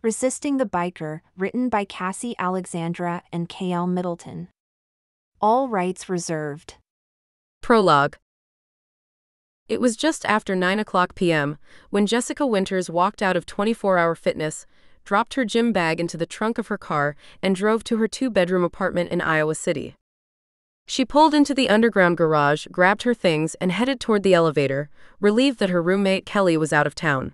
Resisting the Biker, written by Cassie Alexandra and K.L. Middleton. All rights reserved. Prologue. It was just after 9:00 p.m. when Jessica Winters walked out of 24-Hour Fitness, dropped her gym bag into the trunk of her car, and drove to her two-bedroom apartment in Iowa City. She pulled into the underground garage, grabbed her things, and headed toward the elevator, relieved that her roommate Kelly was out of town.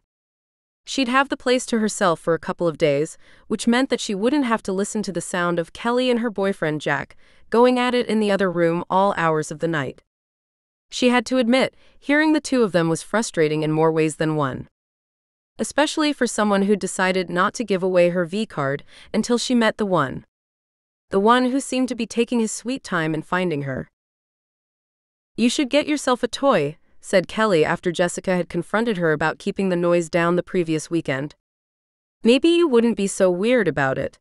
She'd have the place to herself for a couple of days, which meant that she wouldn't have to listen to the sound of Kelly and her boyfriend Jack going at it in the other room all hours of the night. She had to admit, hearing the two of them was frustrating in more ways than one. Especially for someone who'd decided not to give away her V-card until she met the one. The one who seemed to be taking his sweet time in finding her. "You should get yourself a toy," said Kelly after Jessica had confronted her about keeping the noise down the previous weekend. "Maybe you wouldn't be so weird about it."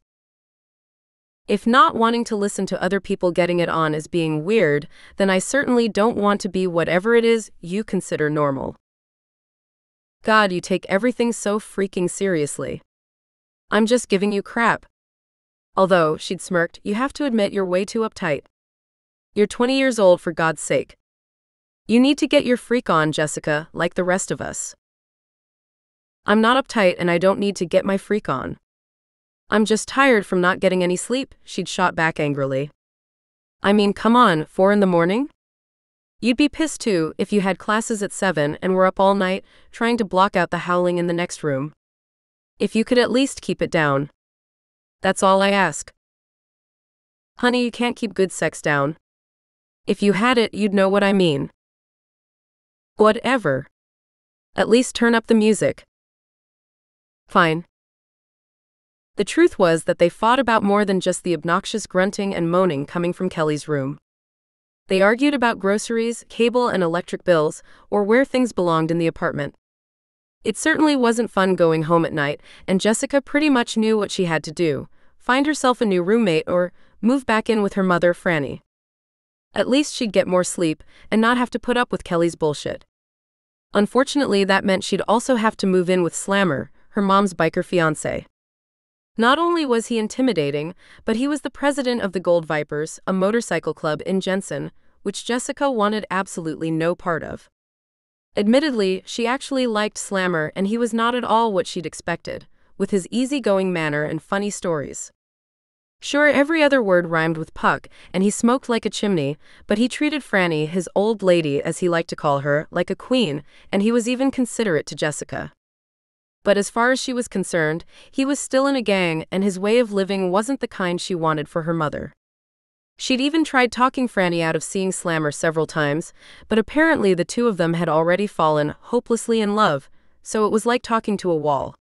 "If not wanting to listen to other people getting it on is being weird, then I certainly don't want to be whatever it is you consider normal." "God, you take everything so freaking seriously." "I'm just giving you crap." Although, she'd smirked, "you have to admit you're way too uptight. You're 20 years old, for God's sake. You need to get your freak on, Jessica, like the rest of us." "I'm not uptight and I don't need to get my freak on. I'm just tired from not getting any sleep," she'd shot back angrily. "I mean, come on, 4 in the morning? You'd be pissed too if you had classes at 7 and were up all night trying to block out the howling in the next room. If you could at least keep it down. That's all I ask." "Honey, you can't keep good sex down. If you had it, you'd know what I mean." "Whatever. At least turn up the music." "Fine." The truth was that they fought about more than just the obnoxious grunting and moaning coming from Kelly's room. They argued about groceries, cable and electric bills, or where things belonged in the apartment. It certainly wasn't fun going home at night, and Jessica pretty much knew what she had to do: find herself a new roommate or move back in with her mother, Franny. At least she'd get more sleep and not have to put up with Kelly's bullshit. Unfortunately, that meant she'd also have to move in with Slammer, her mom's biker fiancé. Not only was he intimidating, but he was the president of the Gold Vipers, a motorcycle club in Jensen, which Jessica wanted absolutely no part of. Admittedly, she actually liked Slammer, and he was not at all what she'd expected, with his easygoing manner and funny stories. Sure, every other word rhymed with puck, and he smoked like a chimney, but he treated Franny, his old lady as he liked to call her, like a queen, and he was even considerate to Jessica. But as far as she was concerned, he was still in a gang, and his way of living wasn't the kind she wanted for her mother. She'd even tried talking Franny out of seeing Slammer several times, but apparently the two of them had already fallen hopelessly in love, so it was like talking to a wall.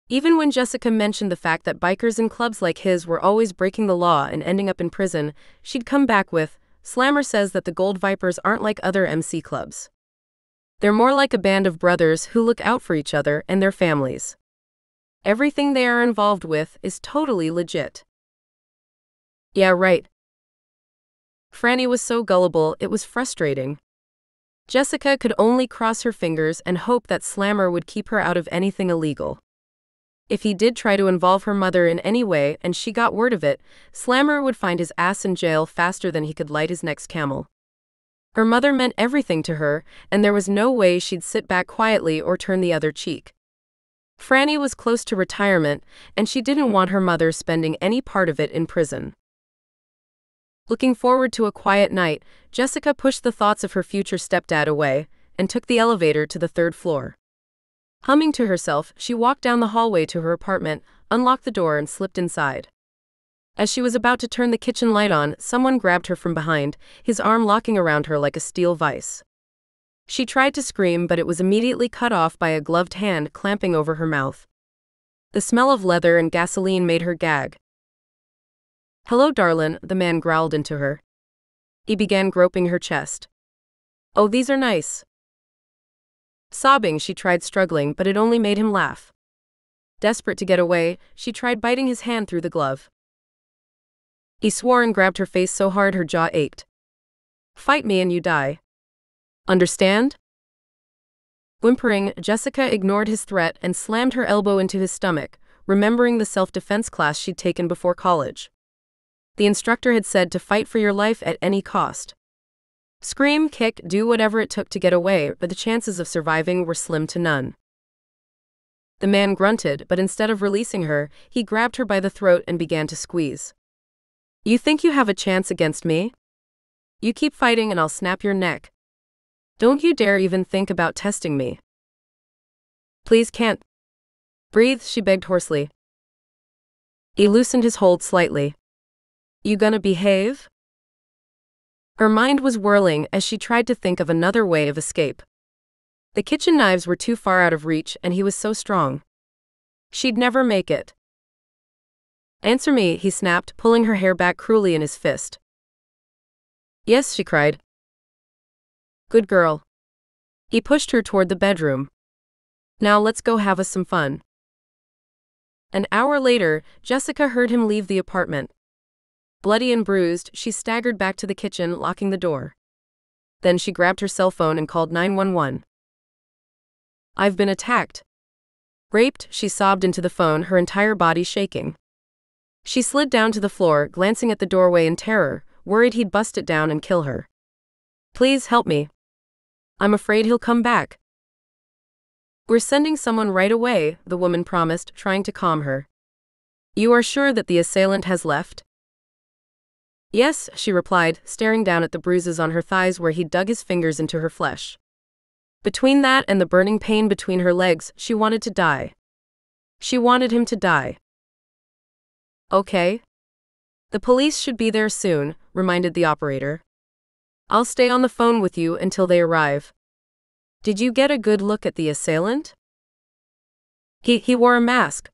Even when Jessica mentioned the fact that bikers in clubs like his were always breaking the law and ending up in prison, she'd come back with, "Slammer says that the Gold Vipers aren't like other MC clubs. They're more like a band of brothers who look out for each other and their families. Everything they are involved with is totally legit." "Yeah, right." Franny was so gullible, it was frustrating. Jessica could only cross her fingers and hope that Slammer would keep her out of anything illegal. If he did try to involve her mother in any way and she got word of it, Slammer would find his ass in jail faster than he could light his next camel. Her mother meant everything to her, and there was no way she'd sit back quietly or turn the other cheek. Franny was close to retirement, and she didn't want her mother spending any part of it in prison. Looking forward to a quiet night, Jessica pushed the thoughts of her future stepdad away and took the elevator to the 3rd floor. Humming to herself, she walked down the hallway to her apartment, unlocked the door and slipped inside. As she was about to turn the kitchen light on, someone grabbed her from behind, his arm locking around her like a steel vice. She tried to scream, but it was immediately cut off by a gloved hand clamping over her mouth. The smell of leather and gasoline made her gag. "Hello, darlin'," the man growled into her. He began groping her chest. "Oh, these are nice." Sobbing, she tried struggling, but it only made him laugh. Desperate to get away, she tried biting his hand through the glove. He swore and grabbed her face so hard her jaw ached. "Fight me and you die. Understand?" Whimpering, Jessica ignored his threat and slammed her elbow into his stomach, remembering the self-defense class she'd taken before college. The instructor had said to fight for your life at any cost. Scream, kick, do whatever it took to get away, but the chances of surviving were slim to none. The man grunted, but instead of releasing her, he grabbed her by the throat and began to squeeze. You think you have a chance against me? You keep fighting and I'll snap your neck. Don't you dare even think about testing me. Please can't. Breathe, she begged hoarsely. He loosened his hold slightly. You gonna behave? Her mind was whirling as she tried to think of another way of escape. The kitchen knives were too far out of reach and he was so strong. She'd never make it. Answer me, he snapped, pulling her hair back cruelly in his fist. Yes, she cried. Good girl. He pushed her toward the bedroom. Now let's go have us some fun. An hour later, Jessica heard him leave the apartment. Bloody and bruised, she staggered back to the kitchen, locking the door. Then she grabbed her cell phone and called 911. I've been attacked. Raped, she sobbed into the phone, her entire body shaking. She slid down to the floor, glancing at the doorway in terror, worried he'd bust it down and kill her. Please help me. I'm afraid he'll come back. We're sending someone right away, the woman promised, trying to calm her. You are sure that the assailant has left? Yes, she replied, staring down at the bruises on her thighs where he'd dug his fingers into her flesh. Between that and the burning pain between her legs, she wanted to die. She wanted him to die. Okay. The police should be there soon, reminded the operator. I'll stay on the phone with you until they arrive. Did you get a good look at the assailant? He wore a mask.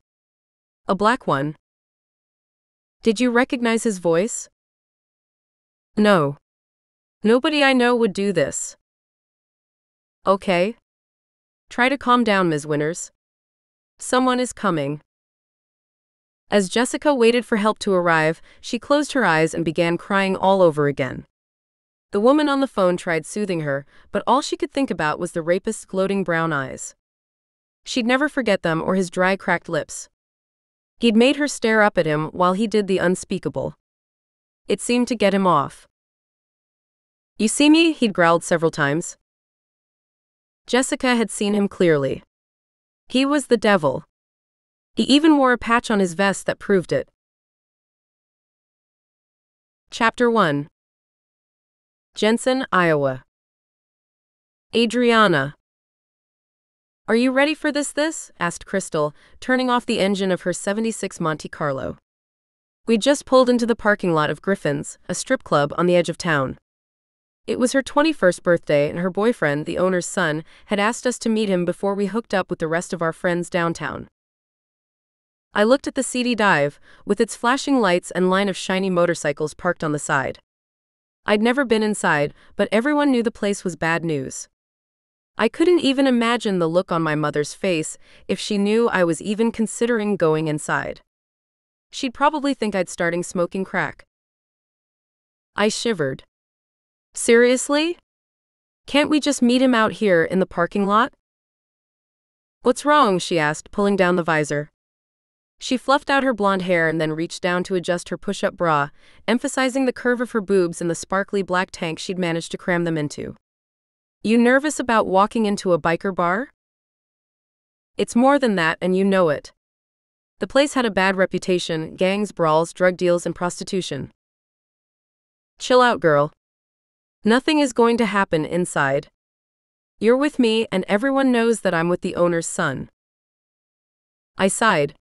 A black one. Did you recognize his voice? No. Nobody I know would do this. Okay. Try to calm down, Ms. Winters. Someone is coming. As Jessica waited for help to arrive, she closed her eyes and began crying all over again. The woman on the phone tried soothing her, but all she could think about was the rapist's gloating brown eyes. She'd never forget them or his dry, cracked lips. He'd made her stare up at him while he did the unspeakable. It seemed to get him off. You see me? He'd growled several times. Jessica had seen him clearly. He was the devil. He even wore a patch on his vest that proved it. Chapter 1. Jensen, Iowa. Adriana. Are you ready for this? Asked Crystal, turning off the engine of her '76 Monte Carlo. We just pulled into the parking lot of Griffin's, a strip club on the edge of town. It was her 21st birthday and her boyfriend, the owner's son, had asked us to meet him before we hooked up with the rest of our friends downtown. I looked at the seedy dive, with its flashing lights and line of shiny motorcycles parked on the side. I'd never been inside, but everyone knew the place was bad news. I couldn't even imagine the look on my mother's face if she knew I was even considering going inside. She'd probably think I'd starting smoking crack. I shivered. Seriously? Can't we just meet him out here in the parking lot? What's wrong? She asked, pulling down the visor. She fluffed out her blonde hair and then reached down to adjust her push-up bra, emphasizing the curve of her boobs and the sparkly black tank she'd managed to cram them into. You nervous about walking into a biker bar? It's more than that, and you know it. The place had a bad reputation: gangs, brawls, drug deals, and prostitution. Chill out, girl. Nothing is going to happen inside. You're with me, and everyone knows that I'm with the owner's son. I sighed.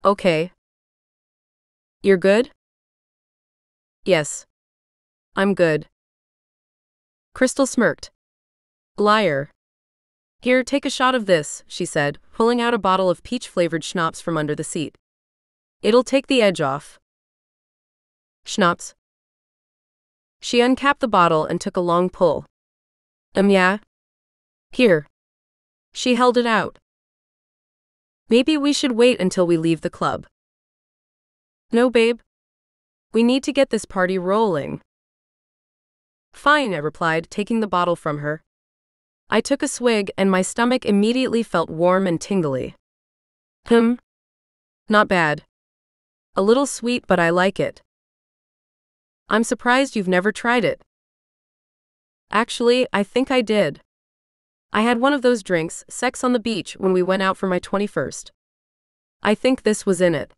Okay. You're good? Yes. I'm good. Crystal smirked. Liar. Here, take a shot of this, she said, pulling out a bottle of peach-flavored schnapps from under the seat. It'll take the edge off. Schnapps. She uncapped the bottle and took a long pull. Yeah? Here. She held it out. Maybe we should wait until we leave the club. No, babe. We need to get this party rolling. Fine, I replied, taking the bottle from her. I took a swig and my stomach immediately felt warm and tingly. Not bad. A little sweet, but I like it. I'm surprised you've never tried it. Actually, I think I did. I had one of those drinks, sex on the beach, when we went out for my 21st. I think this was in it.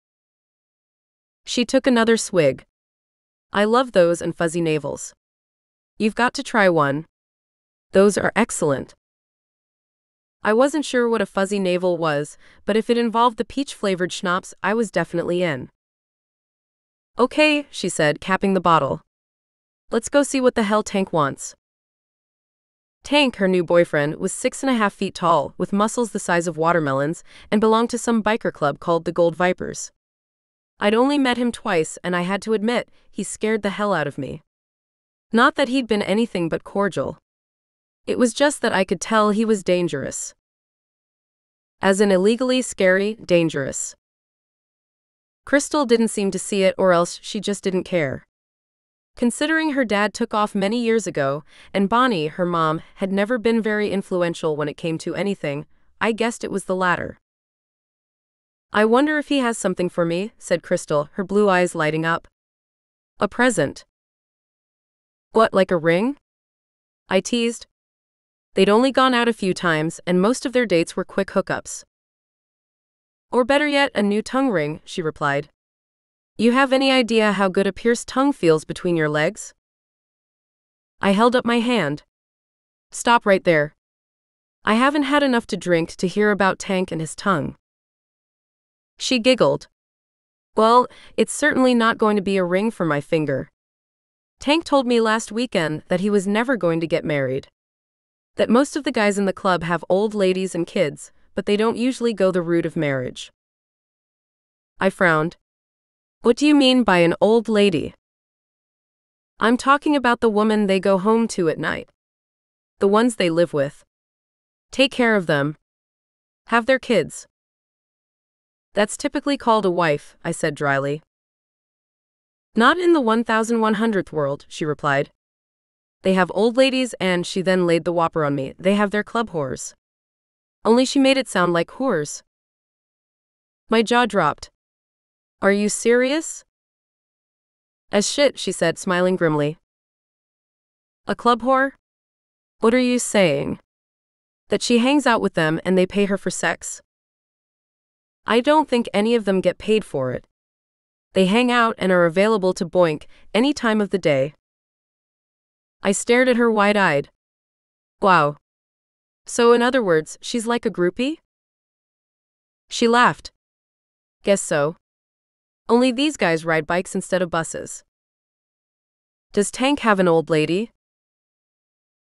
She took another swig. I love those and fuzzy navels. You've got to try one. Those are excellent. I wasn't sure what a fuzzy navel was, but if it involved the peach-flavored schnapps, I was definitely in. Okay, she said, capping the bottle. Let's go see what the hell Tank wants. Tank, her new boyfriend, was 6.5 feet tall, with muscles the size of watermelons, and belonged to some biker club called the Gold Vipers. I'd only met him twice, and I had to admit, he scared the hell out of me. Not that he'd been anything but cordial. It was just that I could tell he was dangerous. As in illegally scary, dangerous. Crystal didn't seem to see it, or else she just didn't care. Considering her dad took off many years ago, and Bonnie, her mom, had never been very influential when it came to anything, I guessed it was the latter. I wonder if he has something for me, said Crystal, her blue eyes lighting up. A present. What, like a ring? I teased. They'd only gone out a few times, and most of their dates were quick hookups. Or better yet, a new tongue ring, she replied. You have any idea how good a pierced tongue feels between your legs? I held up my hand. Stop right there. I haven't had enough to drink to hear about Tank and his tongue. She giggled. Well, it's certainly not going to be a ring for my finger. Tank told me last weekend that he was never going to get married. That most of the guys in the club have old ladies and kids, but they don't usually go the route of marriage. I frowned. What do you mean by an old lady? I'm talking about the woman they go home to at night. The ones they live with. Take care of them. Have their kids. That's typically called a wife, I said dryly. Not in the 1100th world, she replied. They have old ladies and, she then laid the whopper on me, they have their club whores. Only she made it sound like whores. My jaw dropped. Are you serious? As shit, she said, smiling grimly. A club whore? What are you saying? That she hangs out with them and they pay her for sex? I don't think any of them get paid for it. They hang out and are available to boink any time of the day. I stared at her wide-eyed. Wow. So in other words, she's like a groupie? She laughed. Guess so. Only these guys ride bikes instead of buses. Does Tank have an old lady?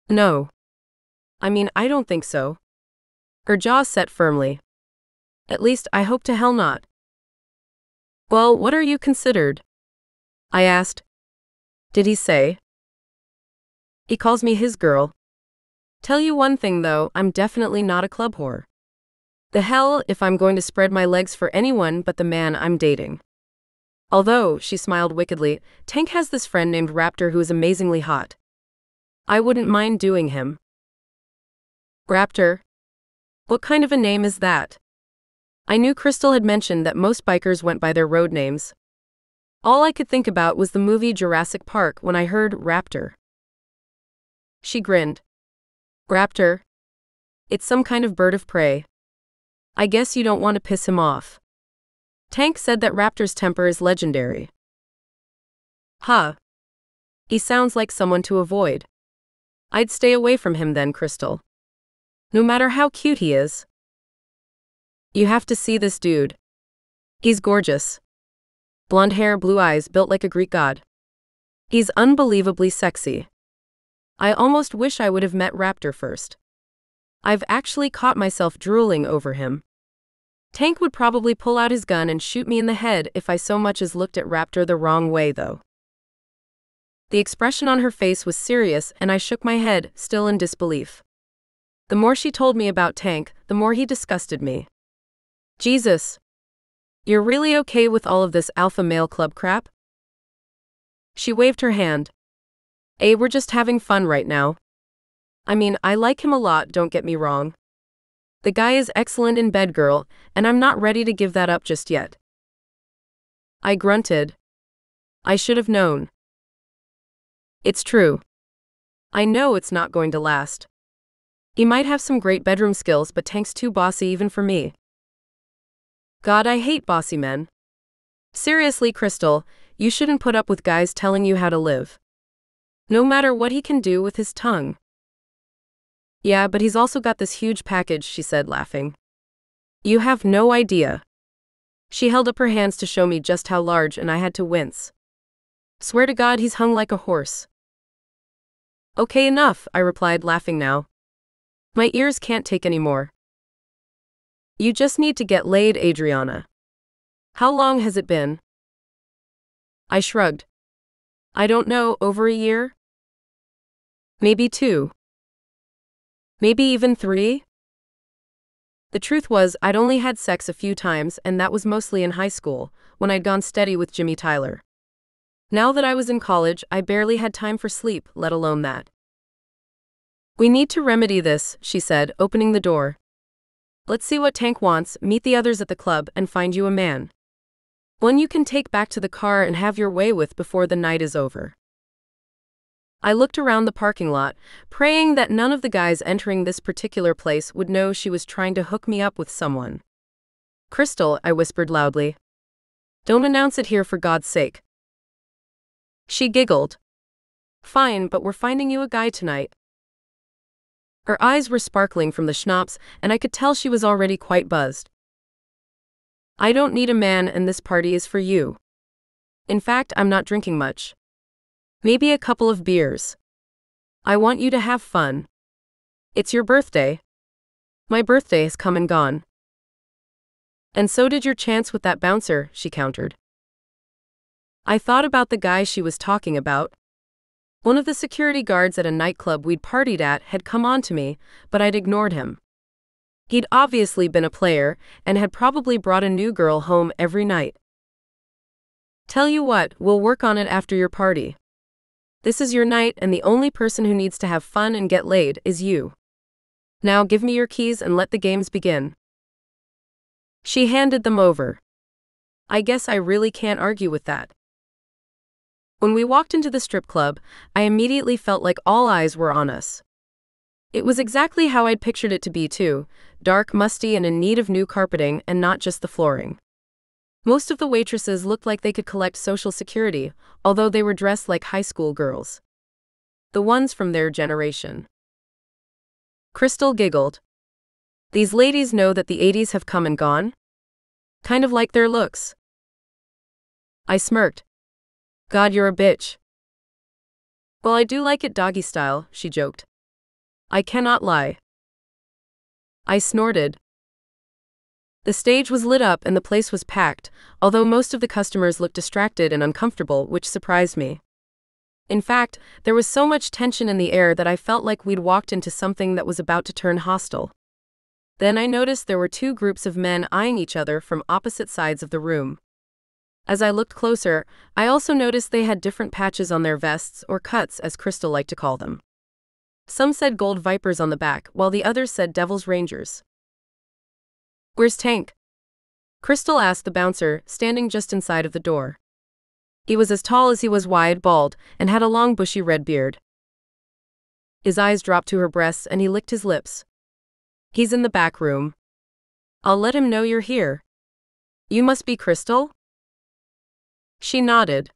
No. I mean, I don't think so. Her jaw set firmly. At least, I hope to hell not. Well, what are you considered? I asked. Did he say? He calls me his girl. Tell you one thing though, I'm definitely not a club whore. The hell if I'm going to spread my legs for anyone but the man I'm dating. Although, she smiled wickedly, Tank has this friend named Raptor who is amazingly hot. I wouldn't mind doing him. Raptor? What kind of a name is that? I knew Crystal had mentioned that most bikers went by their road names. All I could think about was the movie Jurassic Park when I heard Raptor. She grinned. Raptor? It's some kind of bird of prey. I guess you don't want to piss him off. Tank said that Raptor's temper is legendary. Huh. He sounds like someone to avoid. I'd stay away from him then, Crystal. No matter how cute he is. You have to see this dude. He's gorgeous. Blonde hair, blue eyes, built like a Greek god. He's unbelievably sexy. I almost wish I would have met Raptor first. I've actually caught myself drooling over him. Tank would probably pull out his gun and shoot me in the head if I so much as looked at Raptor the wrong way, though. The expression on her face was serious, and I shook my head, still in disbelief. The more she told me about Tank, the more he disgusted me. Jesus. You're really okay with all of this alpha male club crap? She waved her hand. We're just having fun right now. I mean, I like him a lot, don't get me wrong. The guy is excellent in bed, girl, and I'm not ready to give that up just yet. I grunted. I should have known. It's true. I know it's not going to last. He might have some great bedroom skills, but Tank's too bossy even for me. God, I hate bossy men. Seriously, Crystal, you shouldn't put up with guys telling you how to live. No matter what he can do with his tongue. Yeah, but he's also got this huge package, she said, laughing. You have no idea. She held up her hands to show me just how large, and I had to wince. Swear to God, he's hung like a horse. Okay, enough, I replied, laughing now. My ears can't take any more. You just need to get laid, Adriana. How long has it been? I shrugged. I don't know, over a year? Maybe 2. Maybe even 3? The truth was, I'd only had sex a few times, and that was mostly in high school, when I'd gone steady with Jimmy Tyler. Now that I was in college, I barely had time for sleep, let alone that. We need to remedy this, she said, opening the door. Let's see what Tank wants, meet the others at the club, and find you a man. One you can take back to the car and have your way with before the night is over. I looked around the parking lot, praying that none of the guys entering this particular place would know she was trying to hook me up with someone. Crystal, I whispered loudly. Don't announce it here for God's sake. She giggled. Fine, but we're finding you a guy tonight. Her eyes were sparkling from the schnapps, and I could tell she was already quite buzzed. I don't need a man, and this party is for you. In fact, I'm not drinking much. Maybe a couple of beers. I want you to have fun. It's your birthday. My birthday has come and gone. And so did your chance with that bouncer, she countered. I thought about the guy she was talking about. One of the security guards at a nightclub we'd partied at had come on to me, but I'd ignored him. He'd obviously been a player, and had probably brought a new girl home every night. Tell you what, we'll work on it after your party. This is your night, and the only person who needs to have fun and get laid is you. Now give me your keys and let the games begin. She handed them over. I guess I really can't argue with that. When we walked into the strip club, I immediately felt like all eyes were on us. It was exactly how I'd pictured it to be too, dark, musty, and in need of new carpeting, and not just the flooring. Most of the waitresses looked like they could collect Social Security, although they were dressed like high school girls. The ones from their generation. Crystal giggled. These ladies know that the 80s have come and gone? Kind of like their looks. I smirked. God, you're a bitch. Well, I do like it doggy style, she joked. I cannot lie. I snorted. The stage was lit up and the place was packed, although most of the customers looked distracted and uncomfortable, which surprised me. In fact, there was so much tension in the air that I felt like we'd walked into something that was about to turn hostile. Then I noticed there were 2 groups of men eyeing each other from opposite sides of the room. As I looked closer, I also noticed they had different patches on their vests, or cuts as Crystal liked to call them. Some said Gold Vipers on the back, while the others said Devil's Rangers. Where's Tank? Crystal asked the bouncer, standing just inside of the door. He was as tall as he was wide, bald, and had a long bushy red beard. His eyes dropped to her breasts and he licked his lips. He's in the back room. I'll let him know you're here. You must be Crystal? She nodded.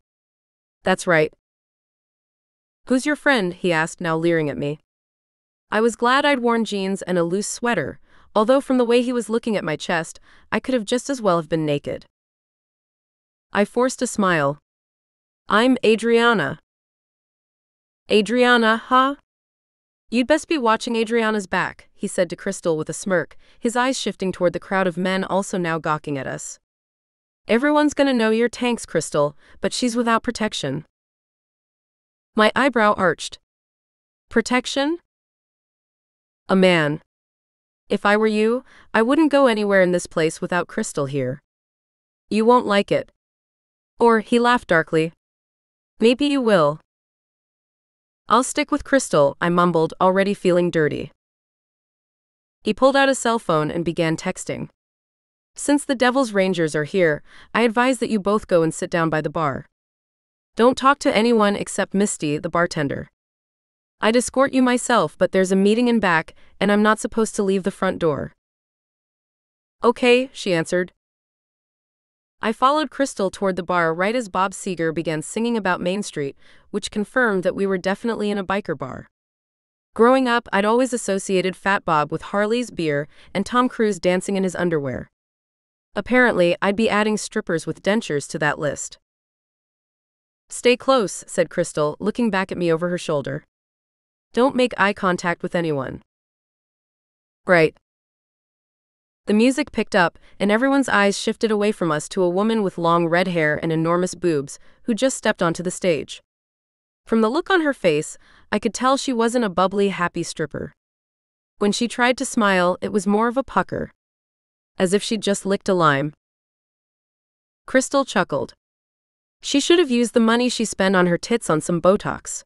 That's right. Who's your friend? He asked, now leering at me. I was glad I'd worn jeans and a loose sweater, although from the way he was looking at my chest, I could have just as well have been naked. I forced a smile. I'm Adriana. Adriana, huh? You'd best be watching Adriana's back, he said to Crystal with a smirk, his eyes shifting toward the crowd of men also now gawking at us. Everyone's gonna know you're Tanks, Crystal, but she's without protection. My eyebrow arched. Protection? A man. If I were you, I wouldn't go anywhere in this place without Crystal here. You won't like it. Or, he laughed darkly. Maybe you will. I'll stick with Crystal, I mumbled, already feeling dirty. He pulled out a cell phone and began texting. Since the Devil's Rangers are here, I advise that you both go and sit down by the bar. Don't talk to anyone except Misty, the bartender. I'd escort you myself, but there's a meeting in back, and I'm not supposed to leave the front door. Okay, she answered. I followed Crystal toward the bar right as Bob Seger began singing about Main Street, which confirmed that we were definitely in a biker bar. Growing up, I'd always associated Fat Bob with Harleys, beer, and Tom Cruise dancing in his underwear. Apparently, I'd be adding strippers with dentures to that list. Stay close, said Crystal, looking back at me over her shoulder. Don't make eye contact with anyone. Right. The music picked up, and everyone's eyes shifted away from us to a woman with long red hair and enormous boobs, who just stepped onto the stage. From the look on her face, I could tell she wasn't a bubbly, happy stripper. When she tried to smile, it was more of a pucker, as if she'd just licked a lime. Crystal chuckled. She should have used the money she spent on her tits on some Botox.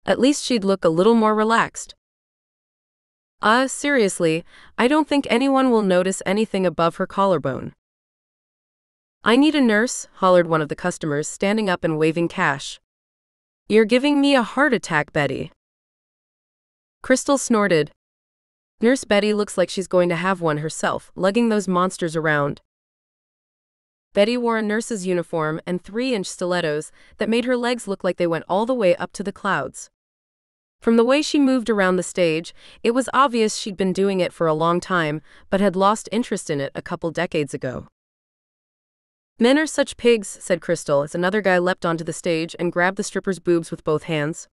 At least she'd look a little more relaxed. Seriously, I don't think anyone will notice anything above her collarbone. I need a nurse, hollered one of the customers, standing up and waving cash. You're giving me a heart attack, Betty. Crystal snorted. Nurse Betty looks like she's going to have one herself, lugging those monsters around. Betty wore a nurse's uniform and 3-inch stilettos that made her legs look like they went all the way up to the clouds. From the way she moved around the stage, it was obvious she'd been doing it for a long time, but had lost interest in it a couple decades ago. Men are such pigs, said Crystal as another guy leapt onto the stage and grabbed the stripper's boobs with both hands.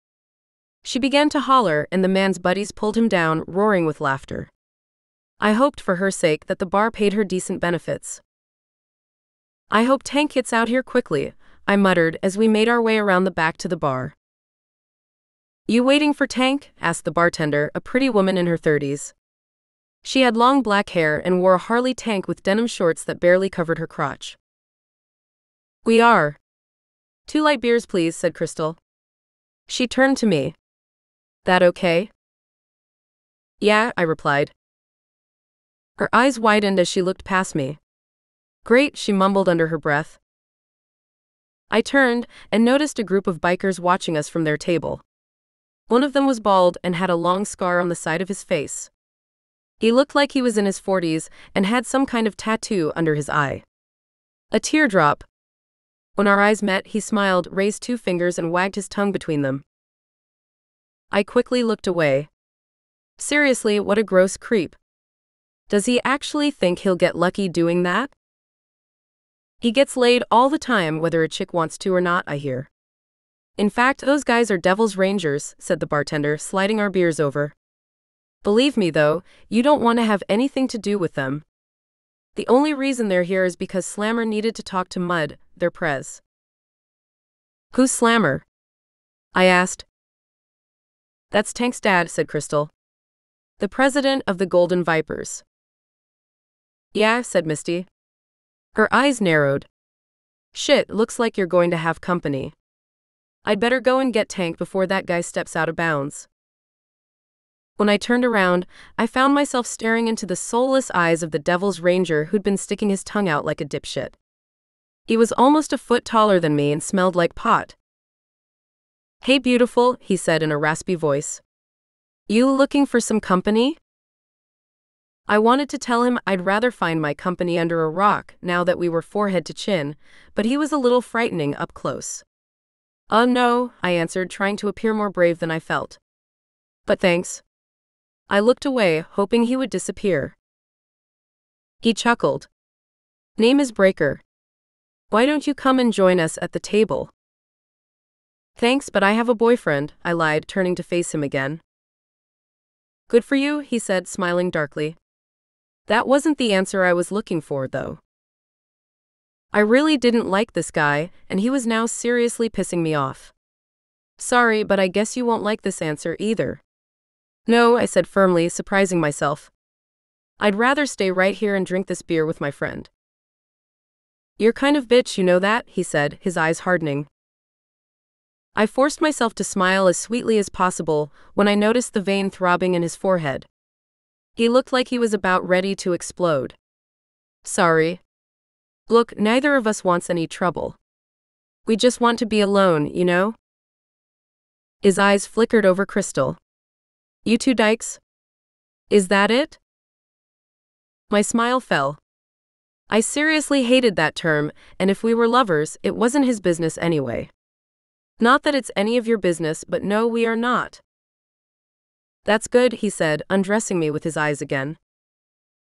She began to holler, and the man's buddies pulled him down, roaring with laughter. I hoped for her sake that the bar paid her decent benefits. I hope Tank gets out here quickly, I muttered as we made our way around the back to the bar. You waiting for Tank? Asked the bartender, a pretty woman in her 30s. She had long black hair and wore a Harley tank with denim shorts that barely covered her crotch. We are. 2 light beers, please, said Crystal. She turned to me. That okay? Yeah, I replied. Her eyes widened as she looked past me. Great, she mumbled under her breath. I turned and noticed a group of bikers watching us from their table. One of them was bald and had a long scar on the side of his face. He looked like he was in his 40s and had some kind of tattoo under his eye. A teardrop. When our eyes met, he smiled, raised 2 fingers and wagged his tongue between them. I quickly looked away. Seriously, what a gross creep. Does he actually think he'll get lucky doing that? He gets laid all the time whether a chick wants to or not, I hear. In fact, those guys are Devil's Rangers, said the bartender, sliding our beers over. Believe me though, you don't want to have anything to do with them. The only reason they're here is because Slammer needed to talk to Mud, their prez. Who's Slammer? I asked. That's Tank's dad, said Crystal. The president of the Golden Vipers. Yeah, said Misty. Her eyes narrowed. Shit, looks like you're going to have company. I'd better go and get Tank before that guy steps out of bounds. When I turned around, I found myself staring into the soulless eyes of the Devil's Ranger who'd been sticking his tongue out like a dipshit. He was almost a foot taller than me and smelled like pot. Hey beautiful, he said in a raspy voice. You looking for some company? I wanted to tell him I'd rather find my company under a rock now that we were forehead to chin, but he was a little frightening up close. No, I answered, trying to appear more brave than I felt. But thanks. I looked away, hoping he would disappear. He chuckled. Name is Breaker. Why don't you come and join us at the table? Thanks, but I have a boyfriend, I lied, turning to face him again. Good for you, he said, smiling darkly. That wasn't the answer I was looking for, though. I really didn't like this guy, and he was now seriously pissing me off. Sorry, but I guess you won't like this answer either. No, I said firmly, surprising myself. I'd rather stay right here and drink this beer with my friend. You're kind of bitch, you know that, he said, his eyes hardening. I forced myself to smile as sweetly as possible when I noticed the vein throbbing in his forehead. He looked like he was about ready to explode. Sorry. Look, neither of us wants any trouble. We just want to be alone, you know? His eyes flickered over Crystal. You two dykes? Is that it? My smile fell. I seriously hated that term, and if we were lovers, it wasn't his business anyway. Not that it's any of your business, but no, we are not. That's good, he said, undressing me with his eyes again.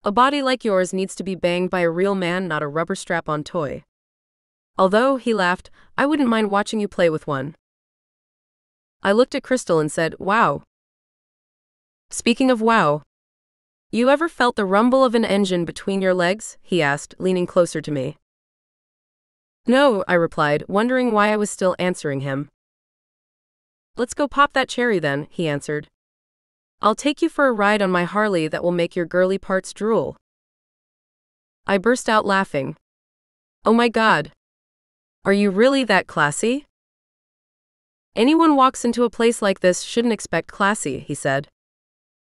A body like yours needs to be banged by a real man, not a rubber strap-on toy. Although, he laughed, I wouldn't mind watching you play with one. I looked at Crystal and said, wow. Speaking of wow, you ever felt the rumble of an engine between your legs? He asked, leaning closer to me. No, I replied, wondering why I was still answering him. Let's go pop that cherry then, he answered. I'll take you for a ride on my Harley that will make your girly parts drool. I burst out laughing. Oh my God. Are you really that classy? Anyone walks into a place like this shouldn't expect classy, he said.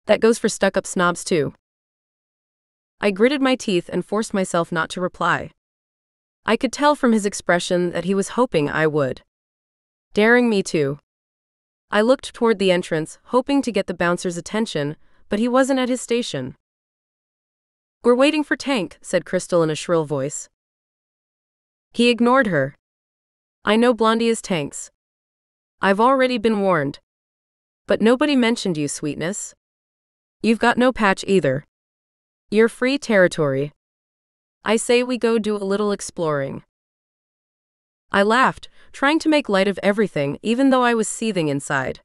That goes for stuck-up snobs too. I gritted my teeth and forced myself not to reply. I could tell from his expression that he was hoping I would. Daring me to. I looked toward the entrance, hoping to get the bouncer's attention, but he wasn't at his station. We're waiting for Tank, said Crystal in a shrill voice. He ignored her. I know Blondie is Tank's. I've already been warned. But nobody mentioned you, sweetness. You've got no patch either. You're free territory. I say we go do a little exploring. I laughed, trying to make light of everything even though I was seething inside.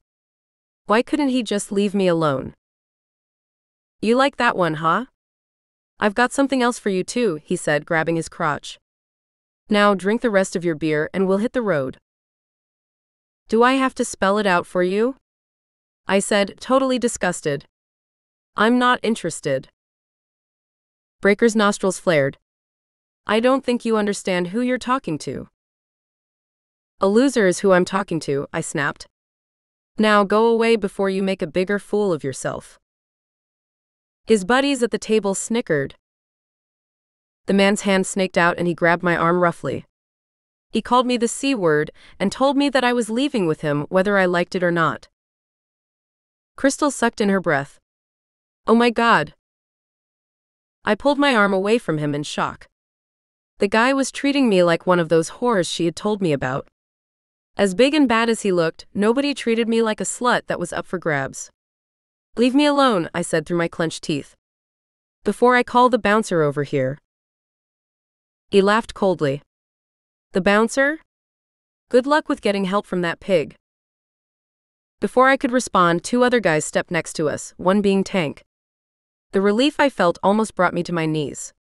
Why couldn't he just leave me alone? You like that one, huh? I've got something else for you too, he said, grabbing his crotch. Now drink the rest of your beer and we'll hit the road. Do I have to spell it out for you? I said, totally disgusted. I'm not interested. Breaker's nostrils flared. I don't think you understand who you're talking to. A loser is who I'm talking to, I snapped. Now go away before you make a bigger fool of yourself. His buddies at the table snickered. The man's hand snaked out and he grabbed my arm roughly. He called me the C word and told me that I was leaving with him whether I liked it or not. Crystal sucked in her breath. Oh my God. I pulled my arm away from him in shock. The guy was treating me like one of those whores she had told me about. As big and bad as he looked, nobody treated me like a slut that was up for grabs. Leave me alone, I said through my clenched teeth. Before I call the bouncer over here. He laughed coldly. The bouncer? Good luck with getting help from that pig. Before I could respond, two other guys stepped next to us, one being Tank. The relief I felt almost brought me to my knees.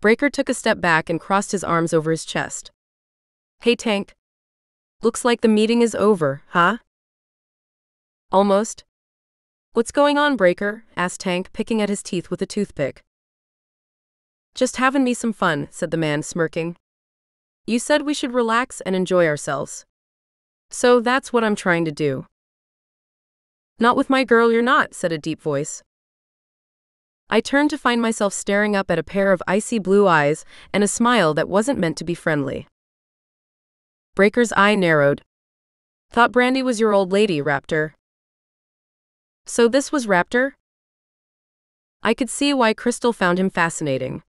Breaker took a step back and crossed his arms over his chest. Hey Tank. Looks like the meeting is over, huh? Almost. What's going on, Breaker? Asked Tank, picking at his teeth with a toothpick. Just having me some fun, said the man, smirking. You said we should relax and enjoy ourselves. So that's what I'm trying to do. Not with my girl you're not, said a deep voice. I turned to find myself staring up at a pair of icy blue eyes and a smile that wasn't meant to be friendly. Breaker's eye narrowed. Thought Brandy was your old lady, Raptor. So this was Raptor? I could see why Crystal found him fascinating.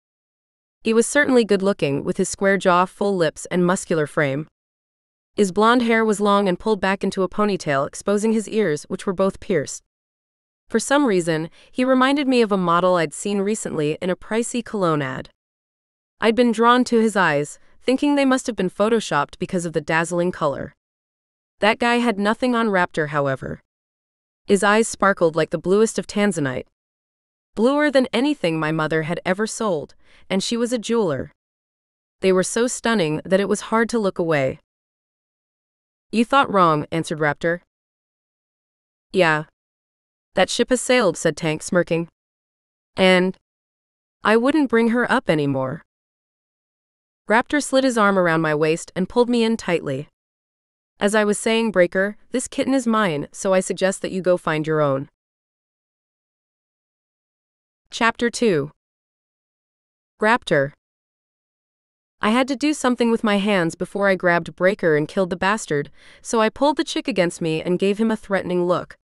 He was certainly good-looking, with his square jaw, full lips, and muscular frame. His blonde hair was long and pulled back into a ponytail, exposing his ears, which were both pierced. For some reason, he reminded me of a model I'd seen recently in a pricey cologne ad. I'd been drawn to his eyes, thinking they must have been photoshopped because of the dazzling color. That guy had nothing on Raptor, however. His eyes sparkled like the bluest of tanzanite. Bluer than anything my mother had ever sold, and she was a jeweler. They were so stunning that it was hard to look away. You thought wrong, answered Raptor. Yeah. That ship has sailed, said Tank, smirking. And I wouldn't bring her up anymore. Raptor slid his arm around my waist and pulled me in tightly. As I was saying, Breaker, this kitten is mine, so I suggest that you go find your own. Chapter 2. Raptor. I had to do something with my hands before I grabbed Breaker and killed the bastard, so I pulled the chick against me and gave him a threatening look.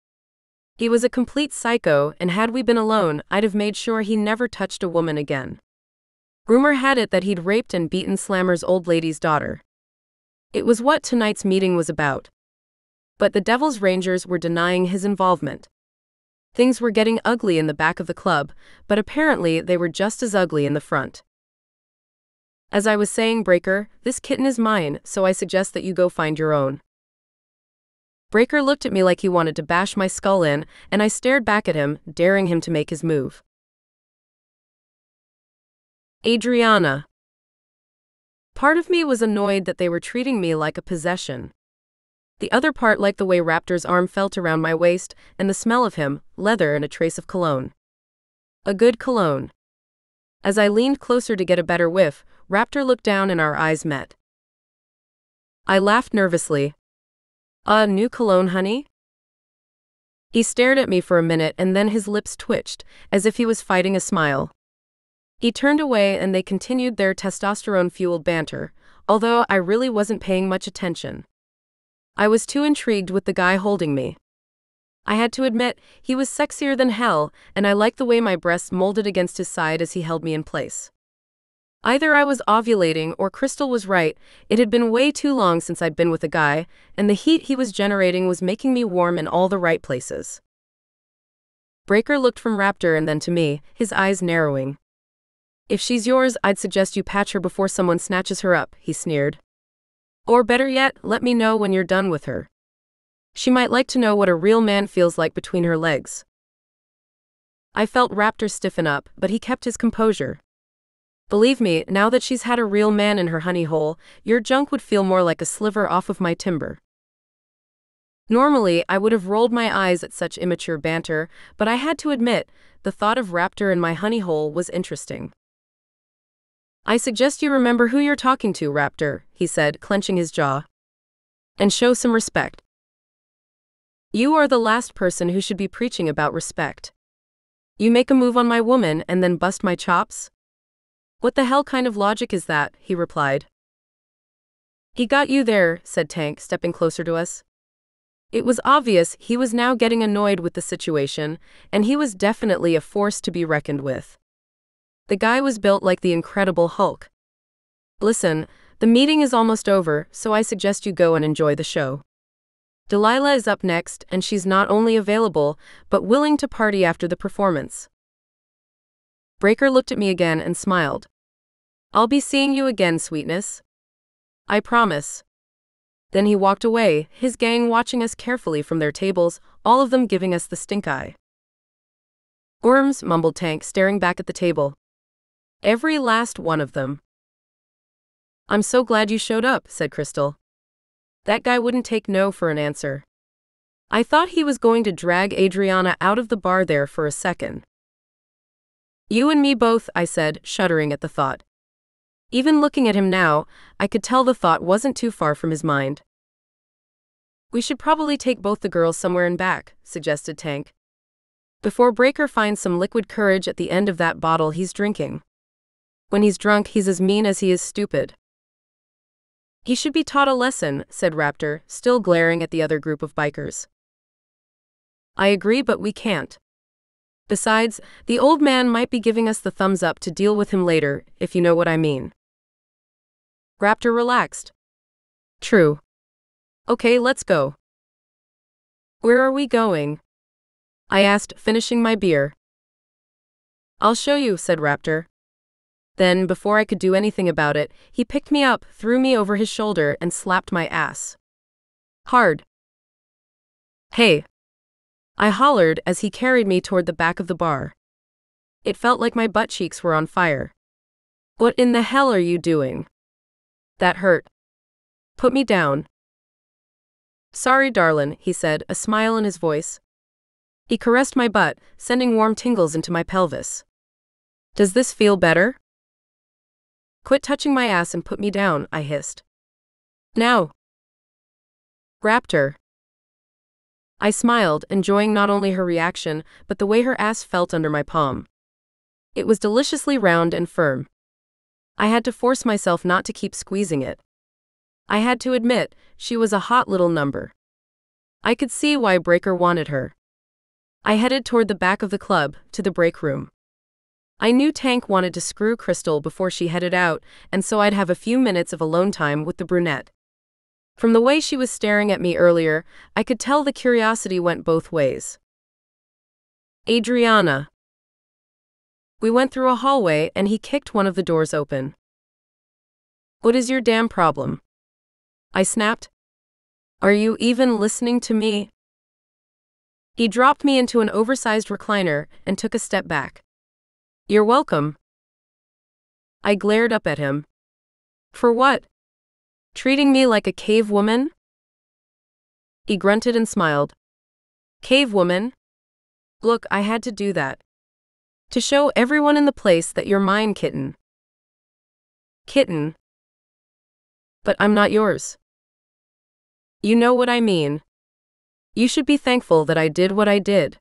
He was a complete psycho, and had we been alone, I'd have made sure he never touched a woman again. Rumor had it that he'd raped and beaten Slammer's old lady's daughter. It was what tonight's meeting was about. But the Devil's Rangers were denying his involvement. Things were getting ugly in the back of the club, but apparently they were just as ugly in the front. As I was saying, Breaker, this kitten is mine, so I suggest that you go find your own. Breaker looked at me like he wanted to bash my skull in, and I stared back at him, daring him to make his move. Adriana. Part of me was annoyed that they were treating me like a possession. The other part liked the way Raptor's arm felt around my waist, and the smell of him, leather and a trace of cologne. A good cologne. As I leaned closer to get a better whiff, Raptor looked down and our eyes met. I laughed nervously. New cologne, honey? He stared at me for a minute and then his lips twitched, as if he was fighting a smile. He turned away and they continued their testosterone-fueled banter, although I really wasn't paying much attention. I was too intrigued with the guy holding me. I had to admit, he was sexier than hell, and I liked the way my breasts molded against his side as he held me in place. Either I was ovulating or Crystal was right, it had been way too long since I'd been with a guy, and the heat he was generating was making me warm in all the right places. Breaker looked from Raptor and then to me, his eyes narrowing. If she's yours, I'd suggest you patch her before someone snatches her up, he sneered. Or better yet, let me know when you're done with her. She might like to know what a real man feels like between her legs. I felt Raptor stiffen up, but he kept his composure. Believe me, now that she's had a real man in her honey hole, your junk would feel more like a sliver off of my timber. Normally, I would have rolled my eyes at such immature banter, but I had to admit, the thought of Raptor in my honey hole was interesting. I suggest you remember who you're talking to, Raptor, he said, clenching his jaw. And show some respect. You are the last person who should be preaching about respect. You make a move on my woman and then bust my chops? What the hell kind of logic is that? He replied. He got you there, said Tank, stepping closer to us. It was obvious he was now getting annoyed with the situation, and he was definitely a force to be reckoned with. The guy was built like the Incredible Hulk. Listen, the meeting is almost over, so I suggest you go and enjoy the show. Delilah is up next, and she's not only available, but willing to party after the performance. Breaker looked at me again and smiled. I'll be seeing you again, sweetness. I promise. Then he walked away, his gang watching us carefully from their tables, all of them giving us the stink eye. Worms, mumbled Tank, staring back at the table. Every last one of them. I'm so glad you showed up, said Crystal. That guy wouldn't take no for an answer. I thought he was going to drag Adriana out of the bar there for a second. You and me both, I said, shuddering at the thought. Even looking at him now, I could tell the thought wasn't too far from his mind. We should probably take both the girls somewhere and back, suggested Tank. Before Breaker finds some liquid courage at the end of that bottle he's drinking. When he's drunk, he's as mean as he is stupid. He should be taught a lesson, said Raptor, still glaring at the other group of bikers. I agree, but we can't. Besides, the old man might be giving us the thumbs up to deal with him later, if you know what I mean. Raptor relaxed. True. Okay, let's go. Where are we going? I asked, finishing my beer. I'll show you, said Raptor. Then, before I could do anything about it, he picked me up, threw me over his shoulder, and slapped my ass. Hard. Hey! I hollered as he carried me toward the back of the bar. It felt like my butt cheeks were on fire. What in the hell are you doing? That hurt. Put me down. Sorry, darlin', he said, a smile in his voice. He caressed my butt, sending warm tingles into my pelvis. Does this feel better? Quit touching my ass and put me down, I hissed. Now. Raptor. I smiled, enjoying not only her reaction, but the way her ass felt under my palm. It was deliciously round and firm. I had to force myself not to keep squeezing it. I had to admit, she was a hot little number. I could see why Breaker wanted her. I headed toward the back of the club, to the break room. I knew Tank wanted to screw Crystal before she headed out, and so I'd have a few minutes of alone time with the brunette. From the way she was staring at me earlier, I could tell the curiosity went both ways. Adriana. We went through a hallway and he kicked one of the doors open. What is your damn problem? I snapped. Are you even listening to me? He dropped me into an oversized recliner and took a step back. You're welcome. I glared up at him. For what? Treating me like a cave woman? He grunted and smiled. Cave woman? Look, I had to do that. To show everyone in the place that you're mine, kitten. Kitten? But I'm not yours. You know what I mean. You should be thankful that I did what I did.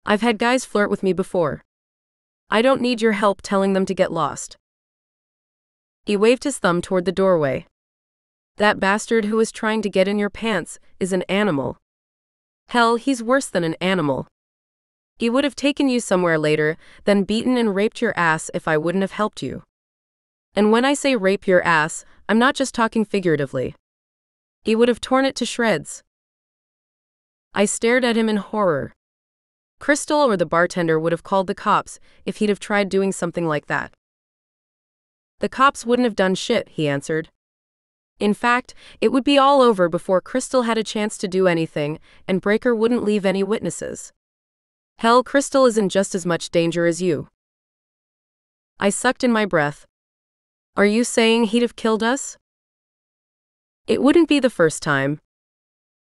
I've had guys flirt with me before. I don't need your help telling them to get lost. He waved his thumb toward the doorway. That bastard who was trying to get in your pants is an animal. Hell, he's worse than an animal. He would have taken you somewhere later, then beaten and raped your ass if I wouldn't have helped you. And when I say rape your ass, I'm not just talking figuratively. He would have torn it to shreds. I stared at him in horror. Crystal or the bartender would have called the cops if he'd have tried doing something like that. The cops wouldn't have done shit, he answered. In fact, it would be all over before Crystal had a chance to do anything, and Breaker wouldn't leave any witnesses. Hell, Crystal is in just as much danger as you. I sucked in my breath. Are you saying he'd have killed us? It wouldn't be the first time.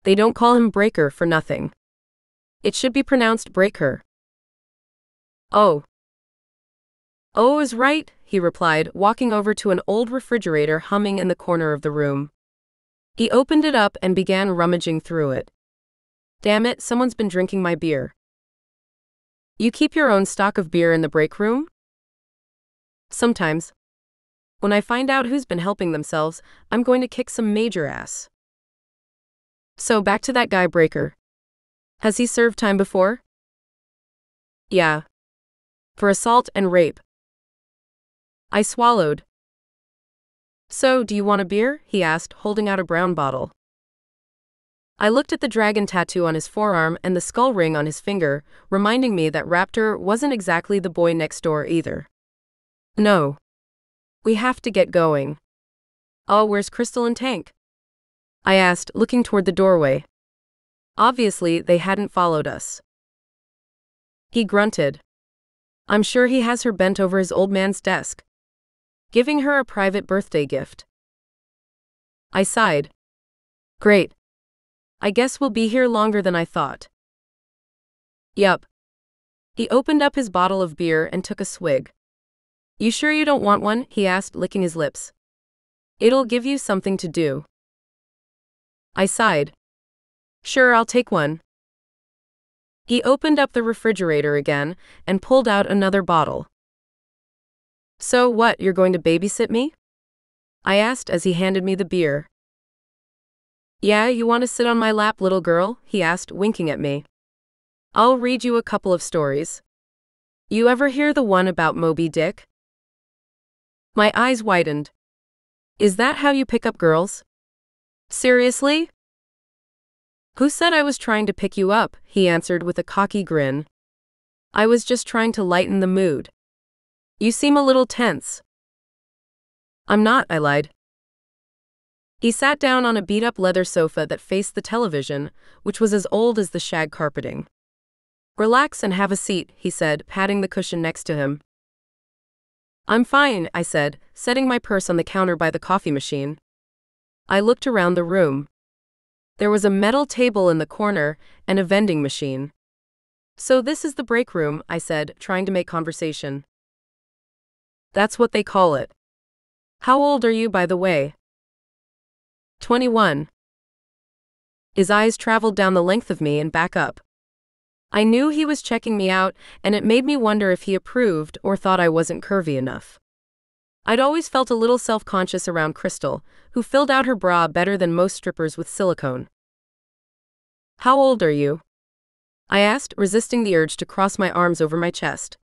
They don't call him Breaker for nothing. It should be pronounced Breaker. Oh. Oh is right, he replied, walking over to an old refrigerator humming in the corner of the room. He opened it up and began rummaging through it. Damn it, someone's been drinking my beer. You keep your own stock of beer in the break room? Sometimes. When I find out who's been helping themselves, I'm going to kick some major ass. So back to that guy Breaker. Has he served time before? Yeah. For assault and rape. I swallowed. So, do you want a beer? He asked, holding out a brown bottle. I looked at the dragon tattoo on his forearm and the skull ring on his finger, reminding me that Raptor wasn't exactly the boy next door either. No. We have to get going. Oh, where's Crystal and Tank? I asked, looking toward the doorway. Obviously, they hadn't followed us. He grunted. I'm sure he has her bent over his old man's desk, giving her a private birthday gift. I sighed. Great. I guess we'll be here longer than I thought. Yup. He opened up his bottle of beer and took a swig. You sure you don't want one? He asked, licking his lips. It'll give you something to do. I sighed. Sure, I'll take one. He opened up the refrigerator again and pulled out another bottle. So what, you're going to babysit me? I asked as he handed me the beer. Yeah, you want to sit on my lap, little girl? He asked, winking at me. I'll read you a couple of stories. You ever hear the one about Moby Dick? My eyes widened. Is that how you pick up girls? Seriously? Who said I was trying to pick you up? He answered with a cocky grin. I was just trying to lighten the mood. You seem a little tense. I'm not, I lied. He sat down on a beat-up leather sofa that faced the television, which was as old as the shag carpeting. Relax and have a seat, he said, patting the cushion next to him. I'm fine, I said, setting my purse on the counter by the coffee machine. I looked around the room. There was a metal table in the corner and a vending machine. So this is the break room, I said, trying to make conversation. That's what they call it. How old are you, by the way? 21. His eyes traveled down the length of me and back up. I knew he was checking me out, and it made me wonder if he approved or thought I wasn't curvy enough. I'd always felt a little self-conscious around Crystal, who filled out her bra better than most strippers with silicone. "How old are you?" I asked, resisting the urge to cross my arms over my chest.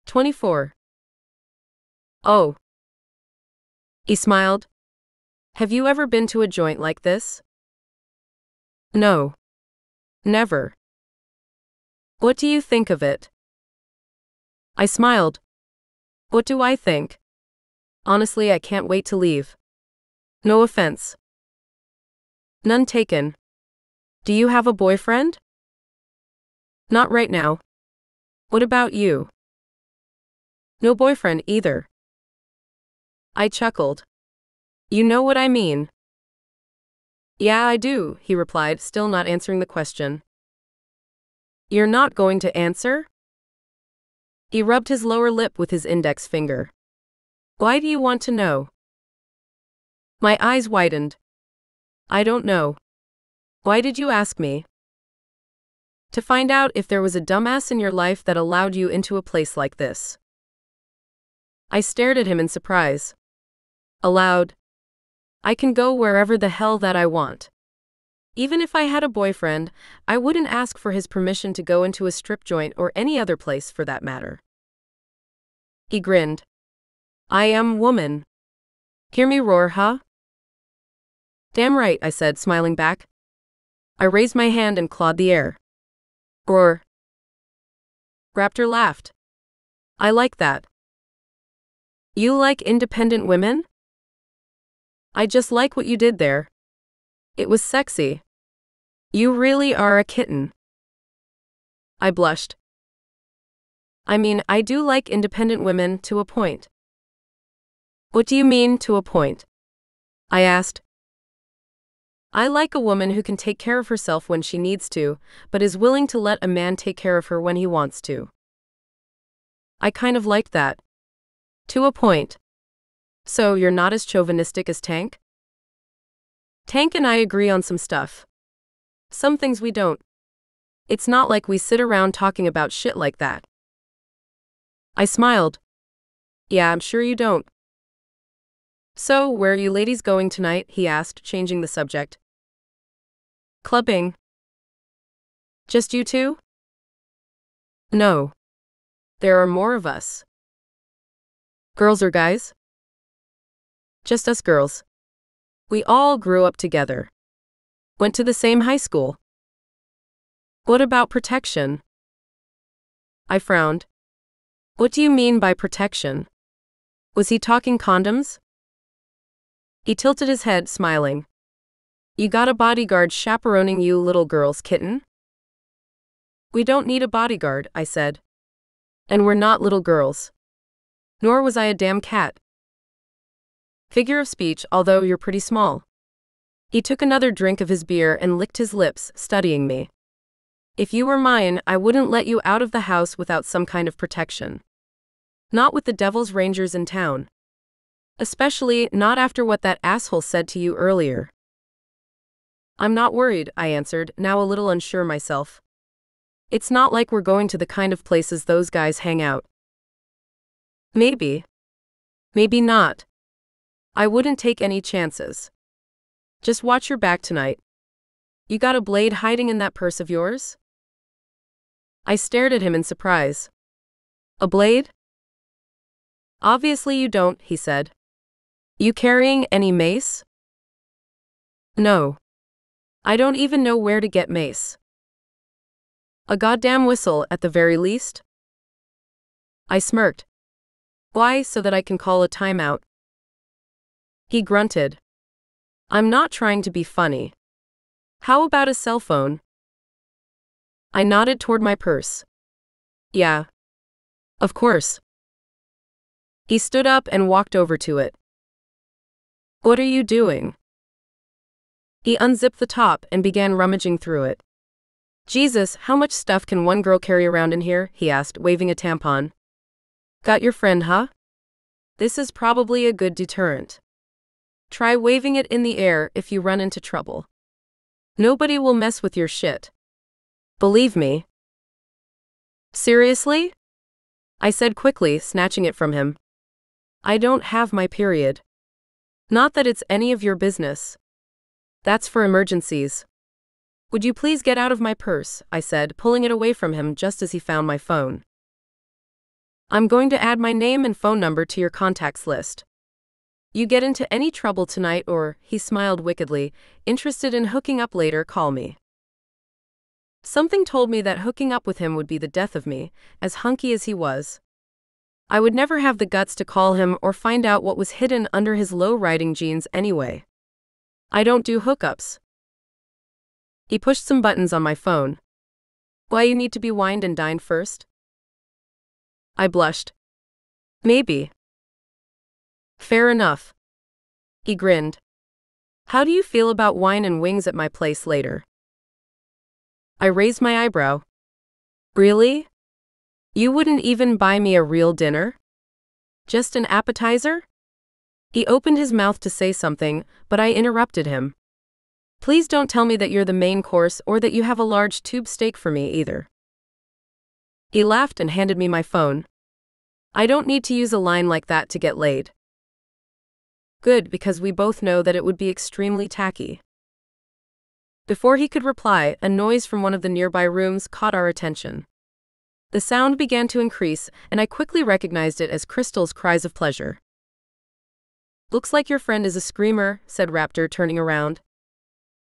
24. Oh. He smiled. Have you ever been to a joint like this? No. Never. What do you think of it? I smiled. What do I think? Honestly, I can't wait to leave. No offense. None taken. Do you have a boyfriend? Not right now. What about you? No boyfriend either. I chuckled. You know what I mean. Yeah, I do, he replied, still not answering the question. You're not going to answer? He rubbed his lower lip with his index finger. Why do you want to know? My eyes widened. I don't know. Why did you ask me? To find out if there was a dumbass in your life that allowed you into a place like this. I stared at him in surprise. Aloud. I can go wherever the hell that I want. Even if I had a boyfriend, I wouldn't ask for his permission to go into a strip joint or any other place for that matter. He grinned. I am woman. Hear me roar, huh? Damn right, I said, smiling back. I raised my hand and clawed the air. Roar. Raptor laughed. I like that. You like independent women? I just like what you did there. It was sexy. You really are a kitten. I blushed. I mean, I do like independent women to a point. What do you mean, to a point? I asked. I like a woman who can take care of herself when she needs to, but is willing to let a man take care of her when he wants to. I kind of liked that. To a point. So, you're not as chauvinistic as Tank? Tank and I agree on some stuff. Some things we don't. It's not like we sit around talking about shit like that. I smiled. Yeah, I'm sure you don't. So, where are you ladies going tonight? He asked, changing the subject. Clubbing. Just you two? No. There are more of us. Girls or guys? Just us girls. We all grew up together. Went to the same high school. What about protection? I frowned. What do you mean by protection? Was he talking condoms? He tilted his head, smiling. You got a bodyguard chaperoning you little girls, kitten? We don't need a bodyguard, I said. And we're not little girls. Nor was I a damn cat. Figure of speech, although you're pretty small. He took another drink of his beer and licked his lips, studying me. If you were mine, I wouldn't let you out of the house without some kind of protection. Not with the Devil's Rangers in town. Especially not after what that asshole said to you earlier. I'm not worried, I answered, now a little unsure myself. It's not like we're going to the kind of places those guys hang out. Maybe. Maybe not. I wouldn't take any chances. Just watch your back tonight. You got a blade hiding in that purse of yours? I stared at him in surprise. A blade? Obviously you don't, he said. You carrying any mace? No. I don't even know where to get mace. A goddamn whistle, at the very least? I smirked. Why, so that I can call a timeout? He grunted. I'm not trying to be funny. How about a cell phone? I nodded toward my purse. Yeah. Of course. He stood up and walked over to it. What are you doing? He unzipped the top and began rummaging through it. Jesus, how much stuff can one girl carry around in here? He asked, waving a tampon. Got your friend, huh? This is probably a good deterrent. Try waving it in the air if you run into trouble. Nobody will mess with your shit. Believe me. Seriously? I said quickly, snatching it from him. I don't have my period. Not that it's any of your business. That's for emergencies. Would you please get out of my purse? I said, pulling it away from him just as he found my phone. I'm going to add my name and phone number to your contacts list. You get into any trouble tonight or, he smiled wickedly, interested in hooking up later, call me. Something told me that hooking up with him would be the death of me, as hunky as he was. I would never have the guts to call him or find out what was hidden under his low-riding jeans anyway. I don't do hookups. He pushed some buttons on my phone. Why you need to be wined and dined first? I blushed. Maybe. Fair enough. He grinned. How do you feel about wine and wings at my place later? I raised my eyebrow. Really? You wouldn't even buy me a real dinner? Just an appetizer? He opened his mouth to say something, but I interrupted him. Please don't tell me that you're the main course or that you have a large tube steak for me either. He laughed and handed me my phone. I don't need to use a line like that to get laid. Good, because we both know that it would be extremely tacky. Before he could reply, a noise from one of the nearby rooms caught our attention. The sound began to increase, and I quickly recognized it as Crystal's cries of pleasure. Looks like your friend is a screamer, said Raptor, turning around.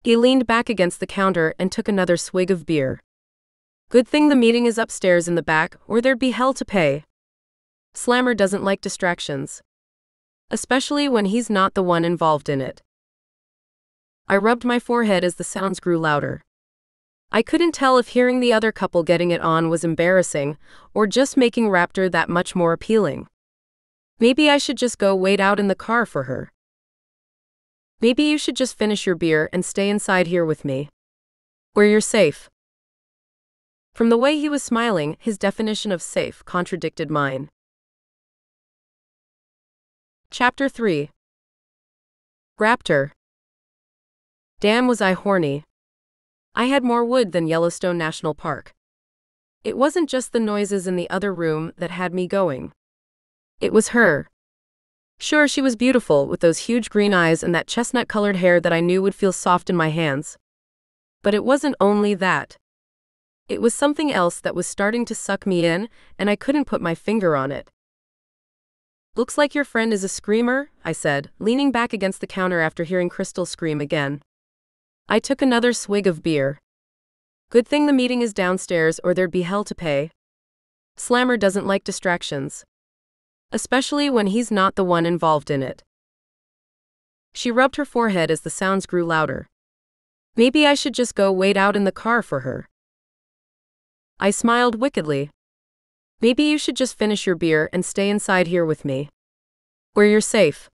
He leaned back against the counter and took another swig of beer. Good thing the meeting is upstairs in the back, or there'd be hell to pay. Slammer doesn't like distractions. Especially when he's not the one involved in it. I rubbed my forehead as the sounds grew louder. I couldn't tell if hearing the other couple getting it on was embarrassing, or just making Raptor that much more appealing. Maybe I should just go wait out in the car for her. Maybe you should just finish your beer and stay inside here with me. Where you're safe. From the way he was smiling, his definition of safe contradicted mine. Chapter 3. Raptor. Damn, was I horny. I had more wood than Yellowstone National Park. It wasn't just the noises in the other room that had me going. It was her. Sure, she was beautiful, with those huge green eyes and that chestnut-colored hair that I knew would feel soft in my hands. But it wasn't only that. It was something else that was starting to suck me in, and I couldn't put my finger on it. Looks like your friend is a screamer, I said, leaning back against the counter after hearing Crystal scream again. I took another swig of beer. Good thing the meeting is downstairs or there'd be hell to pay. Slammer doesn't like distractions. Especially when he's not the one involved in it. She rubbed her forehead as the sounds grew louder. Maybe I should just go wait out in the car for her. I smiled wickedly. Maybe you should just finish your beer and stay inside here with me. Where you're safe.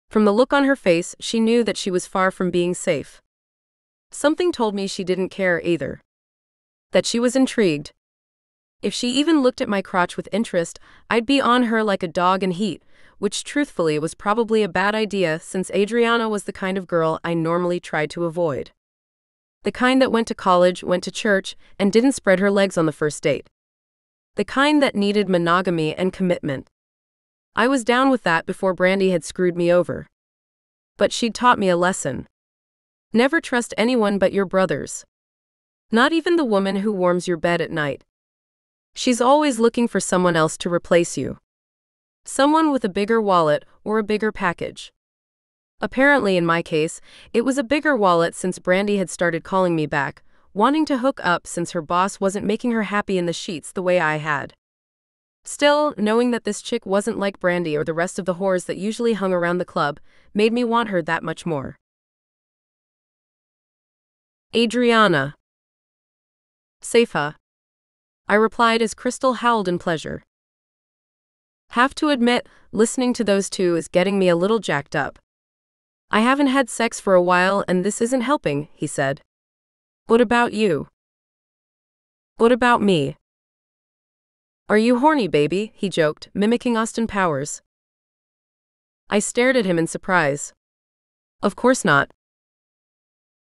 From the look on her face, she knew that she was far from being safe. Something told me she didn't care either. That she was intrigued. If she even looked at my crotch with interest, I'd be on her like a dog in heat, which truthfully was probably a bad idea since Adriana was the kind of girl I normally tried to avoid. The kind that went to college, went to church, and didn't spread her legs on the first date. The kind that needed monogamy and commitment. I was down with that before Brandy had screwed me over. But she'd taught me a lesson. Never trust anyone but your brothers. Not even the woman who warms your bed at night. She's always looking for someone else to replace you. Someone with a bigger wallet or a bigger package. Apparently, in my case, it was a bigger wallet since Brandy had started calling me back, wanting to hook up since her boss wasn't making her happy in the sheets the way I had. Still, knowing that this chick wasn't like Brandy or the rest of the whores that usually hung around the club, made me want her that much more. Adriana. Safe, huh? I replied as Crystal howled in pleasure. Have to admit, listening to those two is getting me a little jacked up. I haven't had sex for a while and this isn't helping, he said. What about you? What about me? Are you horny, baby? He joked, mimicking Austin Powers. I stared at him in surprise. Of course not.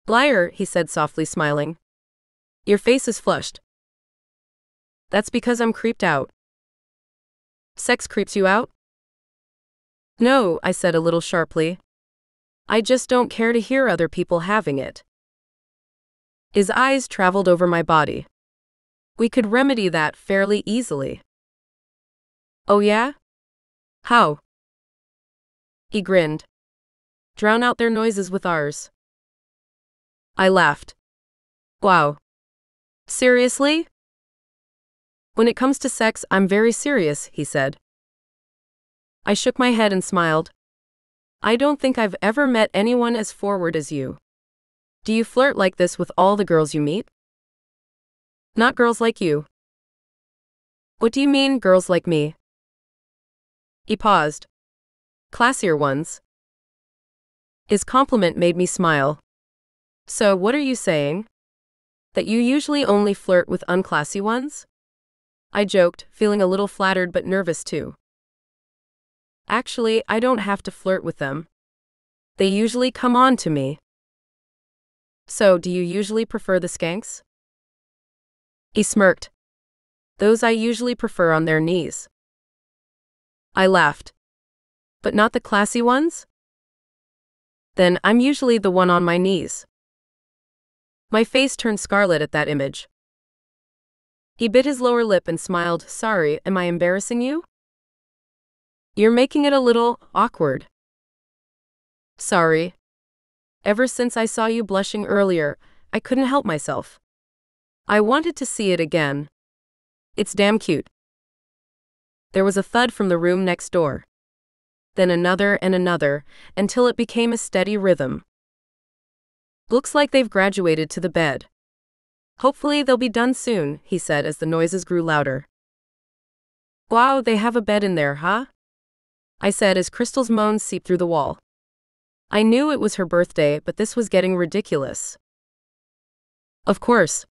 Liar, he said softly, smiling. Your face is flushed. That's because I'm creeped out. Sex creeps you out? No, I said a little sharply. I just don't care to hear other people having it. His eyes traveled over my body. We could remedy that fairly easily. Oh yeah? How? He grinned. Drown out their noises with ours. I laughed. Wow. Seriously? When it comes to sex, I'm very serious, he said. I shook my head and smiled. I don't think I've ever met anyone as forward as you. Do you flirt like this with all the girls you meet? Not girls like you. What do you mean, girls like me? He paused. Classier ones. His compliment made me smile. So, what are you saying? That you usually only flirt with unclassy ones? I joked, feeling a little flattered but nervous too. Actually, I don't have to flirt with them. They usually come on to me. So, do you usually prefer the skanks? He smirked. Those I usually prefer on their knees. I laughed. But not the classy ones? Then I'm usually the one on my knees. My face turned scarlet at that image. He bit his lower lip and smiled. Sorry, am I embarrassing you? You're making it a little awkward. Sorry. Ever since I saw you blushing earlier, I couldn't help myself. I wanted to see it again. It's damn cute. There was a thud from the room next door. Then another and another, until it became a steady rhythm. Looks like they've graduated to the bed. Hopefully they'll be done soon, he said as the noises grew louder. Wow, they have a bed in there, huh? I said as Crystal's moans seeped through the wall. I knew it was her birthday, but this was getting ridiculous. Of course.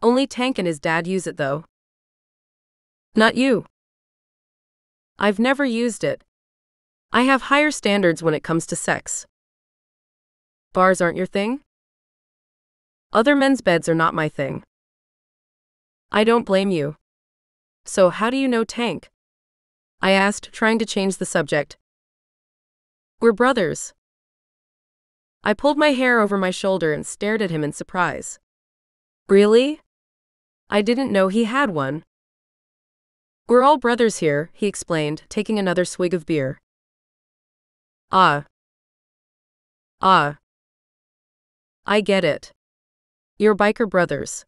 Only Tank and his dad use it though. Not you. I've never used it. I have higher standards when it comes to sex. Bars aren't your thing? Other men's beds are not my thing. I don't blame you. So how do you know Tank? I asked, trying to change the subject. We're brothers. I pulled my hair over my shoulder and stared at him in surprise. Really? I didn't know he had one. We're all brothers here, he explained, taking another swig of beer. Ah. I get it. You're biker brothers.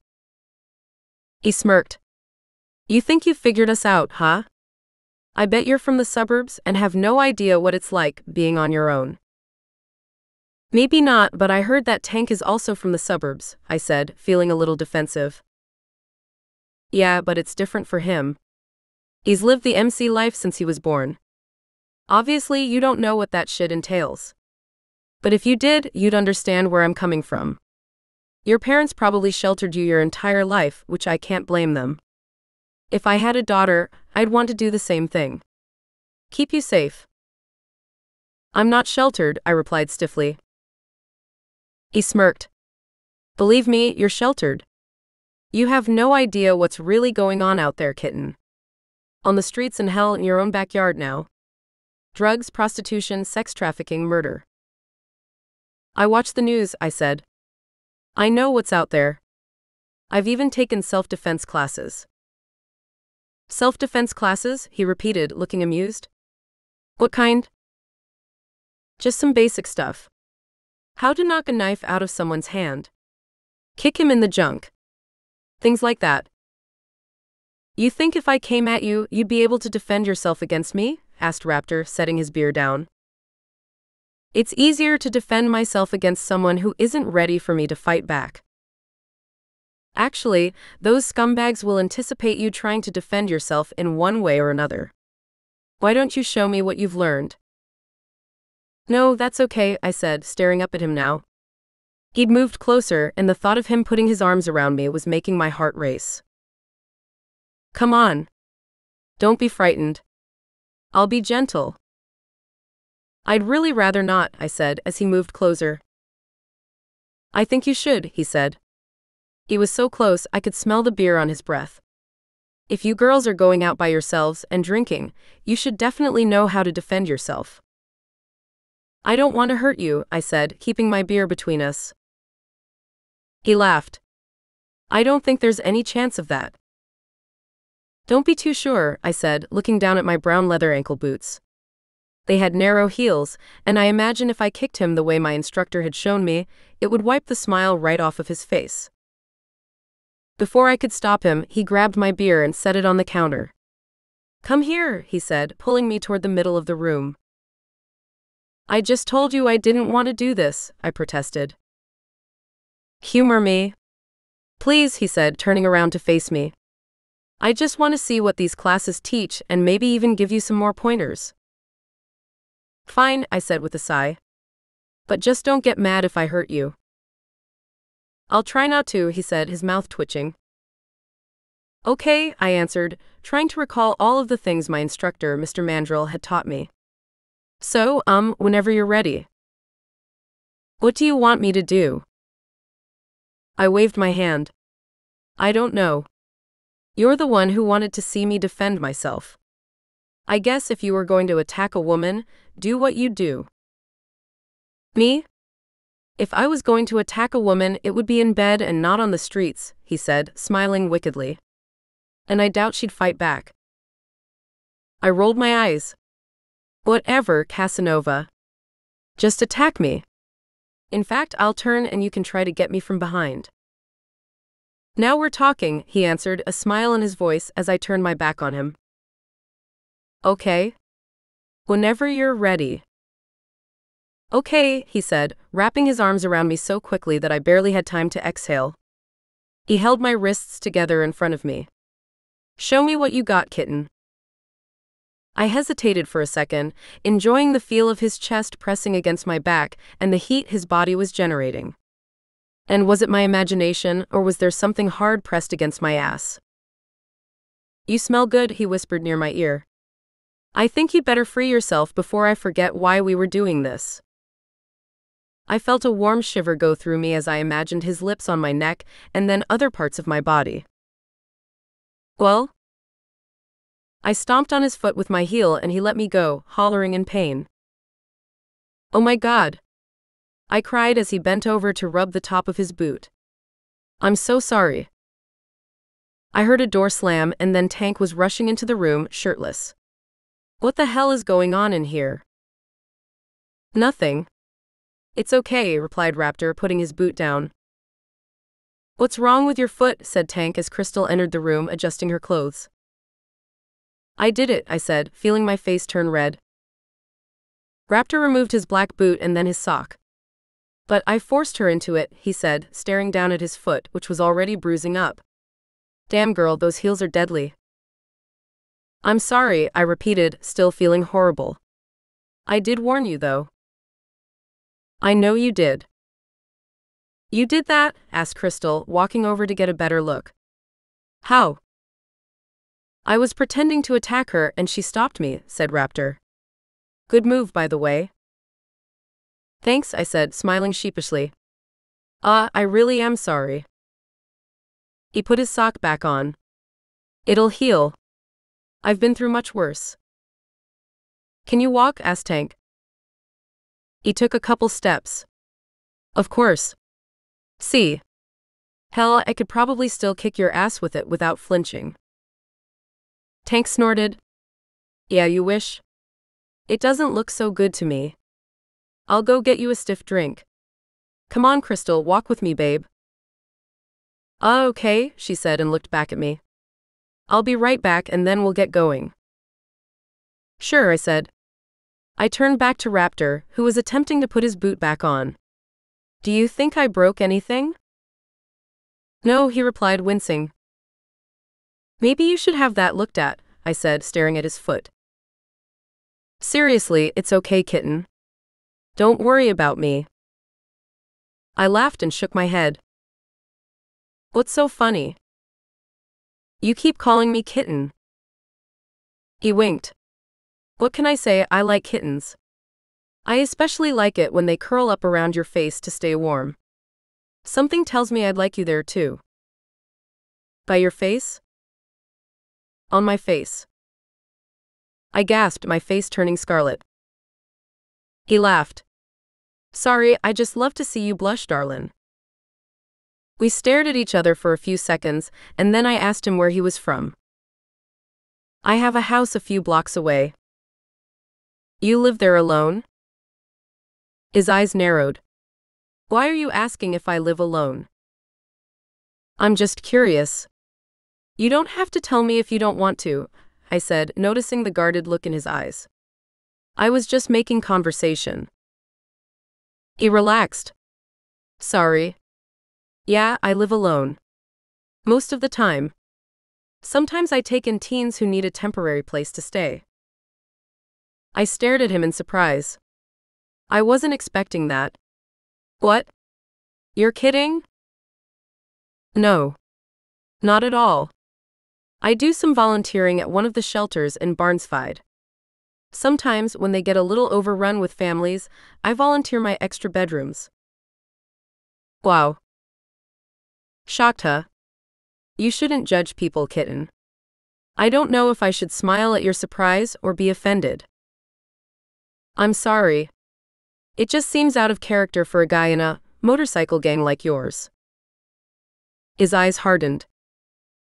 He smirked. You think you've figured us out, huh? I bet you're from the suburbs and have no idea what it's like being on your own. Maybe not, but I heard that Tank is also from the suburbs, I said, feeling a little defensive. Yeah, but it's different for him. He's lived the MC life since he was born. Obviously, you don't know what that shit entails. But if you did, you'd understand where I'm coming from. Your parents probably sheltered you your entire life, which I can't blame them. If I had a daughter, I'd want to do the same thing. Keep you safe. I'm not sheltered, I replied stiffly. He smirked. Believe me, you're sheltered. You have no idea what's really going on out there, kitten. On the streets and hell in your own backyard now. Drugs, prostitution, sex trafficking, murder. I watch the news, I said. I know what's out there. I've even taken self-defense classes. Self-defense classes? He repeated, looking amused. What kind? Just some basic stuff. How to knock a knife out of someone's hand. Kick him in the junk. Things like that. You think if I came at you, you'd be able to defend yourself against me? Asked Raptor, setting his beer down. It's easier to defend myself against someone who isn't ready for me to fight back. Actually, those scumbags will anticipate you trying to defend yourself in one way or another. Why don't you show me what you've learned? No, that's okay, I said, staring up at him now. He'd moved closer, and the thought of him putting his arms around me was making my heart race. Come on. Don't be frightened. I'll be gentle. I'd really rather not, I said, as he moved closer. I think you should, he said. He was so close I could smell the beer on his breath. If you girls are going out by yourselves and drinking, you should definitely know how to defend yourself. I don't want to hurt you, I said, keeping my beer between us. He laughed. I don't think there's any chance of that. Don't be too sure, I said, looking down at my brown leather ankle boots. They had narrow heels, and I imagine if I kicked him the way my instructor had shown me, it would wipe the smile right off of his face. Before I could stop him, he grabbed my beer and set it on the counter. Come here, he said, pulling me toward the middle of the room. I just told you I didn't want to do this, I protested. Humor me. Please, he said, turning around to face me. I just want to see what these classes teach and maybe even give you some more pointers. Fine, I said with a sigh. But just don't get mad if I hurt you. I'll try not to, he said, his mouth twitching. Okay, I answered, trying to recall all of the things my instructor, Mr. Mandrill, had taught me. So, whenever you're ready. What do you want me to do? I waved my hand. I don't know. You're the one who wanted to see me defend myself. I guess if you were going to attack a woman, do what you do. Me? If I was going to attack a woman, it would be in bed and not on the streets, he said, smiling wickedly. And I doubt she'd fight back. I rolled my eyes. Whatever, Casanova. Just attack me. In fact, I'll turn and you can try to get me from behind. Now we're talking, he answered, a smile in his voice as I turned my back on him. Okay. Whenever you're ready. Okay, he said, wrapping his arms around me so quickly that I barely had time to exhale. He held my wrists together in front of me. Show me what you got, kitten. I hesitated for a second, enjoying the feel of his chest pressing against my back and the heat his body was generating. And was it my imagination, or was there something hard pressed against my ass? You smell good, he whispered near my ear. I think you'd better free yourself before I forget why we were doing this. I felt a warm shiver go through me as I imagined his lips on my neck and then other parts of my body. Well? I stomped on his foot with my heel and he let me go, hollering in pain. Oh my God! I cried as he bent over to rub the top of his boot. I'm so sorry. I heard a door slam and then Tank was rushing into the room, shirtless. What the hell is going on in here? Nothing. It's okay, replied Raptor, putting his boot down. What's wrong with your foot? Said Tank as Crystal entered the room, adjusting her clothes. I did it, I said, feeling my face turn red. Raptor removed his black boot and then his sock. But I forced her into it, he said, staring down at his foot, which was already bruising up. Damn girl, those heels are deadly. I'm sorry, I repeated, still feeling horrible. I did warn you, though. I know you did. You did that? Asked Crystal, walking over to get a better look. How? I was pretending to attack her and she stopped me, said Raptor. Good move, by the way. Thanks, I said, smiling sheepishly. I really am sorry. He put his sock back on. It'll heal. I've been through much worse. Can you walk? Asked Tank. He took a couple steps. Of course. See. Hell, I could probably still kick your ass with it without flinching. Tank snorted. Yeah, you wish? It doesn't look so good to me. I'll go get you a stiff drink. Come on, Crystal, walk with me, babe. Okay, she said and looked back at me. I'll be right back and then we'll get going. Sure, I said. I turned back to Raptor, who was attempting to put his boot back on. Do you think I broke anything? No, he replied, wincing. Maybe you should have that looked at, I said, staring at his foot. Seriously, it's okay, kitten. Don't worry about me. I laughed and shook my head. What's so funny? You keep calling me kitten. He winked. What can I say? I like kittens. I especially like it when they curl up around your face to stay warm. Something tells me I'd like you there too. By your face? On my face. I gasped, my face turning scarlet. He laughed. Sorry, I just love to see you blush, darlin'. We stared at each other for a few seconds, and then I asked him where he was from. I have a house a few blocks away. You live there alone? His eyes narrowed. Why are you asking if I live alone? I'm just curious. You don't have to tell me if you don't want to, I said, noticing the guarded look in his eyes. I was just making conversation. He relaxed. Sorry. Yeah, I live alone. Most of the time. Sometimes I take in teens who need a temporary place to stay. I stared at him in surprise. I wasn't expecting that. What? You're kidding? No. Not at all. I do some volunteering at one of the shelters in Barnesfide. Sometimes, when they get a little overrun with families, I volunteer my extra bedrooms. Wow. Shocked, huh? You shouldn't judge people, kitten. I don't know if I should smile at your surprise or be offended. I'm sorry. It just seems out of character for a guy in a motorcycle gang like yours. His eyes hardened.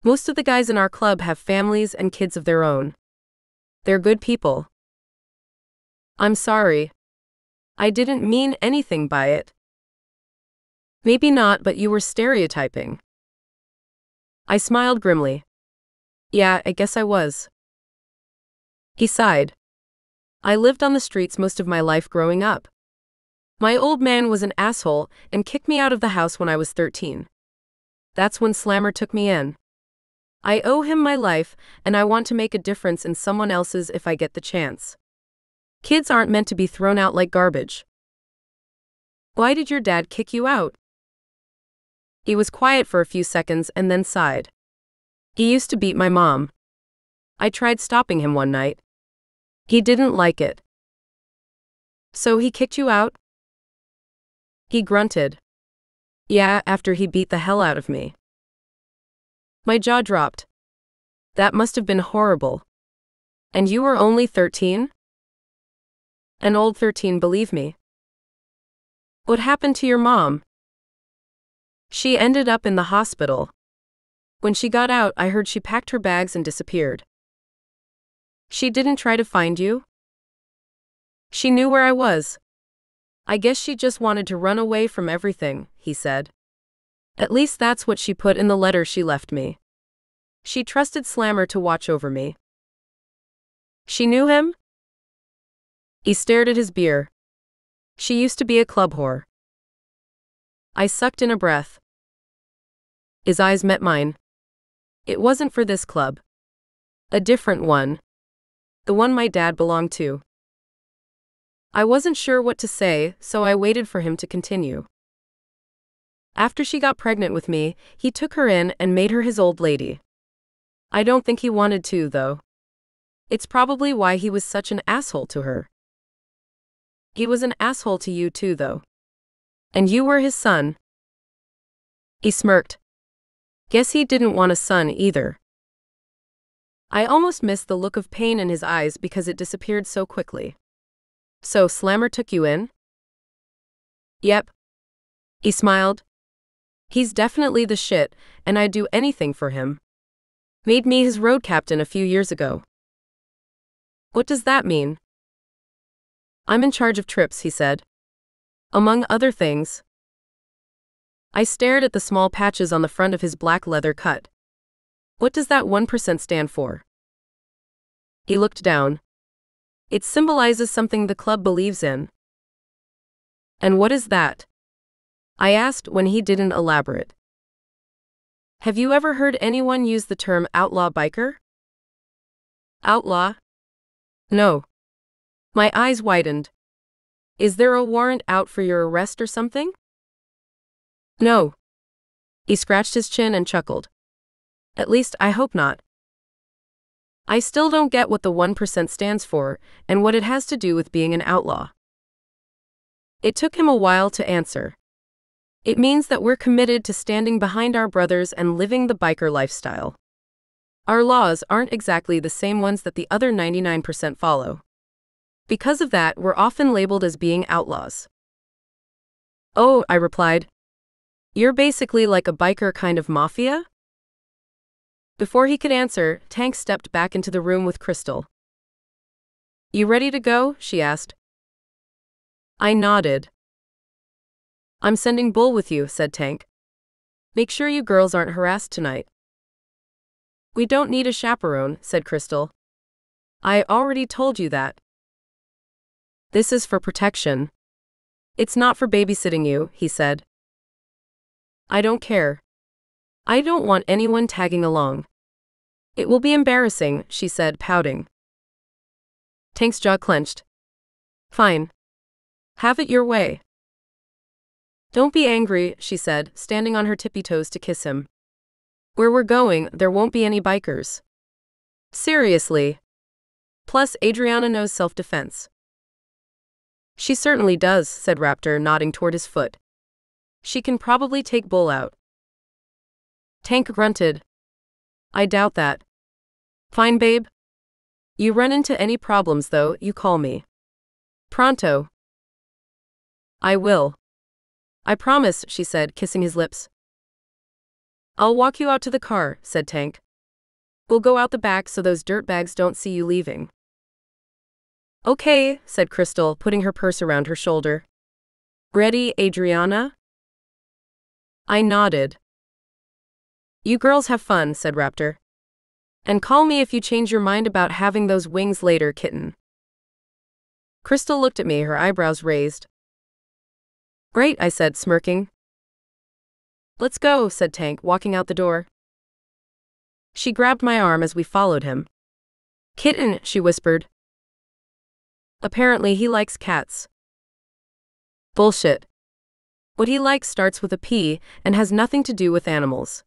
Most of the guys in our club have families and kids of their own. They're good people. I'm sorry. I didn't mean anything by it. Maybe not, but you were stereotyping. I smiled grimly. Yeah, I guess I was. He sighed. I lived on the streets most of my life growing up. My old man was an asshole and kicked me out of the house when I was 13. That's when Slammer took me in. I owe him my life, and I want to make a difference in someone else's if I get the chance. Kids aren't meant to be thrown out like garbage. Why did your dad kick you out? He was quiet for a few seconds and then sighed. He used to beat my mom. I tried stopping him one night. He didn't like it. So he kicked you out? He grunted. Yeah, after he beat the hell out of me. My jaw dropped. That must have been horrible. And you were only 13? An old 13, believe me. What happened to your mom? She ended up in the hospital. When she got out, I heard she packed her bags and disappeared. She didn't try to find you? She knew where I was. I guess she just wanted to run away from everything, he said. At least that's what she put in the letter she left me. She trusted Slammer to watch over me. She knew him? He stared at his beer. She used to be a club whore. I sucked in a breath. His eyes met mine. It wasn't for this club. A different one. The one my dad belonged to. I wasn't sure what to say, so I waited for him to continue. After she got pregnant with me, he took her in and made her his old lady. I don't think he wanted to, though. It's probably why he was such an asshole to her. He was an asshole to you too, though. And you were his son. He smirked. Guess he didn't want a son either. I almost missed the look of pain in his eyes because it disappeared so quickly. So Slammer took you in? Yep. He smiled. He's definitely the shit, and I'd do anything for him. Made me his road captain a few years ago. What does that mean? I'm in charge of trips, he said. Among other things. I stared at the small patches on the front of his black leather cut. What does that 1% stand for? He looked down. It symbolizes something the club believes in. And what is that? I asked when he didn't elaborate. Have you ever heard anyone use the term outlaw biker? Outlaw? No. My eyes widened. Is there a warrant out for your arrest or something? No. He scratched his chin and chuckled. At least I hope not. I still don't get what the 1% stands for, and what it has to do with being an outlaw. It took him a while to answer. It means that we're committed to standing behind our brothers and living the biker lifestyle. Our laws aren't exactly the same ones that the other 99% follow. Because of that, we're often labeled as being outlaws. Oh, I replied. You're basically like a biker kind of mafia? Before he could answer, Tank stepped back into the room with Crystal. You ready to go? She asked. I nodded. I'm sending Bull with you, said Tank. Make sure you girls aren't harassed tonight. We don't need a chaperone, said Crystal. I already told you that. This is for protection. It's not for babysitting you, he said. I don't care. I don't want anyone tagging along. It will be embarrassing, she said, pouting. Tank's jaw clenched. Fine. Have it your way. Don't be angry, she said, standing on her tippy toes to kiss him. Where we're going, there won't be any bikers. Seriously. Plus, Adriana knows self-defense. She certainly does, said Raptor, nodding toward his foot. She can probably take Bull out. Tank grunted. I doubt that. Fine, babe. You run into any problems, though, you call me. Pronto. I will. I promise, she said, kissing his lips. I'll walk you out to the car, said Tank. We'll go out the back so those dirtbags don't see you leaving. Okay, said Crystal, putting her purse around her shoulder. Ready, Adriana? I nodded. You girls have fun, said Raptor. And call me if you change your mind about having those wings later, kitten. Crystal looked at me, her eyebrows raised. Great, I said, smirking. Let's go, said Tank, walking out the door. She grabbed my arm as we followed him. Kitten, she whispered. Apparently he likes cats. Bullshit. What he likes starts with a P and has nothing to do with animals.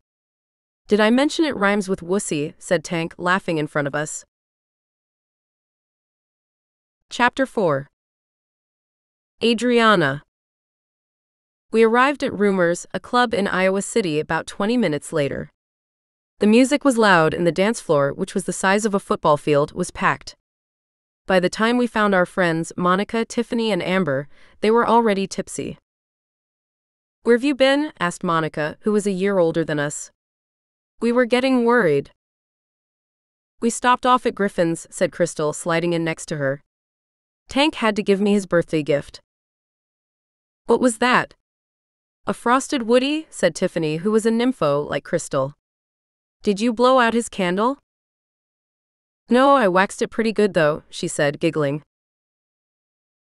Did I mention it rhymes with wussy, said Tank, laughing in front of us. Chapter 4. Adriana. We arrived at Rumors, a club in Iowa City, about 20 minutes later. The music was loud and the dance floor, which was the size of a football field, was packed. By the time we found our friends, Monica, Tiffany, and Amber, they were already tipsy. Where've you been? Asked Monica, who was a year older than us. We were getting worried. We stopped off at Griffin's, said Crystal, sliding in next to her. Tank had to give me his birthday gift. What was that? A frosted woody, said Tiffany, who was a nympho like Crystal. Did you blow out his candle? No, I waxed it pretty good though, she said, giggling.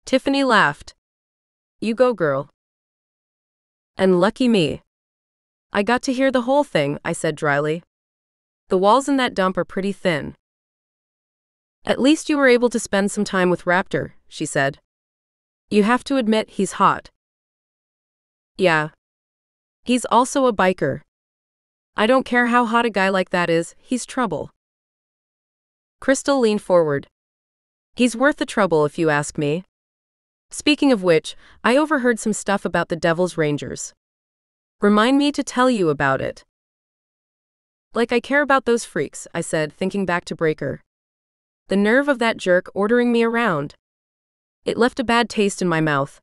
Tiffany laughed. You go, girl. And lucky me. I got to hear the whole thing, I said dryly. The walls in that dump are pretty thin. At least you were able to spend some time with Raptor, she said. You have to admit he's hot. Yeah. He's also a biker. I don't care how hot a guy like that is, he's trouble. Crystal leaned forward. He's worth the trouble if you ask me. Speaking of which, I overheard some stuff about the Devil's Rangers. Remind me to tell you about it. Like I care about those freaks, I said, thinking back to Breaker. The nerve of that jerk ordering me around. It left a bad taste in my mouth.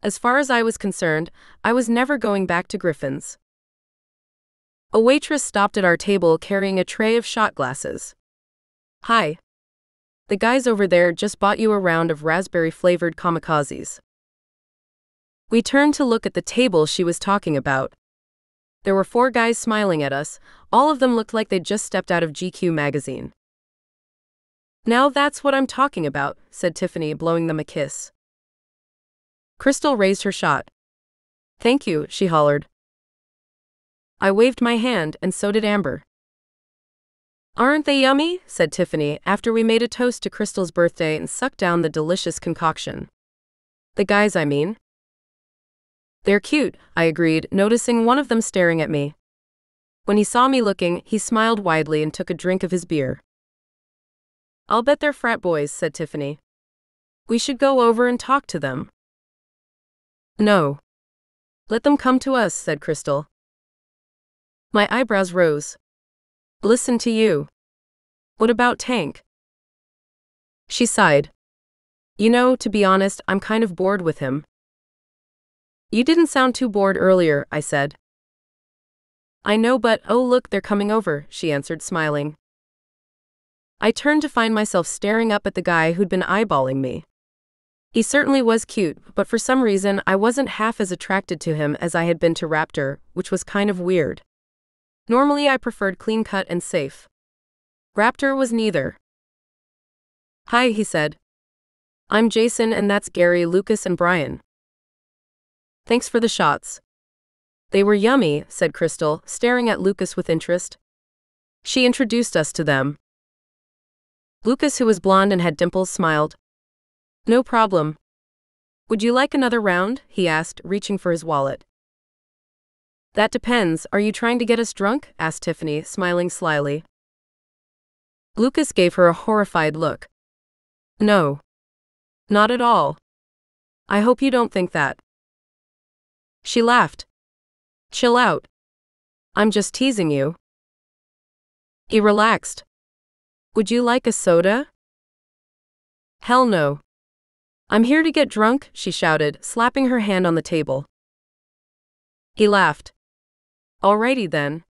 As far as I was concerned, I was never going back to Griffin's. A waitress stopped at our table carrying a tray of shot glasses. Hi. The guys over there just bought you a round of raspberry-flavored kamikazes. We turned to look at the table she was talking about. There were 4 guys smiling at us, all of them looked like they'd just stepped out of GQ magazine. Now that's what I'm talking about, said Tiffany, blowing them a kiss. Crystal raised her shot. Thank you, she hollered. I waved my hand, and so did Amber. Aren't they yummy? Said Tiffany, after we made a toast to Crystal's birthday and sucked down the delicious concoction. The guys, I mean. They're cute, I agreed, noticing one of them staring at me. When he saw me looking, he smiled widely and took a drink of his beer. I'll bet they're frat boys, said Tiffany. We should go over and talk to them. No. Let them come to us, said Crystal. My eyebrows rose. Listen to you. What about Tank? She sighed. To be honest, I'm kind of bored with him. You didn't sound too bored earlier, I said. I know, but oh look, they're coming over, she answered, smiling. I turned to find myself staring up at the guy who'd been eyeballing me. He certainly was cute, but for some reason I wasn't half as attracted to him as I had been to Raptor, which was kind of weird. Normally I preferred clean-cut and safe. Raptor was neither. Hi, he said. I'm Jason and that's Gary, Lucas and Brian. Thanks for the shots. They were yummy, said Crystal, staring at Lucas with interest. She introduced us to them. Lucas, who was blonde and had dimples, smiled. No problem. Would you like another round? He asked, reaching for his wallet. That depends. Are you trying to get us drunk? Asked Tiffany, smiling slyly. Lucas gave her a horrified look. No. Not at all. I hope you don't think that. She laughed. Chill out. I'm just teasing you. He relaxed. Would you like a soda? Hell no. I'm here to get drunk, she shouted, slapping her hand on the table. He laughed. Alrighty then.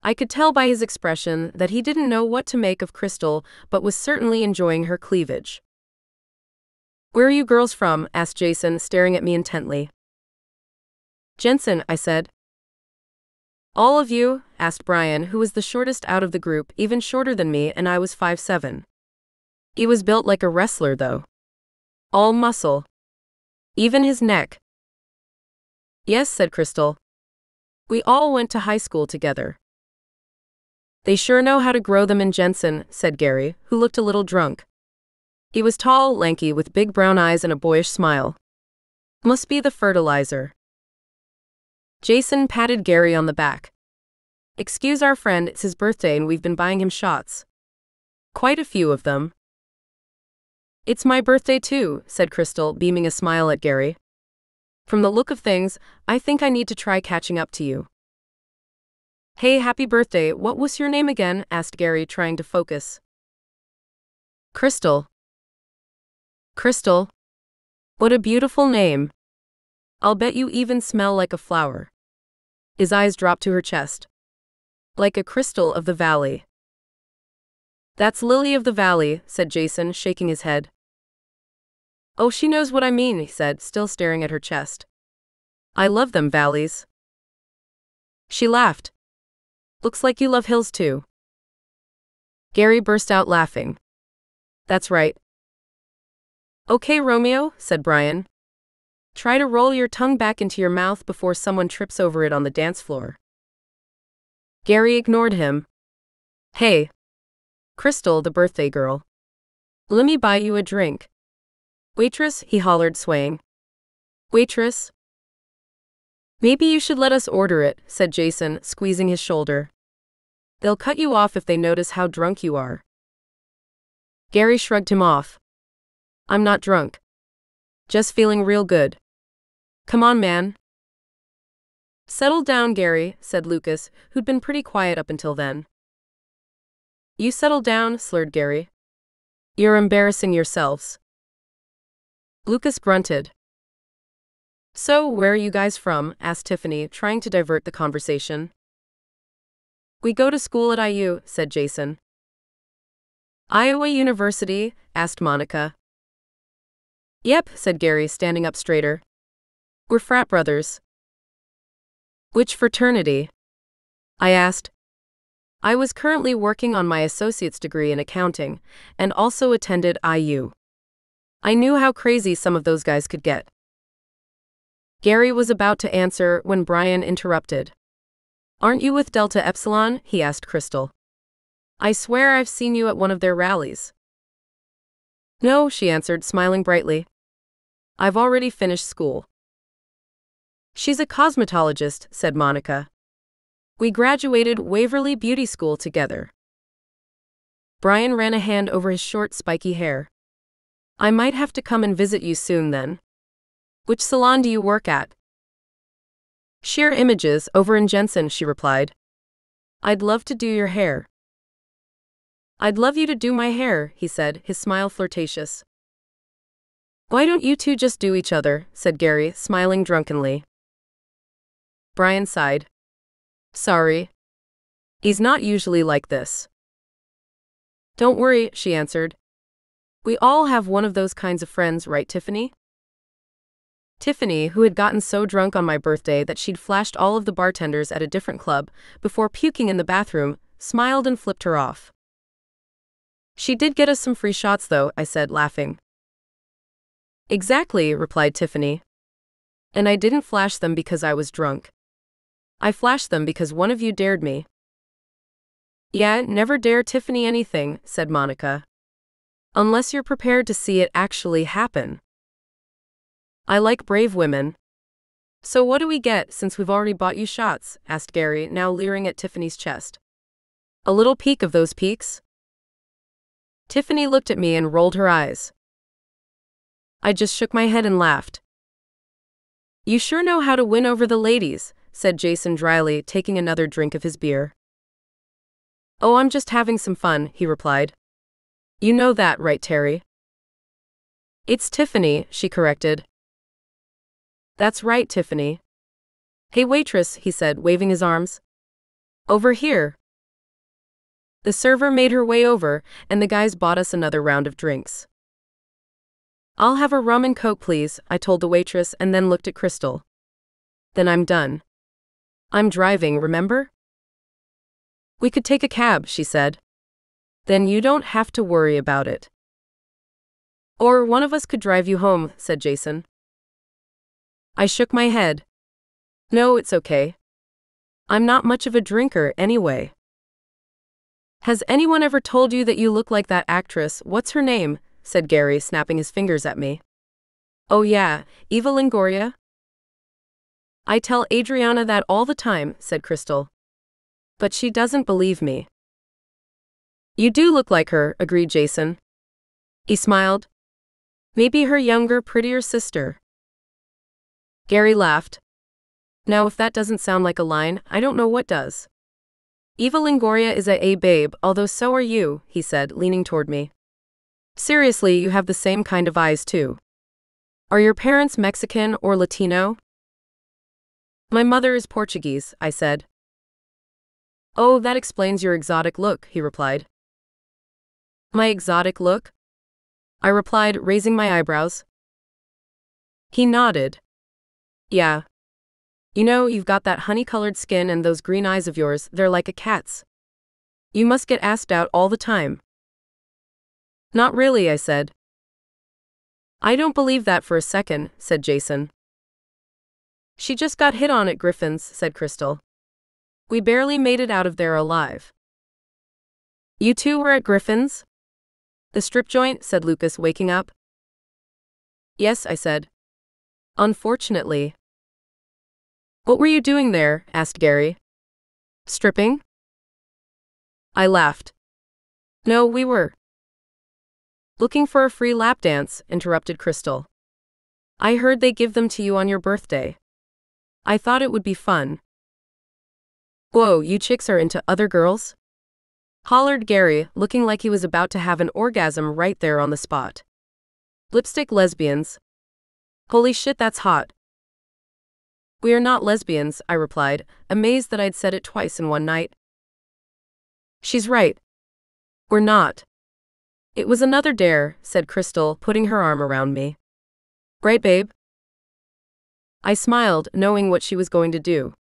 I could tell by his expression that he didn't know what to make of Crystal, but was certainly enjoying her cleavage. Where are you girls from? Asked Jason, staring at me intently. Jensen, I said. All of you? Asked Brian, who was the shortest out of the group, even shorter than me, and I was 5'7". He was built like a wrestler, though. All muscle. Even his neck. Yes, said Crystal. We all went to high school together. They sure know how to grow them in Jensen, said Gary, who looked a little drunk. He was tall, lanky, with big brown eyes and a boyish smile. Must be the fertilizer. Jason patted Gary on the back. Excuse our friend, it's his birthday and we've been buying him shots. Quite a few of them. It's my birthday too, said Crystal, beaming a smile at Gary. From the look of things, I think I need to try catching up to you. Hey, happy birthday, what was your name again? Asked Gary, trying to focus. Crystal. Crystal. What a beautiful name. I'll bet you even smell like a flower. His eyes dropped to her chest. Like a crystal of the valley. That's Lily of the Valley, said Jason, shaking his head. Oh, she knows what I mean, he said, still staring at her chest. I love them valleys. She laughed. Looks like you love hills too. Gary burst out laughing. That's right. Okay, Romeo, said Brian. Try to roll your tongue back into your mouth before someone trips over it on the dance floor. Gary ignored him. Hey. Crystal, the birthday girl. Let me buy you a drink. Waitress, he hollered, swaying. Waitress. Maybe you should let us order it, said Jason, squeezing his shoulder. They'll cut you off if they notice how drunk you are. Gary shrugged him off. I'm not drunk. Just feeling real good. Come on, man. Settle down, Gary, said Lucas, who'd been pretty quiet up until then. You settle down, slurred Gary. You're embarrassing yourselves. Lucas grunted. So, where are you guys from? Asked Tiffany, trying to divert the conversation. We go to school at IU, said Jason. Iowa University? Asked Monica. Yep, said Gary, standing up straighter. We're frat brothers. Which fraternity? I asked. I was currently working on my associate's degree in accounting, and also attended IU. I knew how crazy some of those guys could get. Gary was about to answer when Brian interrupted. Aren't you with Delta Epsilon? He asked Crystal. I swear I've seen you at one of their rallies. No, she answered, smiling brightly. I've already finished school. She's a cosmetologist, said Monica. We graduated Waverly Beauty School together. Brian ran a hand over his short, spiky hair. I might have to come and visit you soon then. Which salon do you work at? Sheer Images, over in Jensen, she replied. I'd love to do your hair. I'd love you to do my hair, he said, his smile flirtatious. Why don't you two just do each other, said Gary, smiling drunkenly. Brian sighed. Sorry. He's not usually like this. Don't worry, she answered. We all have one of those kinds of friends, right, Tiffany? Tiffany, who had gotten so drunk on my birthday that she'd flashed all of the bartenders at a different club before puking in the bathroom, smiled and flipped her off. She did get us some free shots though, I said, laughing. Exactly, replied Tiffany. And I didn't flash them because I was drunk. I flashed them because one of you dared me. Yeah, never dare Tiffany anything, said Monica. Unless you're prepared to see it actually happen. I like brave women. So what do we get since we've already bought you shots? Asked Gary, now leering at Tiffany's chest. A little peek of those peaks? Tiffany looked at me and rolled her eyes. I just shook my head and laughed. You sure know how to win over the ladies, said Jason dryly, taking another drink of his beer. Oh, I'm just having some fun, he replied. You know that, right, Terry? It's Tiffany, she corrected. That's right, Tiffany. Hey, waitress, he said, waving his arms. Over here. The server made her way over, and the guys bought us another round of drinks. I'll have a rum and coke, please, I told the waitress and then looked at Crystal. Then I'm done. I'm driving, remember? We could take a cab, she said. Then you don't have to worry about it. Or one of us could drive you home, said Jason. I shook my head. No, it's okay. I'm not much of a drinker anyway. Has anyone ever told you that you look like that actress, what's her name? Said Gary, snapping his fingers at me. Oh yeah, Eva Longoria? I tell Adriana that all the time, said Crystal. But she doesn't believe me. You do look like her, agreed Jason. He smiled. Maybe her younger, prettier sister. Gary laughed. Now if that doesn't sound like a line, I don't know what does. Eva Longoria is a babe, although so are you, he said, leaning toward me. Seriously, you have the same kind of eyes too. Are your parents Mexican or Latino? My mother is Portuguese, I said. Oh, that explains your exotic look, he replied. My exotic look? I replied, raising my eyebrows. He nodded. Yeah. You know, you've got that honey-colored skin and those green eyes of yours, they're like a cat's. You must get asked out all the time. Not really, I said. I don't believe that for a second, said Jason. She just got hit on at Griffin's, said Crystal. We barely made it out of there alive. You two were at Griffin's? The strip joint, said Lucas, waking up. Yes, I said. Unfortunately. What were you doing there? Asked Gary. Stripping? I laughed. No, we were. Looking for a free lap dance, interrupted Crystal. I heard they give them to you on your birthday. I thought it would be fun. Whoa, you chicks are into other girls? Hollered Gary, looking like he was about to have an orgasm right there on the spot. Lipstick lesbians. Holy shit, that's hot. We are not lesbians, I replied, amazed that I'd said it twice in one night. She's right. We're not. It was another dare, said Crystal, putting her arm around me. Right, babe? I smiled, knowing what she was going to do.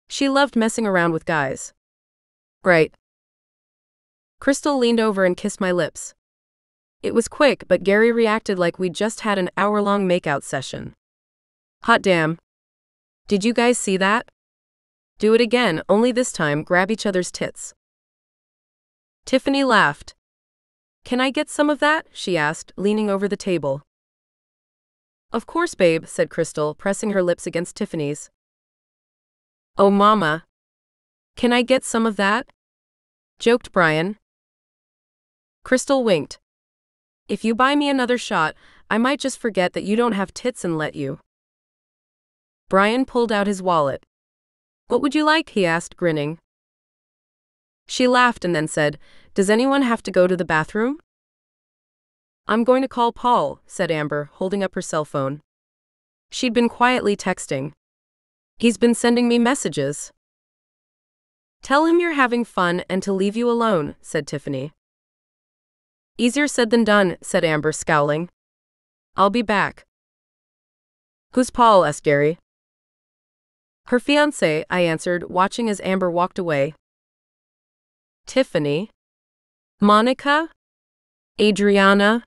She loved messing around with guys. Right. Crystal leaned over and kissed my lips. It was quick, but Gary reacted like we'd just had an hour-long makeout session. Hot damn. Did you guys see that? Do it again, only this time grab each other's tits. Tiffany laughed. Can I get some of that? She asked, leaning over the table. Of course, babe, said Crystal, pressing her lips against Tiffany's. Oh, mama. Can I get some of that? Joked Brian. Crystal winked. If you buy me another shot, I might just forget that you don't have tits and let you. Brian pulled out his wallet. What would you like? He asked, grinning. She laughed and then said, "Does anyone have to go to the bathroom?" "I'm going to call Paul," said Amber, holding up her cell phone. She'd been quietly texting. "He's been sending me messages." "Tell him you're having fun and to leave you alone," said Tiffany. "Easier said than done," said Amber, scowling. "I'll be back." "Who's Paul?" asked Gary. "Her fiancé," I answered, watching as Amber walked away. "Tiffany? Monica? Adriana?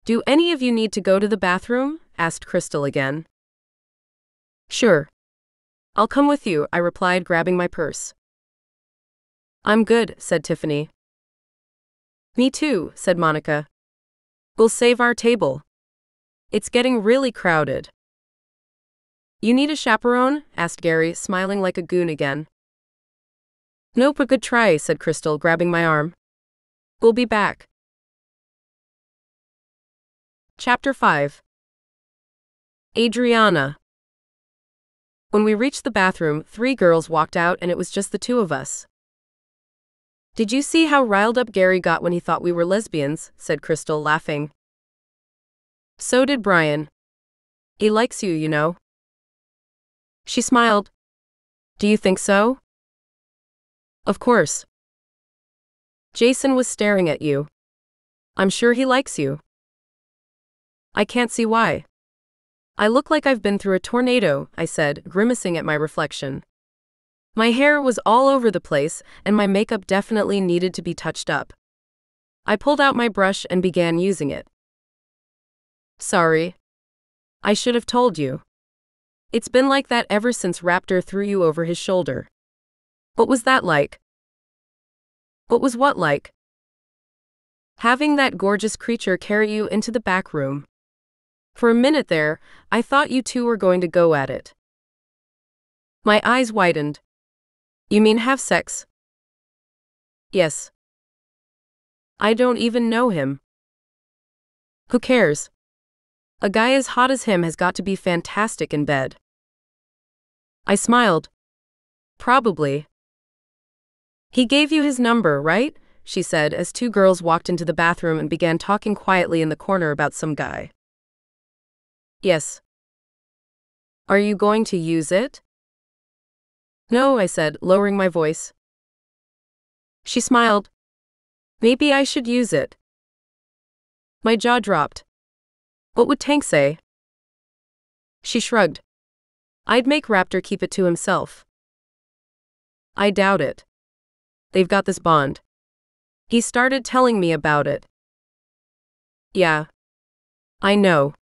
Do any of you need to go to the bathroom?" asked Crystal again. "Sure. I'll come with you," I replied, grabbing my purse. "I'm good," said Tiffany. "Me too," said Monica. "We'll save our table. It's getting really crowded." "You need a chaperone?" asked Gary, smiling like a goon again. "Nope, a good try," said Crystal, grabbing my arm. "We'll be back." Chapter 5. Adriana. When we reached the bathroom, 3 girls walked out and it was just the 2 of us. "Did you see how riled up Gary got when he thought we were lesbians?" said Crystal, laughing. "So did Brian. He likes you, you know." She smiled. "Do you think so?" "Of course. Jason was staring at you. I'm sure he likes you." "I can't see why." "I look like I've been through a tornado," I said, grimacing at my reflection. My hair was all over the place, and my makeup definitely needed to be touched up. I pulled out my brush and began using it. "Sorry. I should have told you. It's been like that ever since Raptor threw you over his shoulder." "What was that like?" "What was what like?" "Having that gorgeous creature carry you into the back room. For a minute there, I thought you two were going to go at it." My eyes widened. "You mean have sex?" "Yes." "I don't even know him." "Who cares? A guy as hot as him has got to be fantastic in bed." I smiled. "Probably." "He gave you his number, right?" she said as 2 girls walked into the bathroom and began talking quietly in the corner about some guy. "Yes." "Are you going to use it?" "No," I said, lowering my voice. She smiled. "Maybe I should use it." My jaw dropped. What would Tank say? She shrugged. "I'd make Raptor keep it to himself." "I doubt it. They've got this bond. He started telling me about it." "Yeah. I know.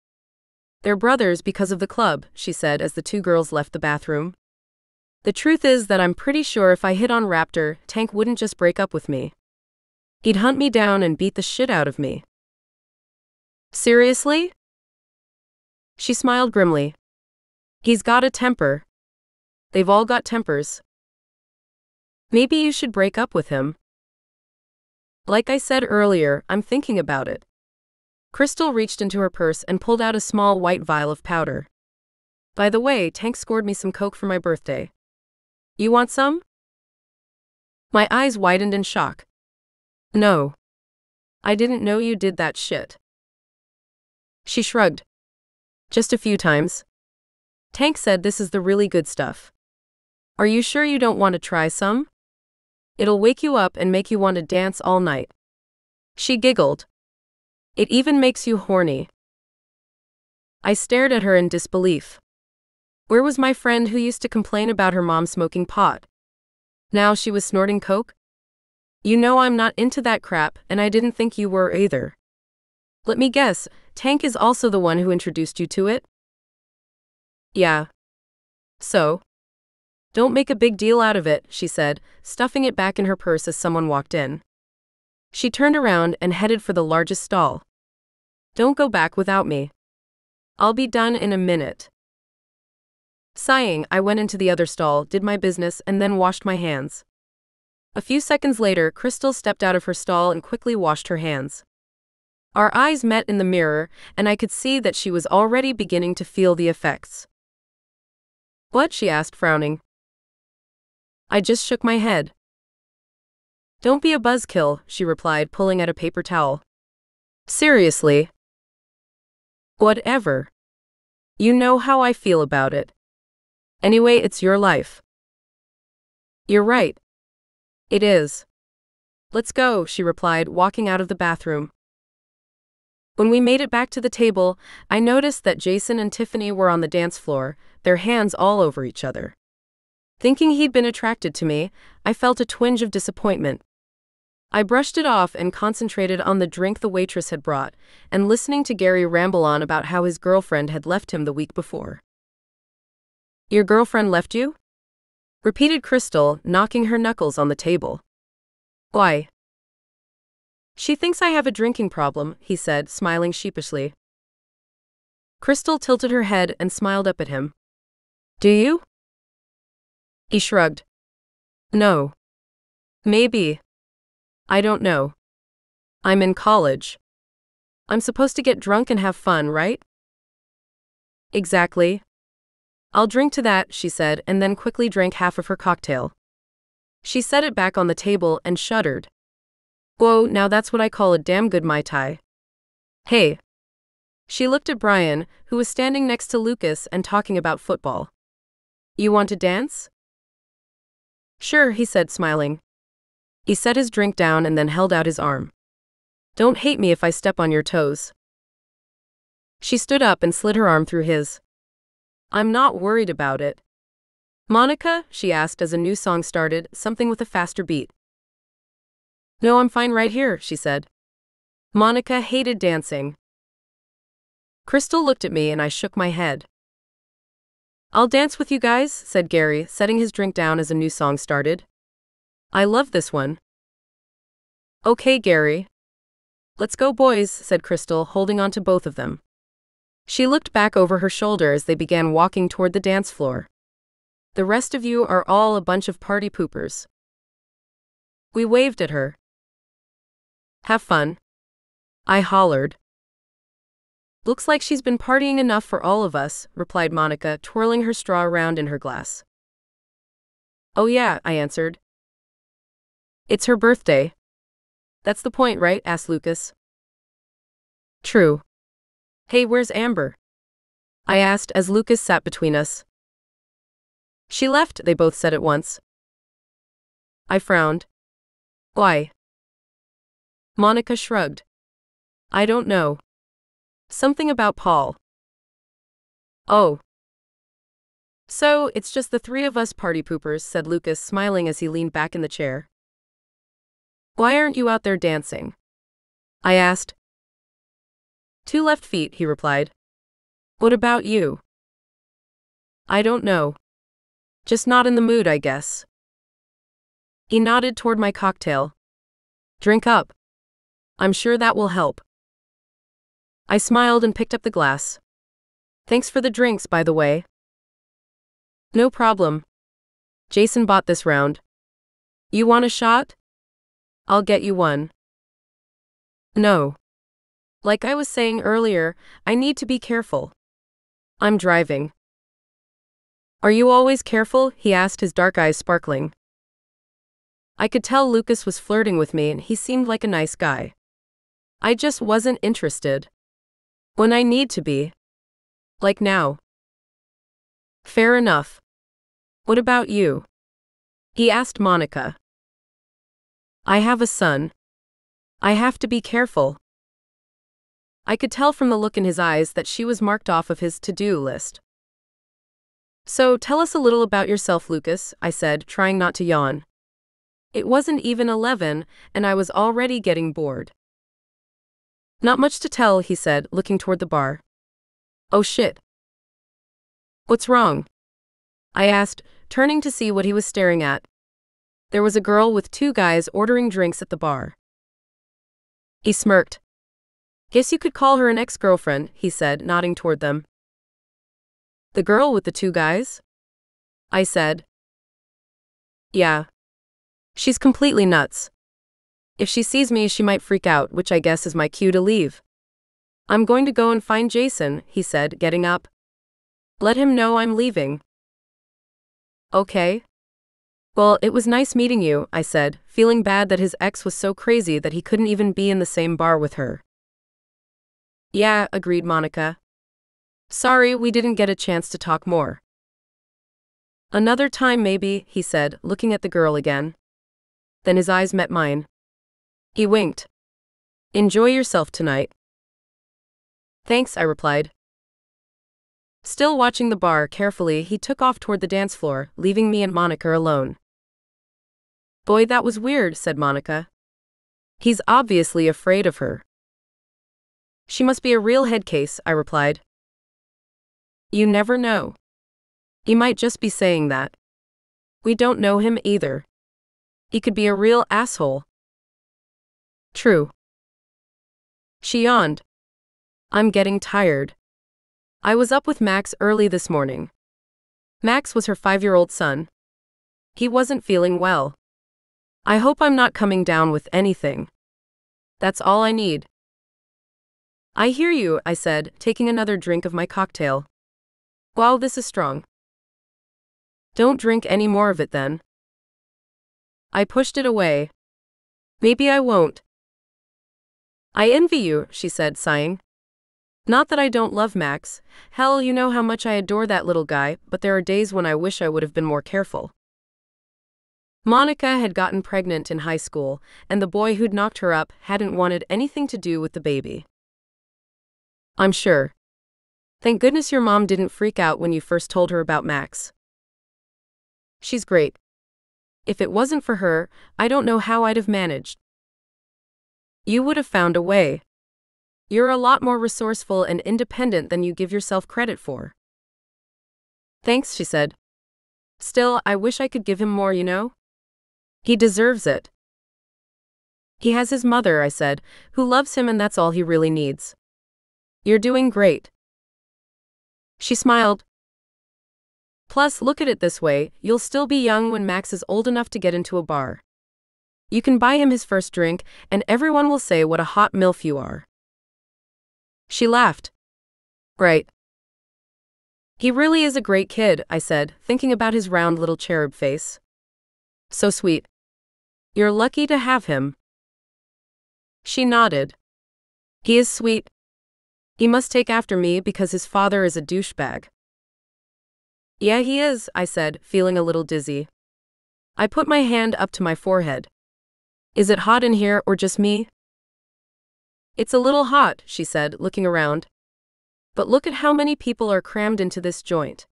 They're brothers because of the club," she said as the 2 girls left the bathroom. "The truth is that I'm pretty sure if I hit on Raptor, Tank wouldn't just break up with me. He'd hunt me down and beat the shit out of me." "Seriously?" She smiled grimly. "He's got a temper. They've all got tempers. Maybe you should break up with him." "Like I said earlier, I'm thinking about it." Crystal reached into her purse and pulled out a small white vial of powder. "By the way, Tank scored me some coke for my birthday. You want some?" My eyes widened in shock. "No. I didn't know you did that shit." She shrugged. "Just a few times. Tank said this is the really good stuff. Are you sure you don't want to try some? It'll wake you up and make you want to dance all night." She giggled. "It even makes you horny." I stared at her in disbelief. Where was my friend who used to complain about her mom smoking pot? Now she was snorting coke? "You know I'm not into that crap, and I didn't think you were either." "Let me guess, Tank is also the one who introduced you to it?" "Yeah. So? Don't make a big deal out of it," she said, stuffing it back in her purse as someone walked in. She turned around and headed for the largest stall. "Don't go back without me. I'll be done in a minute." Sighing, I went into the other stall, did my business, and then washed my hands. A few seconds later, Crystal stepped out of her stall and quickly washed her hands. Our eyes met in the mirror, and I could see that she was already beginning to feel the effects. "What?" she asked, frowning. I just shook my head. Don't be a buzzkill, she replied, pulling at a paper towel. Seriously? Whatever. You know how I feel about it. Anyway, it's your life. You're right. It is. Let's go, she replied, walking out of the bathroom. When we made it back to the table, I noticed that Jason and Tiffany were on the dance floor, their hands all over each other. Thinking he'd been attracted to me, I felt a twinge of disappointment. I brushed it off and concentrated on the drink the waitress had brought, and listening to Gary ramble on about how his girlfriend had left him the week before. Your girlfriend left you? Repeated Crystal, knocking her knuckles on the table. Why? She thinks I have a drinking problem, he said, smiling sheepishly. Crystal tilted her head and smiled up at him. Do you? He shrugged. No. Maybe. I don't know. I'm in college. I'm supposed to get drunk and have fun, right? Exactly. I'll drink to that, she said, and then quickly drank half of her cocktail. She set it back on the table and shuddered. Whoa, now that's what I call a damn good Mai Tai. Hey. She looked at Brian, who was standing next to Lucas and talking about football. You want to dance? Sure, he said, smiling. He set his drink down and then held out his arm. Don't hate me if I step on your toes. She stood up and slid her arm through his. I'm not worried about it. Monica, she asked as a new song started, something with a faster beat. No, I'm fine right here, she said. Monica hated dancing. Crystal looked at me and I shook my head. I'll dance with you guys, said Gary, setting his drink down as a new song started. I love this one. Okay, Gary. Let's go, boys, said Crystal, holding on to both of them. She looked back over her shoulder as they began walking toward the dance floor. The rest of you are all a bunch of party poopers. We waved at her. Have fun. I hollered. Looks like she's been partying enough for all of us, replied Monica, twirling her straw around in her glass. Oh yeah, I answered. It's her birthday. That's the point, right? Asked Lucas. True. Hey, where's Amber? I asked as Lucas sat between us. She left, they both said at once. I frowned. Why? Monica shrugged. I don't know. Something about Paul. Oh. So, it's just the three of us party poopers, said Lucas, smiling as he leaned back in the chair. Why aren't you out there dancing? I asked. 2 left feet, he replied. What about you? I don't know. Just not in the mood, I guess. He nodded toward my cocktail. Drink up. I'm sure that will help. I smiled and picked up the glass. Thanks for the drinks, by the way. No problem. Jason bought this round. You want a shot? I'll get you one. No. Like I was saying earlier, I need to be careful. I'm driving. Are you always careful? He asked, his dark eyes sparkling. I could tell Lucas was flirting with me and he seemed like a nice guy. I just wasn't interested. When I need to be. Like now. Fair enough. What about you? He asked Monica. I have a son. I have to be careful. I could tell from the look in his eyes that she was marked off of his to-do list. So tell us a little about yourself, Lucas, I said, trying not to yawn. It wasn't even 11, and I was already getting bored. Not much to tell, he said, looking toward the bar. Oh shit. What's wrong? I asked, turning to see what he was staring at. There was a girl with 2 guys ordering drinks at the bar. He smirked. Guess you could call her an ex-girlfriend, he said, nodding toward them. The girl with the 2 guys? I said. Yeah. She's completely nuts. If she sees me, she might freak out, which I guess is my cue to leave. I'm going to go and find Jason, he said, getting up. Let him know I'm leaving. Okay. Well, it was nice meeting you, I said, feeling bad that his ex was so crazy that he couldn't even be in the same bar with her. Yeah, agreed Monica. Sorry we didn't get a chance to talk more. Another time maybe, he said, looking at the girl again. Then his eyes met mine. He winked. Enjoy yourself tonight. Thanks, I replied. Still watching the bar carefully, he took off toward the dance floor, leaving me and Monica alone. Boy, that was weird, said Monica. He's obviously afraid of her. She must be a real head case, I replied. You never know. He might just be saying that. We don't know him either. He could be a real asshole. True. She yawned. I'm getting tired. I was up with Max early this morning. Max was her 5-year-old son. He wasn't feeling well. I hope I'm not coming down with anything. That's all I need. I hear you, I said, taking another drink of my cocktail. Wow, this is strong. Don't drink any more of it then. I pushed it away. Maybe I won't. I envy you, she said, sighing. Not that I don't love Max. Hell, you know how much I adore that little guy, but there are days when I wish I would have been more careful. Monica had gotten pregnant in high school, and the boy who'd knocked her up hadn't wanted anything to do with the baby. I'm sure. Thank goodness your mom didn't freak out when you first told her about Max. She's great. If it wasn't for her, I don't know how I'd have managed. You would have found a way. You're a lot more resourceful and independent than you give yourself credit for. Thanks, she said. Still, I wish I could give him more, you know? He deserves it. He has his mother, I said, who loves him, and that's all he really needs. You're doing great. She smiled. Plus, look at it this way, you'll still be young when Max is old enough to get into a bar. You can buy him his first drink, and everyone will say what a hot MILF you are. She laughed. Right. He really is a great kid, I said, thinking about his round little cherub face. So sweet. You're lucky to have him. She nodded. He is sweet. He must take after me because his father is a douchebag. Yeah, he is, I said, feeling a little dizzy. I put my hand up to my forehead. Is it hot in here or just me? It's a little hot, she said, looking around. But look at how many people are crammed into this joint.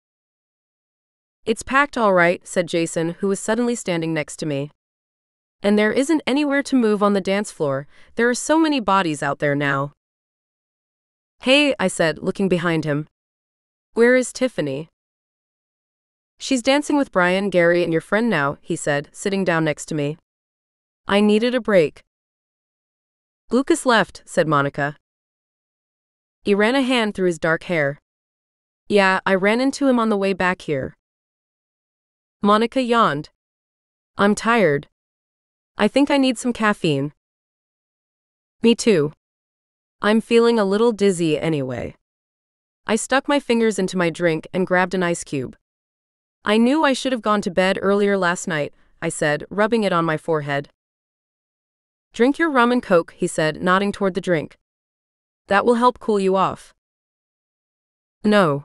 It's packed all right, said Jason, who was suddenly standing next to me. And there isn't anywhere to move on the dance floor. There are so many bodies out there now. Hey, I said, looking behind him. Where is Tiffany? She's dancing with Brian, Gary, and your friend now, he said, sitting down next to me. I needed a break. Lucas left, said Monica. He ran a hand through his dark hair. Yeah, I ran into him on the way back here. Monica yawned. I'm tired. I think I need some caffeine. Me too. I'm feeling a little dizzy anyway. I stuck my fingers into my drink and grabbed an ice cube. I knew I should have gone to bed earlier last night, I said, rubbing it on my forehead. Drink your rum and coke, he said, nodding toward the drink. That will help cool you off. No.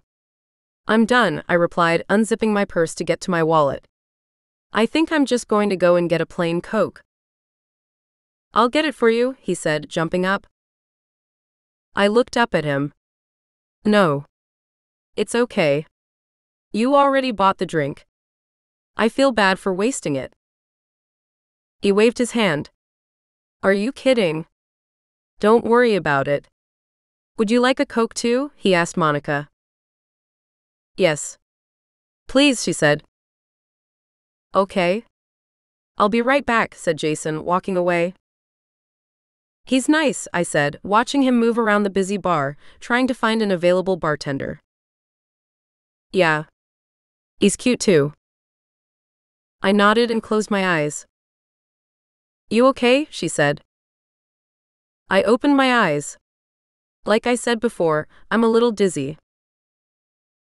I'm done, I replied, unzipping my purse to get to my wallet. I think I'm just going to go and get a plain Coke. I'll get it for you, he said, jumping up. I looked up at him. No. It's okay. You already bought the drink. I feel bad for wasting it. He waved his hand. Are you kidding? Don't worry about it. Would you like a Coke too? He asked Monica. Yes. Please, she said. Okay. I'll be right back, said Jason, walking away. He's nice, I said, watching him move around the busy bar, trying to find an available bartender. Yeah. He's cute too. I nodded and closed my eyes. You okay? She said. I opened my eyes. Like I said before, I'm a little dizzy.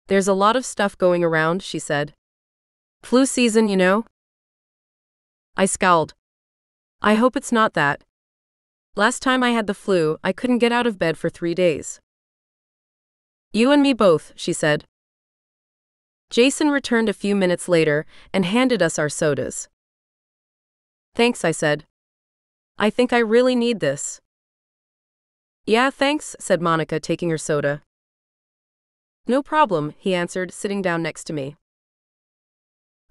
There's a lot of stuff going around, she said. Flu season, you know? I scowled. I hope it's not that. Last time I had the flu, I couldn't get out of bed for 3 days. You and me both, she said. Jason returned a few minutes later and handed us our sodas. Thanks, I said. I think I really need this. Yeah, thanks, said Monica, taking her soda. No problem, he answered, sitting down next to me.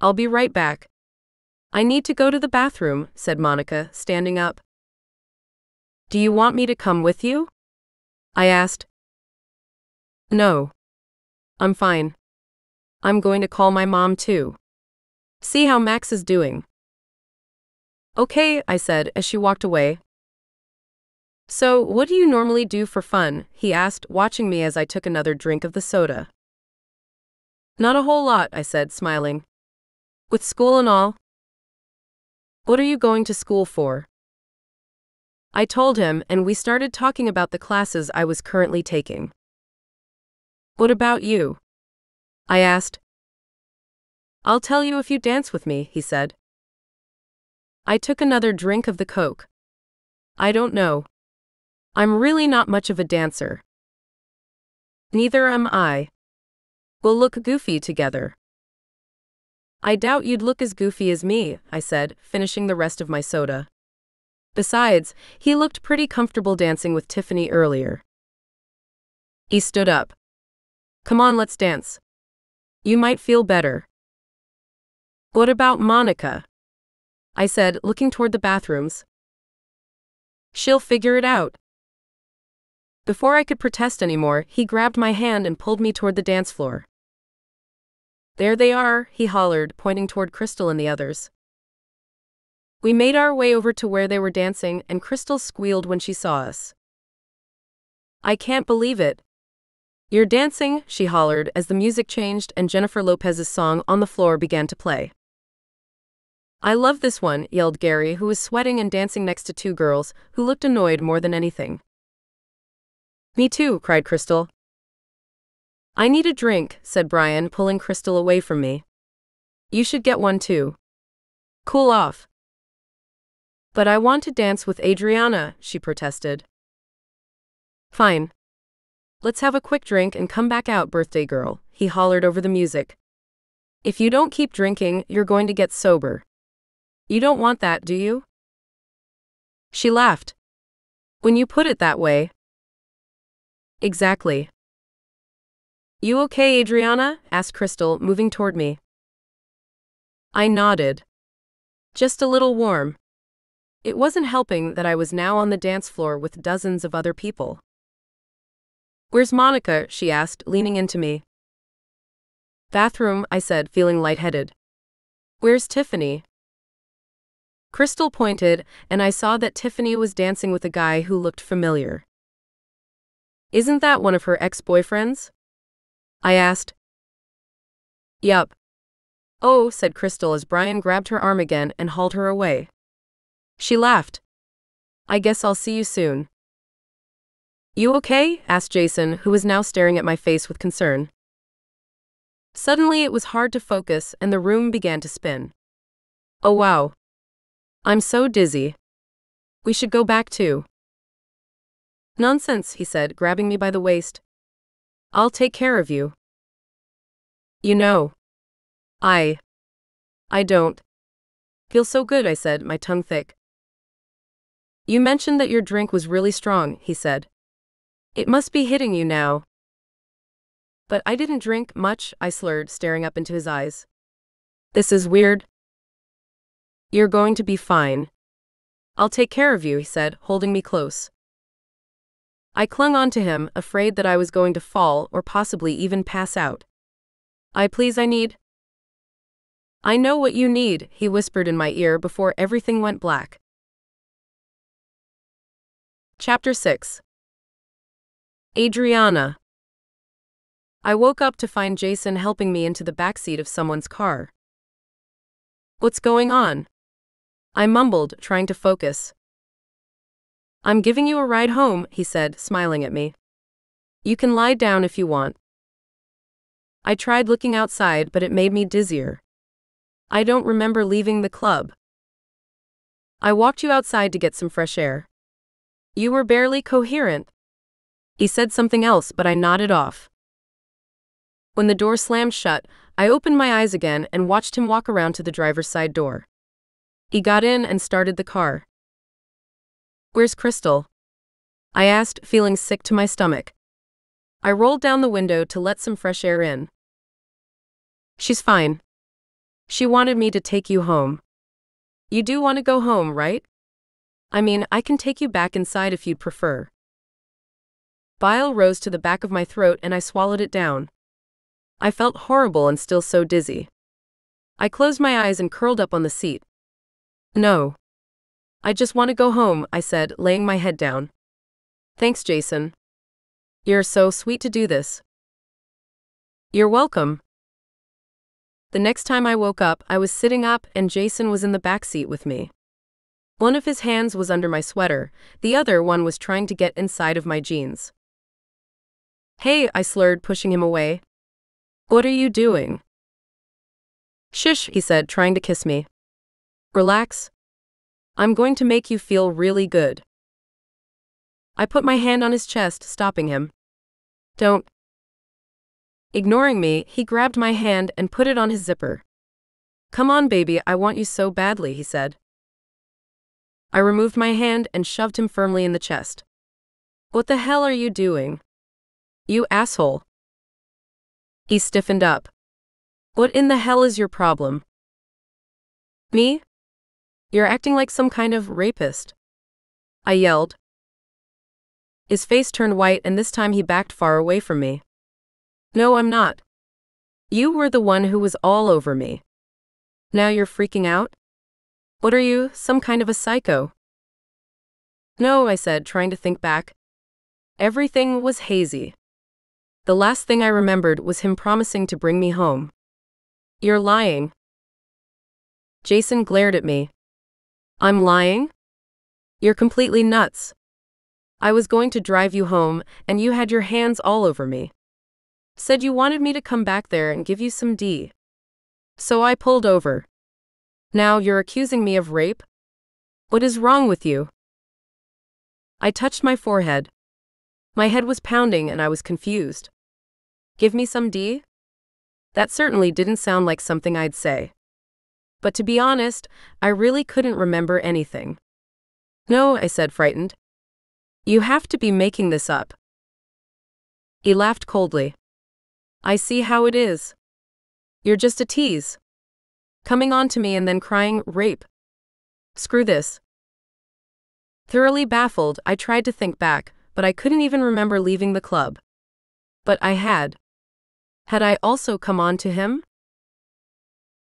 I'll be right back. I need to go to the bathroom, said Monica, standing up. Do you want me to come with you? I asked. No. I'm fine. I'm going to call my mom too. See how Max is doing. Okay, I said as she walked away. So, what do you normally do for fun? He asked, watching me as I took another drink of the soda. Not a whole lot, I said, smiling. With school and all. What are you going to school for? I told him, and we started talking about the classes I was currently taking. What about you? I asked. I'll tell you if you dance with me, he said. I took another drink of the Coke. I don't know. I'm really not much of a dancer. Neither am I. We'll look goofy together. I doubt you'd look as goofy as me, I said, finishing the rest of my soda. Besides, he looked pretty comfortable dancing with Tiffany earlier. He stood up. Come on, let's dance. You might feel better. What about Monica? I said, looking toward the bathrooms. She'll figure it out. Before I could protest anymore, he grabbed my hand and pulled me toward the dance floor. There they are, he hollered, pointing toward Crystal and the others. We made our way over to where they were dancing, and Crystal squealed when she saw us. I can't believe it. You're dancing, she hollered as the music changed and Jennifer Lopez's song On the Floor began to play. I love this one, yelled Gary, who was sweating and dancing next to two girls who looked annoyed more than anything. Me too, cried Crystal. I need a drink, said Brian, pulling Crystal away from me. You should get one too. Cool off. But I want to dance with Adriana, she protested. Fine. Let's have a quick drink and come back out, birthday girl, he hollered over the music. If you don't keep drinking, you're going to get sober. You don't want that, do you? She laughed. When you put it that way. Exactly. You okay, Adriana? Asked Crystal, moving toward me. I nodded. Just a little warm. It wasn't helping that I was now on the dance floor with dozens of other people. Where's Monica? She asked, leaning into me. Bathroom, I said, feeling lightheaded. Where's Tiffany? Crystal pointed, and I saw that Tiffany was dancing with a guy who looked familiar. Isn't that one of her ex-boyfriends? I asked. Yup. Oh, said Crystal as Brian grabbed her arm again and hauled her away. She laughed. I guess I'll see you soon. You okay? Asked Jason, who was now staring at my face with concern. Suddenly it was hard to focus and the room began to spin. Oh wow. I'm so dizzy. We should go back too. Nonsense, he said, grabbing me by the waist. I'll take care of you. You know. I don't feel so good, I said, my tongue thick. You mentioned that your drink was really strong, he said. It must be hitting you now. But I didn't drink much, I slurred, staring up into his eyes. This is weird. You're going to be fine. I'll take care of you, he said, holding me close. I clung on to him, afraid that I was going to fall or possibly even pass out. I need. I know what you need, he whispered in my ear before everything went black. Chapter 6. Adriana. I woke up to find Jason helping me into the backseat of someone's car. What's going on? I mumbled, trying to focus. I'm giving you a ride home, he said, smiling at me. You can lie down if you want. I tried looking outside, but it made me dizzier. I don't remember leaving the club. I walked you outside to get some fresh air. You were barely coherent. He said something else, but I nodded off. When the door slammed shut, I opened my eyes again and watched him walk around to the driver's side door. He got in and started the car. "Where's Crystal?" I asked, feeling sick to my stomach. I rolled down the window to let some fresh air in. "She's fine. She wanted me to take you home." "You do want to go home, right? I mean, I can take you back inside if you'd prefer." Bile rose to the back of my throat and I swallowed it down. I felt horrible and still so dizzy. I closed my eyes and curled up on the seat. "No. I just want to go home," I said, laying my head down. "Thanks, Jason. You're so sweet to do this." "You're welcome." The next time I woke up, I was sitting up and Jason was in the back seat with me. One of his hands was under my sweater, the other one was trying to get inside of my jeans. "Hey," I slurred, pushing him away. "What are you doing?" "Shush," he said, trying to kiss me. "Relax. I'm going to make you feel really good." I put my hand on his chest, stopping him. "Don't." Ignoring me, he grabbed my hand and put it on his zipper. "Come on, baby, I want you so badly," he said. I removed my hand and shoved him firmly in the chest. "What the hell are you doing? You asshole." He stiffened up. "What in the hell is your problem?" "Me? You're acting like some kind of rapist," I yelled. His face turned white and this time he backed far away from me. "No, I'm not. You were the one who was all over me. Now you're freaking out? What are you, some kind of a psycho?" "No," I said, trying to think back. Everything was hazy. The last thing I remembered was him promising to bring me home. "You're lying." Jason glared at me. "I'm lying? You're completely nuts. I was going to drive you home, and you had your hands all over me. Said you wanted me to come back there and give you some D. So I pulled over. Now you're accusing me of rape? What is wrong with you?" I touched my forehead. My head was pounding and I was confused. Give me some D? That certainly didn't sound like something I'd say. But to be honest, I really couldn't remember anything. "No," I said, frightened. "You have to be making this up." He laughed coldly. "I see how it is. You're just a tease. Coming on to me and then crying, rape. Screw this." Thoroughly baffled, I tried to think back, but I couldn't even remember leaving the club. But I had. Had I also come on to him?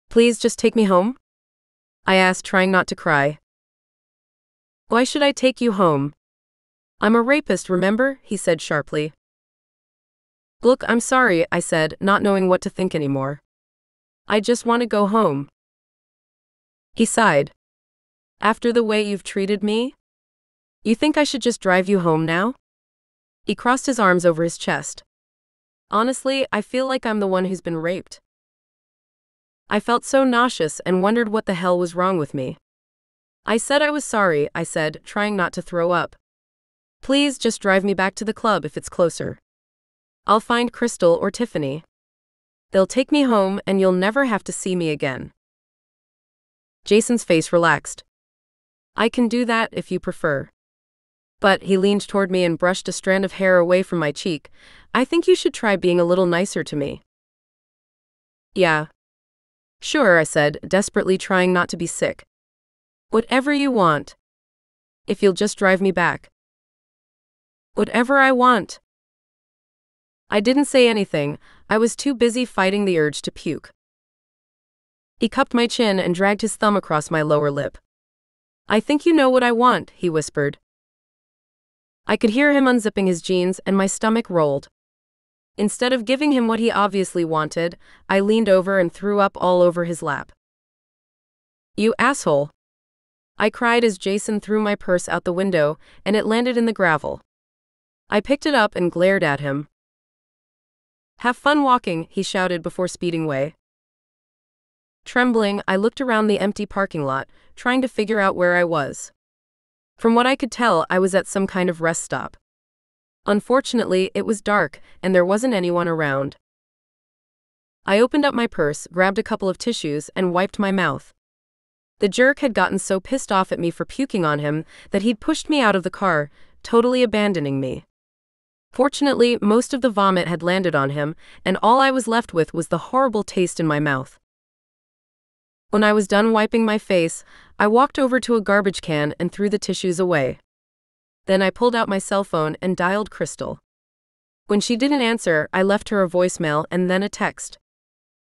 "Please just take me home?" I asked, trying not to cry. "Why should I take you home? I'm a rapist, remember?" he said sharply. "Look, I'm sorry," I said, not knowing what to think anymore. "I just want to go home." He sighed. "After the way you've treated me? You think I should just drive you home now?" He crossed his arms over his chest. "Honestly, I feel like I'm the one who's been raped." I felt so nauseous and wondered what the hell was wrong with me. "I said I was sorry," I said, trying not to throw up. "Please just drive me back to the club if it's closer. I'll find Crystal or Tiffany. They'll take me home and you'll never have to see me again." Jason's face relaxed. "I can do that if you prefer." But he leaned toward me and brushed a strand of hair away from my cheek. "I think you should try being a little nicer to me." "Yeah. Sure," I said, desperately trying not to be sick. "Whatever you want. If you'll just drive me back." "Whatever I want." I didn't say anything. I was too busy fighting the urge to puke. He cupped my chin and dragged his thumb across my lower lip. "I think you know what I want," he whispered. I could hear him unzipping his jeans and my stomach rolled. Instead of giving him what he obviously wanted, I leaned over and threw up all over his lap. "You asshole!" I cried as Jason threw my purse out the window and it landed in the gravel. I picked it up and glared at him. "Have fun walking," he shouted before speeding away. Trembling, I looked around the empty parking lot, trying to figure out where I was. From what I could tell, I was at some kind of rest stop. Unfortunately, it was dark, and there wasn't anyone around. I opened up my purse, grabbed a couple of tissues, and wiped my mouth. The jerk had gotten so pissed off at me for puking on him that he'd pushed me out of the car, totally abandoning me. Fortunately, most of the vomit had landed on him, and all I was left with was the horrible taste in my mouth. When I was done wiping my face, I walked over to a garbage can and threw the tissues away. Then I pulled out my cell phone and dialed Crystal. When she didn't answer, I left her a voicemail and then a text.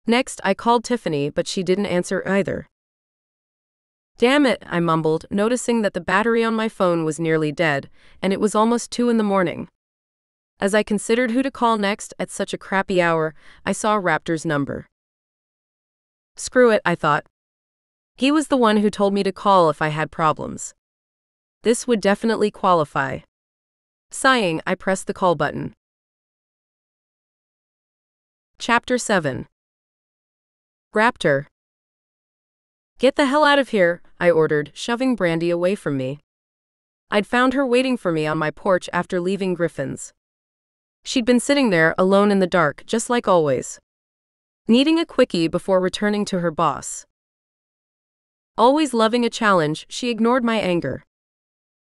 Next, I called Tiffany, but she didn't answer either. Damn it, I mumbled, noticing that the battery on my phone was nearly dead, and it was almost 2 in the morning. As I considered who to call next at such a crappy hour, I saw Raptor's number. Screw it, I thought. He was the one who told me to call if I had problems. This would definitely qualify. Sighing, I pressed the call button. Chapter 7. Raptor. Get the hell out of here, I ordered, shoving Brandy away from me. I'd found her waiting for me on my porch after leaving Griffin's. She'd been sitting there alone in the dark, just like always. Needing a quickie before returning to her boss. Always loving a challenge, she ignored my anger.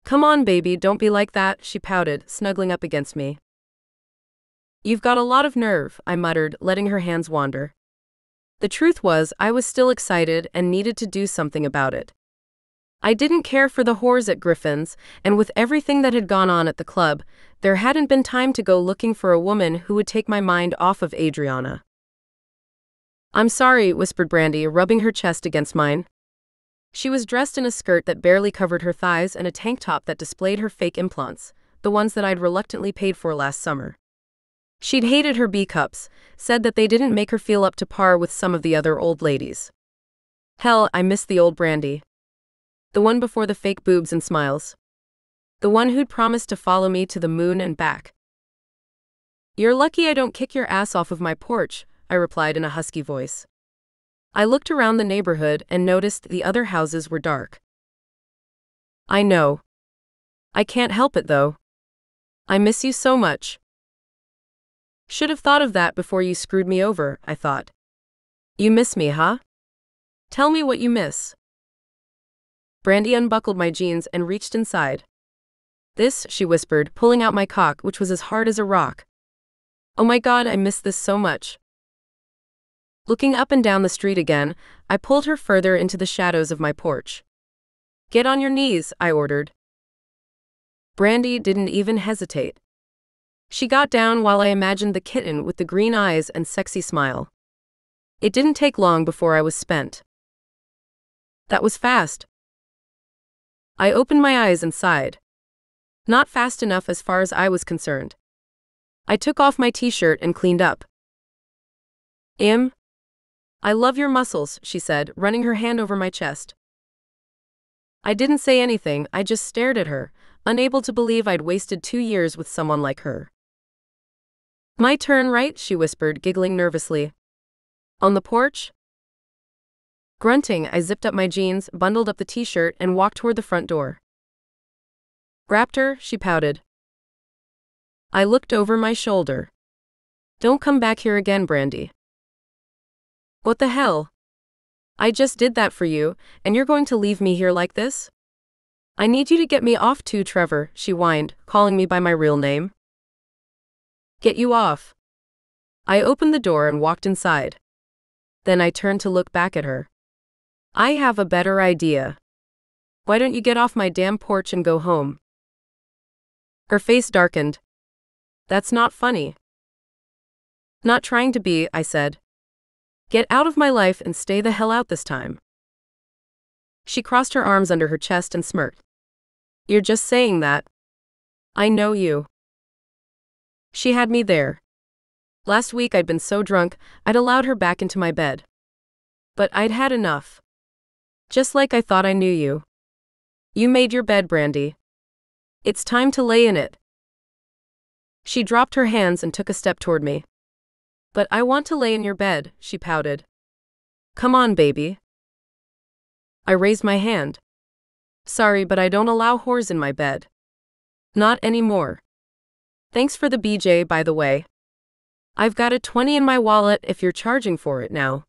Come on, baby, don't be like that, she pouted, snuggling up against me. You've got a lot of nerve, I muttered, letting her hands wander. The truth was, I was still excited and needed to do something about it. I didn't care for the whores at Griffin's, and with everything that had gone on at the club, there hadn't been time to go looking for a woman who would take my mind off of Adriana. I'm sorry, whispered Brandy, rubbing her chest against mine. She was dressed in a skirt that barely covered her thighs and a tank top that displayed her fake implants, the ones that I'd reluctantly paid for last summer. She'd hated her B-cups, said that they didn't make her feel up to par with some of the other old ladies. Hell, I missed the old Brandy. The one before the fake boobs and smiles. The one who'd promised to follow me to the moon and back. You're lucky I don't kick your ass off of my porch, I replied in a husky voice. I looked around the neighborhood and noticed the other houses were dark. I know. I can't help it though. I miss you so much. Should have thought of that before you screwed me over, I thought. You miss me, huh? Tell me what you miss. Brandy unbuckled my jeans and reached inside. This, she whispered, pulling out my cock, which was as hard as a rock. Oh my God, I miss this so much. Looking up and down the street again, I pulled her further into the shadows of my porch. Get on your knees, I ordered. Brandy didn't even hesitate. She got down while I imagined the kitten with the green eyes and sexy smile. It didn't take long before I was spent. That was fast. I opened my eyes and sighed. Not fast enough as far as I was concerned. I took off my t-shirt and cleaned up. I love your muscles, she said, running her hand over my chest. I didn't say anything, I just stared at her, unable to believe I'd wasted 2 years with someone like her. My turn, right? She whispered, giggling nervously. On the porch? Grunting, I zipped up my jeans, bundled up the t-shirt, and walked toward the front door. Raptor, she pouted. I looked over my shoulder. Don't come back here again, Brandy. What the hell? I just did that for you, and you're going to leave me here like this? I need you to get me off too, Trevor, she whined, calling me by my real name. Get you off. I opened the door and walked inside. Then I turned to look back at her. I have a better idea. Why don't you get off my damn porch and go home? Her face darkened. That's not funny. Not trying to be, I said. Get out of my life and stay the hell out this time. She crossed her arms under her chest and smirked. You're just saying that. I know you. She had me there. Last week I'd been so drunk, I'd allowed her back into my bed. But I'd had enough. Just like I thought I knew you. You made your bed, Brandy. It's time to lay in it. She dropped her hands and took a step toward me. But I want to lay in your bed, she pouted. Come on, baby. I raised my hand. Sorry, but I don't allow whores in my bed. Not anymore. Thanks for the BJ, by the way. I've got a 20 in my wallet if you're charging for it now.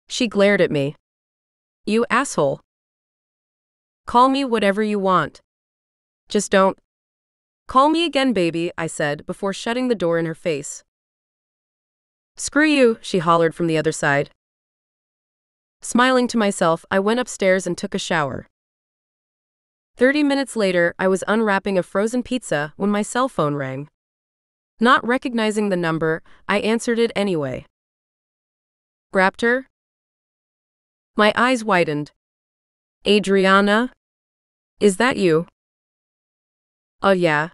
She glared at me. You asshole. Call me whatever you want. Just don't. Call me again, baby, I said before shutting the door in her face. Screw you, she hollered from the other side. Smiling to myself, I went upstairs and took a shower. 30 minutes later, I was unwrapping a frozen pizza when my cell phone rang. Not recognizing the number, I answered it anyway. Raptor? My eyes widened. Adriana? Is that you? Oh yeah.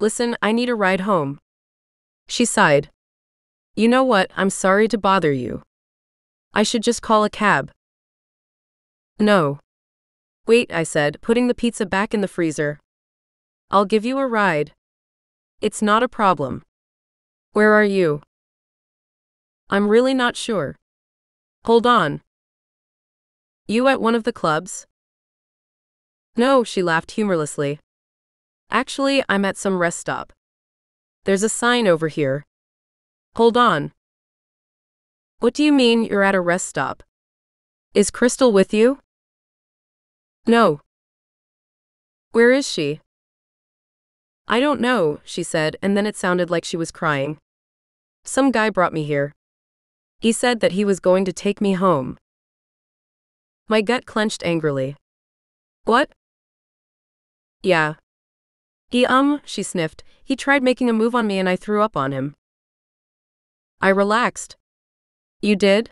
Listen, I need a ride home. She sighed. You know what, I'm sorry to bother you. I should just call a cab. No. Wait, I said, putting the pizza back in the freezer. I'll give you a ride. It's not a problem. Where are you? I'm really not sure. Hold on. You at one of the clubs? No, she laughed humorlessly. Actually, I'm at some rest stop. There's a sign over here. Hold on. What do you mean you're at a rest stop? Is Crystal with you? No. Where is she? I don't know, she said, and then it sounded like she was crying. Some guy brought me here. He said that he was going to take me home. My gut clenched angrily. What? Yeah. She sniffed. He tried making a move on me and I threw up on him. I relaxed. You did?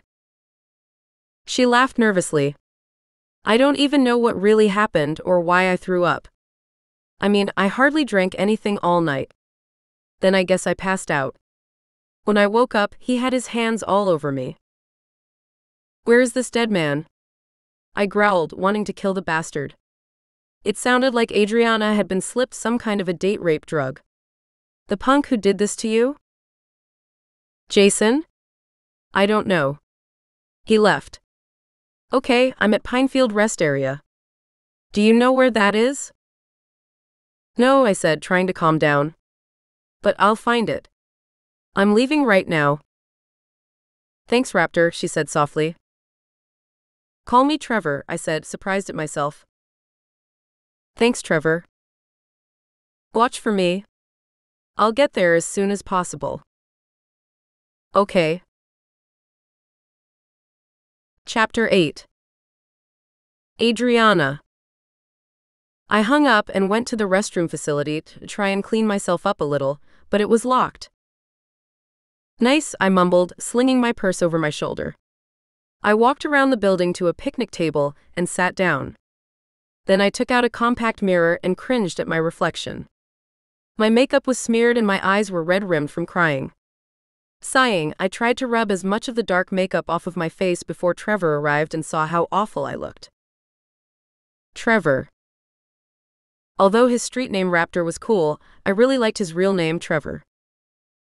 She laughed nervously. I don't even know what really happened or why I threw up. I mean, I hardly drank anything all night. Then I guess I passed out. When I woke up, he had his hands all over me. Where is this dead man? I growled, wanting to kill the bastard. It sounded like Adriana had been slipped some kind of a date rape drug. The punk who did this to you? Jason? I don't know. He left. Okay, I'm at Pinefield Rest Area. Do you know where that is? No, I said, trying to calm down. But I'll find it. I'm leaving right now. Thanks, Raptor, she said softly. Call me Trevor, I said, surprised at myself. Thanks, Trevor. Watch for me. I'll get there as soon as possible. Okay. Chapter 8. Adriana. I hung up and went to the restroom facility to try and clean myself up a little, but it was locked. Nice, I mumbled, slinging my purse over my shoulder. I walked around the building to a picnic table and sat down. Then I took out a compact mirror and cringed at my reflection. My makeup was smeared and my eyes were red-rimmed from crying. Sighing, I tried to rub as much of the dark makeup off of my face before Trevor arrived and saw how awful I looked. Trevor. Although his street name Raptor was cool, I really liked his real name, Trevor.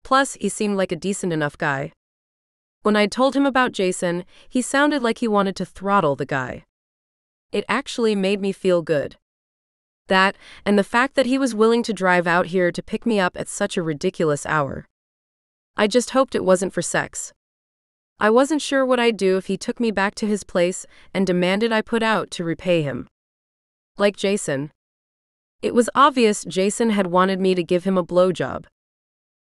Plus, he seemed like a decent enough guy. When I'd told him about Jason, he sounded like he wanted to throttle the guy. It actually made me feel good. That, and the fact that he was willing to drive out here to pick me up at such a ridiculous hour. I just hoped it wasn't for sex. I wasn't sure what I'd do if he took me back to his place and demanded I put out to repay him. Like Jason. It was obvious Jason had wanted me to give him a blowjob.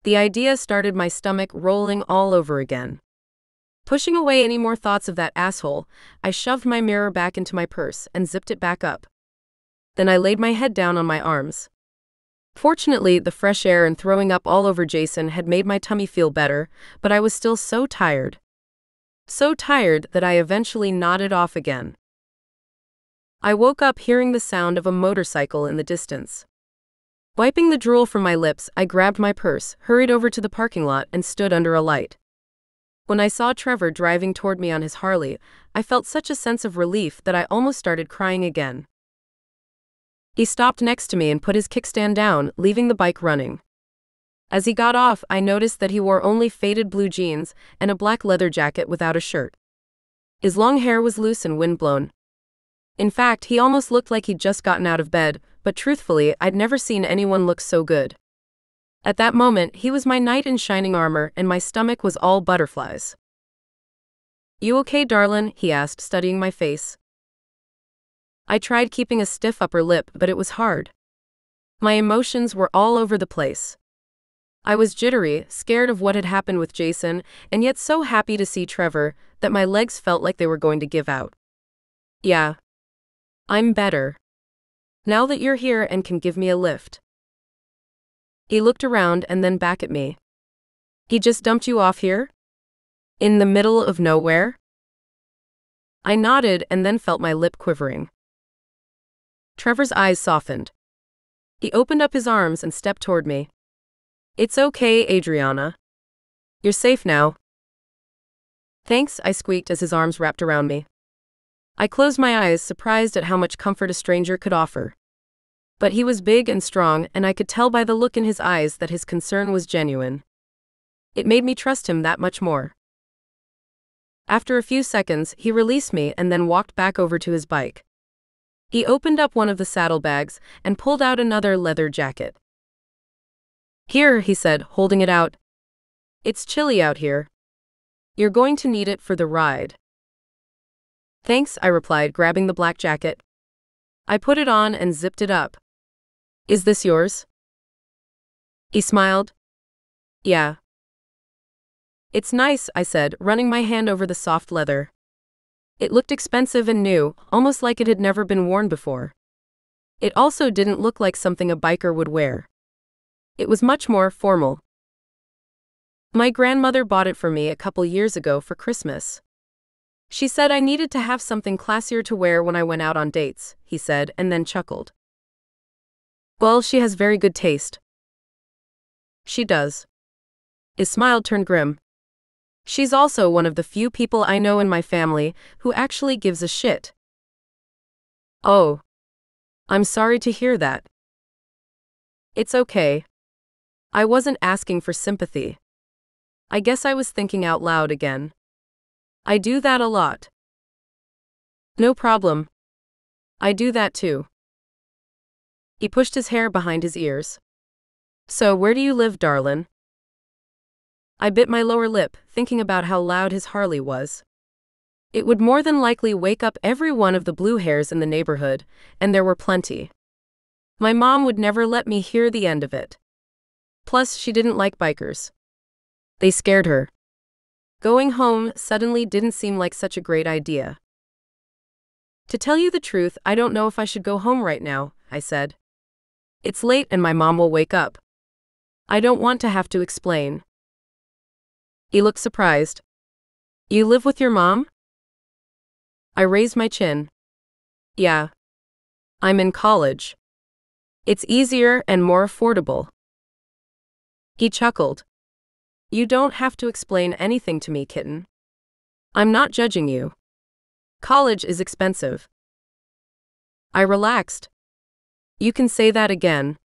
The idea started my stomach rolling all over again. Pushing away any more thoughts of that asshole, I shoved my mirror back into my purse and zipped it back up. Then I laid my head down on my arms. Fortunately, the fresh air and throwing up all over Jason had made my tummy feel better, but I was still so tired. So tired that I eventually nodded off again. I woke up hearing the sound of a motorcycle in the distance. Wiping the drool from my lips, I grabbed my purse, hurried over to the parking lot, and stood under a light. When I saw Trevor driving toward me on his Harley, I felt such a sense of relief that I almost started crying again. He stopped next to me and put his kickstand down, leaving the bike running. As he got off, I noticed that he wore only faded blue jeans and a black leather jacket without a shirt. His long hair was loose and windblown. In fact, he almost looked like he'd just gotten out of bed, but truthfully, I'd never seen anyone look so good. At that moment, he was my knight in shining armor, and my stomach was all butterflies. "You okay, darlin'?" he asked, studying my face. I tried keeping a stiff upper lip, but it was hard. My emotions were all over the place. I was jittery, scared of what had happened with Jason, and yet so happy to see Trevor that my legs felt like they were going to give out. "Yeah. I'm better. Now that you're here and can give me a lift." He looked around and then back at me. "He just dumped you off here? In the middle of nowhere?" I nodded and then felt my lip quivering. Trevor's eyes softened. He opened up his arms and stepped toward me. "It's okay, Adriana. You're safe now." "Thanks," I squeaked as his arms wrapped around me. I closed my eyes, surprised at how much comfort a stranger could offer. But he was big and strong, and I could tell by the look in his eyes that his concern was genuine. It made me trust him that much more. After a few seconds, he released me and then walked back over to his bike. He opened up one of the saddlebags and pulled out another leather jacket. "Here," he said, holding it out. "It's chilly out here. You're going to need it for the ride." "Thanks," I replied, grabbing the black jacket. I put it on and zipped it up. "Is this yours?" He smiled. "Yeah." "It's nice," I said, running my hand over the soft leather. It looked expensive and new, almost like it had never been worn before. It also didn't look like something a biker would wear. It was much more formal. "My grandmother bought it for me a couple years ago for Christmas. She said I needed to have something classier to wear when I went out on dates," he said, and then chuckled. "Well, she has very good taste." "She does." His smile turned grim. "She's also one of the few people I know in my family who actually gives a shit." "Oh. I'm sorry to hear that." "It's okay. I wasn't asking for sympathy. I guess I was thinking out loud again. I do that a lot." "No problem. I do that too." He pushed his hair behind his ears. "So where do you live, darlin'?" I bit my lower lip, thinking about how loud his Harley was. It would more than likely wake up every one of the blue hairs in the neighborhood, and there were plenty. My mom would never let me hear the end of it. Plus, she didn't like bikers. They scared her. Going home suddenly didn't seem like such a great idea. "To tell you the truth, I don't know if I should go home right now," I said. "It's late and my mom will wake up. I don't want to have to explain." He looked surprised. "You live with your mom?" I raised my chin. "Yeah. I'm in college. It's easier and more affordable." He chuckled. "You don't have to explain anything to me, kitten. I'm not judging you. College is expensive." I relaxed. "You can say that again.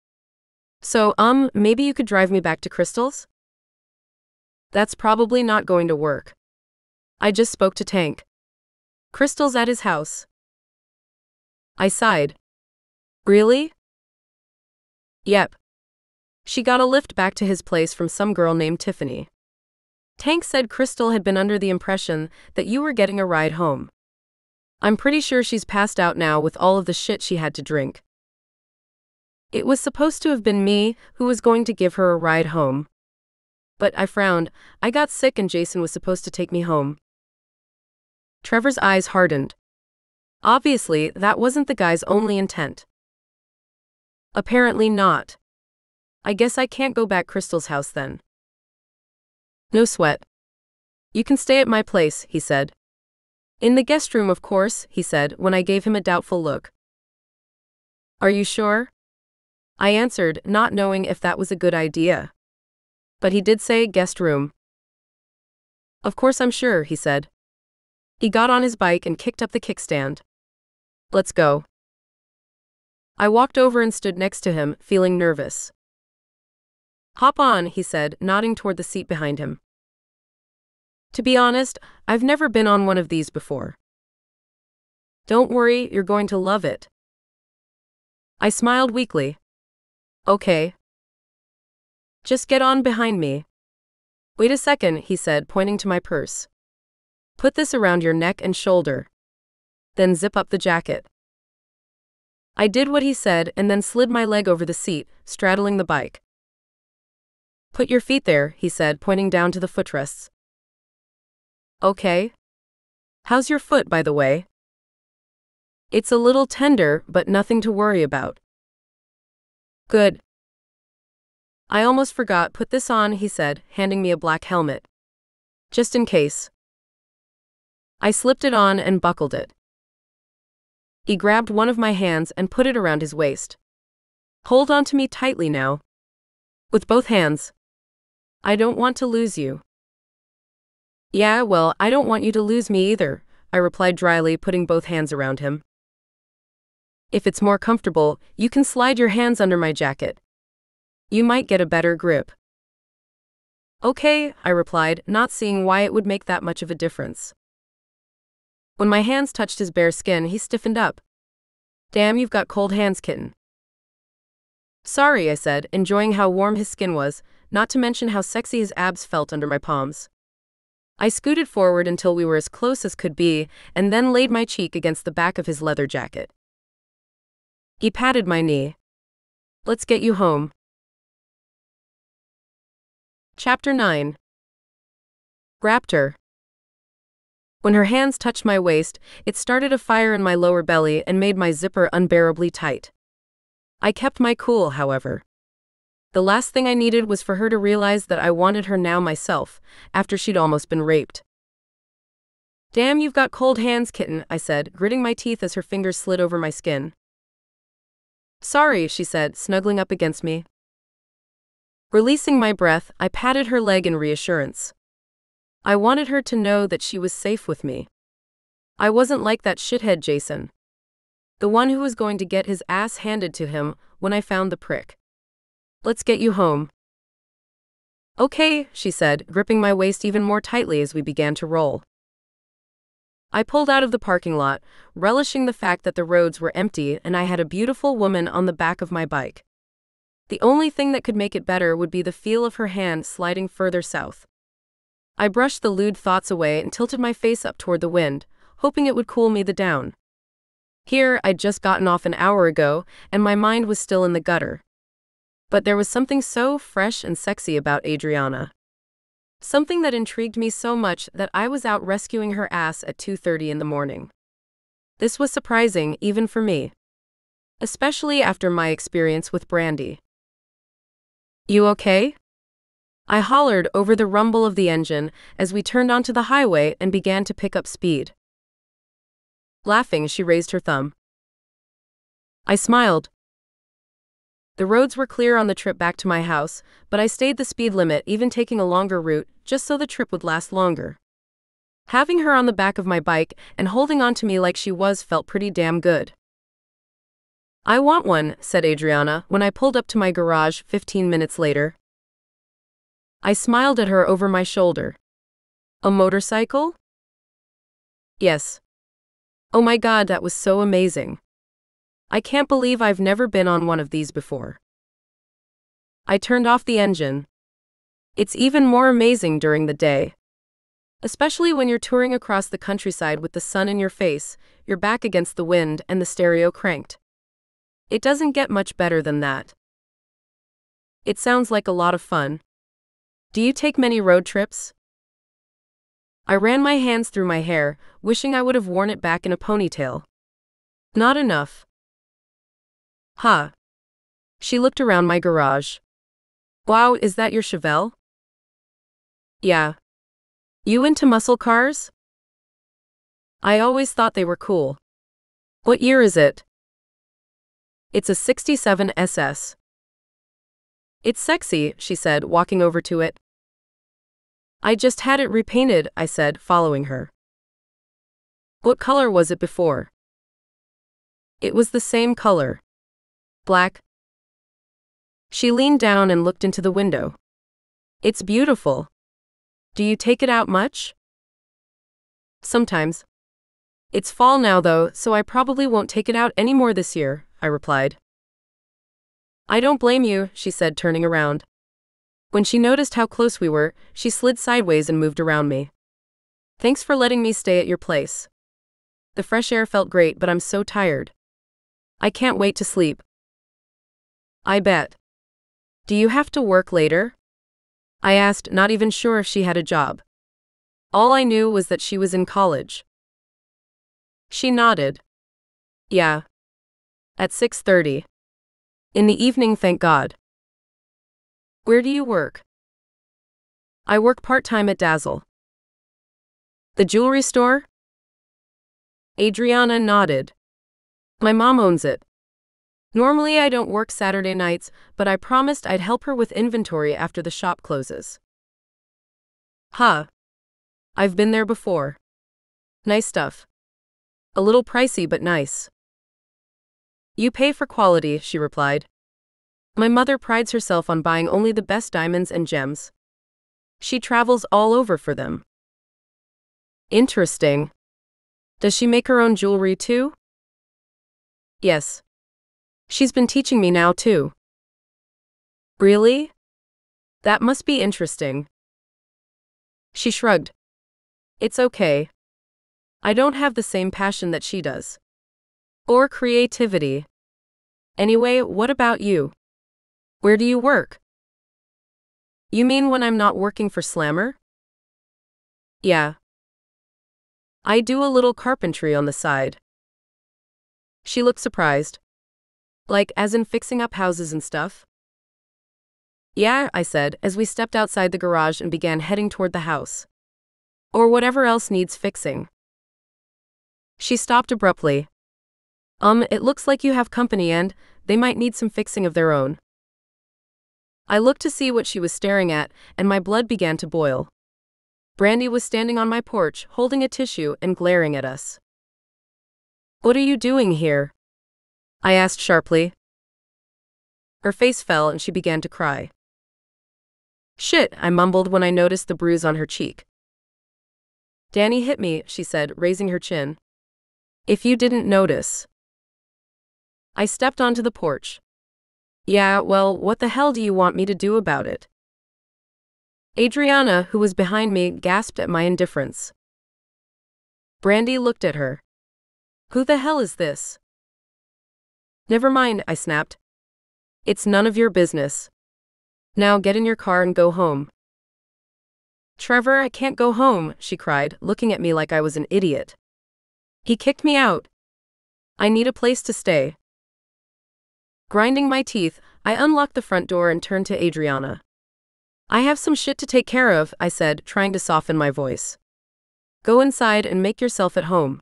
So, maybe you could drive me back to Crystal's?" "That's probably not going to work. I just spoke to Tank. Crystal's at his house." I sighed. "Really?" "Yep. She got a lift back to his place from some girl named Tiffany. Tank said Crystal had been under the impression that you were getting a ride home. I'm pretty sure she's passed out now with all of the shit she had to drink. It was supposed to have been me who was going to give her a ride home. But," I frowned, "I got sick and Jason was supposed to take me home." Trevor's eyes hardened. Obviously, that wasn't the guy's only intent. "Apparently not. I guess I can't go back Crystal's house then." "No sweat. You can stay at my place," he said. "In the guest room, of course," he said when I gave him a doubtful look. "Are you sure?" I answered, not knowing if that was a good idea. But he did say guest room. "Of course I'm sure," he said. He got on his bike and kicked up the kickstand. "Let's go." I walked over and stood next to him, feeling nervous. Hop on, he said, nodding toward the seat behind him. To be honest, I've never been on one of these before. Don't worry, you're going to love it. I smiled weakly. Okay. Just get on behind me. Wait a second, he said, pointing to my purse. Put this around your neck and shoulder. Then zip up the jacket. I did what he said and then slid my leg over the seat, straddling the bike. Put your feet there, he said, pointing down to the footrests. Okay. How's your foot, by the way? It's a little tender, but nothing to worry about. Good. I almost forgot. Put this on, he said, handing me a black helmet. Just in case. I slipped it on and buckled it. He grabbed one of my hands and put it around his waist. Hold on to me tightly now. With both hands. I don't want to lose you. Yeah, well, I don't want you to lose me either, I replied dryly, putting both hands around him. If it's more comfortable, you can slide your hands under my jacket. You might get a better grip. Okay, I replied, not seeing why it would make that much of a difference. When my hands touched his bare skin, he stiffened up. Damn, you've got cold hands, kitten. Sorry, I said, enjoying how warm his skin was, not to mention how sexy his abs felt under my palms. I scooted forward until we were as close as could be, and then laid my cheek against the back of his leather jacket. He patted my knee. Let's get you home. Chapter 9. Raptor. When her hands touched my waist, it started a fire in my lower belly and made my zipper unbearably tight. I kept my cool, however. The last thing I needed was for her to realize that I wanted her now myself, after she'd almost been raped. Damn, you've got cold hands, kitten, I said, gritting my teeth as her fingers slid over my skin. Sorry, she said, snuggling up against me. Releasing my breath, I patted her leg in reassurance. I wanted her to know that she was safe with me. I wasn't like that shithead Jason. The one who was going to get his ass handed to him when I found the prick. Let's get you home. Okay, she said, gripping my waist even more tightly as we began to roll. I pulled out of the parking lot, relishing the fact that the roads were empty and I had a beautiful woman on the back of my bike. The only thing that could make it better would be the feel of her hand sliding further south. I brushed the lewd thoughts away and tilted my face up toward the wind, hoping it would cool me down. Here, I'd just gotten off an hour ago, and my mind was still in the gutter. But there was something so fresh and sexy about Adriana. Something that intrigued me so much that I was out rescuing her ass at 2:30 in the morning. This was surprising, even for me. Especially after my experience with Brandy. You okay? I hollered over the rumble of the engine as we turned onto the highway and began to pick up speed. Laughing, she raised her thumb. I smiled. The roads were clear on the trip back to my house, but I stayed the speed limit, even taking a longer route, just so the trip would last longer. Having her on the back of my bike and holding on to me like she was felt pretty damn good. I want one, said Adriana when I pulled up to my garage 15 minutes later. I smiled at her over my shoulder. A motorcycle? Yes. Oh my God, that was so amazing. I can't believe I've never been on one of these before. I turned off the engine. It's even more amazing during the day. Especially when you're touring across the countryside with the sun in your face, your back against the wind, and the stereo cranked. It doesn't get much better than that. It sounds like a lot of fun. Do you take many road trips? I ran my hands through my hair, wishing I would have worn it back in a ponytail. Not enough. Huh. She looked around my garage. Wow, is that your Chevelle? Yeah. You into muscle cars? I always thought they were cool. What year is it? It's a 67 SS. It's sexy, she said, walking over to it. I just had it repainted, I said, following her. What color was it before? It was the same color. Black. She leaned down and looked into the window. It's beautiful. Do you take it out much? Sometimes. It's fall now though, so I probably won't take it out any more this year, I replied. I don't blame you, she said, turning around. When she noticed how close we were, she slid sideways and moved around me. Thanks for letting me stay at your place. The fresh air felt great, but I'm so tired. I can't wait to sleep. I bet. Do you have to work later? I asked, not even sure if she had a job. All I knew was that she was in college. She nodded. Yeah. At 6:30. In the evening, thank God. Where do you work? I work part-time at Dazzle. The jewelry store? Adriana nodded. My mom owns it. Normally I don't work Saturday nights, but I promised I'd help her with inventory after the shop closes. Huh. I've been there before. Nice stuff. A little pricey but nice. You pay for quality, she replied. My mother prides herself on buying only the best diamonds and gems. She travels all over for them. Interesting. Does she make her own jewelry too? Yes. She's been teaching me now too. Really? That must be interesting. She shrugged. It's okay. I don't have the same passion that she does. Or creativity. Anyway, what about you? Where do you work? You mean when I'm not working for Slammer? Yeah. I do a little carpentry on the side. She looked surprised. Like, as in fixing up houses and stuff? Yeah, I said, as we stepped outside the garage and began heading toward the house. Or whatever else needs fixing. She stopped abruptly. It looks like you have company and they might need some fixing of their own. I looked to see what she was staring at, and my blood began to boil. Brandy was standing on my porch, holding a tissue and glaring at us. What are you doing here? I asked sharply. Her face fell and she began to cry. Shit, I mumbled when I noticed the bruise on her cheek. Danny hit me, she said, raising her chin. If you didn't notice. I stepped onto the porch. Yeah, well, what the hell do you want me to do about it? Adriana, who was behind me, gasped at my indifference. Brandy looked at her. Who the hell is this? Never mind, I snapped. It's none of your business. Now get in your car and go home. Trevor, I can't go home, she cried, looking at me like I was an idiot. He kicked me out. I need a place to stay. Grinding my teeth, I unlocked the front door and turned to Adriana. I have some shit to take care of, I said, trying to soften my voice. Go inside and make yourself at home.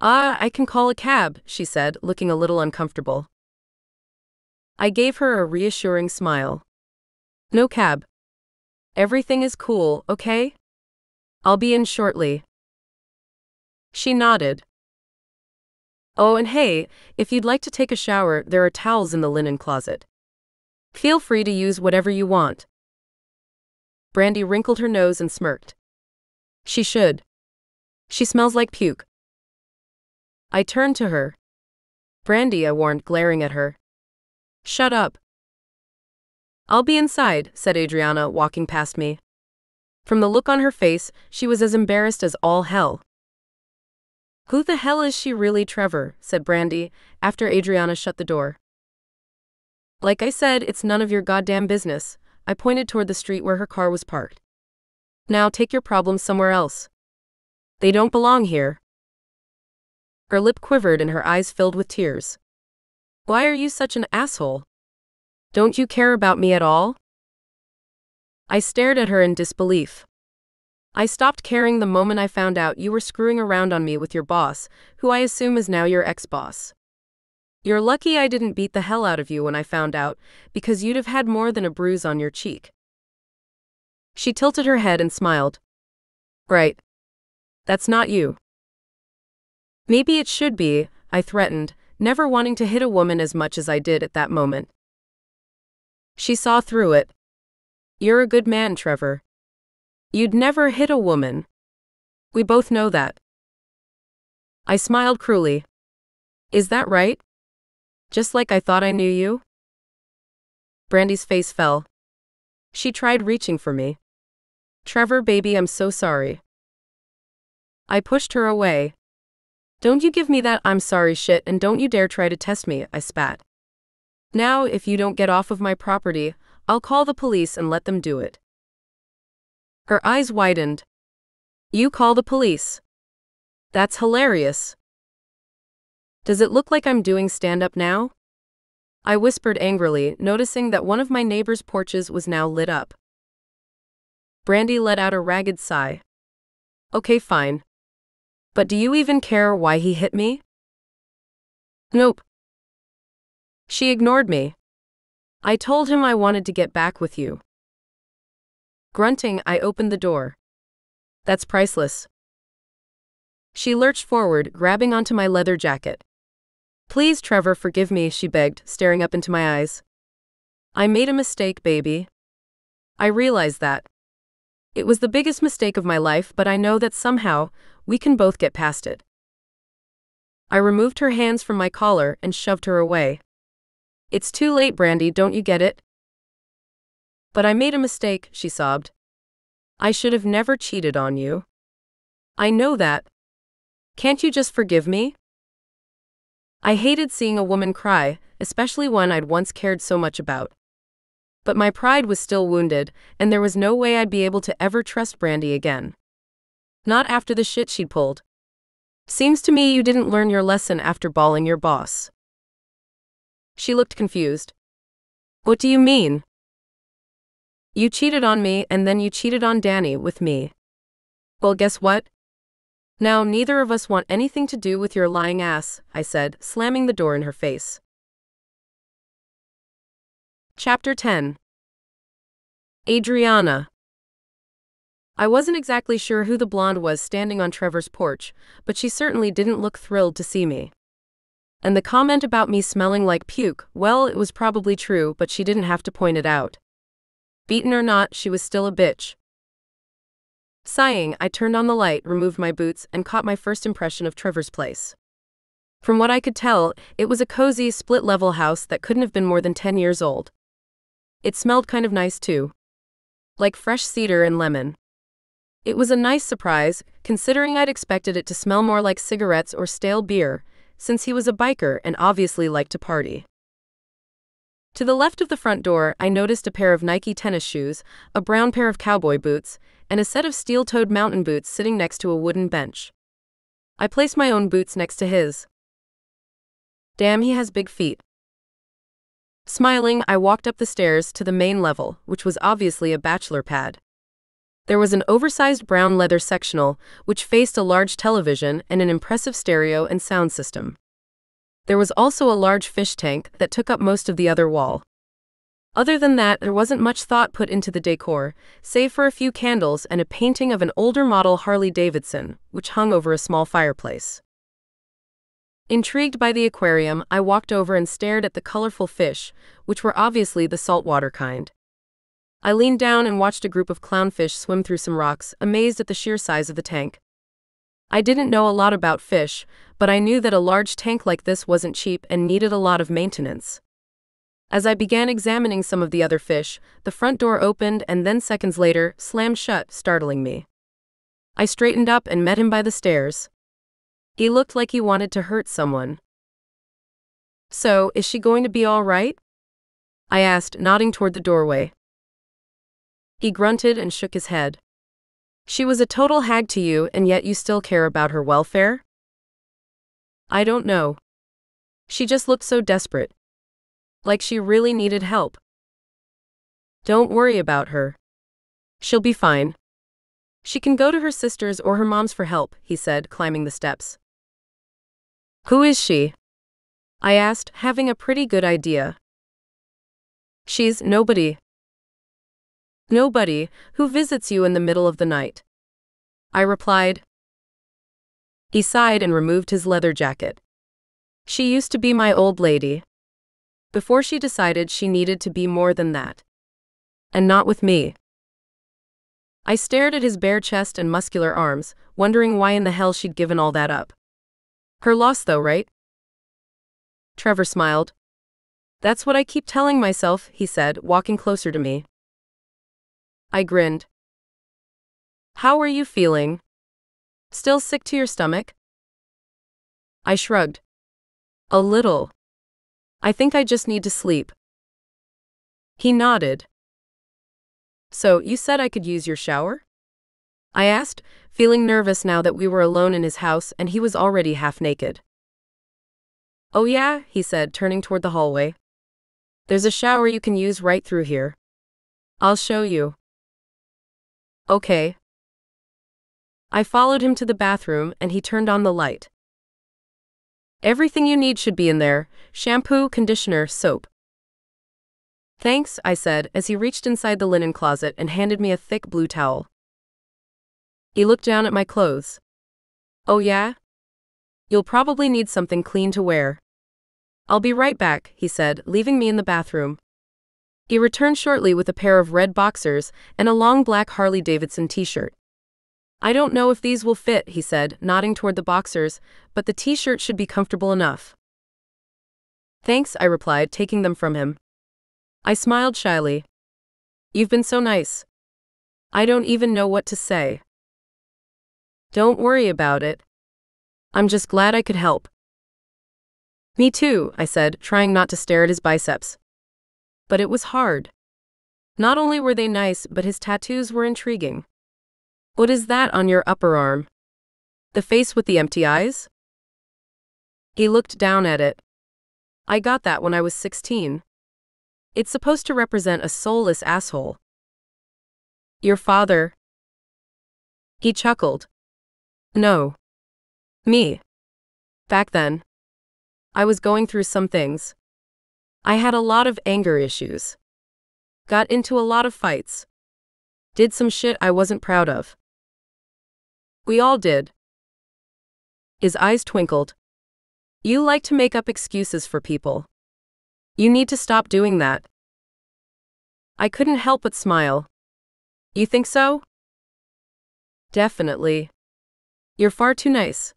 I can call a cab, she said, looking a little uncomfortable. I gave her a reassuring smile. No cab. Everything is cool, okay? I'll be in shortly. She nodded. Oh, and hey, if you'd like to take a shower, there are towels in the linen closet. Feel free to use whatever you want. Brandy wrinkled her nose and smirked. She should. She smells like puke. I turned to her. Brandy, I warned, glaring at her. Shut up. I'll be inside, said Adriana, walking past me. From the look on her face, she was as embarrassed as all hell. Who the hell is she really, Trevor? Said Brandy, after Adriana shut the door. Like I said, it's none of your goddamn business. I pointed toward the street where her car was parked. Now take your problems somewhere else. They don't belong here. Her lip quivered and her eyes filled with tears. Why are you such an asshole? Don't you care about me at all? I stared at her in disbelief. I stopped caring the moment I found out you were screwing around on me with your boss, who I assume is now your ex-boss. You're lucky I didn't beat the hell out of you when I found out, because you'd have had more than a bruise on your cheek. She tilted her head and smiled. Right. That's not you. Maybe it should be, I threatened, never wanting to hit a woman as much as I did at that moment. She saw through it. You're a good man, Trevor. You'd never hit a woman. We both know that. I smiled cruelly. Is that right? Just like I thought I knew you? Brandy's face fell. She tried reaching for me. Trevor, baby, I'm so sorry. I pushed her away. Don't you give me that I'm sorry shit, and don't you dare try to test me, I spat. Now, if you don't get off of my property, I'll call the police and let them do it. Her eyes widened. You call the police? That's hilarious. Does it look like I'm doing stand-up now? I whispered angrily, noticing that one of my neighbor's porches was now lit up. Brandy let out a ragged sigh. Okay, fine. But do you even care why he hit me? Nope. She ignored me. I told him I wanted to get back with you. Grunting, I opened the door. That's priceless. She lurched forward, grabbing onto my leather jacket. Please, Trevor, forgive me, she begged, staring up into my eyes. I made a mistake, baby. I realized that. It was the biggest mistake of my life, but I know that somehow, we can both get past it. I removed her hands from my collar and shoved her away. It's too late, Brandy, don't you get it? But I made a mistake, she sobbed. I should have never cheated on you. I know that. Can't you just forgive me? I hated seeing a woman cry, especially one I'd once cared so much about. But my pride was still wounded, and there was no way I'd be able to ever trust Brandy again. Not after the shit she'd pulled. Seems to me you didn't learn your lesson after balling your boss. She looked confused. What do you mean? You cheated on me, and then you cheated on Danny with me. Well, guess what? Now neither of us want anything to do with your lying ass, I said, slamming the door in her face. Chapter 10. Adriana. I wasn't exactly sure who the blonde was standing on Trevor's porch, but she certainly didn't look thrilled to see me. And the comment about me smelling like puke, well, it was probably true, but she didn't have to point it out. Beaten or not, she was still a bitch. Sighing, I turned on the light, removed my boots, and caught my first impression of Trevor's place. From what I could tell, it was a cozy, split-level house that couldn't have been more than 10 years old. It smelled kind of nice too. Like fresh cedar and lemon. It was a nice surprise, considering I'd expected it to smell more like cigarettes or stale beer, since he was a biker and obviously liked to party. To the left of the front door, I noticed a pair of Nike tennis shoes, a brown pair of cowboy boots, and a set of steel-toed mountain boots sitting next to a wooden bench. I placed my own boots next to his. Damn, he has big feet. Smiling, I walked up the stairs to the main level, which was obviously a bachelor pad. There was an oversized brown leather sectional, which faced a large television and an impressive stereo and sound system. There was also a large fish tank that took up most of the other wall. Other than that, there wasn't much thought put into the decor, save for a few candles and a painting of an older model Harley-Davidson, which hung over a small fireplace. Intrigued by the aquarium, I walked over and stared at the colorful fish, which were obviously the saltwater kind. I leaned down and watched a group of clownfish swim through some rocks, amazed at the sheer size of the tank. I didn't know a lot about fish, but I knew that a large tank like this wasn't cheap and needed a lot of maintenance. As I began examining some of the other fish, the front door opened and then seconds later, slammed shut, startling me. I straightened up and met him by the stairs. He looked like he wanted to hurt someone. So, is she going to be all right? I asked, nodding toward the doorway. He grunted and shook his head. She was a total hag to you, and yet you still care about her welfare? I don't know. She just looked so desperate. Like she really needed help. Don't worry about her. She'll be fine. She can go to her sister's or her mom's for help, he said, climbing the steps. Who is she? I asked, having a pretty good idea. She's nobody. Nobody, who visits you in the middle of the night. I replied. He sighed and removed his leather jacket. She used to be my old lady. before she decided she needed to be more than that. And not with me. I stared at his bare chest and muscular arms, wondering why in the hell she'd given all that up. Her loss though, right? Trevor smiled. That's what I keep telling myself, he said, walking closer to me. I grinned. How are you feeling? Still sick to your stomach? I shrugged. A little. I think I just need to sleep. He nodded. So, you said I could use your shower? I asked, feeling nervous now that we were alone in his house and he was already half naked. Oh yeah, he said, turning toward the hallway. There's a shower you can use right through here. I'll show you. Okay. I followed him to the bathroom and he turned on the light. Everything you need should be in there: shampoo, conditioner, soap. Thanks, I said as he reached inside the linen closet and handed me a thick blue towel. He looked down at my clothes. Oh yeah? You'll probably need something clean to wear. I'll be right back, he said, leaving me in the bathroom. He returned shortly with a pair of red boxers and a long black Harley-Davidson t-shirt. I don't know if these will fit, he said, nodding toward the boxers, but the t-shirt should be comfortable enough. Thanks, I replied, taking them from him. I smiled shyly. You've been so nice. I don't even know what to say. Don't worry about it. I'm just glad I could help. Me too, I said, trying not to stare at his biceps. But it was hard. Not only were they nice, but his tattoos were intriguing. What is that on your upper arm? The face with the empty eyes? He looked down at it. I got that when I was 16. It's supposed to represent a soulless asshole. Your father? He chuckled. No. Me. Back then. I was going through some things. I had a lot of anger issues. Got into a lot of fights. Did some shit I wasn't proud of. We all did. His eyes twinkled. You like to make up excuses for people. You need to stop doing that. I couldn't help but smile. You think so? Definitely. You're far too nice.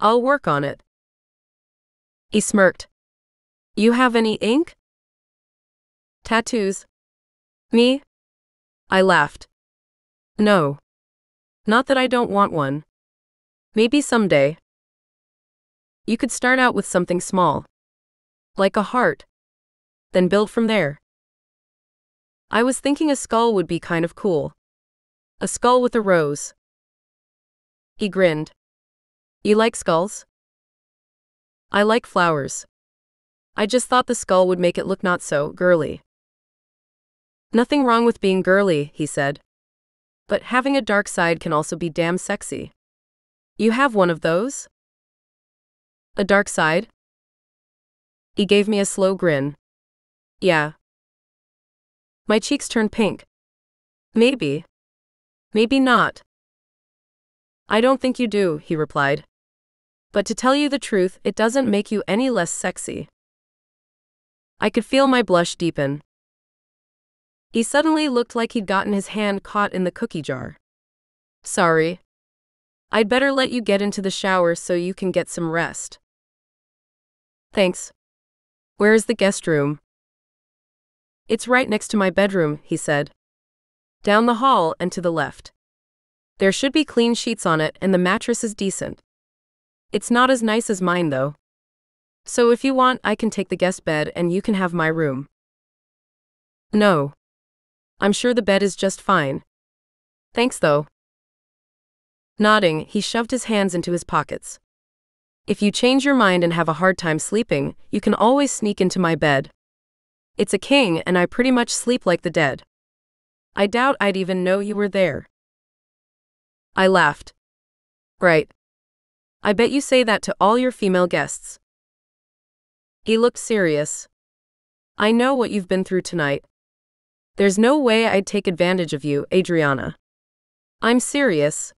I'll work on it. He smirked. You have any ink? Tattoos? Me? I laughed. No. Not that I don't want one. Maybe someday. You could start out with something small. Like a heart. Then build from there. I was thinking a skull would be kind of cool. A skull with a rose. He grinned. You like skulls? I like flowers. I just thought the skull would make it look not so girly. Nothing wrong with being girly, he said. But having a dark side can also be damn sexy. You have one of those? A dark side? He gave me a slow grin. Yeah. My cheeks turned pink. Maybe. Maybe not. I don't think you do, he replied. But to tell you the truth, it doesn't make you any less sexy. I could feel my blush deepen. He suddenly looked like he'd gotten his hand caught in the cookie jar. Sorry. I'd better let you get into the shower so you can get some rest. Thanks. Where is the guest room? It's right next to my bedroom, he said. Down the hall and to the left. There should be clean sheets on it and the mattress is decent. It's not as nice as mine though. So if you want, I can take the guest bed and you can have my room. No. I'm sure the bed is just fine. Thanks though. Nodding, he shoved his hands into his pockets. If you change your mind and have a hard time sleeping, you can always sneak into my bed. It's a king and I pretty much sleep like the dead. I doubt I'd even know you were there. I laughed. Right. I bet you say that to all your female guests. He looked serious. I know what you've been through tonight. There's no way I'd take advantage of you, Adriana. I'm serious.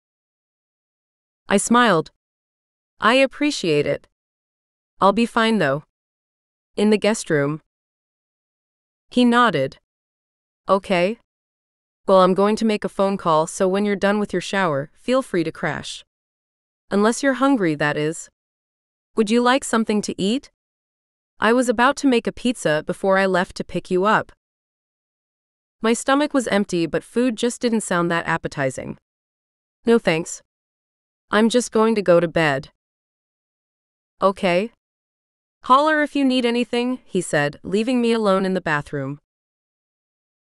I smiled. I appreciate it. I'll be fine though. In the guest room. He nodded. Okay. Well, I'm going to make a phone call, so when you're done with your shower, feel free to crash. Unless you're hungry, that is. Would you like something to eat? I was about to make a pizza before I left to pick you up. My stomach was empty, but food just didn't sound that appetizing. No thanks. I'm just going to go to bed. Okay. Holler if you need anything, he said, leaving me alone in the bathroom.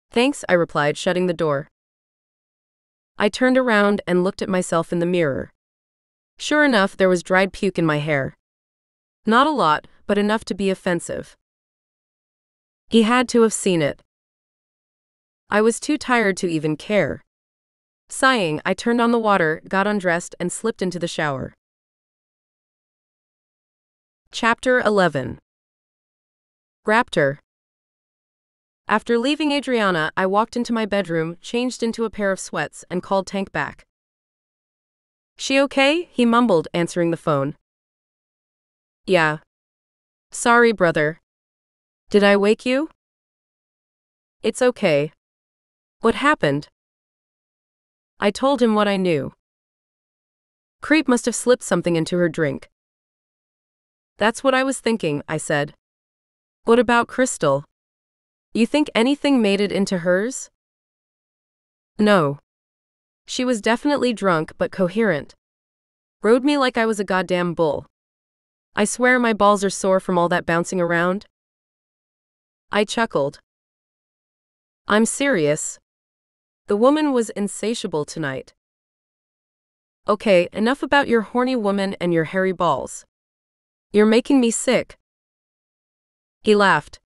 Thanks, I replied, shutting the door. I turned around and looked at myself in the mirror. Sure enough, there was dried puke in my hair. Not a lot, but enough to be offensive. He had to have seen it. I was too tired to even care. Sighing, I turned on the water, got undressed, and slipped into the shower. Chapter 11. Raptor. After leaving Adriana, I walked into my bedroom, changed into a pair of sweats, and called Tank back. She okay? He mumbled, answering the phone. Yeah. Sorry, brother. Did I wake you? It's okay. What happened? I told him what I knew. Creep must have slipped something into her drink. That's what I was thinking, I said. What about Crystal? You think anything made it into hers? No. She was definitely drunk but coherent. Rode me like I was a goddamn bull. I swear my balls are sore from all that bouncing around. I chuckled. I'm serious. The woman was insatiable tonight. Okay, enough about your horny woman and your hairy balls. You're making me sick. He laughed.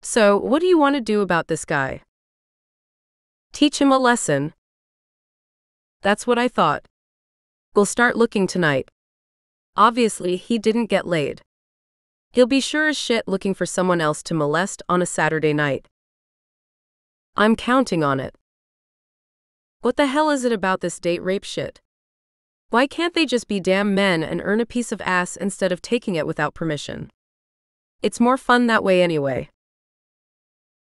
So, what do you want to do about this guy? Teach him a lesson. That's what I thought. We'll start looking tonight. Obviously, he didn't get laid. He'll be sure as shit looking for someone else to molest on a Saturday night. I'm counting on it. What the hell is it about this date rape shit? Why can't they just be damn men and earn a piece of ass instead of taking it without permission? It's more fun that way anyway.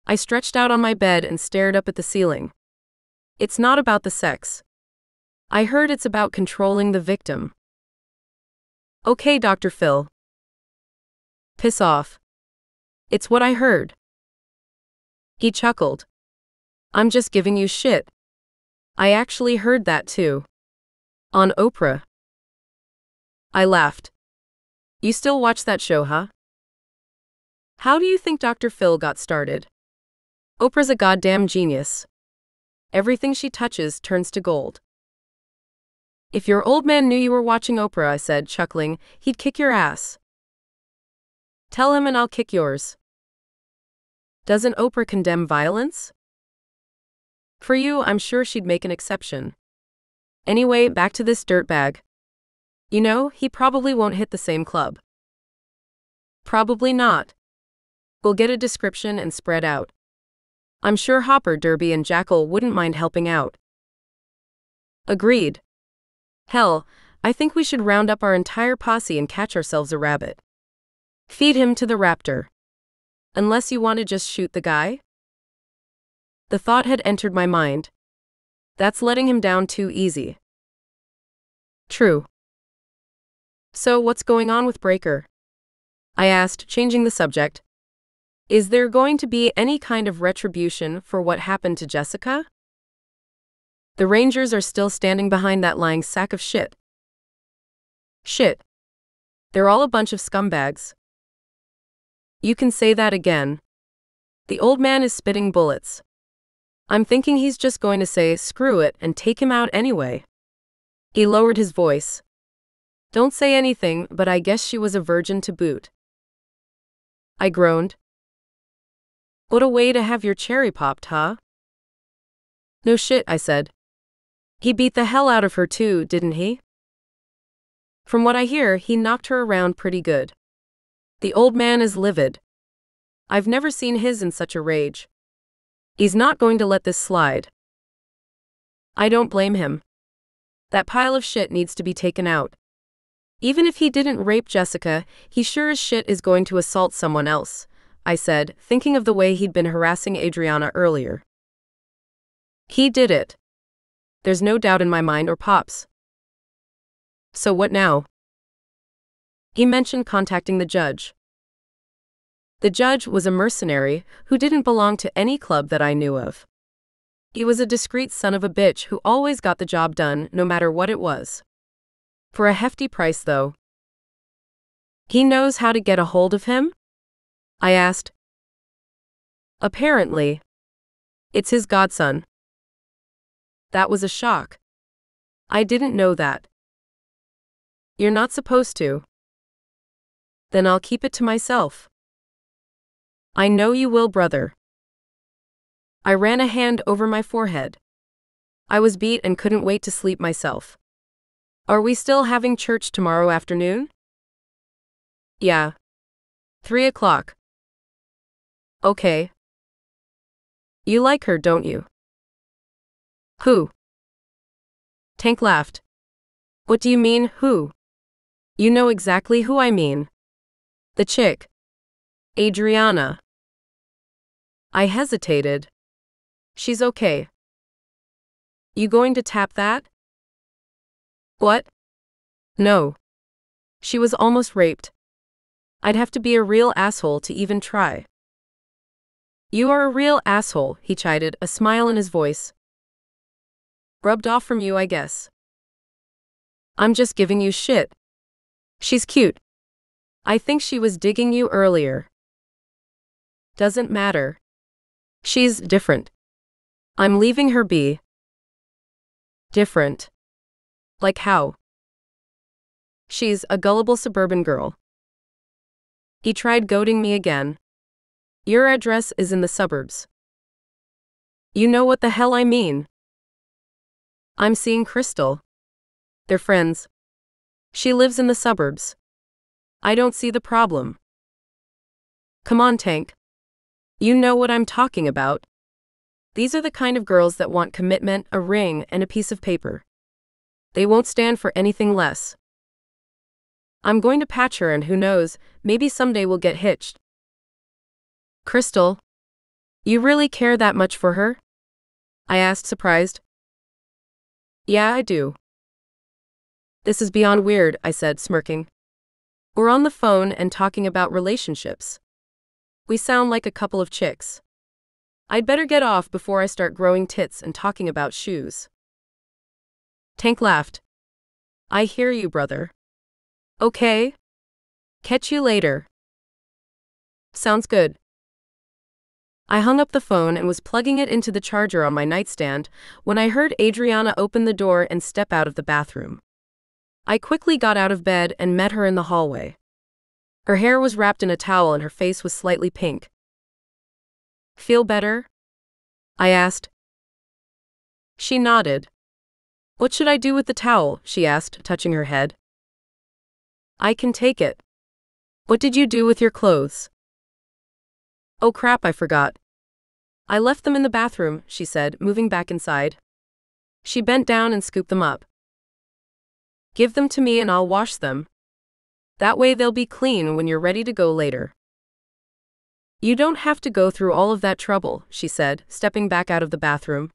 I stretched out on my bed and stared up at the ceiling. It's not about the sex. I heard it's about controlling the victim. Okay, Dr. Phil. Piss off. It's what I heard. He chuckled. I'm just giving you shit. I actually heard that too. On Oprah. I laughed. You still watch that show, huh? How do you think Dr. Phil got started? Oprah's a goddamn genius. Everything she touches turns to gold. If your old man knew you were watching Oprah, I said, chuckling, he'd kick your ass. Tell him and I'll kick yours. Doesn't Oprah condemn violence? For you, I'm sure she'd make an exception. Anyway, back to this dirtbag. You know, he probably won't hit the same club. Probably not. We'll get a description and spread out. I'm sure Hopper, Derby, and Jackal wouldn't mind helping out. Agreed. Hell, I think we should round up our entire posse and catch ourselves a rabbit. Feed him to the raptor. Unless you want to just shoot the guy? The thought had entered my mind. That's letting him down too easy. True. So what's going on with Breaker? I asked, changing the subject. Is there going to be any kind of retribution for what happened to Jessica? The Rangers are still standing behind that lying sack of shit. Shit. They're all a bunch of scumbags. You can say that again. The old man is spitting bullets. I'm thinking he's just going to say, screw it, and take him out anyway. He lowered his voice. Don't say anything, but I guess she was a virgin to boot. I groaned. What a way to have your cherry popped, huh? No shit, I said. He beat the hell out of her too, didn't he? From what I hear, he knocked her around pretty good. The old man is livid. I've never seen his in such a rage. He's not going to let this slide. I don't blame him. That pile of shit needs to be taken out. Even if he didn't rape Jessica, he sure as shit is going to assault someone else, I said, thinking of the way he'd been harassing Adriana earlier. He did it. There's no doubt in my mind or Pop's. So what now? He mentioned contacting the judge. The judge was a mercenary who didn't belong to any club that I knew of. He was a discreet son of a bitch who always got the job done, no matter what it was. For a hefty price, though. He knows how to get a hold of him? I asked. Apparently. It's his godson. That was a shock. I didn't know that. You're not supposed to. Then I'll keep it to myself. I know you will, brother. I ran a hand over my forehead. I was beat and couldn't wait to sleep myself. Are we still having church tomorrow afternoon? Yeah. 3 o'clock. Okay. You like her, don't you? Who? Tank laughed. What do you mean, who? You know exactly who I mean. The chick. Adriana. I hesitated. She's okay. You going to tap that? What? No. She was almost raped. I'd have to be a real asshole to even try. You are a real asshole, he chided, a smile in his voice. Rubbed off from you, I guess. I'm just giving you shit. She's cute. I think she was digging you earlier. Doesn't matter. She's different. I'm leaving her be. Different. Like how? She's a gullible suburban girl. He tried goading me again. Your address is in the suburbs. You know what the hell I mean. I'm seeing Crystal. They're friends. She lives in the suburbs. I don't see the problem. Come on, Tank. You know what I'm talking about. These are the kind of girls that want commitment, a ring, and a piece of paper. They won't stand for anything less. I'm going to patch her, and who knows, maybe someday we'll get hitched. Crystal, you really care that much for her? I asked, surprised. Yeah, I do. This is beyond weird, I said, smirking. We're on the phone and talking about relationships. We sound like a couple of chicks. I'd better get off before I start growing tits and talking about shoes. Tank laughed. I hear you, brother. Okay. Catch you later. Sounds good. I hung up the phone and was plugging it into the charger on my nightstand when I heard Adriana open the door and step out of the bathroom. I quickly got out of bed and met her in the hallway. Her hair was wrapped in a towel and her face was slightly pink. Feel better? I asked. She nodded. What should I do with the towel? She asked, touching her head. I can take it. What did you do with your clothes? Oh crap, I forgot. I left them in the bathroom, she said, moving back inside. She bent down and scooped them up. Give them to me and I'll wash them. That way they'll be clean when you're ready to go later. You don't have to go through all of that trouble, she said, stepping back out of the bathroom.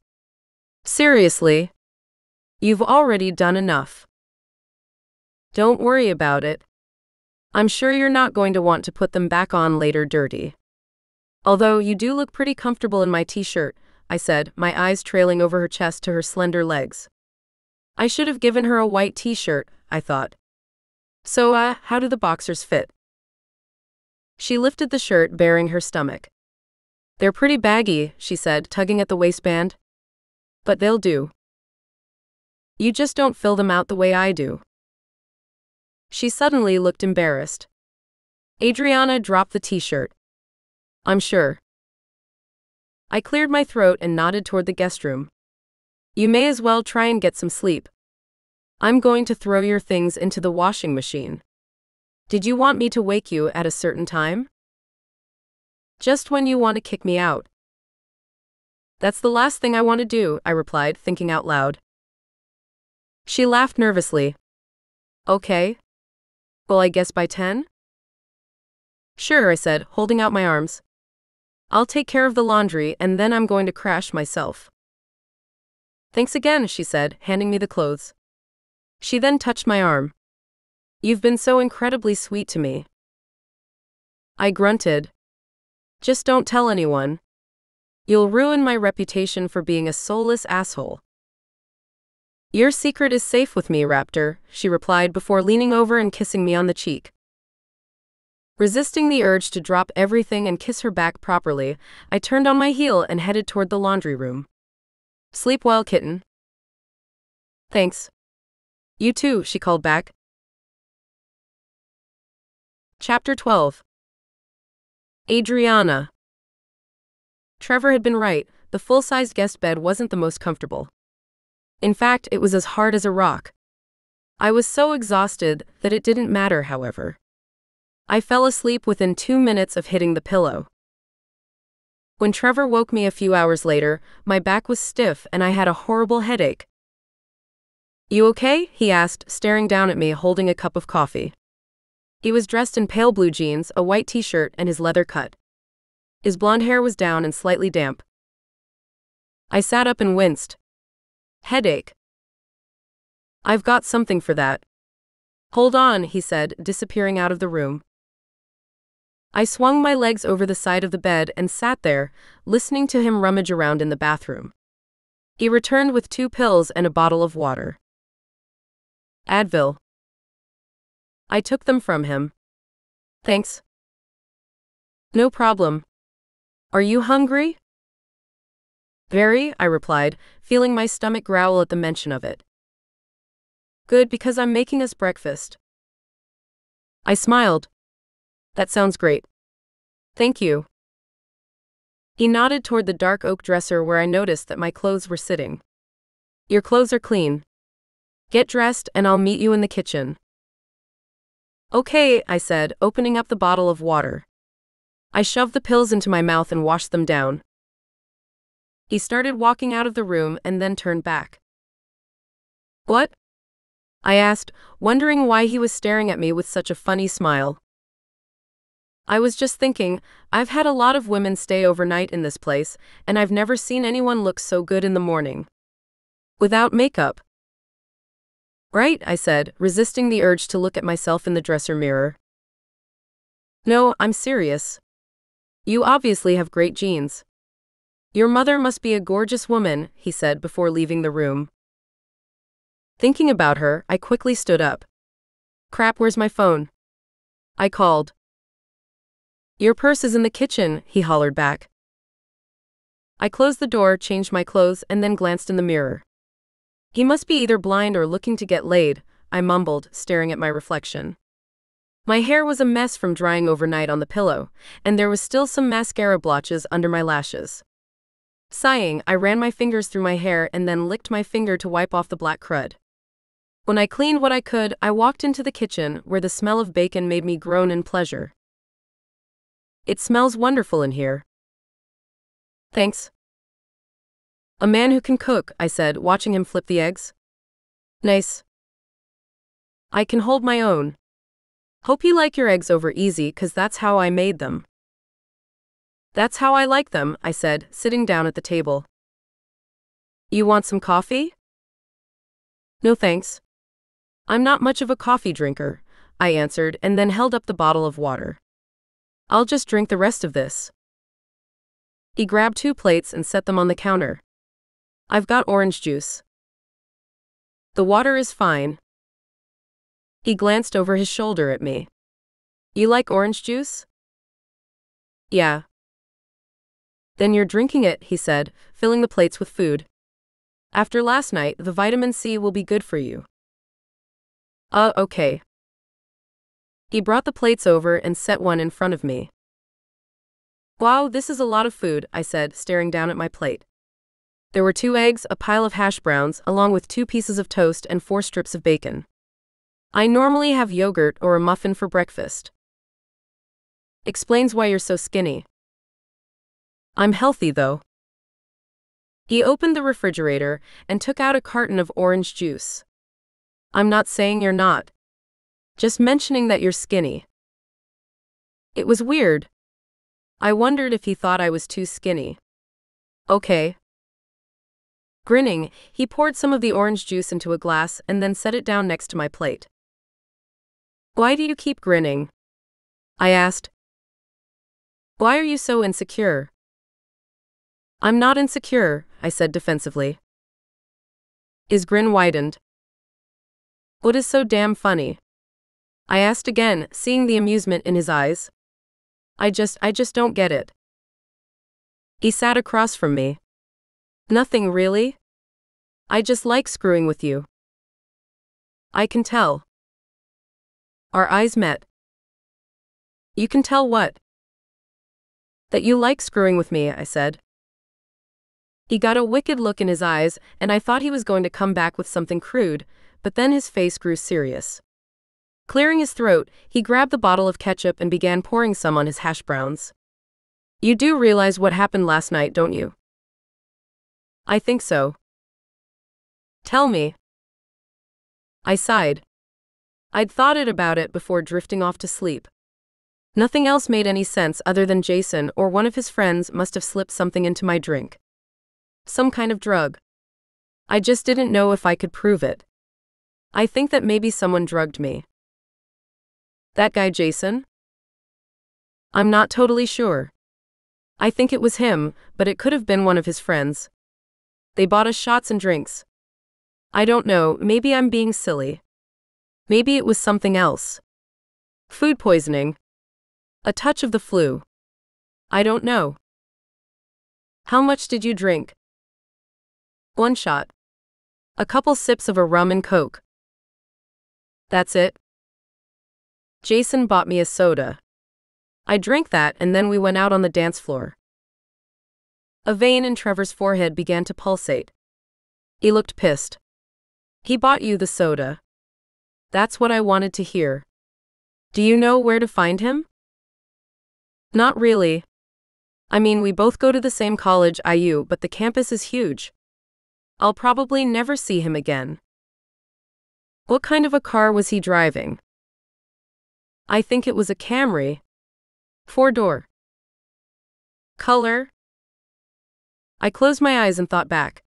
Seriously? You've already done enough. Don't worry about it. I'm sure you're not going to want to put them back on later dirty. Although you do look pretty comfortable in my t-shirt, I said, my eyes trailing over her chest to her slender legs. I should have given her a white t-shirt, I thought. So, how do the boxers fit? She lifted the shirt, baring her stomach. They're pretty baggy, she said, tugging at the waistband. But they'll do. You just don't fill them out the way I do. She suddenly looked embarrassed. Adriana dropped the t-shirt. I'm sure. I cleared my throat and nodded toward the guest room. You may as well try and get some sleep. I'm going to throw your things into the washing machine. Did you want me to wake you at a certain time? Just when you want to kick me out. That's the last thing I want to do, I replied, thinking out loud. She laughed nervously. Okay. Well, I guess by 10? Sure, I said, holding out my arms. I'll take care of the laundry and then I'm going to crash myself. Thanks again, she said, handing me the clothes. She then touched my arm. You've been so incredibly sweet to me. I grunted. Just don't tell anyone. You'll ruin my reputation for being a soulless asshole. Your secret is safe with me, Raptor, she replied before leaning over and kissing me on the cheek. Resisting the urge to drop everything and kiss her back properly, I turned on my heel and headed toward the laundry room. Sleep well, kitten. Thanks. You too, she called back. Chapter 12. Adriana. Trevor had been right, the full-sized guest bed wasn't the most comfortable. In fact, it was as hard as a rock. I was so exhausted that it didn't matter, however. I fell asleep within 2 minutes of hitting the pillow. When Trevor woke me a few hours later, my back was stiff and I had a horrible headache. You okay? He asked, staring down at me holding a cup of coffee. He was dressed in pale blue jeans, a white t-shirt, and his leather cut. His blonde hair was down and slightly damp. I sat up and winced. Headache. I've got something for that. Hold on, he said, disappearing out of the room. I swung my legs over the side of the bed and sat there, listening to him rummage around in the bathroom. He returned with 2 pills and a bottle of water. Advil. I took them from him. Thanks. No problem. Are you hungry? Very, I replied, feeling my stomach growl at the mention of it. Good, because I'm making us breakfast. I smiled. That sounds great. Thank you. He nodded toward the dark oak dresser where I noticed that my clothes were sitting. Your clothes are clean. Get dressed and I'll meet you in the kitchen. Okay, I said, opening up the bottle of water. I shoved the pills into my mouth and washed them down. He started walking out of the room and then turned back. What? I asked, wondering why he was staring at me with such a funny smile. I was just thinking, I've had a lot of women stay overnight in this place, and I've never seen anyone look so good in the morning. Without makeup. Right, I said, resisting the urge to look at myself in the dresser mirror. No, I'm serious. You obviously have great genes. Your mother must be a gorgeous woman, he said before leaving the room. Thinking about her, I quickly stood up. Crap, where's my phone? I called. Your purse is in the kitchen, he hollered back. I closed the door, changed my clothes, and then glanced in the mirror. He must be either blind or looking to get laid, I mumbled, staring at my reflection. My hair was a mess from drying overnight on the pillow, and there was still some mascara blotches under my lashes. Sighing, I ran my fingers through my hair and then licked my finger to wipe off the black crud. When I cleaned what I could, I walked into the kitchen, where the smell of bacon made me groan in pleasure. It smells wonderful in here. Thanks. A man who can cook, I said, watching him flip the eggs. Nice. I can hold my own. Hope you like your eggs over easy, 'cause that's how I made them. That's how I like them, I said, sitting down at the table. You want some coffee? No thanks. I'm not much of a coffee drinker, I answered, and then held up the bottle of water. I'll just drink the rest of this. He grabbed 2 plates and set them on the counter. I've got orange juice. The water is fine. He glanced over his shoulder at me. You like orange juice? Yeah. Then you're drinking it, he said, filling the plates with food. After last night, the vitamin C will be good for you. Okay. He brought the plates over and set one in front of me. Wow, this is a lot of food, I said, staring down at my plate. There were 2 eggs, a pile of hash browns, along with 2 pieces of toast and 4 strips of bacon. I normally have yogurt or a muffin for breakfast. Explains why you're so skinny. I'm healthy, though. He opened the refrigerator and took out a carton of orange juice. I'm not saying you're not. Just mentioning that you're skinny. It was weird. I wondered if he thought I was too skinny. Okay. Grinning, he poured some of the orange juice into a glass and then set it down next to my plate. Why do you keep grinning? I asked. Why are you so insecure? I'm not insecure, I said defensively. His grin widened. What is so damn funny? I asked again, seeing the amusement in his eyes. I just don't get it. He sat across from me. Nothing really. I just like screwing with you. I can tell. Our eyes met. You can tell what? That you like screwing with me, I said. He got a wicked look in his eyes, and I thought he was going to come back with something crude, but then his face grew serious. Clearing his throat, he grabbed the bottle of ketchup and began pouring some on his hash browns. You do realize what happened last night, don't you? I think so. Tell me. I sighed. I'd thought about it before drifting off to sleep. Nothing else made any sense other than Jason or one of his friends must have slipped something into my drink. Some kind of drug. I just didn't know if I could prove it. I think that maybe someone drugged me. That guy Jason? I'm not totally sure. I think it was him, but it could have been one of his friends. They bought us shots and drinks. I don't know, maybe I'm being silly. Maybe it was something else. Food poisoning. A touch of the flu. I don't know. How much did you drink? One shot. A couple sips of a rum and coke. That's it. Jason bought me a soda. I drank that and then we went out on the dance floor. A vein in Trevor's forehead began to pulsate. He looked pissed. He bought you the soda. That's what I wanted to hear. Do you know where to find him? Not really. I mean, we both go to the same college, IU, but the campus is huge. I'll probably never see him again. What kind of a car was he driving? I think it was a Camry. 4-door. Color? I closed my eyes and thought back.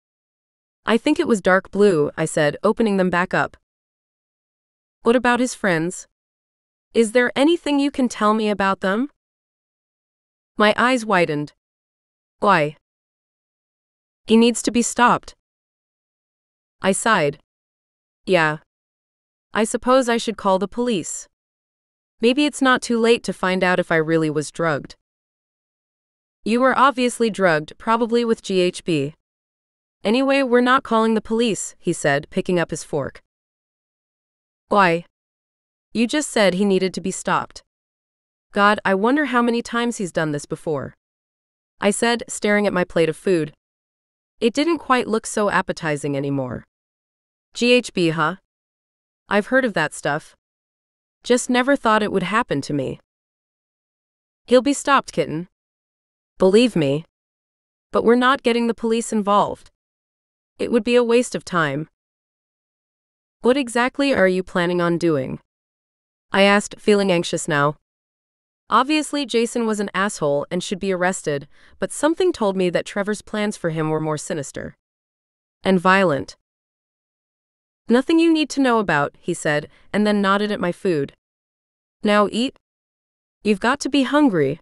I think it was dark blue, I said, opening them back up. What about his friends? Is there anything you can tell me about them? My eyes widened. Why? He needs to be stopped. I sighed. Yeah. I suppose I should call the police. Maybe it's not too late to find out if I really was drugged. You were obviously drugged, probably with GHB. Anyway, we're not calling the police, he said, picking up his fork. Why? You just said he needed to be stopped. God, I wonder how many times he's done this before. I said, staring at my plate of food. It didn't quite look so appetizing anymore. GHB, huh? I've heard of that stuff. Just never thought it would happen to me. He'll be stopped, kitten. Believe me. But we're not getting the police involved. It would be a waste of time. What exactly are you planning on doing? I asked, feeling anxious now. Obviously, Jason was an asshole and should be arrested, but something told me that Trevor's plans for him were more sinister. And violent. Nothing you need to know about, he said, and then nodded at my food. Now eat. You've got to be hungry.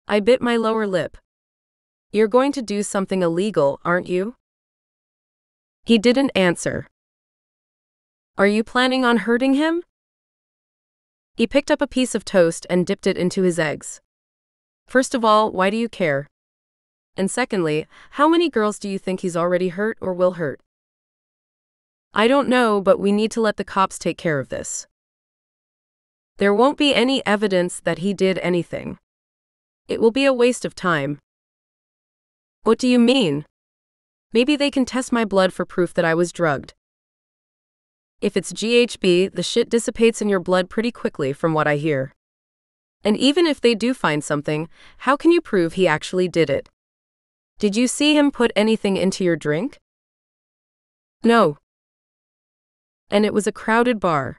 I bit my lower lip. You're going to do something illegal, aren't you? He didn't answer. Are you planning on hurting him? He picked up a piece of toast and dipped it into his eggs. First of all, why do you care? And secondly, how many girls do you think he's already hurt or will hurt? I don't know, but we need to let the cops take care of this. There won't be any evidence that he did anything. It will be a waste of time. What do you mean? Maybe they can test my blood for proof that I was drugged. If it's GHB, the shit dissipates in your blood pretty quickly from what I hear. And even if they do find something, how can you prove he actually did it? Did you see him put anything into your drink? No. And it was a crowded bar.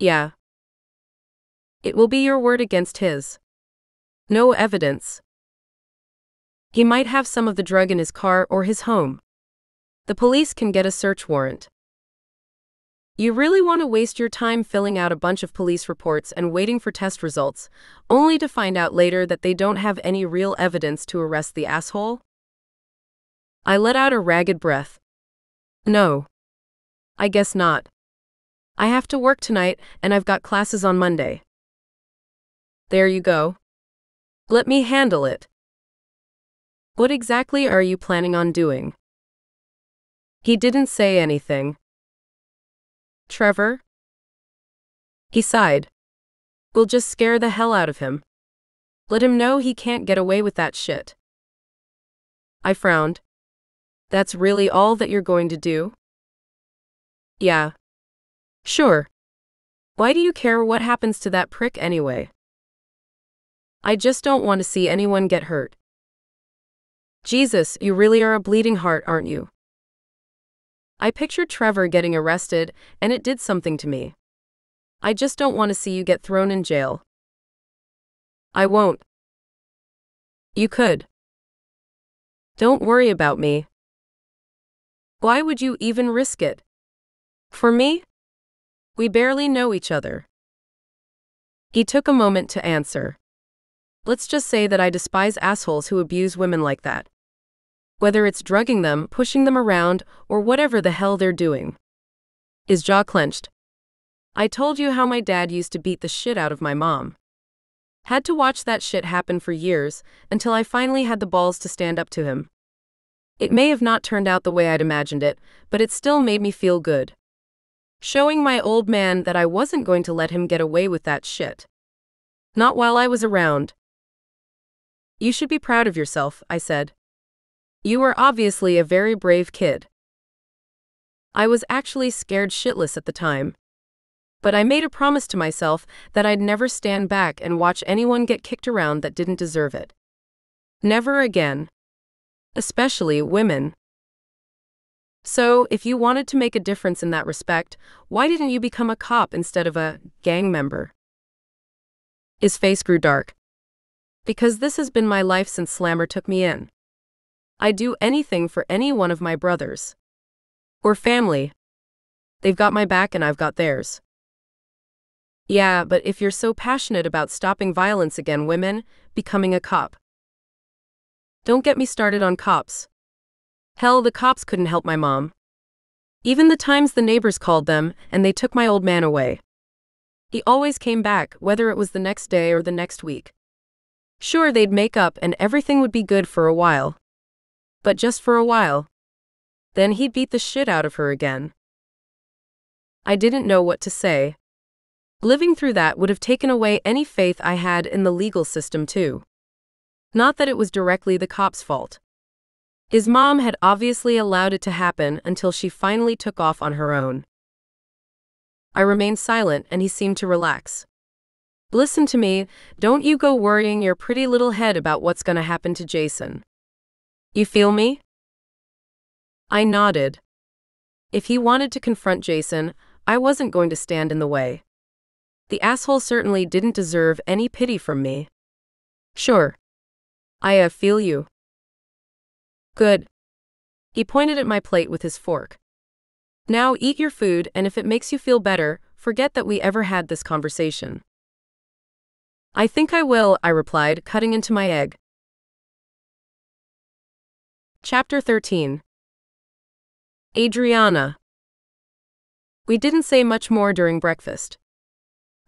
Yeah. It will be your word against his. No evidence. He might have some of the drug in his car or his home. The police can get a search warrant. You really want to waste your time filling out a bunch of police reports and waiting for test results, only to find out later that they don't have any real evidence to arrest the asshole? I let out a ragged breath. No. I guess not. I have to work tonight, and I've got classes on Monday. There you go. Let me handle it. What exactly are you planning on doing? He didn't say anything. Trevor? He sighed. We'll just scare the hell out of him. Let him know he can't get away with that shit. I frowned. That's really all that you're going to do? Yeah. Sure. Why do you care what happens to that prick anyway? I just don't want to see anyone get hurt. Jesus, you really are a bleeding heart, aren't you? I pictured Trevor getting arrested, and it did something to me. I just don't want to see you get thrown in jail. I won't. You could. Don't worry about me. Why would you even risk it? For me? We barely know each other. He took a moment to answer. Let's just say that I despise assholes who abuse women like that. Whether it's drugging them, pushing them around, or whatever the hell they're doing. His jaw clenched. I told you how my dad used to beat the shit out of my mom. Had to watch that shit happen for years, until I finally had the balls to stand up to him. It may have not turned out the way I'd imagined it, but it still made me feel good. Showing my old man that I wasn't going to let him get away with that shit. Not while I was around. You should be proud of yourself, I said. You were obviously a very brave kid. I was actually scared shitless at the time. But I made a promise to myself that I'd never stand back and watch anyone get kicked around that didn't deserve it. Never again. Especially women. So, if you wanted to make a difference in that respect, why didn't you become a cop instead of a gang member? His face grew dark. Because this has been my life since Slammer took me in. I'd do anything for any one of my brothers. Or family. They've got my back and I've got theirs. Yeah, but if you're so passionate about stopping violence against women, becoming a cop. Don't get me started on cops. Hell, the cops couldn't help my mom. Even the times the neighbors called them, and they took my old man away. He always came back, whether it was the next day or the next week. Sure, they'd make up and everything would be good for a while. But just for a while. Then he'd beat the shit out of her again. I didn't know what to say. Living through that would have taken away any faith I had in the legal system too. Not that it was directly the cop's fault. His mom had obviously allowed it to happen until she finally took off on her own. I remained silent and he seemed to relax. Listen to me, don't you go worrying your pretty little head about what's gonna happen to Jason. You feel me? I nodded. If he wanted to confront Jason, I wasn't going to stand in the way. The asshole certainly didn't deserve any pity from me. Sure. I feel you. Good. He pointed at my plate with his fork. Now eat your food, and if it makes you feel better, forget that we ever had this conversation. I think I will, I replied, cutting into my egg. Chapter 13. Adriana. We didn't say much more during breakfast.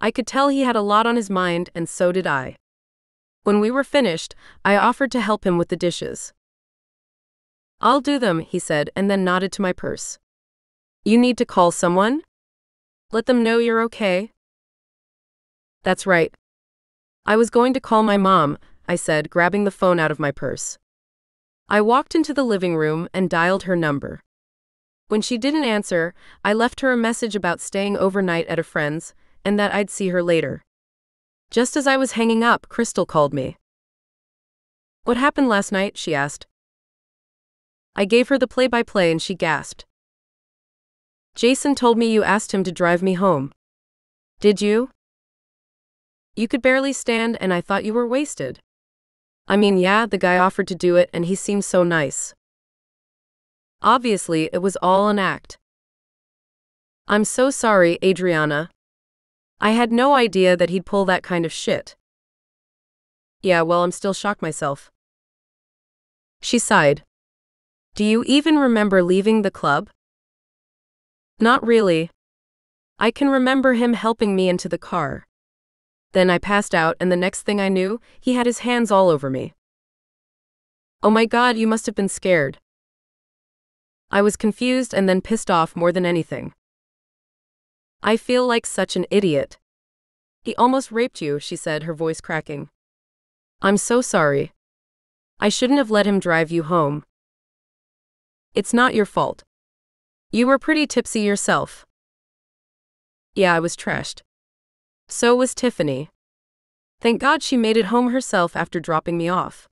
I could tell he had a lot on his mind, and so did I. When we were finished, I offered to help him with the dishes. I'll do them, he said, and then nodded to my purse. You need to call someone? Let them know you're okay? That's right. I was going to call my mom, I said, grabbing the phone out of my purse. I walked into the living room and dialed her number. When she didn't answer, I left her a message about staying overnight at a friend's, and that I'd see her later. Just as I was hanging up, Crystal called me. What happened last night? She asked. I gave her the play-by-play and she gasped. Jason told me you asked him to drive me home. Did you? You could barely stand and I thought you were wasted. I mean, yeah, the guy offered to do it and he seemed so nice. Obviously, it was all an act. I'm so sorry, Adriana. I had no idea that he'd pull that kind of shit. Yeah, well, I'm still shocked myself. She sighed. Do you even remember leaving the club? Not really. I can remember him helping me into the car. Then I passed out and the next thing I knew, he had his hands all over me. Oh my God, you must have been scared. I was confused and then pissed off more than anything. I feel like such an idiot. He almost raped you, she said, her voice cracking. I'm so sorry. I shouldn't have let him drive you home. It's not your fault. You were pretty tipsy yourself. Yeah, I was trashed. So was Tiffany. Thank God she made it home herself after dropping me off.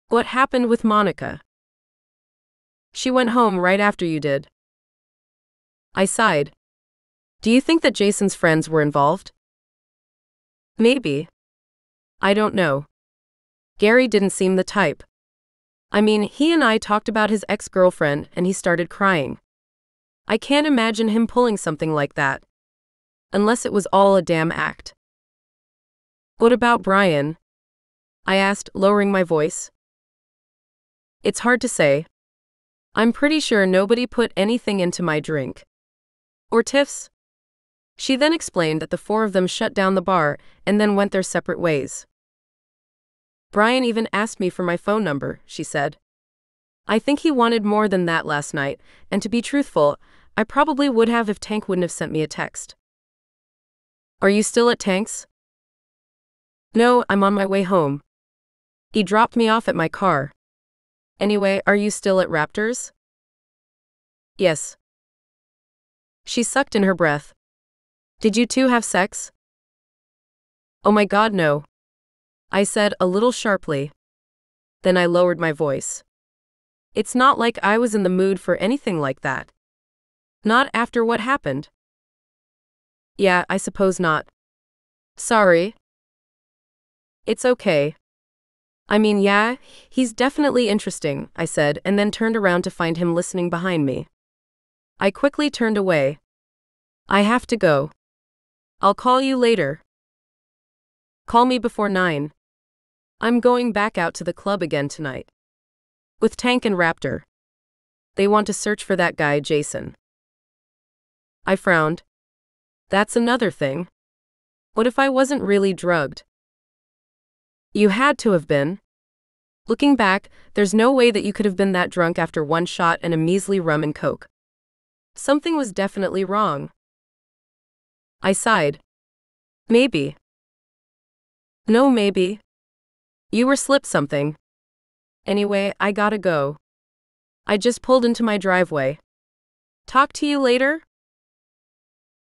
What happened with Monica? She went home right after you did. I sighed. Do you think that Jason's friends were involved? Maybe. I don't know. Gary didn't seem the type. I mean, he and I talked about his ex-girlfriend and he started crying. I can't imagine him pulling something like that. Unless it was all a damn act. What about Brian? I asked, lowering my voice. It's hard to say. I'm pretty sure nobody put anything into my drink. Or Tiff's. She then explained that the four of them shut down the bar and then went their separate ways. Brian even asked me for my phone number, she said. I think he wanted more than that last night, and to be truthful, I probably would have if Tank wouldn't have sent me a text. Are you still at Tank's? No, I'm on my way home. He dropped me off at my car. Anyway, are you still at Raptors? Yes. She sucked in her breath. Did you two have sex? Oh my God, no. I said a little sharply. Then I lowered my voice. It's not like I was in the mood for anything like that. Not after what happened. Yeah, I suppose not. Sorry. It's okay. I mean, yeah, he's definitely interesting, I said, and then turned around to find him listening behind me. I quickly turned away. I have to go. I'll call you later. Call me before 9. I'm going back out to the club again tonight. With Tank and Raptor. They want to search for that guy, Jason. I frowned. That's another thing. What if I wasn't really drugged? You had to have been. Looking back, there's no way that you could have been that drunk after one shot and a measly rum and coke. Something was definitely wrong. I sighed. Maybe. No, maybe. You were slipped something. Anyway, I gotta go. I just pulled into my driveway. Talk to you later?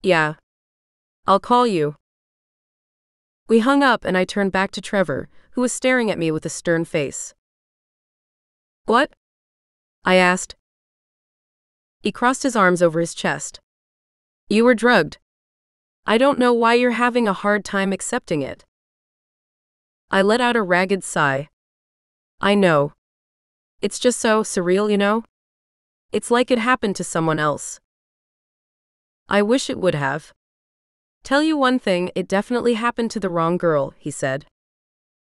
Yeah. I'll call you. We hung up and I turned back to Trevor, who was staring at me with a stern face. What? I asked. He crossed his arms over his chest. You were drugged. I don't know why you're having a hard time accepting it. I let out a ragged sigh. I know. It's just so surreal, you know? It's like it happened to someone else. I wish it would have. Tell you one thing, it definitely happened to the wrong girl, he said.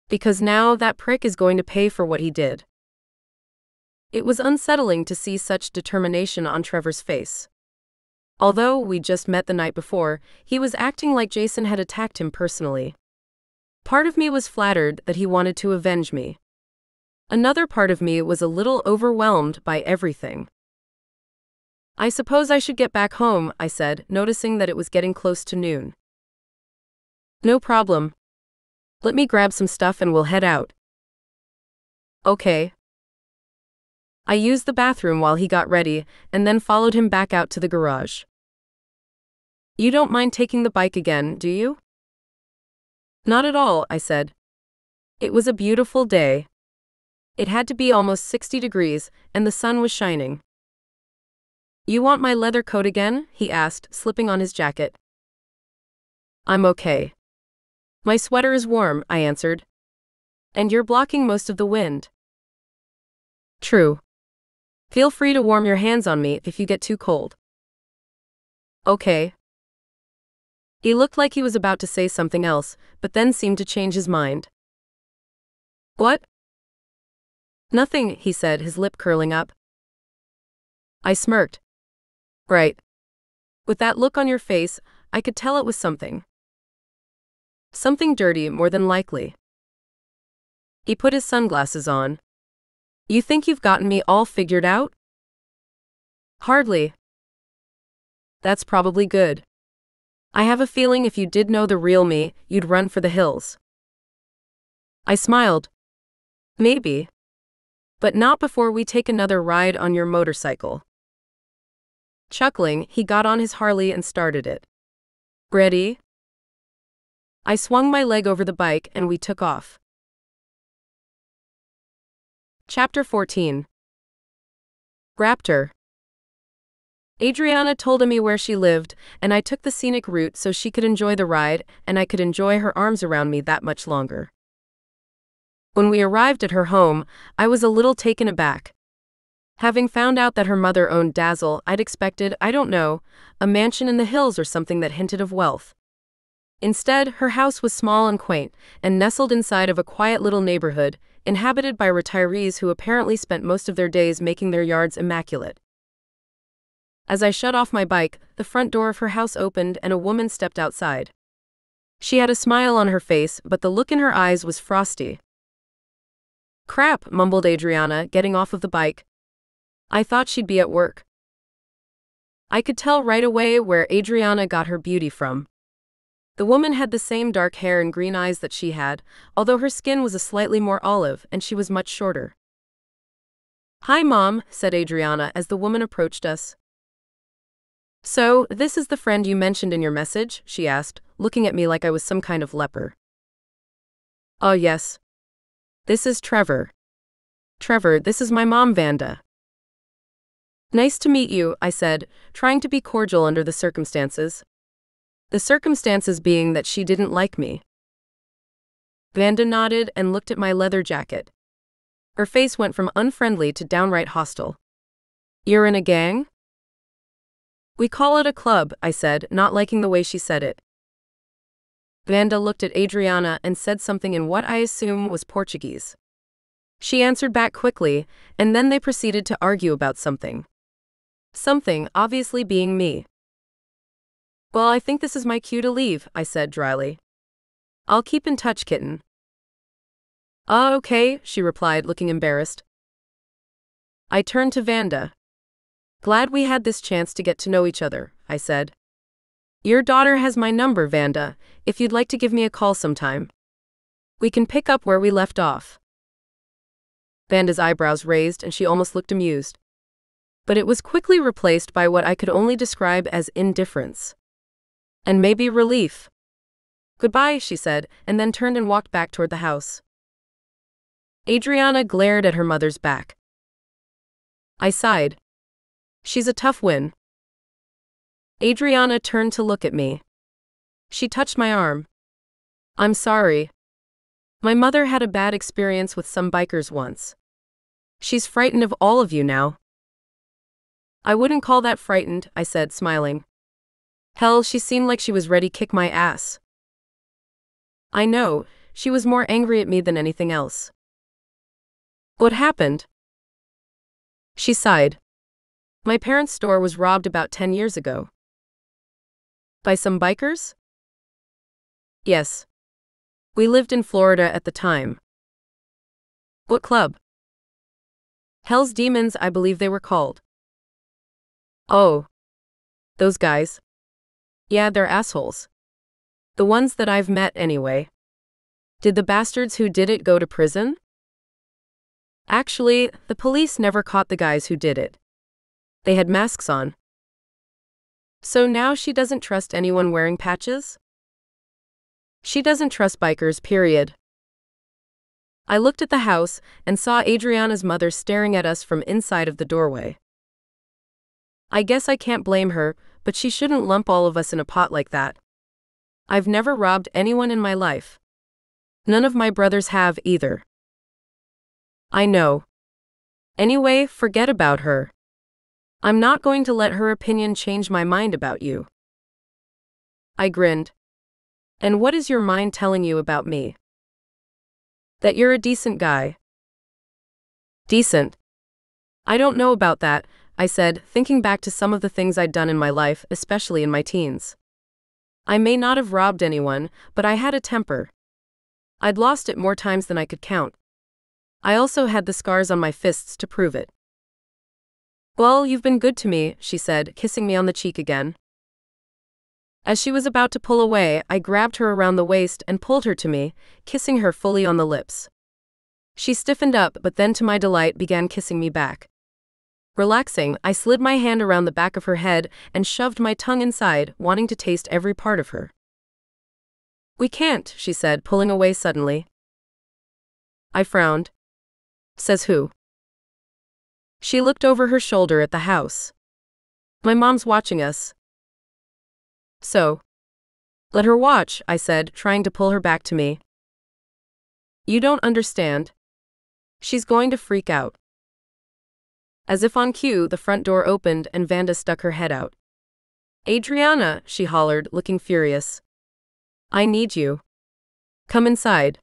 Because now that prick is going to pay for what he did. It was unsettling to see such determination on Trevor's face. Although we just met the night before, he was acting like Jason had attacked him personally. Part of me was flattered that he wanted to avenge me. Another part of me was a little overwhelmed by everything. I suppose I should get back home, I said, noticing that it was getting close to noon. No problem. Let me grab some stuff and we'll head out. Okay. I used the bathroom while he got ready, and then followed him back out to the garage. You don't mind taking the bike again, do you? Not at all, I said. It was a beautiful day. It had to be almost 60 degrees, and the sun was shining. You want my leather coat again? He asked, slipping on his jacket. I'm okay. My sweater is warm, I answered. And you're blocking most of the wind. True. Feel free to warm your hands on me if you get too cold. Okay. He looked like he was about to say something else, but then seemed to change his mind. What? Nothing, he said, his lip curling up. I smirked. Right. With that look on your face, I could tell it was something. Something dirty, more than likely. He put his sunglasses on. You think you've gotten me all figured out? Hardly. That's probably good. I have a feeling if you did know the real me, you'd run for the hills. I smiled. Maybe. But not before we take another ride on your motorcycle. Chuckling, he got on his Harley and started it. Ready? I swung my leg over the bike and we took off. Chapter 14. Raptor. Adriana told me where she lived, and I took the scenic route so she could enjoy the ride and I could enjoy her arms around me that much longer. When we arrived at her home, I was a little taken aback. Having found out that her mother owned Dazzle, I'd expected, I don't know, a mansion in the hills or something that hinted of wealth. Instead, her house was small and quaint, and nestled inside of a quiet little neighborhood, inhabited by retirees who apparently spent most of their days making their yards immaculate. As I shut off my bike, the front door of her house opened and a woman stepped outside. She had a smile on her face, but the look in her eyes was frosty. Crap, mumbled Adriana, getting off of the bike. I thought she'd be at work. I could tell right away where Adriana got her beauty from. The woman had the same dark hair and green eyes that she had, although her skin was a slightly more olive and she was much shorter. Hi, Mom, said Adriana as the woman approached us. So, this is the friend you mentioned in your message? She asked, looking at me like I was some kind of leper. Oh, yes. This is Trevor. Trevor, this is my mom, Vanda. Nice to meet you, I said, trying to be cordial under the circumstances. The circumstances being that she didn't like me. Vanda nodded and looked at my leather jacket. Her face went from unfriendly to downright hostile. You're in a gang? We call it a club, I said, not liking the way she said it. Vanda looked at Adriana and said something in what I assume was Portuguese. She answered back quickly, and then they proceeded to argue about something. Something obviously being me. Well, I think this is my cue to leave, I said dryly. I'll keep in touch, kitten. Okay, she replied, looking embarrassed. I turned to Vanda. Glad we had this chance to get to know each other, I said. Your daughter has my number, Vanda, if you'd like to give me a call sometime. We can pick up where we left off. Vanda's eyebrows raised and she almost looked amused. But it was quickly replaced by what I could only describe as indifference. And maybe relief. Goodbye, she said, and then turned and walked back toward the house. Adriana glared at her mother's back. I sighed. She's a tough win. Adriana turned to look at me. She touched my arm. I'm sorry. My mother had a bad experience with some bikers once. She's frightened of all of you now. I wouldn't call that frightened, I said, smiling. Hell, she seemed like she was ready to kick my ass. I know, she was more angry at me than anything else. What happened? She sighed. My parents' store was robbed about 10 years ago. By some bikers? Yes. We lived in Florida at the time. What club? Hell's Demons, I believe they were called. Oh. Those guys. Yeah, they're assholes. The ones that I've met, anyway. Did the bastards who did it go to prison? Actually, the police never caught the guys who did it. They had masks on. So now she doesn't trust anyone wearing patches? She doesn't trust bikers, period. I looked at the house and saw Adriana's mother staring at us from inside of the doorway. I guess I can't blame her, but she shouldn't lump all of us in a pot like that. I've never robbed anyone in my life. None of my brothers have either. I know. Anyway, forget about her. I'm not going to let her opinion change my mind about you. I grinned. And what is your mind telling you about me? That you're a decent guy. Decent? I don't know about that, I said, thinking back to some of the things I'd done in my life, especially in my teens. I may not have robbed anyone, but I had a temper. I'd lost it more times than I could count. I also had the scars on my fists to prove it. Well, you've been good to me, she said, kissing me on the cheek again. As she was about to pull away, I grabbed her around the waist and pulled her to me, kissing her fully on the lips. She stiffened up, but then to my delight began kissing me back. Relaxing, I slid my hand around the back of her head and shoved my tongue inside, wanting to taste every part of her. We can't, she said, pulling away suddenly. I frowned. Says who? She looked over her shoulder at the house. My mom's watching us. So? Let her watch, I said, trying to pull her back to me. You don't understand. She's going to freak out. As if on cue, the front door opened and Vanda stuck her head out. Adriana, she hollered, looking furious. I need you. Come inside.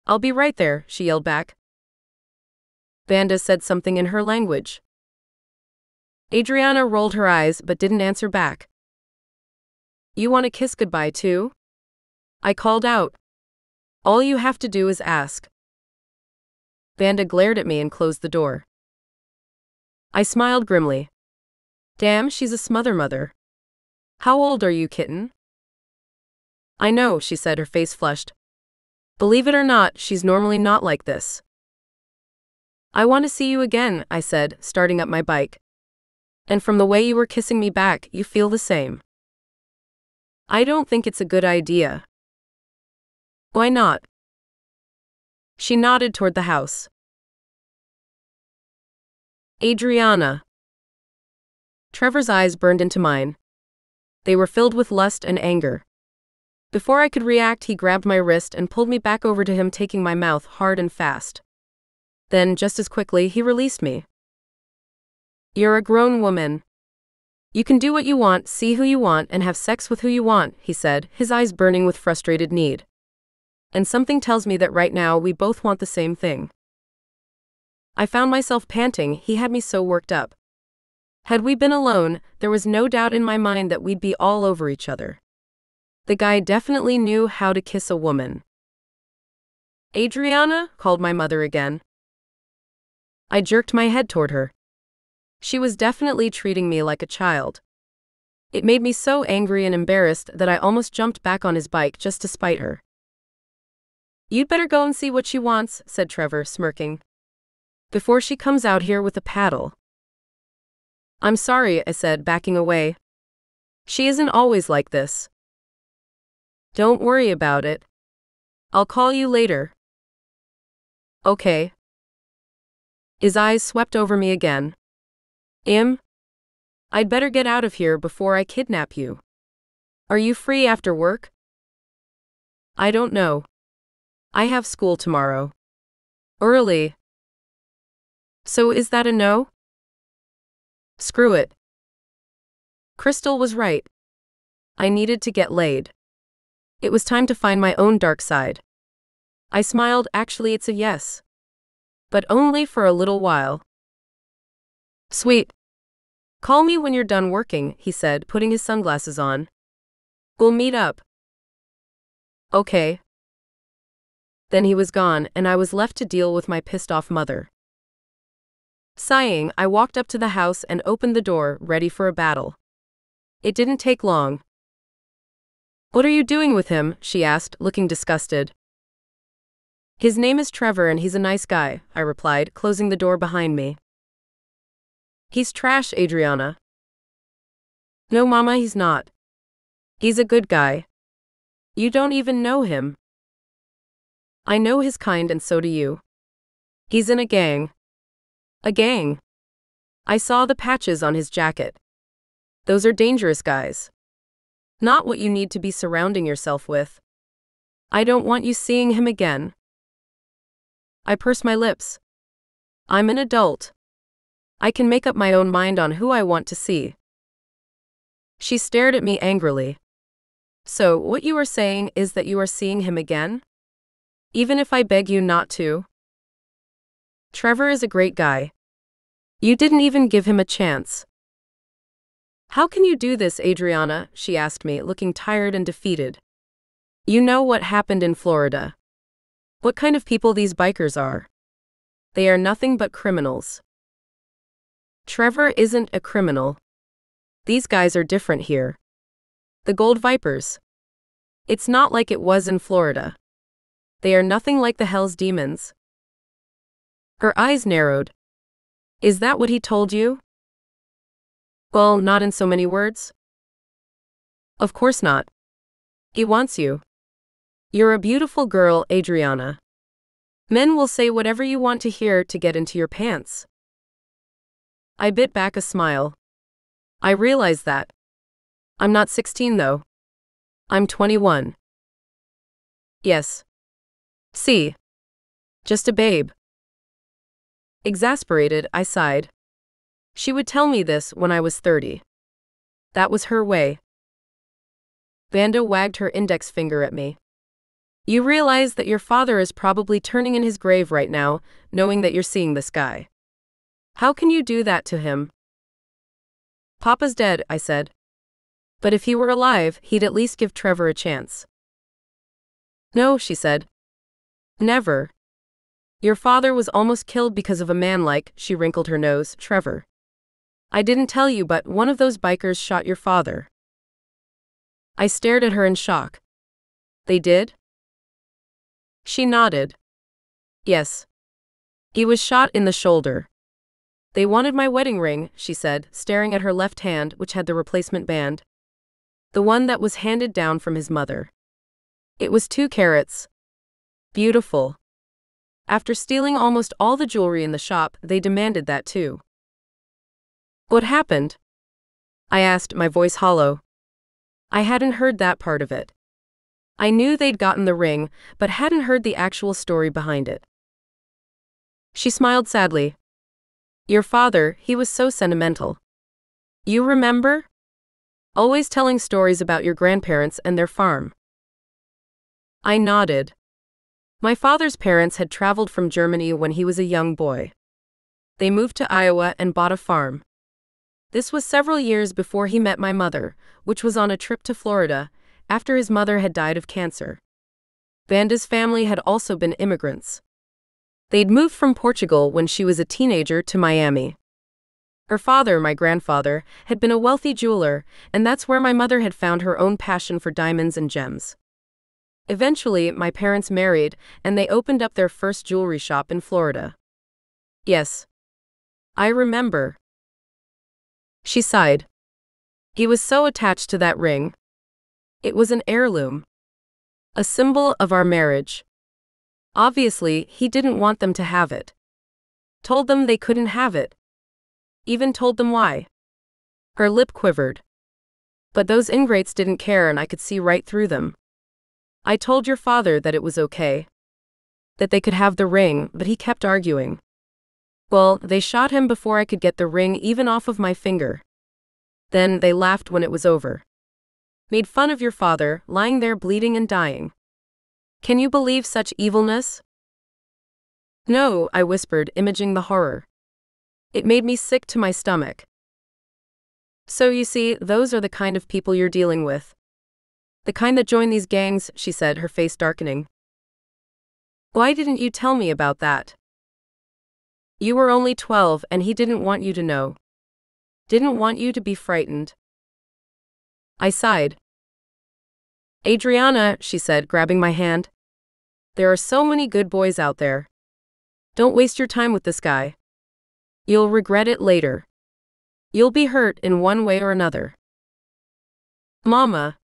I'll be right there, she yelled back. Vanda said something in her language. Adriana rolled her eyes but didn't answer back. You want to kiss goodbye too? I called out. All you have to do is ask. Vanda glared at me and closed the door. I smiled grimly. Damn, she's a smother mother. How old are you, kitten? I know, she said, her face flushed. Believe it or not, she's normally not like this. I want to see you again, I said, starting up my bike. And from the way you were kissing me back, you feel the same. I don't think it's a good idea. Why not? She nodded toward the house. Adriana. Trevor's eyes burned into mine. They were filled with lust and anger. Before I could react, he grabbed my wrist and pulled me back over to him, taking my mouth hard and fast. Then, just as quickly, he released me. You're a grown woman. You can do what you want, see who you want, and have sex with who you want, he said, his eyes burning with frustrated need. And something tells me that right now we both want the same thing. I found myself panting, he had me so worked up. Had we been alone, there was no doubt in my mind that we'd be all over each other. The guy definitely knew how to kiss a woman. Adriana, called my mother again. I jerked my head toward her. She was definitely treating me like a child. It made me so angry and embarrassed that I almost jumped back on his bike just to spite her. You'd better go and see what she wants, said Trevor, smirking. Before she comes out here with a paddle. I'm sorry, I said, backing away. She isn't always like this. Don't worry about it. I'll call you later. Okay. His eyes swept over me again. I'd better get out of here before I kidnap you. Are you free after work? I don't know. I have school tomorrow. Early. So is that a no? Screw it. Crystal was right. I needed to get laid. It was time to find my own dark side. I smiled, actually it's a yes. But only for a little while. Sweet. Call me when you're done working, he said, putting his sunglasses on. We'll meet up. Okay. Then he was gone, and I was left to deal with my pissed-off mother. Sighing, I walked up to the house and opened the door, ready for a battle. It didn't take long. What are you doing with him? She asked, looking disgusted. His name is Trevor and he's a nice guy, I replied, closing the door behind me. He's trash, Adriana. No, Mama, he's not. He's a good guy. You don't even know him. I know his kind and so do you. He's in a gang. A gang? I saw the patches on his jacket. Those are dangerous guys. Not what you need to be surrounding yourself with. I don't want you seeing him again. I purse my lips. I'm an adult. I can make up my own mind on who I want to see. She stared at me angrily. So, what you are saying is that you are seeing him again? Even if I beg you not to? Trevor is a great guy. You didn't even give him a chance. How can you do this, Adriana? She asked me, looking tired and defeated. You know what happened in Florida. What kind of people these bikers are. They are nothing but criminals. Trevor isn't a criminal. These guys are different here. The Gold Vipers. It's not like it was in Florida. They are nothing like the Hell's Demons. Her eyes narrowed. Is that what he told you? Well, not in so many words. Of course not. He wants you. You're a beautiful girl, Adriana. Men will say whatever you want to hear to get into your pants. I bit back a smile. I realize that. I'm not 16 though. I'm 21. Yes. See. Just a babe. Exasperated, I sighed. She would tell me this when I was 30. That was her way. Vanda wagged her index finger at me. You realize that your father is probably turning in his grave right now, knowing that you're seeing this guy. How can you do that to him? Papa's dead, I said. But if he were alive, he'd at least give Trevor a chance. No, she said. Never. Your father was almost killed because of a man like, she wrinkled her nose, Trevor. I didn't tell you, but one of those bikers shot your father. I stared at her in shock. They did? She nodded. Yes. He was shot in the shoulder. They wanted my wedding ring, she said, staring at her left hand, which had the replacement band. The one that was handed down from his mother. It was 2 carats. Beautiful. After stealing almost all the jewelry in the shop, they demanded that too. What happened? I asked, my voice hollow. I hadn't heard that part of it. I knew they'd gotten the ring, but hadn't heard the actual story behind it. She smiled sadly. Your father, he was so sentimental. You remember? Always telling stories about your grandparents and their farm. I nodded. My father's parents had traveled from Germany when he was a young boy. They moved to Iowa and bought a farm. This was several years before he met my mother, which was on a trip to Florida, after his mother had died of cancer. Vanda's family had also been immigrants. They'd moved from Portugal when she was a teenager to Miami. Her father, my grandfather, had been a wealthy jeweler, and that's where my mother had found her own passion for diamonds and gems. Eventually, my parents married, and they opened up their first jewelry shop in Florida. Yes. I remember. She sighed. He was so attached to that ring. It was an heirloom. A symbol of our marriage. Obviously, he didn't want them to have it. Told them they couldn't have it. Even told them why. Her lip quivered. But those ingrates didn't care, and I could see right through them. I told your father that it was okay. That they could have the ring, but he kept arguing. Well, they shot him before I could get the ring even off of my finger. Then they laughed when it was over. Made fun of your father, lying there bleeding and dying. Can you believe such evilness? No, I whispered, imaging the horror. It made me sick to my stomach. So you see, those are the kind of people you're dealing with. The kind that join these gangs, she said, her face darkening. Why didn't you tell me about that? You were only 12 and he didn't want you to know. Didn't want you to be frightened. I sighed. Adriana, she said, grabbing my hand. There are so many good boys out there. Don't waste your time with this guy. You'll regret it later. You'll be hurt in one way or another. Mama.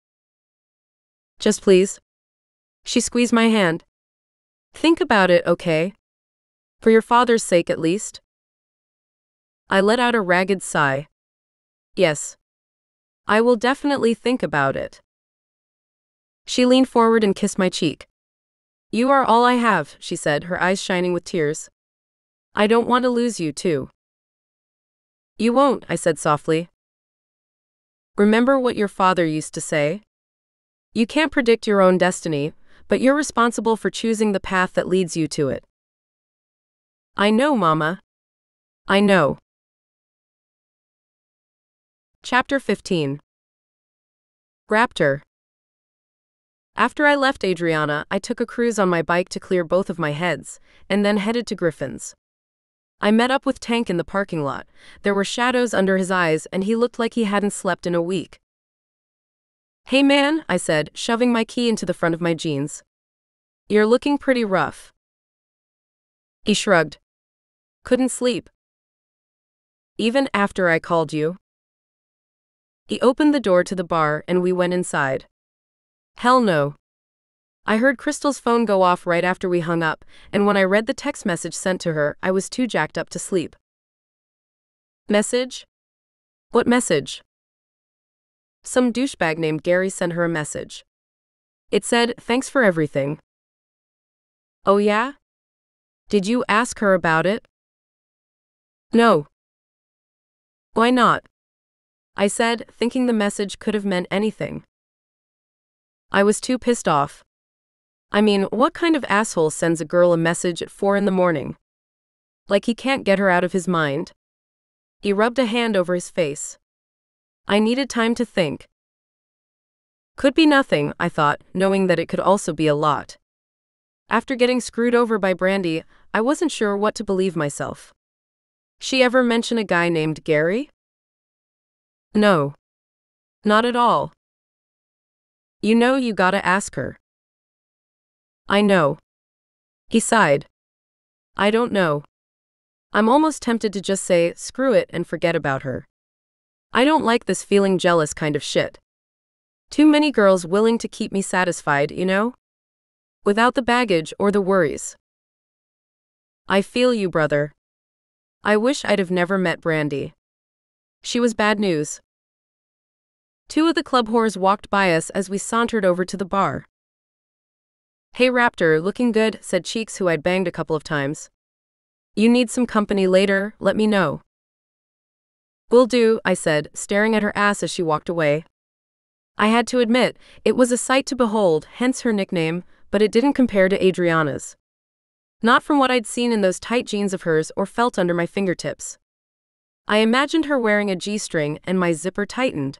Just please. She squeezed my hand. Think about it, okay? For your father's sake at least. I let out a ragged sigh. Yes. I will definitely think about it. She leaned forward and kissed my cheek. You are all I have, she said, her eyes shining with tears. I don't want to lose you, too. You won't, I said softly. Remember what your father used to say? You can't predict your own destiny, but you're responsible for choosing the path that leads you to it. I know, Mama. I know. Chapter 15. Raptor. After I left Adriana, I took a cruise on my bike to clear both of my heads, and then headed to Griffin's. I met up with Tank in the parking lot. There were shadows under his eyes, and he looked like he hadn't slept in a week. Hey man, I said, shoving my key into the front of my jeans. You're looking pretty rough. He shrugged. Couldn't sleep. Even after I called you? He opened the door to the bar and we went inside. Hell no. I heard Crystal's phone go off right after we hung up, and when I read the text message sent to her, I was too jacked up to sleep. Message? What message? Some douchebag named Gary sent her a message. It said, thanks for everything. Oh yeah? Did you ask her about it? No. Why not? I said, thinking the message could have meant anything. I was too pissed off. I mean, what kind of asshole sends a girl a message at 4 a.m? Like he can't get her out of his mind? He rubbed a hand over his face. I needed time to think. Could be nothing, I thought, knowing that it could also be a lot. After getting screwed over by Brandy, I wasn't sure what to believe myself. She ever mention a guy named Gary? No. Not at all. You know you gotta ask her. I know. He sighed. I don't know. I'm almost tempted to just say, screw it and forget about her. I don't like this feeling jealous kind of shit. Too many girls willing to keep me satisfied, you know? Without the baggage or the worries. I feel you, brother. I wish I'd have never met Brandy. She was bad news. 2 of the club whores walked by us as we sauntered over to the bar. Hey Raptor, looking good, said Cheeks, who I'd banged a couple of times. You need some company later, let me know. Will do, I said, staring at her ass as she walked away. I had to admit, it was a sight to behold, hence her nickname, but it didn't compare to Adriana's. Not from what I'd seen in those tight jeans of hers or felt under my fingertips. I imagined her wearing a G-string and my zipper tightened.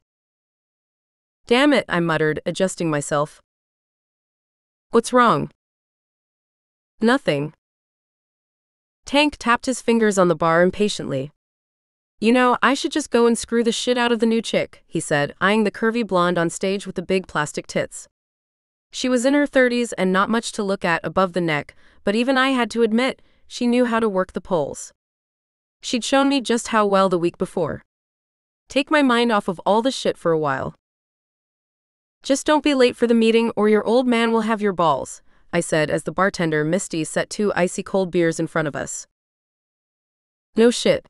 Damn it, I muttered, adjusting myself. What's wrong? Nothing. Tank tapped his fingers on the bar impatiently. You know, I should just go and screw the shit out of the new chick, he said, eyeing the curvy blonde on stage with the big plastic tits. She was in her 30s and not much to look at above the neck, but even I had to admit, she knew how to work the poles. She'd shown me just how well the week before. Take my mind off of all the shit for a while. Just don't be late for the meeting or your old man will have your balls, I said as the bartender Misty set 2 icy cold beers in front of us. No shit.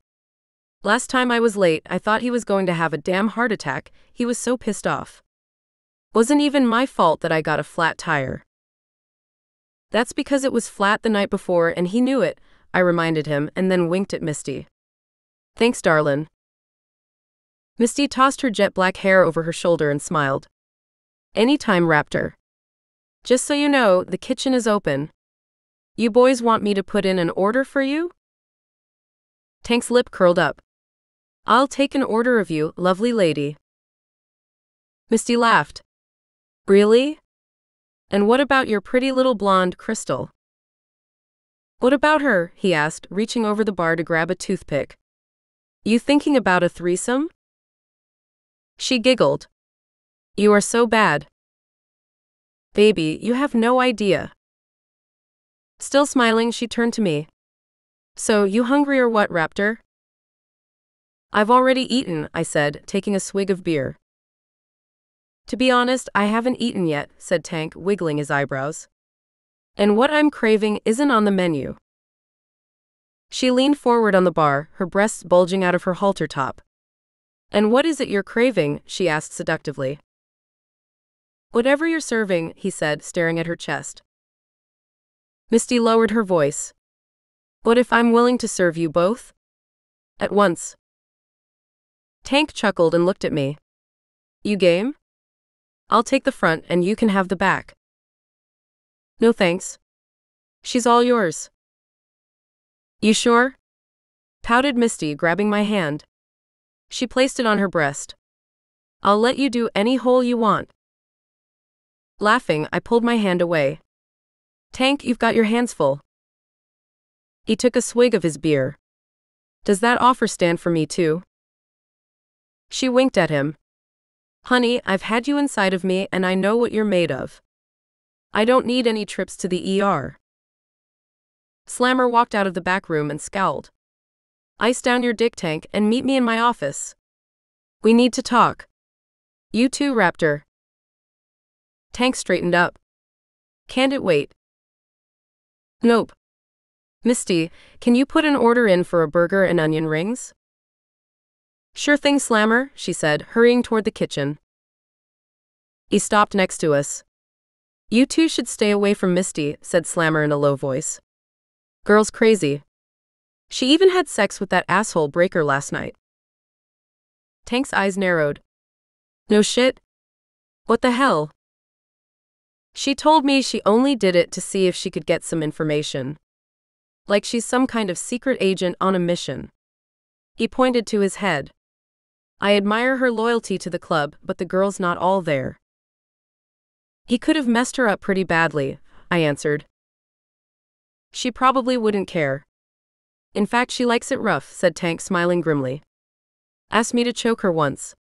Last time I was late, I thought he was going to have a damn heart attack, he was so pissed off. Wasn't even my fault that I got a flat tire. That's because it was flat the night before and he knew it, I reminded him and then winked at Misty. Thanks, darlin'. Misty tossed her jet black hair over her shoulder and smiled. Anytime, Raptor. Just so you know, the kitchen is open. You boys want me to put in an order for you? Tank's lip curled up. I'll take an order of you, lovely lady. Misty laughed. Really? And what about your pretty little blonde Crystal? What about her? He asked, reaching over the bar to grab a toothpick. You thinking about a threesome? She giggled. You are so bad. Baby, you have no idea. Still smiling, she turned to me. So, you hungry or what, Raptor? I've already eaten, I said, taking a swig of beer. To be honest, I haven't eaten yet, said Tank, wiggling his eyebrows. And what I'm craving isn't on the menu. She leaned forward on the bar, her breasts bulging out of her halter top. And what is it you're craving? She asked seductively. Whatever you're serving, he said, staring at her chest. Misty lowered her voice. What if I'm willing to serve you both? At once. Tank chuckled and looked at me. You game? I'll take the front and you can have the back. No thanks. She's all yours. You sure? Pouted Misty, grabbing my hand. She placed it on her breast. I'll let you do any hole you want. Laughing, I pulled my hand away. Tank, you've got your hands full. He took a swig of his beer. Does that offer stand for me too? She winked at him. Honey, I've had you inside of me and I know what you're made of. I don't need any trips to the ER. Slammer walked out of the back room and scowled. Ice down your dick, Tank, and meet me in my office. We need to talk. You too, Raptor. Tank straightened up. Can't it wait? Nope. Misty, can you put an order in for a burger and onion rings? Sure thing, Slammer, she said, hurrying toward the kitchen. He stopped next to us. You two should stay away from Misty, said Slammer in a low voice. Girl's crazy. She even had sex with that asshole Breaker last night. Tank's eyes narrowed. No shit? What the hell? She told me she only did it to see if she could get some information. Like she's some kind of secret agent on a mission. He pointed to his head. I admire her loyalty to the club, but the girl's not all there. He could have messed her up pretty badly, I answered. She probably wouldn't care. In fact, she likes it rough, said Tank, smiling grimly. Asked me to choke her once.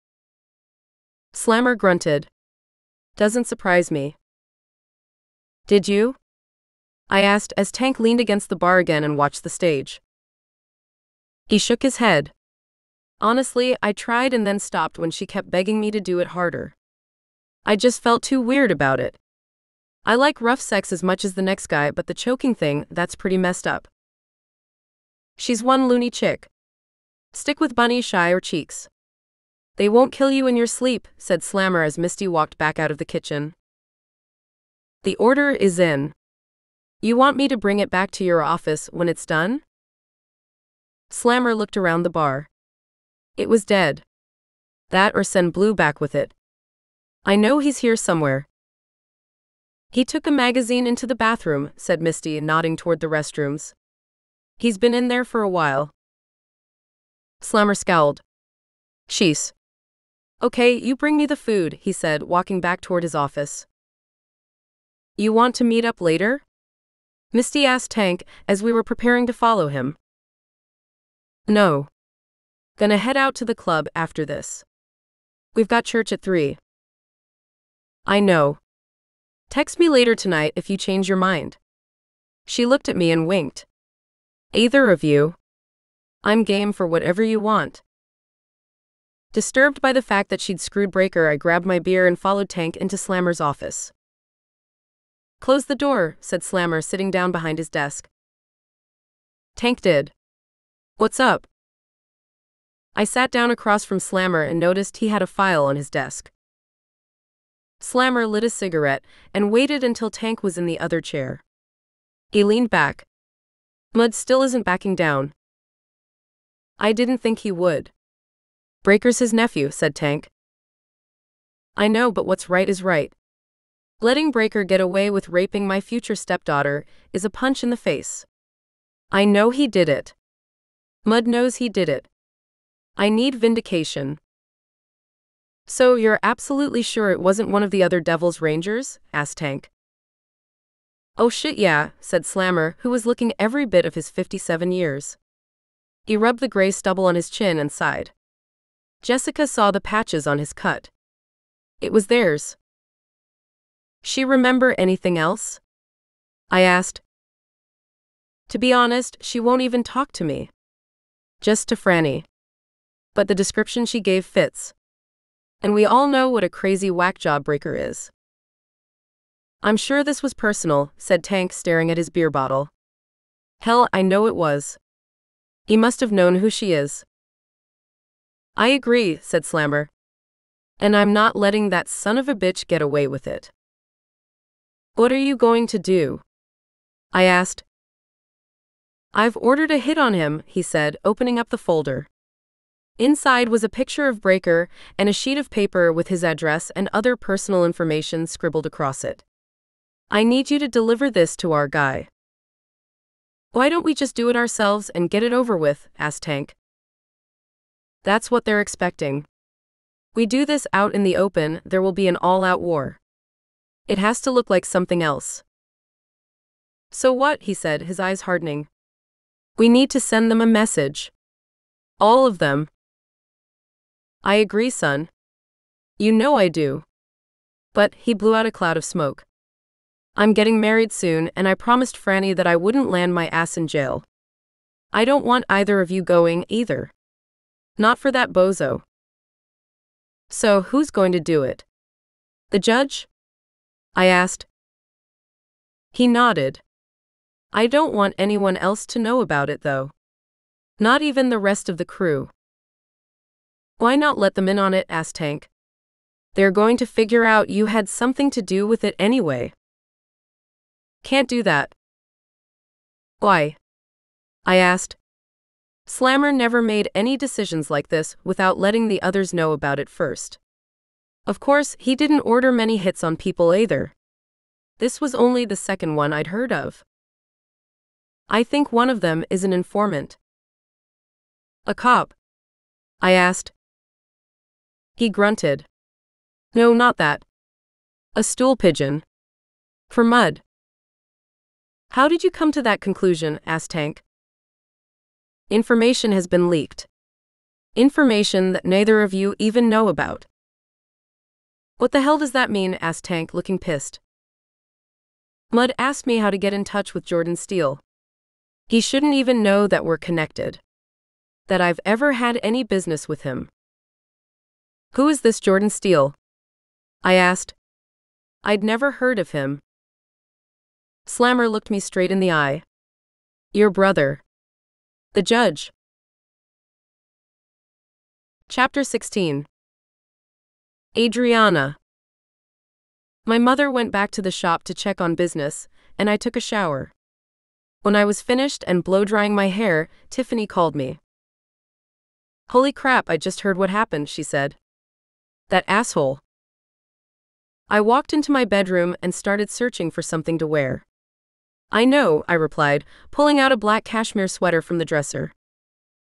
Slammer grunted. Doesn't surprise me. Did you? I asked as Tank leaned against the bar again and watched the stage. He shook his head. Honestly, I tried and then stopped when she kept begging me to do it harder. I just felt too weird about it. I like rough sex as much as the next guy, but the choking thing, that's pretty messed up. She's one loony chick. Stick with Bunny, Shy, or Cheeks. They won't kill you in your sleep, said Slammer as Misty walked back out of the kitchen. The order is in. You want me to bring it back to your office when it's done? Slammer looked around the bar. It was dead. That or send Blue back with it. I know he's here somewhere. He took a magazine into the bathroom, said Misty, nodding toward the restrooms. He's been in there for a while. Slammer scowled. Sheesh. Okay, you bring me the food, he said, walking back toward his office. You want to meet up later? Misty asked Tank as we were preparing to follow him. No. Gonna head out to the club after this. We've got church at 3. I know. Text me later tonight if you change your mind. She looked at me and winked. Either of you. I'm game for whatever you want. Disturbed by the fact that she'd screwed Breaker, I grabbed my beer and followed Tank into Slammer's office. Close the door, said Slammer, sitting down behind his desk. Tank did. What's up? I sat down across from Slammer and noticed he had a file on his desk. Slammer lit a cigarette and waited until Tank was in the other chair. He leaned back. Mud still isn't backing down. I didn't think he would. Breaker's his nephew, said Tank. I know, but what's right is right. Letting Breaker get away with raping my future stepdaughter is a punch in the face. I know he did it. Mud knows he did it. I need vindication. So you're absolutely sure it wasn't one of the other Devil's Rangers? Asked Tank. Oh shit yeah, said Slammer, who was looking every bit of his 57 years. He rubbed the gray stubble on his chin and sighed. Jessica saw the patches on his cut. It was theirs. She remember anything else? I asked. To be honest, she won't even talk to me. Just to Franny. But the description she gave fits. And we all know what a crazy whack job Breaker is. I'm sure this was personal, said Tank, staring at his beer bottle. Hell, I know it was. He must have known who she is. I agree, said Slammer. And I'm not letting that son of a bitch get away with it. What are you going to do? I asked. I've ordered a hit on him, he said, opening up the folder. Inside was a picture of Breaker and a sheet of paper with his address and other personal information scribbled across it. I need you to deliver this to our guy. Why don't we just do it ourselves and get it over with? Asked Tank. That's what they're expecting. We do this out in the open, there will be an all-out war. It has to look like something else. So what? He said, his eyes hardening. We need to send them a message. All of them. I agree, son. You know I do. But, he blew out a cloud of smoke. I'm getting married soon, and I promised Franny that I wouldn't land my ass in jail. I don't want either of you going, either. Not for that bozo. So, who's going to do it? The judge? I asked. He nodded. I don't want anyone else to know about it, though. Not even the rest of the crew. Why not let them in on it? Asked Tank. They're going to figure out you had something to do with it anyway. Can't do that. Why? I asked. Slammer never made any decisions like this without letting the others know about it first. Of course, he didn't order many hits on people either. This was only the second one I'd heard of. I think one of them is an informant. A cop? I asked. He grunted. No, not that. A stool pigeon. For mud. How did you come to that conclusion? Asked Tank. Information has been leaked. Information that neither of you even know about. What the hell does that mean? Asked Tank, looking pissed. Mud asked me how to get in touch with Jordan Steele. He shouldn't even know that we're connected. That I've ever had any business with him. Who is this Jordan Steele? I asked. I'd never heard of him. Slammer looked me straight in the eye. Your brother. The judge. Chapter 16. Adriana. My mother went back to the shop to check on business, and I took a shower. When I was finished and blow-drying my hair, Tiffany called me. Holy crap, I just heard what happened, she said. That asshole. I walked into my bedroom and started searching for something to wear. I know, I replied, pulling out a black cashmere sweater from the dresser.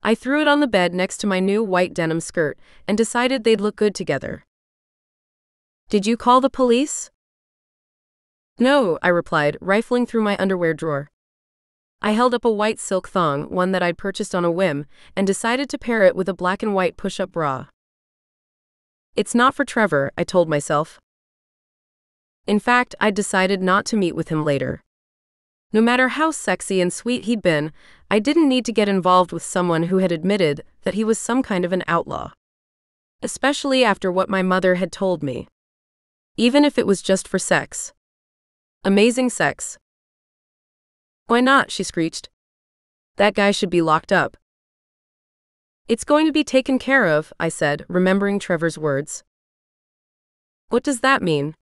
I threw it on the bed next to my new white denim skirt and decided they'd look good together. Did you call the police? No, I replied, rifling through my underwear drawer. I held up a white silk thong, one that I'd purchased on a whim, and decided to pair it with a black and white push-up bra. It's not for Trevor, I told myself. In fact, I'd decided not to meet with him later. No matter how sexy and sweet he'd been, I didn't need to get involved with someone who had admitted that he was some kind of an outlaw. Especially after what my mother had told me. Even if it was just for sex. Amazing sex. Why not? She screeched. That guy should be locked up. It's going to be taken care of, I said, remembering Trevor's words. What does that mean?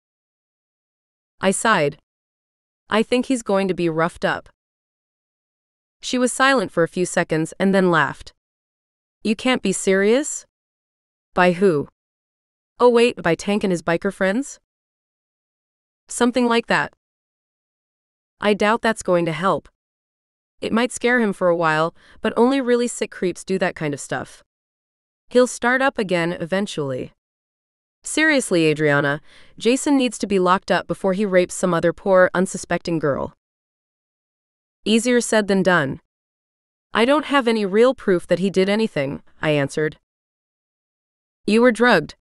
I sighed. I think he's going to be roughed up. She was silent for a few seconds and then laughed. You can't be serious? By who? Oh wait, by Tank and his biker friends? Something like that. I doubt that's going to help. It might scare him for a while, but only really sick creeps do that kind of stuff. He'll start up again eventually. Seriously, Adriana, Jason needs to be locked up before he rapes some other poor, unsuspecting girl. Easier said than done. I don't have any real proof that he did anything, I answered. You were drugged.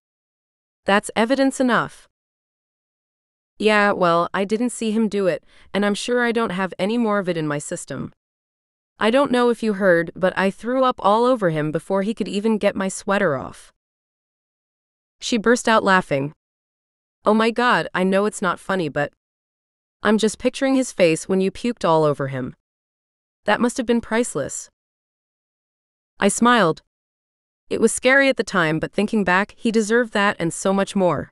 That's evidence enough. Yeah, well, I didn't see him do it, and I'm sure I don't have any more of it in my system. I don't know if you heard, but I threw up all over him before he could even get my sweater off. She burst out laughing. Oh my God, I know it's not funny, but I'm just picturing his face when you puked all over him. That must have been priceless. I smiled. It was scary at the time, but thinking back, he deserved that and so much more.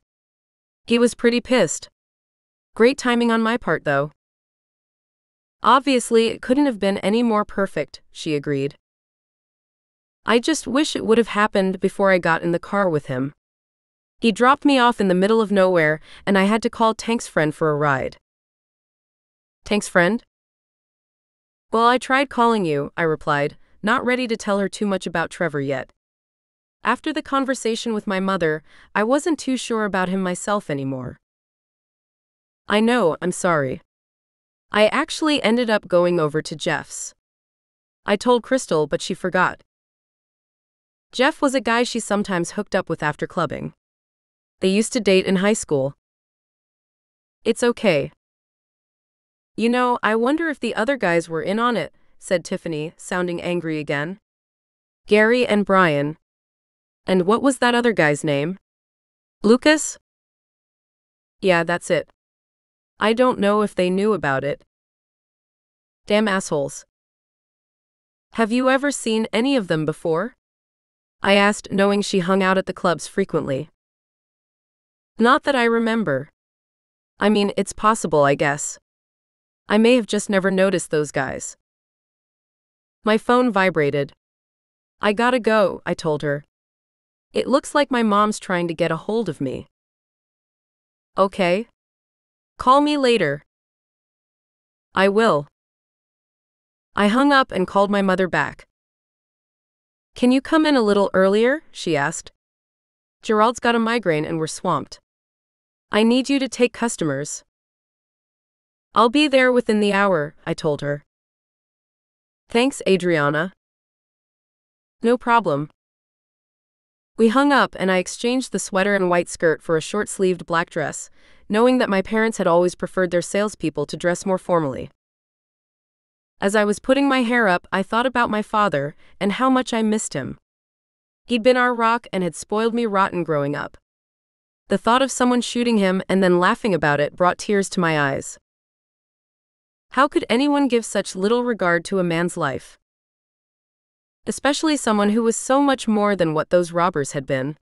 He was pretty pissed. Great timing on my part, though. Obviously, it couldn't have been any more perfect, she agreed. I just wish it would have happened before I got in the car with him. He dropped me off in the middle of nowhere, and I had to call Tank's friend for a ride. Tank's friend? Well, I tried calling you, I replied, not ready to tell her too much about Trevor yet. After the conversation with my mother, I wasn't too sure about him myself anymore. I know, I'm sorry. I actually ended up going over to Jeff's. I told Crystal, but she forgot. Jeff was a guy she sometimes hooked up with after clubbing. They used to date in high school. It's okay. You know, I wonder if the other guys were in on it, said Tiffany, sounding angry again. Gary and Brian. And what was that other guy's name? Lucas? Yeah, that's it. I don't know if they knew about it. Damn assholes. Have you ever seen any of them before? I asked, knowing she hung out at the clubs frequently. Not that I remember. I mean, it's possible, I guess. I may have just never noticed those guys. My phone vibrated. I gotta go, I told her. It looks like my mom's trying to get a hold of me. Okay. Call me later. I will. I hung up and called my mother back. Can you come in a little earlier? She asked. Gerald's got a migraine and we're swamped. I need you to take customers. I'll be there within the hour, I told her. Thanks, Adriana. No problem. We hung up and I exchanged the sweater and white skirt for a short-sleeved black dress, knowing that my parents had always preferred their salespeople to dress more formally. As I was putting my hair up, I thought about my father and how much I missed him. He'd been our rock and had spoiled me rotten growing up. The thought of someone shooting him and then laughing about it brought tears to my eyes. How could anyone give such little regard to a man's life? Especially someone who was so much more than what those robbers had been.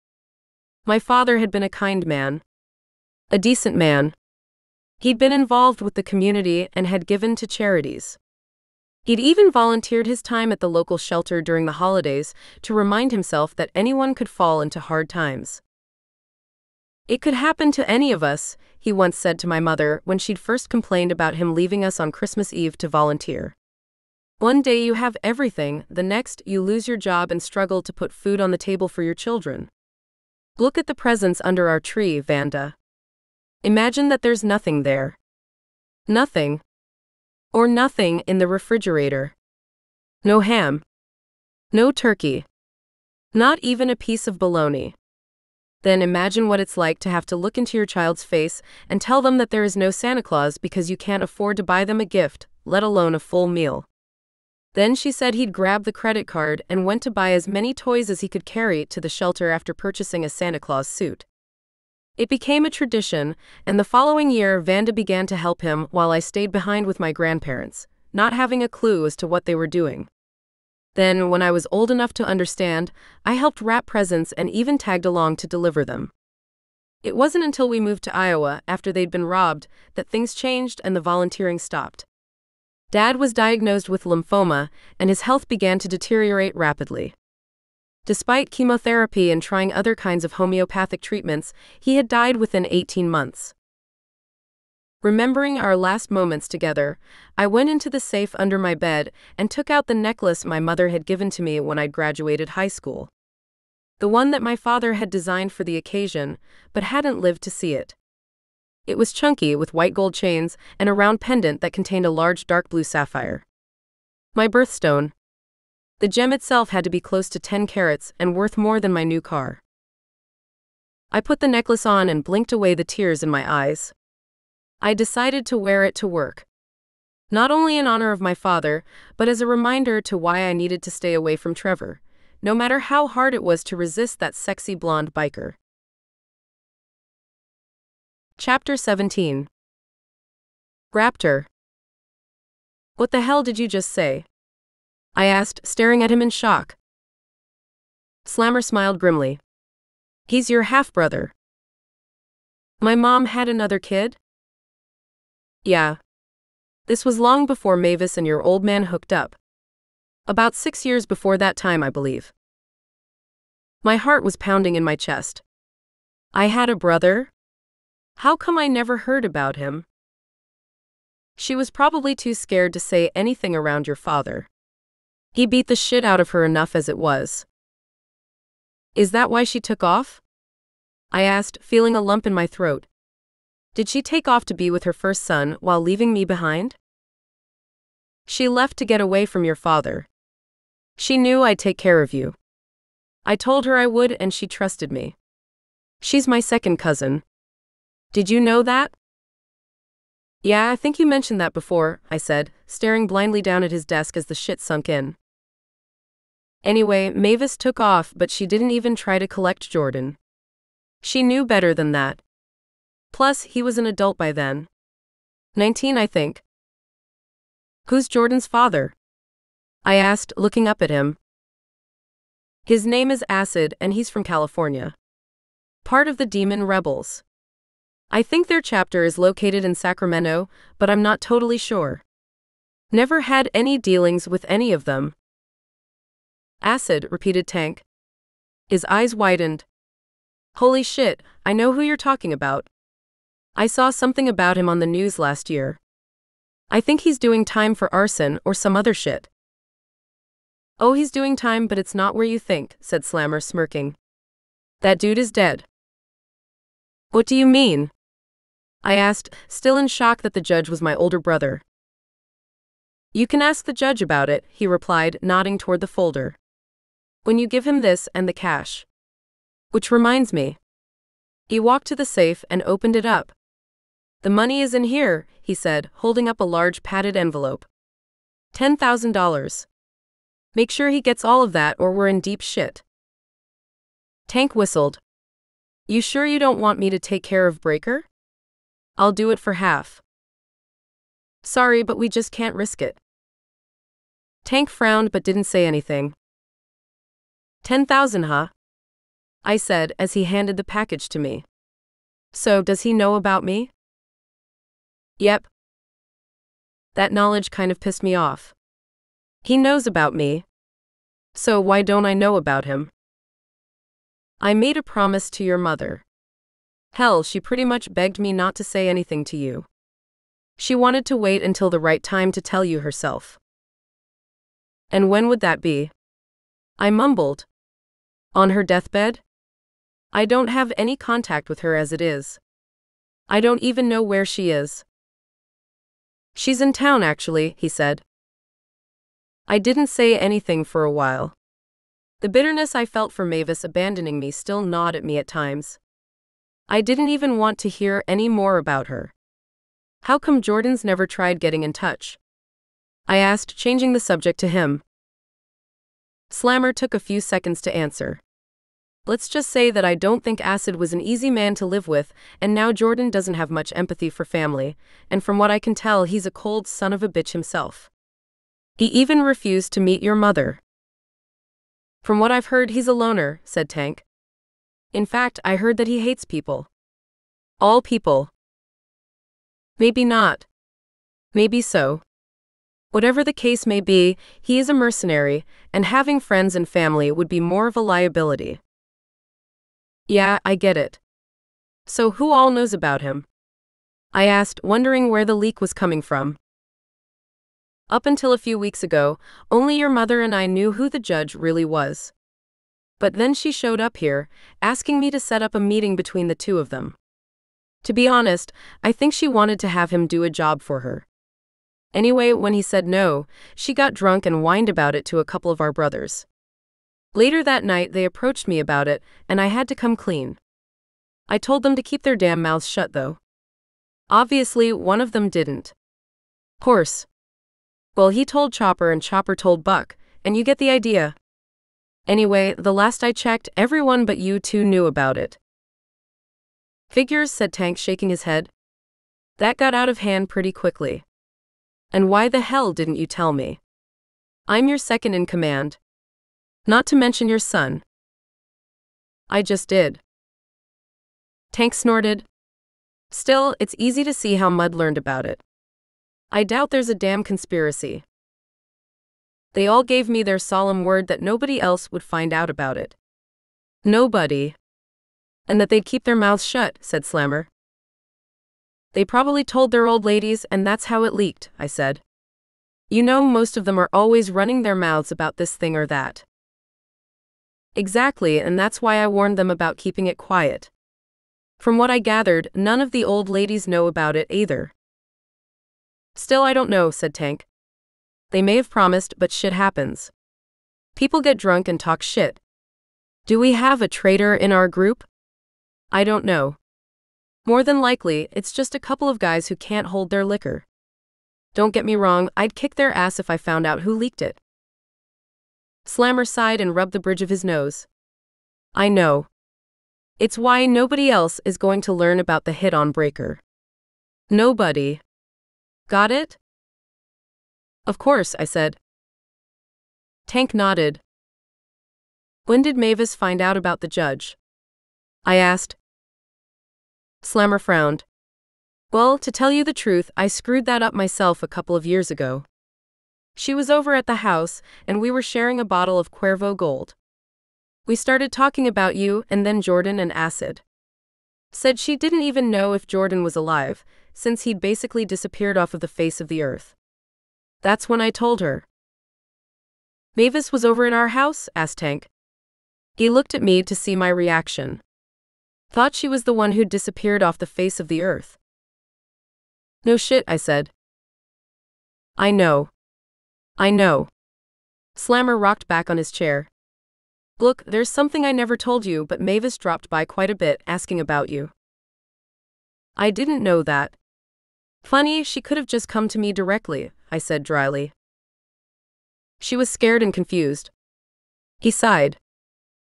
My father had been a kind man. A decent man. He'd been involved with the community and had given to charities. He'd even volunteered his time at the local shelter during the holidays to remind himself that anyone could fall into hard times. It could happen to any of us, he once said to my mother when she'd first complained about him leaving us on Christmas Eve to volunteer. One day you have everything, the next you lose your job and struggle to put food on the table for your children. Look at the presents under our tree, Vanda. Imagine that there's nothing there. Nothing. Or nothing in the refrigerator. No ham. No turkey. Not even a piece of bologna. Then imagine what it's like to have to look into your child's face and tell them that there is no Santa Claus because you can't afford to buy them a gift, let alone a full meal. Then she said he'd grab the credit card and went to buy as many toys as he could carry to the shelter after purchasing a Santa Claus suit. It became a tradition, and the following year Vanda began to help him while I stayed behind with my grandparents, not having a clue as to what they were doing. Then, when I was old enough to understand, I helped wrap presents and even tagged along to deliver them. It wasn't until we moved to Iowa, after they'd been robbed, that things changed and the volunteering stopped. Dad was diagnosed with lymphoma, and his health began to deteriorate rapidly. Despite chemotherapy and trying other kinds of homeopathic treatments, he had died within 18 months. Remembering our last moments together, I went into the safe under my bed and took out the necklace my mother had given to me when I'd graduated high school. The one that my father had designed for the occasion, but hadn't lived to see it. It was chunky with white gold chains and a round pendant that contained a large dark blue sapphire. My birthstone. The gem itself had to be close to 10 carats and worth more than my new car. I put the necklace on and blinked away the tears in my eyes. I decided to wear it to work. Not only in honor of my father, but as a reminder to why I needed to stay away from Trevor, no matter how hard it was to resist that sexy blonde biker. Chapter 17. Raptor. What the hell did you just say? I asked, staring at him in shock. Slammer smiled grimly. He's your half-brother. My mom had another kid? Yeah. This was long before Mavis and your old man hooked up. About 6 years before that time, I believe. My heart was pounding in my chest. I had a brother? How come I never heard about him? She was probably too scared to say anything around your father. He beat the shit out of her enough as it was. Is that why she took off? I asked, feeling a lump in my throat. Did she take off to be with her first son while leaving me behind? She left to get away from your father. She knew I'd take care of you. I told her I would and she trusted me. She's my second cousin. Did you know that? Yeah, I think you mentioned that before, I said, staring blindly down at his desk as the shit sunk in. Anyway, Mavis took off, but she didn't even try to collect Jordan. She knew better than that. Plus, he was an adult by then. 19, I think. Who's Jordan's father? I asked, looking up at him. His name is Acid, and he's from California. Part of the Demon Rebels. I think their chapter is located in Sacramento, but I'm not totally sure. Never had any dealings with any of them. Acid, repeated Tank. His eyes widened. Holy shit, I know who you're talking about. I saw something about him on the news last year. I think he's doing time for arson or some other shit. Oh, he's doing time, but it's not where you think, said Slammer, smirking. That dude is dead. What do you mean? I asked, still in shock that the judge was my older brother. You can ask the judge about it, he replied, nodding toward the folder. When you give him this and the cash. Which reminds me. He walked to the safe and opened it up. The money is in here, he said, holding up a large padded envelope. $10,000. Make sure he gets all of that or we're in deep shit. Tank whistled. You sure you don't want me to take care of Breaker? I'll do it for half. Sorry, but we just can't risk it. Tank frowned but didn't say anything. 10,000, huh? I said as he handed the package to me. So, does he know about me? Yep. That knowledge kind of pissed me off. He knows about me. So why don't I know about him? I made a promise to your mother. Hell, she pretty much begged me not to say anything to you. She wanted to wait until the right time to tell you herself. And when would that be? I mumbled. On her deathbed? I don't have any contact with her as it is. I don't even know where she is. She's in town, actually, he said. I didn't say anything for a while. The bitterness I felt for Mavis abandoning me still gnawed at me at times. I didn't even want to hear any more about her. How come Jordan's never tried getting in touch? I asked, changing the subject to him. Slammer took a few seconds to answer. Let's just say that I don't think Acid was an easy man to live with, and now Jordan doesn't have much empathy for family, and from what I can tell, he's a cold son of a bitch himself. He even refused to meet your mother. From what I've heard, he's a loner, said Tank. In fact, I heard that he hates people. All people. Maybe not. Maybe so. Whatever the case may be, he is a mercenary, and having friends and family would be more of a liability. Yeah, I get it. So who all knows about him? I asked, wondering where the leak was coming from. Up until a few weeks ago, only your mother and I knew who the judge really was. But then she showed up here, asking me to set up a meeting between the two of them. To be honest, I think she wanted to have him do a job for her. Anyway, when he said no, she got drunk and whined about it to a couple of our brothers. Later that night, they approached me about it, and I had to come clean. I told them to keep their damn mouths shut, though. Obviously, one of them didn't. Horse. Well, he told Chopper and Chopper told Buck, and you get the idea. Anyway, the last I checked, everyone but you two knew about it. Figures, said Tank, shaking his head. That got out of hand pretty quickly. And why the hell didn't you tell me? I'm your second in command. Not to mention your son. I just did. Tank snorted. Still, it's easy to see how Mud learned about it. I doubt there's a damn conspiracy. They all gave me their solemn word that nobody else would find out about it. Nobody. And that they'd keep their mouths shut, said Slammer. They probably told their old ladies, and that's how it leaked, I said. You know, most of them are always running their mouths about this thing or that. Exactly, and that's why I warned them about keeping it quiet. From what I gathered, none of the old ladies know about it either. Still, I don't know, said Tank. They may have promised, but shit happens. People get drunk and talk shit. Do we have a traitor in our group? I don't know. More than likely, it's just a couple of guys who can't hold their liquor. Don't get me wrong, I'd kick their ass if I found out who leaked it. Slammer sighed and rubbed the bridge of his nose. I know. It's why nobody else is going to learn about the hit on Breaker. Nobody. Got it? Of course, I said. Tank nodded. When did Mavis find out about the judge? I asked. Slammer frowned. Well, to tell you the truth, I screwed that up myself a couple of years ago. She was over at the house, and we were sharing a bottle of Cuervo Gold. We started talking about you and then Jordan and Acid. Said she didn't even know if Jordan was alive, since he'd basically disappeared off of the face of the earth. That's when I told her. Mavis was over at our house? Asked Tank. He looked at me to see my reaction. Thought she was the one who'd disappeared off the face of the earth. No shit, I said. I know. I know. Slammer rocked back on his chair. Look, there's something I never told you, but Mavis dropped by quite a bit, asking about you. I didn't know that. Funny, she could have just come to me directly, I said dryly. She was scared and confused. He sighed.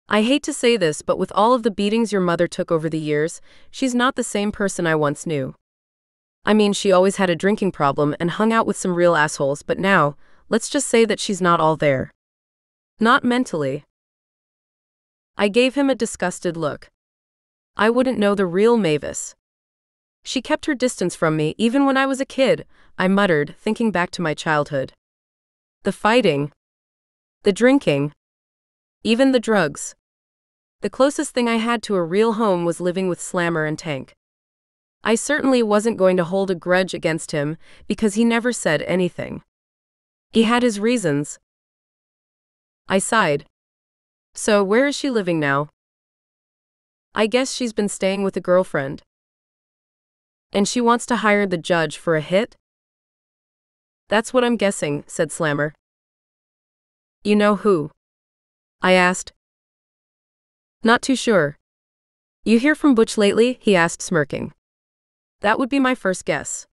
I hate to say this, but with all of the beatings your mother took over the years, she's not the same person I once knew. I mean, she always had a drinking problem and hung out with some real assholes, but now, let's just say that she's not all there. Not mentally. I gave him a disgusted look. I wouldn't know the real Mavis. She kept her distance from me even when I was a kid, I muttered, thinking back to my childhood. The fighting. The drinking. Even the drugs. The closest thing I had to a real home was living with Slammer and Tank. I certainly wasn't going to hold a grudge against him because he never said anything. He had his reasons. I sighed. So, where is she living now? I guess she's been staying with a girlfriend. And she wants to hire the judge for a hit? That's what I'm guessing, said Slammer. You know who? I asked. Not too sure. You hear from Butch lately? He asked, smirking. That would be my first guess.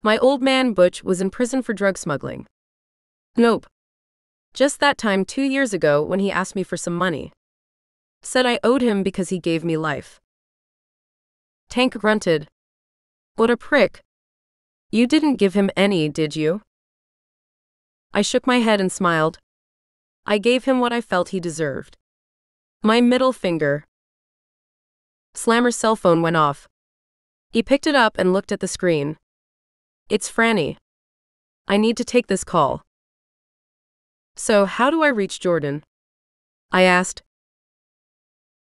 My old man Butch was in prison for drug smuggling. Nope. Just that time 2 years ago when he asked me for some money. Said I owed him because he gave me life. Tank grunted. What a prick. You didn't give him any, did you? I shook my head and smiled. I gave him what I felt he deserved. My middle finger. Slammer's cell phone went off. He picked it up and looked at the screen. It's Franny. I need to take this call. So, how do I reach Jordan? I asked.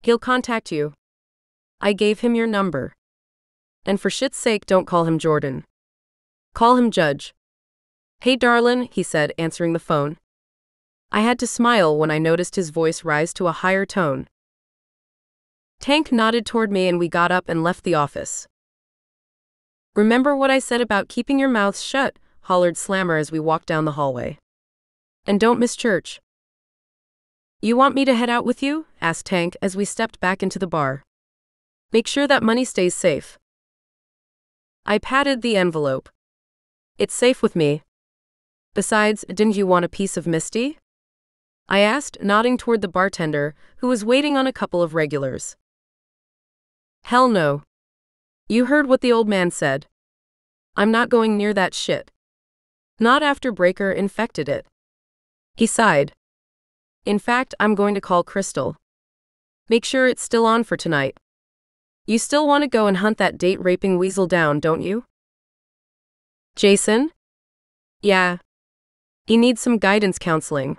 He'll contact you. I gave him your number. And for shit's sake, don't call him Jordan. Call him Judge. Hey darlin', he said, answering the phone. I had to smile when I noticed his voice rise to a higher tone. Tank nodded toward me and we got up and left the office. Remember what I said about keeping your mouths shut, hollered Slammer as we walked down the hallway. And don't miss church. You want me to head out with you? Asked Tank as we stepped back into the bar. Make sure that money stays safe. I patted the envelope. It's safe with me. Besides, didn't you want a piece of Misty? I asked, nodding toward the bartender, who was waiting on a couple of regulars. Hell no. You heard what the old man said. I'm not going near that shit. Not after Breaker infected it. He sighed. In fact, I'm going to call Crystal. Make sure it's still on for tonight. You still want to go and hunt that date-raping weasel down, don't you? Jason? Yeah. He needs some guidance counseling.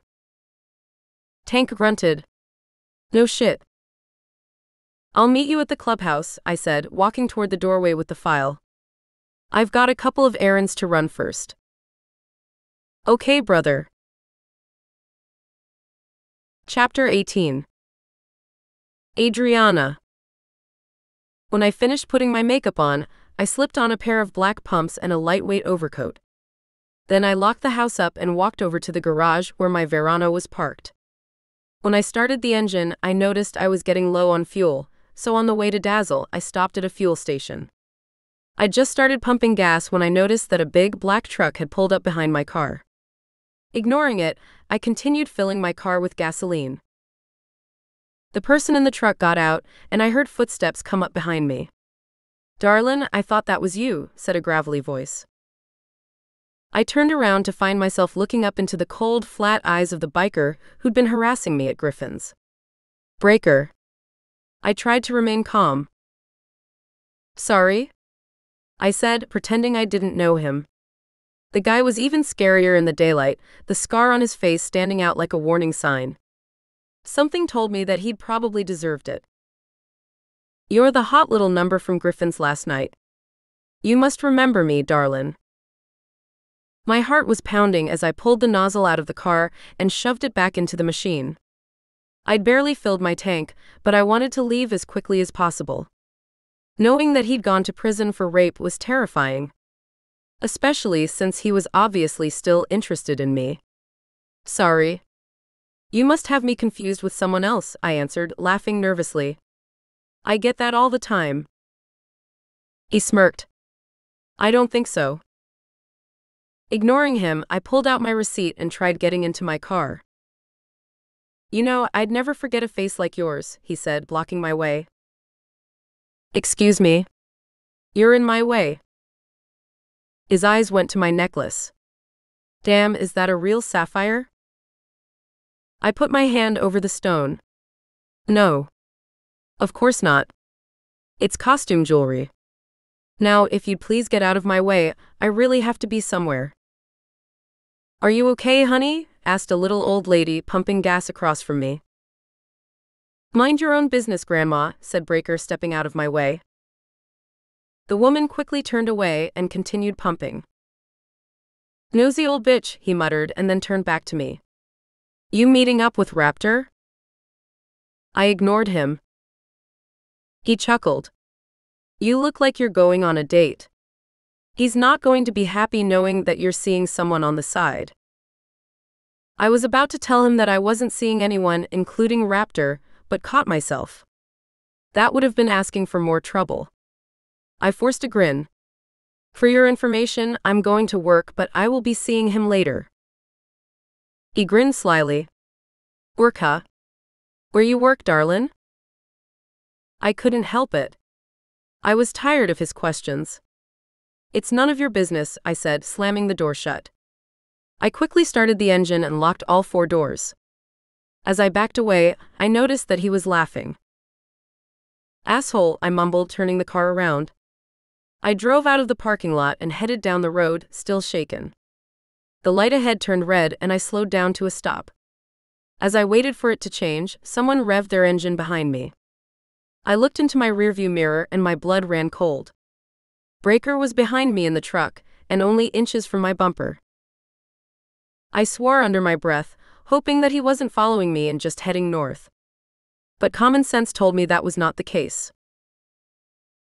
Tank grunted. No shit. I'll meet you at the clubhouse, I said, walking toward the doorway with the file. I've got a couple of errands to run first. Okay, brother. Chapter 18. Adriana. When I finished putting my makeup on, I slipped on a pair of black pumps and a lightweight overcoat. Then I locked the house up and walked over to the garage where my Verano was parked. When I started the engine, I noticed I was getting low on fuel, so on the way to Dazzle, I stopped at a fuel station. I'd just started pumping gas when I noticed that a big black truck had pulled up behind my car. Ignoring it, I continued filling my car with gasoline. The person in the truck got out, and I heard footsteps come up behind me. Darlin', I thought that was you, said a gravelly voice. I turned around to find myself looking up into the cold, flat eyes of the biker who'd been harassing me at Griffin's. Breaker. I tried to remain calm. Sorry? I said, pretending I didn't know him. The guy was even scarier in the daylight, the scar on his face standing out like a warning sign. Something told me that he'd probably deserved it. You're the hot little number from Griffin's last night. You must remember me, darlin'. My heart was pounding as I pulled the nozzle out of the car and shoved it back into the machine. I'd barely filled my tank, but I wanted to leave as quickly as possible. Knowing that he'd gone to prison for rape was terrifying. Especially since he was obviously still interested in me. Sorry. You must have me confused with someone else, I answered, laughing nervously. I get that all the time. He smirked. I don't think so. Ignoring him, I pulled out my receipt and tried getting into my car. You know, I'd never forget a face like yours, he said, blocking my way. Excuse me. You're in my way. His eyes went to my necklace. Damn, is that a real sapphire? I put my hand over the stone. No. Of course not. It's costume jewelry. Now, if you'd please get out of my way, I really have to be somewhere. Are you okay, honey? Asked a little old lady, pumping gas across from me. Mind your own business, Grandma, said Breaker, stepping out of my way. The woman quickly turned away and continued pumping. Nosy old bitch, he muttered and then turned back to me. You meeting up with Raptor? I ignored him. He chuckled. You look like you're going on a date. He's not going to be happy knowing that you're seeing someone on the side. I was about to tell him that I wasn't seeing anyone, including Raptor, but caught myself. That would have been asking for more trouble. I forced a grin. For your information, I'm going to work, but I will be seeing him later. He grinned slyly. Work, huh? Where you work, darlin'? I couldn't help it. I was tired of his questions. It's none of your business, I said, slamming the door shut. I quickly started the engine and locked all 4 doors. As I backed away, I noticed that he was laughing. Asshole, I mumbled, turning the car around. I drove out of the parking lot and headed down the road, still shaken. The light ahead turned red and I slowed down to a stop. As I waited for it to change, someone revved their engine behind me. I looked into my rearview mirror and my blood ran cold. Breaker was behind me in the truck, and only inches from my bumper. I swore under my breath, hoping that he wasn't following me and just heading north. But common sense told me that was not the case.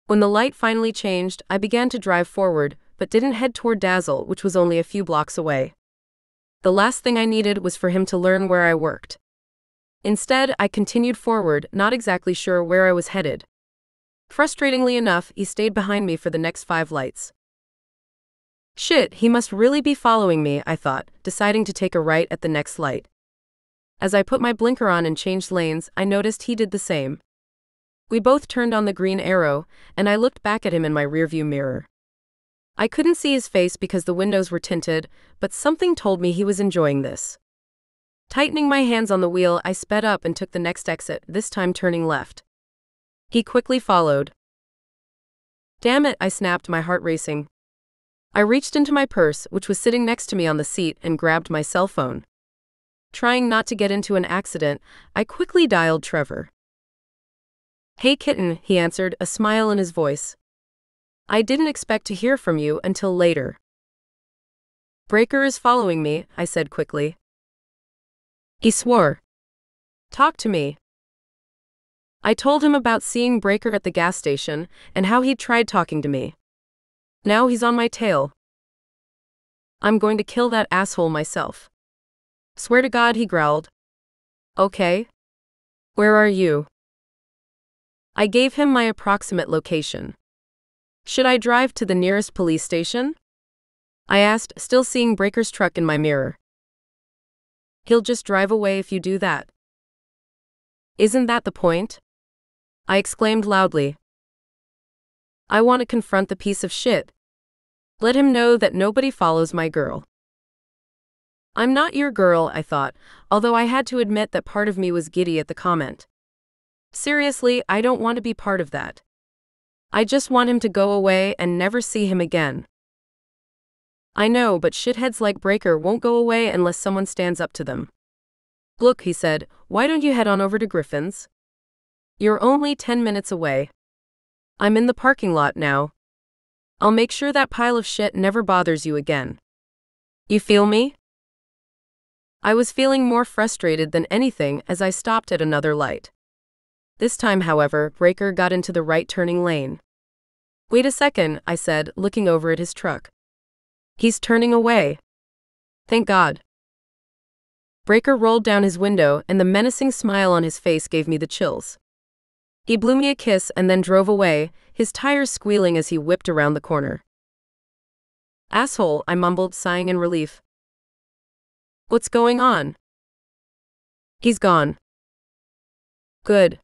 When the light finally changed, I began to drive forward, but didn't head toward Dazzle, which was only a few blocks away. The last thing I needed was for him to learn where I worked. Instead, I continued forward, not exactly sure where I was headed. Frustratingly enough, he stayed behind me for the next 5 lights. Shit, he must really be following me, I thought, deciding to take a right at the next light. As I put my blinker on and changed lanes, I noticed he did the same. We both turned on the green arrow, and I looked back at him in my rearview mirror. I couldn't see his face because the windows were tinted, but something told me he was enjoying this. Tightening my hands on the wheel, I sped up and took the next exit, this time turning left. He quickly followed. Damn it, I snapped, my heart racing. I reached into my purse, which was sitting next to me on the seat, and grabbed my cell phone. Trying not to get into an accident, I quickly dialed Trevor. Hey kitten, he answered, a smile in his voice. I didn't expect to hear from you until later. Breaker is following me, I said quickly. He swore. Talk to me. I told him about seeing Breaker at the gas station and how he'd tried talking to me. Now he's on my tail. I'm going to kill that asshole myself. Swear to God, he growled. Okay. Where are you? I gave him my approximate location. Should I drive to the nearest police station? I asked, still seeing Breaker's truck in my mirror. He'll just drive away if you do that. Isn't that the point? I exclaimed loudly. I want to confront the piece of shit. Let him know that nobody follows my girl. I'm not your girl, I thought, although I had to admit that part of me was giddy at the comment. Seriously, I don't want to be part of that. I just want him to go away and never see him again. I know, but shitheads like Breaker won't go away unless someone stands up to them. Look, he said, why don't you head on over to Griffin's? You're only 10 minutes away. I'm in the parking lot now. I'll make sure that pile of shit never bothers you again. You feel me? I was feeling more frustrated than anything as I stopped at another light. This time, however, Breaker got into the right turning lane. Wait a second, I said, looking over at his truck. He's turning away. Thank God. Breaker rolled down his window, and the menacing smile on his face gave me the chills. He blew me a kiss and then drove away, his tires squealing as he whipped around the corner. Asshole, I mumbled, sighing in relief. What's going on? He's gone. Good.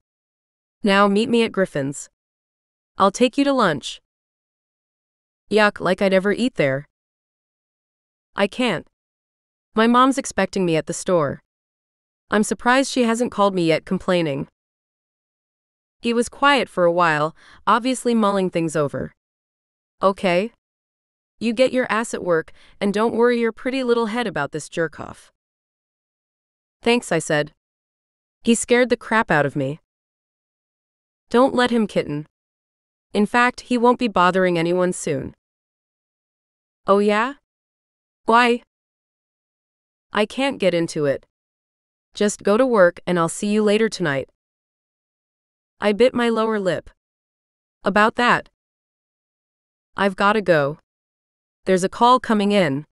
Now meet me at Griffin's. I'll take you to lunch. Yuck, like I'd ever eat there. I can't. My mom's expecting me at the store. I'm surprised she hasn't called me yet, complaining. He was quiet for a while, obviously mulling things over. Okay. You get your ass at work, and don't worry your pretty little head about this jerk-off. Thanks, I said. He scared the crap out of me. Don't let him, kitten. In fact, he won't be bothering anyone soon. Oh yeah? Why? I can't get into it. Just go to work and I'll see you later tonight. I bit my lower lip. About that. I've gotta go. There's a call coming in.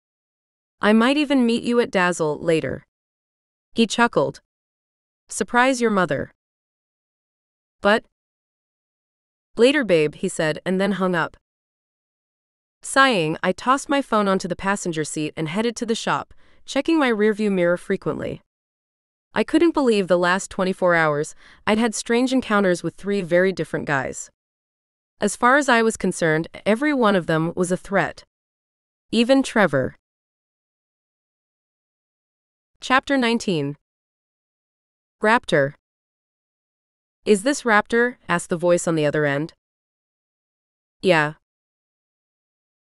I might even meet you at Dazzle later. He chuckled. Surprise your mother. But? Later, babe, he said, and then hung up. Sighing, I tossed my phone onto the passenger seat and headed to the shop, checking my rearview mirror frequently. I couldn't believe the last 24 hours, I'd had strange encounters with 3 very different guys. As far as I was concerned, every one of them was a threat. Even Trevor. Chapter 19. Raptor. Is this Raptor? Asked the voice on the other end. Yeah.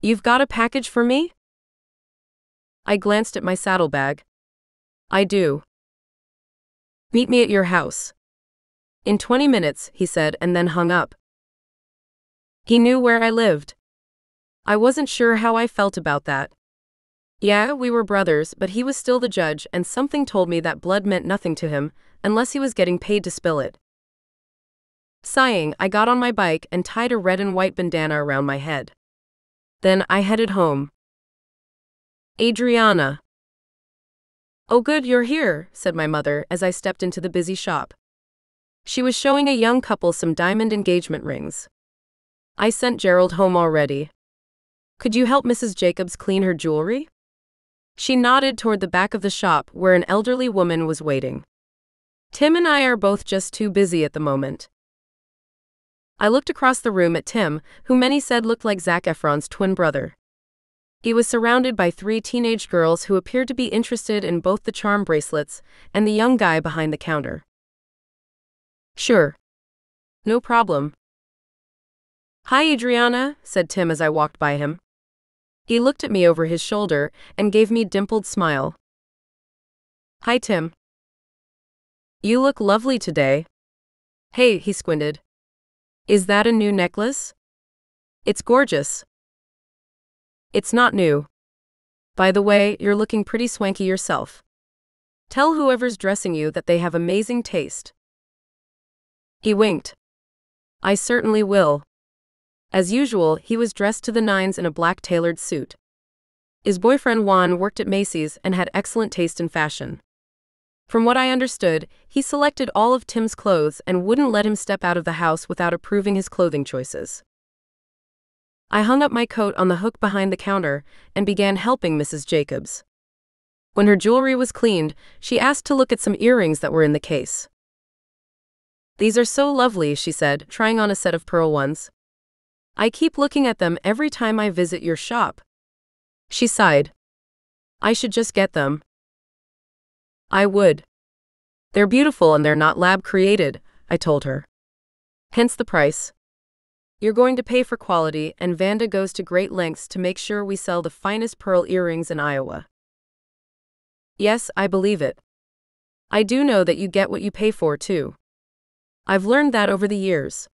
You've got a package for me? I glanced at my saddlebag. I do. Meet me at your house. In 20 minutes, he said, and then hung up. He knew where I lived. I wasn't sure how I felt about that. Yeah, we were brothers, but he was still the judge, and something told me that blood meant nothing to him, unless he was getting paid to spill it. Sighing, I got on my bike and tied a red and white bandana around my head. Then I headed home. Adriana. Oh good, you're here, said my mother as I stepped into the busy shop. She was showing a young couple some diamond engagement rings. I sent Gerald home already. Could you help Mrs. Jacobs clean her jewelry? She nodded toward the back of the shop where an elderly woman was waiting. Tim and I are both just too busy at the moment. I looked across the room at Tim, who many said looked like Zac Efron's twin brother. He was surrounded by 3 teenage girls who appeared to be interested in both the charm bracelets and the young guy behind the counter. Sure. No problem. Hi, Adriana, said Tim as I walked by him. He looked at me over his shoulder and gave me a dimpled smile. Hi, Tim. You look lovely today. Hey, he squinted. Is that a new necklace? It's gorgeous. It's not new. By the way, you're looking pretty swanky yourself. Tell whoever's dressing you that they have amazing taste. He winked. I certainly will. As usual, he was dressed to the nines in a black tailored suit. His boyfriend Juan worked at Macy's and had excellent taste in fashion. From what I understood, he selected all of Tim's clothes and wouldn't let him step out of the house without approving his clothing choices. I hung up my coat on the hook behind the counter and began helping Mrs. Jacobs. When her jewelry was cleaned, she asked to look at some earrings that were in the case. These are so lovely, she said, trying on a set of pearl ones. I keep looking at them every time I visit your shop. She sighed. I should just get them. I would. They're beautiful and they're not lab-created, I told her. Hence the price. You're going to pay for quality, and Vanda goes to great lengths to make sure we sell the finest pearl earrings in Iowa. Yes, I believe it. I do know that you get what you pay for, too. I've learned that over the years.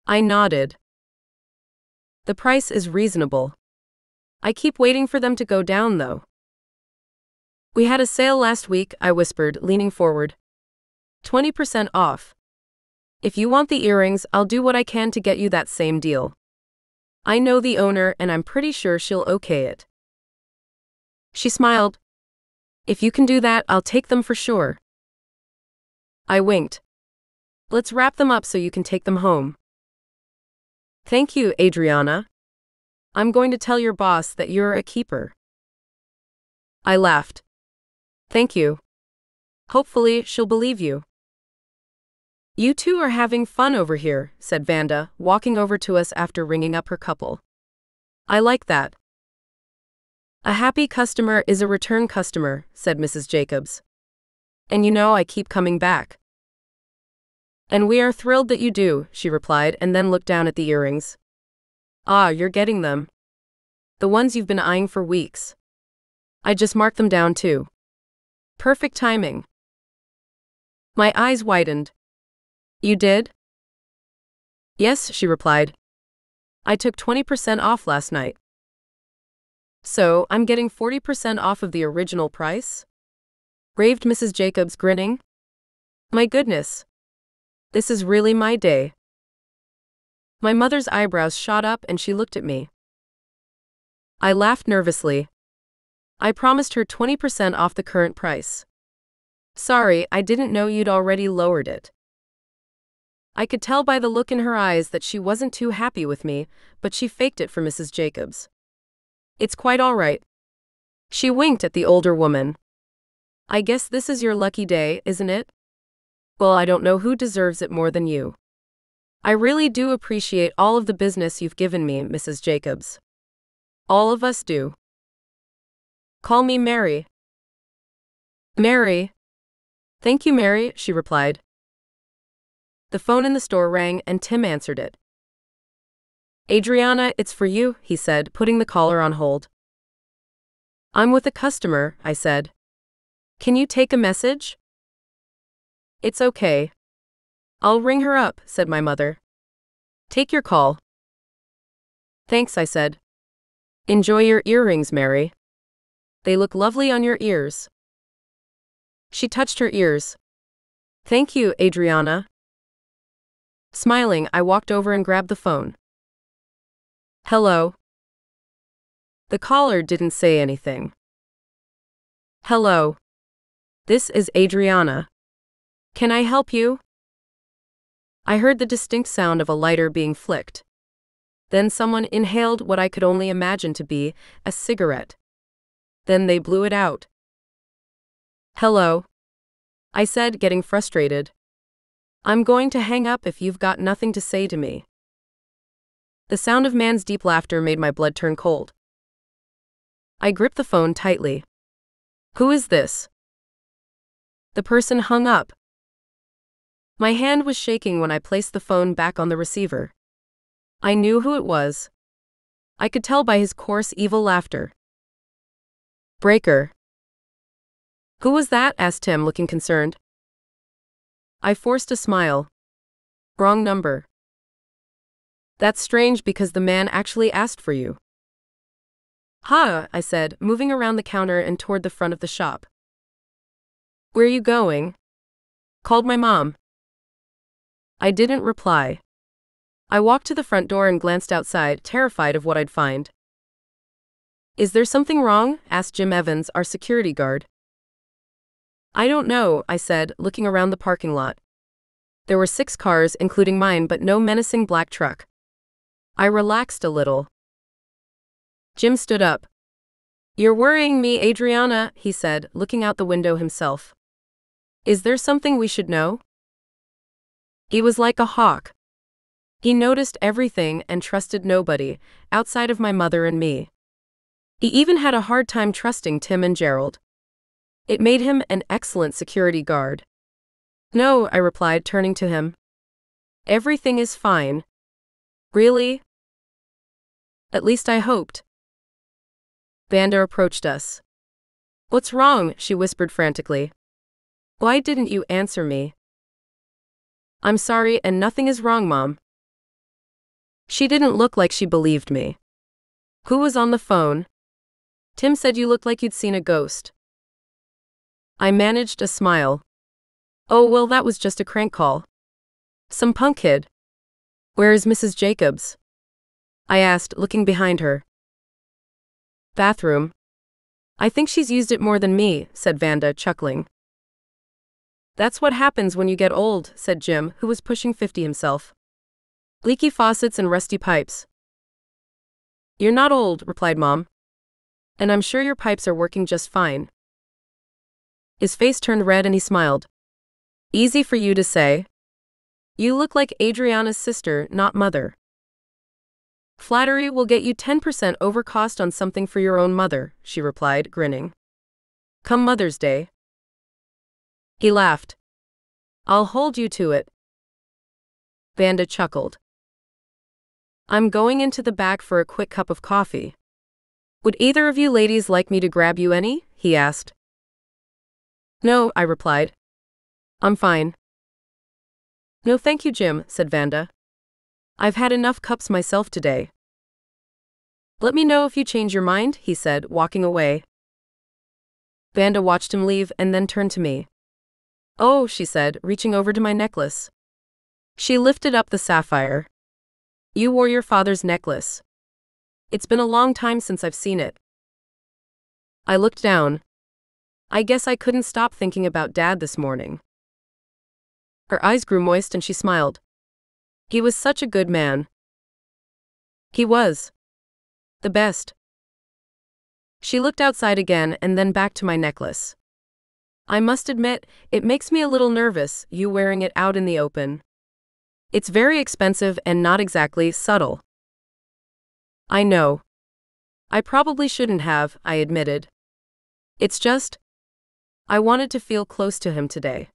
I nodded. The price is reasonable. I keep waiting for them to go down, though. We had a sale last week, I whispered, leaning forward. 20% off. If you want the earrings, I'll do what I can to get you that same deal. I know the owner and I'm pretty sure she'll okay it. She smiled. If you can do that, I'll take them for sure. I winked. Let's wrap them up so you can take them home. Thank you, Adriana. I'm going to tell your boss that you're a keeper. I laughed. Thank you. Hopefully, she'll believe you. You two are having fun over here, said Vanda, walking over to us after ringing up her couple. I like that. A happy customer is a return customer, said Mrs. Jacobs. And you know I keep coming back. And we are thrilled that you do, she replied and then looked down at the earrings. Ah, you're getting them. The ones you've been eyeing for weeks. I just marked them down too. Perfect timing. My eyes widened. You did? Yes, she replied. I took 20% off last night. So, I'm getting 40% off of the original price? Raved Mrs. Jacobs, grinning. My goodness. This is really my day. My mother's eyebrows shot up and she looked at me. I laughed nervously. I promised her 20% off the current price. Sorry, I didn't know you'd already lowered it. I could tell by the look in her eyes that she wasn't too happy with me, but she faked it for Mrs. Jacobs. It's quite all right. She winked at the older woman. I guess this is your lucky day, isn't it? Well, I don't know who deserves it more than you. I really do appreciate all of the business you've given me, Mrs. Jacobs. All of us do. Call me Mary. Mary. Thank you, Mary, she replied. The phone in the store rang and Tim answered it. Adriana, it's for you, he said, putting the caller on hold. I'm with a customer, I said. Can you take a message? It's okay. I'll ring her up, said my mother. Take your call. Thanks, I said. Enjoy your earrings, Mary. They look lovely on your ears. She touched her ears. Thank you, Adriana. Smiling, I walked over and grabbed the phone. Hello. The caller didn't say anything. Hello. This is Adriana. Can I help you? I heard the distinct sound of a lighter being flicked. Then someone inhaled what I could only imagine to be a cigarette. Then they blew it out. Hello. I said, getting frustrated. I'm going to hang up if you've got nothing to say to me. The sound of man's deep laughter made my blood turn cold. I gripped the phone tightly. Who is this? The person hung up. My hand was shaking when I placed the phone back on the receiver. I knew who it was. I could tell by his coarse, evil laughter. Breaker. Who was that? Asked Tim, looking concerned. I forced a smile. Wrong number. That's strange because the man actually asked for you. Ha, I said, moving around the counter and toward the front of the shop. Where are you going? Called my mom. I didn't reply. I walked to the front door and glanced outside, terrified of what I'd find. Is there something wrong? Asked Jim Evans, our security guard. I don't know, I said, looking around the parking lot. There were 6 cars, including mine, but no menacing black truck. I relaxed a little. Jim stood up. You're worrying me, Adriana, he said, looking out the window himself. Is there something we should know? He was like a hawk. He noticed everything and trusted nobody, outside of my mother and me. He even had a hard time trusting Tim and Gerald. It made him an excellent security guard. No, I replied, turning to him. Everything is fine. Really? At least I hoped. Vanda approached us. What's wrong? She whispered frantically. Why didn't you answer me? I'm sorry, and nothing is wrong, Mom. She didn't look like she believed me. Who was on the phone? Tim said you looked like you'd seen a ghost. I managed a smile. Oh, well, that was just a crank call. Some punk kid. Where is Mrs. Jacobs? I asked, looking behind her. Bathroom. I think she's used it more than me, said Vanda, chuckling. That's what happens when you get old, said Jim, who was pushing 50 himself. Leaky faucets and rusty pipes. You're not old, replied Mom. And I'm sure your pipes are working just fine. His face turned red and he smiled. Easy for you to say. You look like Adriana's sister, not mother. Flattery will get you 10% over cost on something for your own mother, she replied, grinning. Come Mother's Day. He laughed. I'll hold you to it. Vanda chuckled. I'm going into the back for a quick cup of coffee. Would either of you ladies like me to grab you any? He asked. No, I replied. I'm fine. No thank you, Jim, said Vanda. I've had enough cups myself today. Let me know if you change your mind, he said, walking away. Vanda watched him leave and then turned to me. Oh, she said, reaching over to my necklace. She lifted up the sapphire. You wore your father's necklace. It's been a long time since I've seen it. I looked down. I guess I couldn't stop thinking about Dad this morning. Her eyes grew moist and she smiled. He was such a good man. He was. The best. She looked outside again and then back to my necklace. I must admit, it makes me a little nervous, you wearing it out in the open. It's very expensive and not exactly subtle. I know. I probably shouldn't have, I admitted. It's just, I wanted to feel close to him today.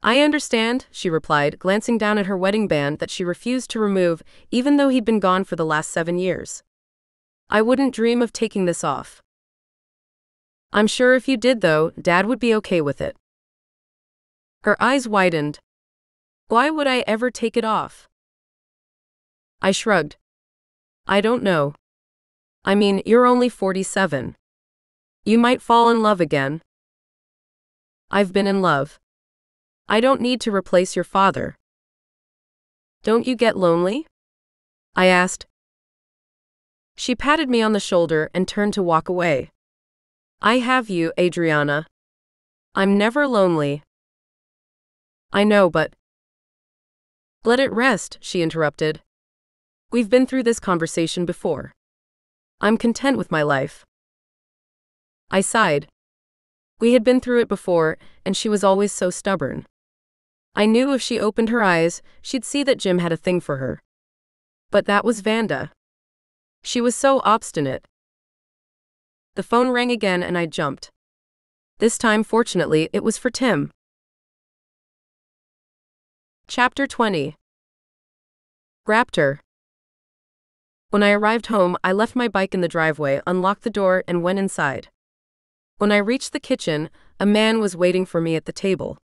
I understand, she replied, glancing down at her wedding band that she refused to remove, even though he'd been gone for the last 7 years. I wouldn't dream of taking this off. I'm sure if you did, though, Dad would be okay with it. Her eyes widened. Why would I ever take it off? I shrugged. I don't know. I mean, you're only 47. You might fall in love again. I've been in love. I don't need to replace your father. Don't you get lonely? I asked. She patted me on the shoulder and turned to walk away. I have you, Adriana. I'm never lonely. I know, but... Let it rest, she interrupted. We've been through this conversation before. I'm content with my life. I sighed. We had been through it before, and she was always so stubborn. I knew if she opened her eyes, she'd see that Jim had a thing for her. But that was Vanda. She was so obstinate. The phone rang again and I jumped. This time, fortunately, it was for Tim. Chapter 20. Raptor. When I arrived home, I left my bike in the driveway, unlocked the door, and went inside. When I reached the kitchen, a man was waiting for me at the table.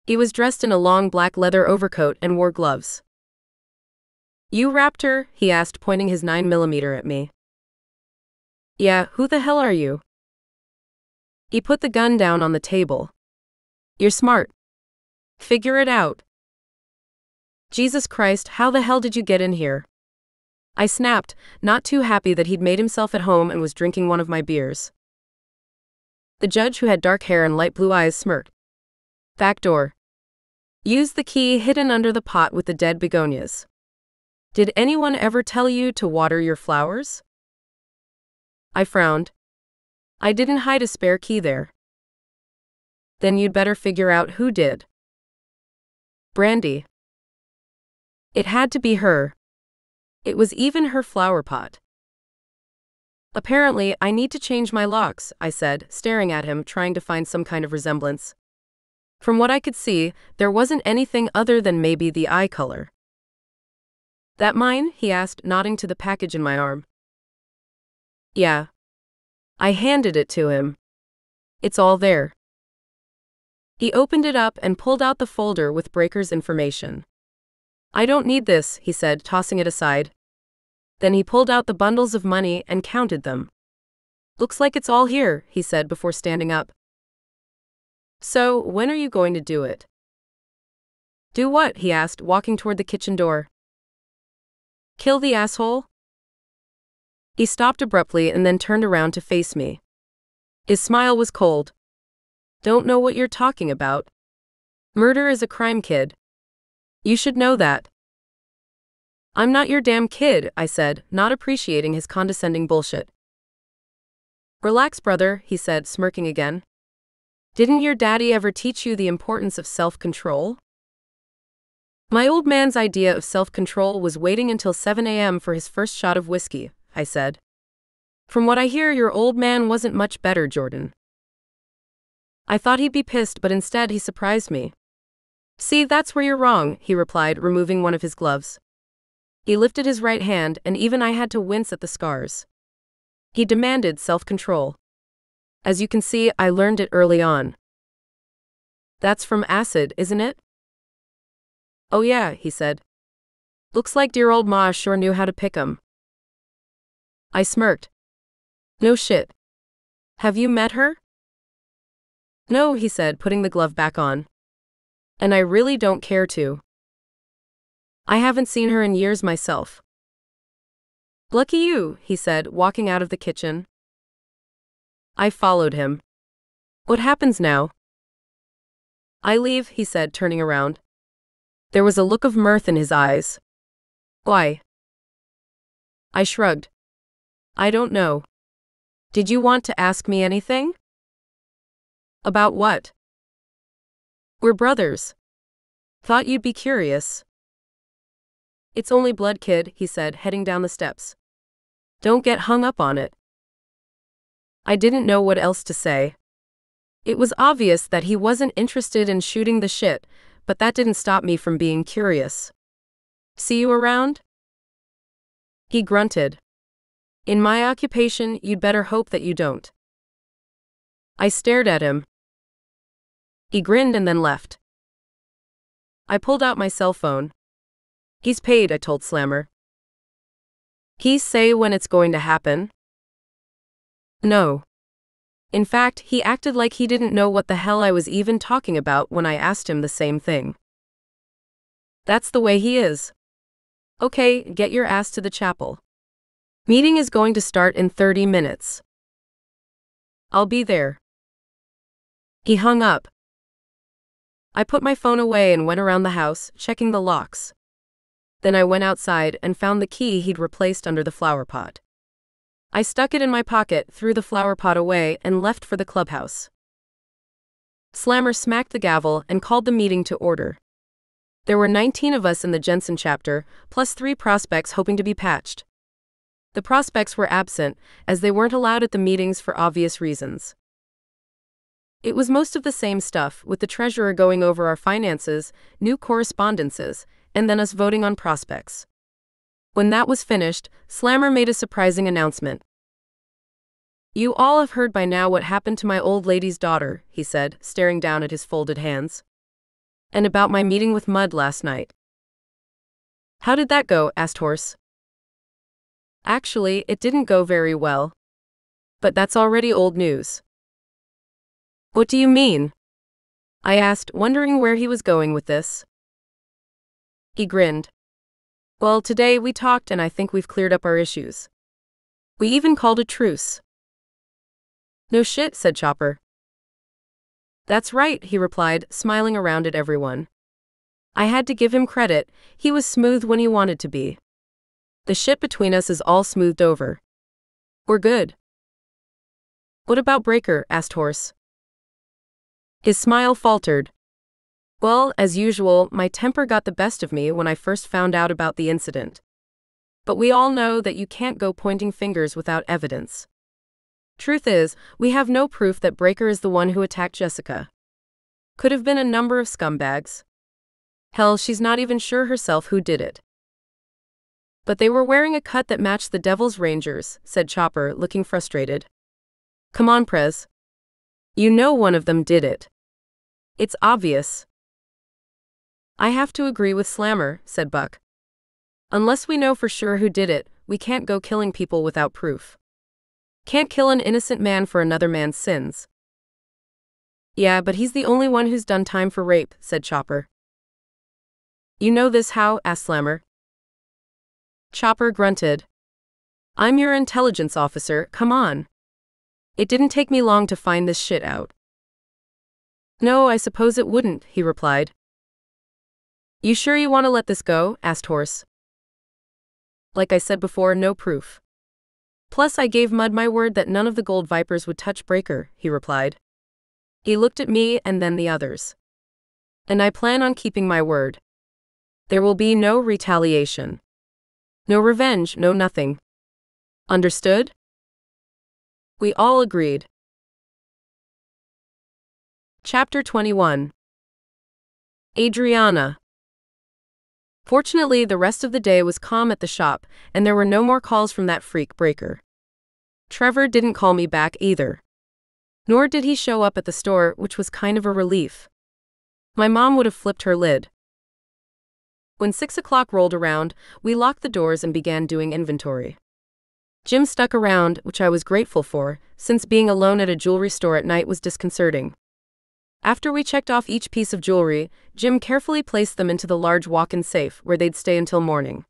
He was dressed in a long black leather overcoat and wore gloves. "You Raptor?" he asked, pointing his 9mm at me. "Yeah, who the hell are you?" He put the gun down on the table. "You're smart. Figure it out." "Jesus Christ, how the hell did you get in here?" I snapped, not too happy that he'd made himself at home and was drinking one of my beers. The judge, who had dark hair and light blue eyes, smirked. "Back door. Use the key hidden under the pot with the dead begonias. Did anyone ever tell you to water your flowers?" I frowned. I didn't hide a spare key there. "Then you'd better figure out who did." "Brandy. It had to be her. It was even her flower pot." "Apparently, I need to change my locks," I said, staring at him, trying to find some kind of resemblance. From what I could see, there wasn't anything other than maybe the eye color. "That mine?" he asked, nodding to the package in my arm. "Yeah." I handed it to him. "It's all there." He opened it up and pulled out the folder with Breaker's information. "I don't need this," he said, tossing it aside. Then he pulled out the bundles of money and counted them. "Looks like it's all here," he said before standing up. "So, when are you going to do it?" "Do what?" he asked, walking toward the kitchen door. "Kill the asshole?" He stopped abruptly and then turned around to face me. His smile was cold. "Don't know what you're talking about. Murder is a crime, kid. You should know that." "I'm not your damn kid," I said, not appreciating his condescending bullshit. "Relax, brother," he said, smirking again. "Didn't your daddy ever teach you the importance of self-control?" "My old man's idea of self-control was waiting until 7 a.m. for his first shot of whiskey," I said. "From what I hear, your old man wasn't much better, Jordan." I thought he'd be pissed, but instead he surprised me. "See, that's where you're wrong," he replied, removing one of his gloves. He lifted his right hand, and even I had to wince at the scars. He demanded self-control. As you can see, I learned it early on. "That's from acid, isn't it?" "Oh yeah," he said. "Looks like dear old Ma sure knew how to pick 'em." I smirked. "No shit. Have you met her?" "No," he said, putting the glove back on. "And I really don't care to. I haven't seen her in years myself." "Lucky you," he said, walking out of the kitchen. I followed him. "What happens now?" "I leave," he said, turning around. There was a look of mirth in his eyes. "Why?" I shrugged. "I don't know. Did you want to ask me anything?" "About what?" "We're brothers. Thought you'd be curious." "It's only blood, kid," he said, heading down the steps. "Don't get hung up on it." I didn't know what else to say. It was obvious that he wasn't interested in shooting the shit, but that didn't stop me from being curious. "See you around?" He grunted. "In my occupation, you'd better hope that you don't." I stared at him. He grinned and then left. I pulled out my cell phone. "He's paid," I told Slammer. "He say when it's going to happen?" "No. In fact, he acted like he didn't know what the hell I was even talking about when I asked him the same thing. That's the way he is. Okay, get your ass to the chapel. Meeting is going to start in 30 minutes. I'll be there." He hung up. I put my phone away and went around the house, checking the locks. Then I went outside and found the key he'd replaced under the flower pot. I stuck it in my pocket, threw the flower pot away, and left for the clubhouse. Slammer smacked the gavel and called the meeting to order. There were 19 of us in the Jensen chapter, plus 3 prospects hoping to be patched. The prospects were absent, as they weren't allowed at the meetings for obvious reasons. It was most of the same stuff, with the treasurer going over our finances, new correspondences, and then us voting on prospects. When that was finished, Slammer made a surprising announcement. "You all have heard by now what happened to my old lady's daughter," he said, staring down at his folded hands. "And about my meeting with Mud last night." "How did that go?" asked Horse. "Actually, it didn't go very well. But that's already old news." "What do you mean?" I asked, wondering where he was going with this. He grinned. "Well, today we talked and I think we've cleared up our issues. We even called a truce." "No shit," said Chopper. "That's right," he replied, smiling around at everyone. I had to give him credit, he was smooth when he wanted to be. "The shit between us is all smoothed over. We're good." "What about Breaker?" asked Horse. His smile faltered. "Well, as usual, my temper got the best of me when I first found out about the incident. But we all know that you can't go pointing fingers without evidence. Truth is, we have no proof that Breaker is the one who attacked Jessica. Could have been a number of scumbags. Hell, she's not even sure herself who did it." "But they were wearing a cut that matched the Devil's Rangers," said Chopper, looking frustrated. "Come on, Prez. You know one of them did it. It's obvious." "I have to agree with Slammer," said Buck. "Unless we know for sure who did it, we can't go killing people without proof. Can't kill an innocent man for another man's sins." "Yeah, but he's the only one who's done time for rape," said Chopper. "You know this how?" asked Slammer. Chopper grunted. "I'm your intelligence officer, come on. It didn't take me long to find this shit out." "No, I suppose it wouldn't," he replied. "You sure you want to let this go?" asked Horse. "Like I said before, no proof. Plus I gave Mud my word that none of the Gold Vipers would touch Breaker," he replied. He looked at me and then the others. "And I plan on keeping my word. There will be no retaliation. No revenge, no nothing. Understood?" We all agreed. Chapter 21. Adriana. Fortunately, the rest of the day was calm at the shop, and there were no more calls from that freak Breaker. Trevor didn't call me back either. Nor did he show up at the store, which was kind of a relief. My mom would have flipped her lid. When 6 o'clock rolled around, we locked the doors and began doing inventory. Jim stuck around, which I was grateful for, since being alone at a jewelry store at night was disconcerting. After we checked off each piece of jewelry, Jim carefully placed them into the large walk-in safe where they'd stay until morning.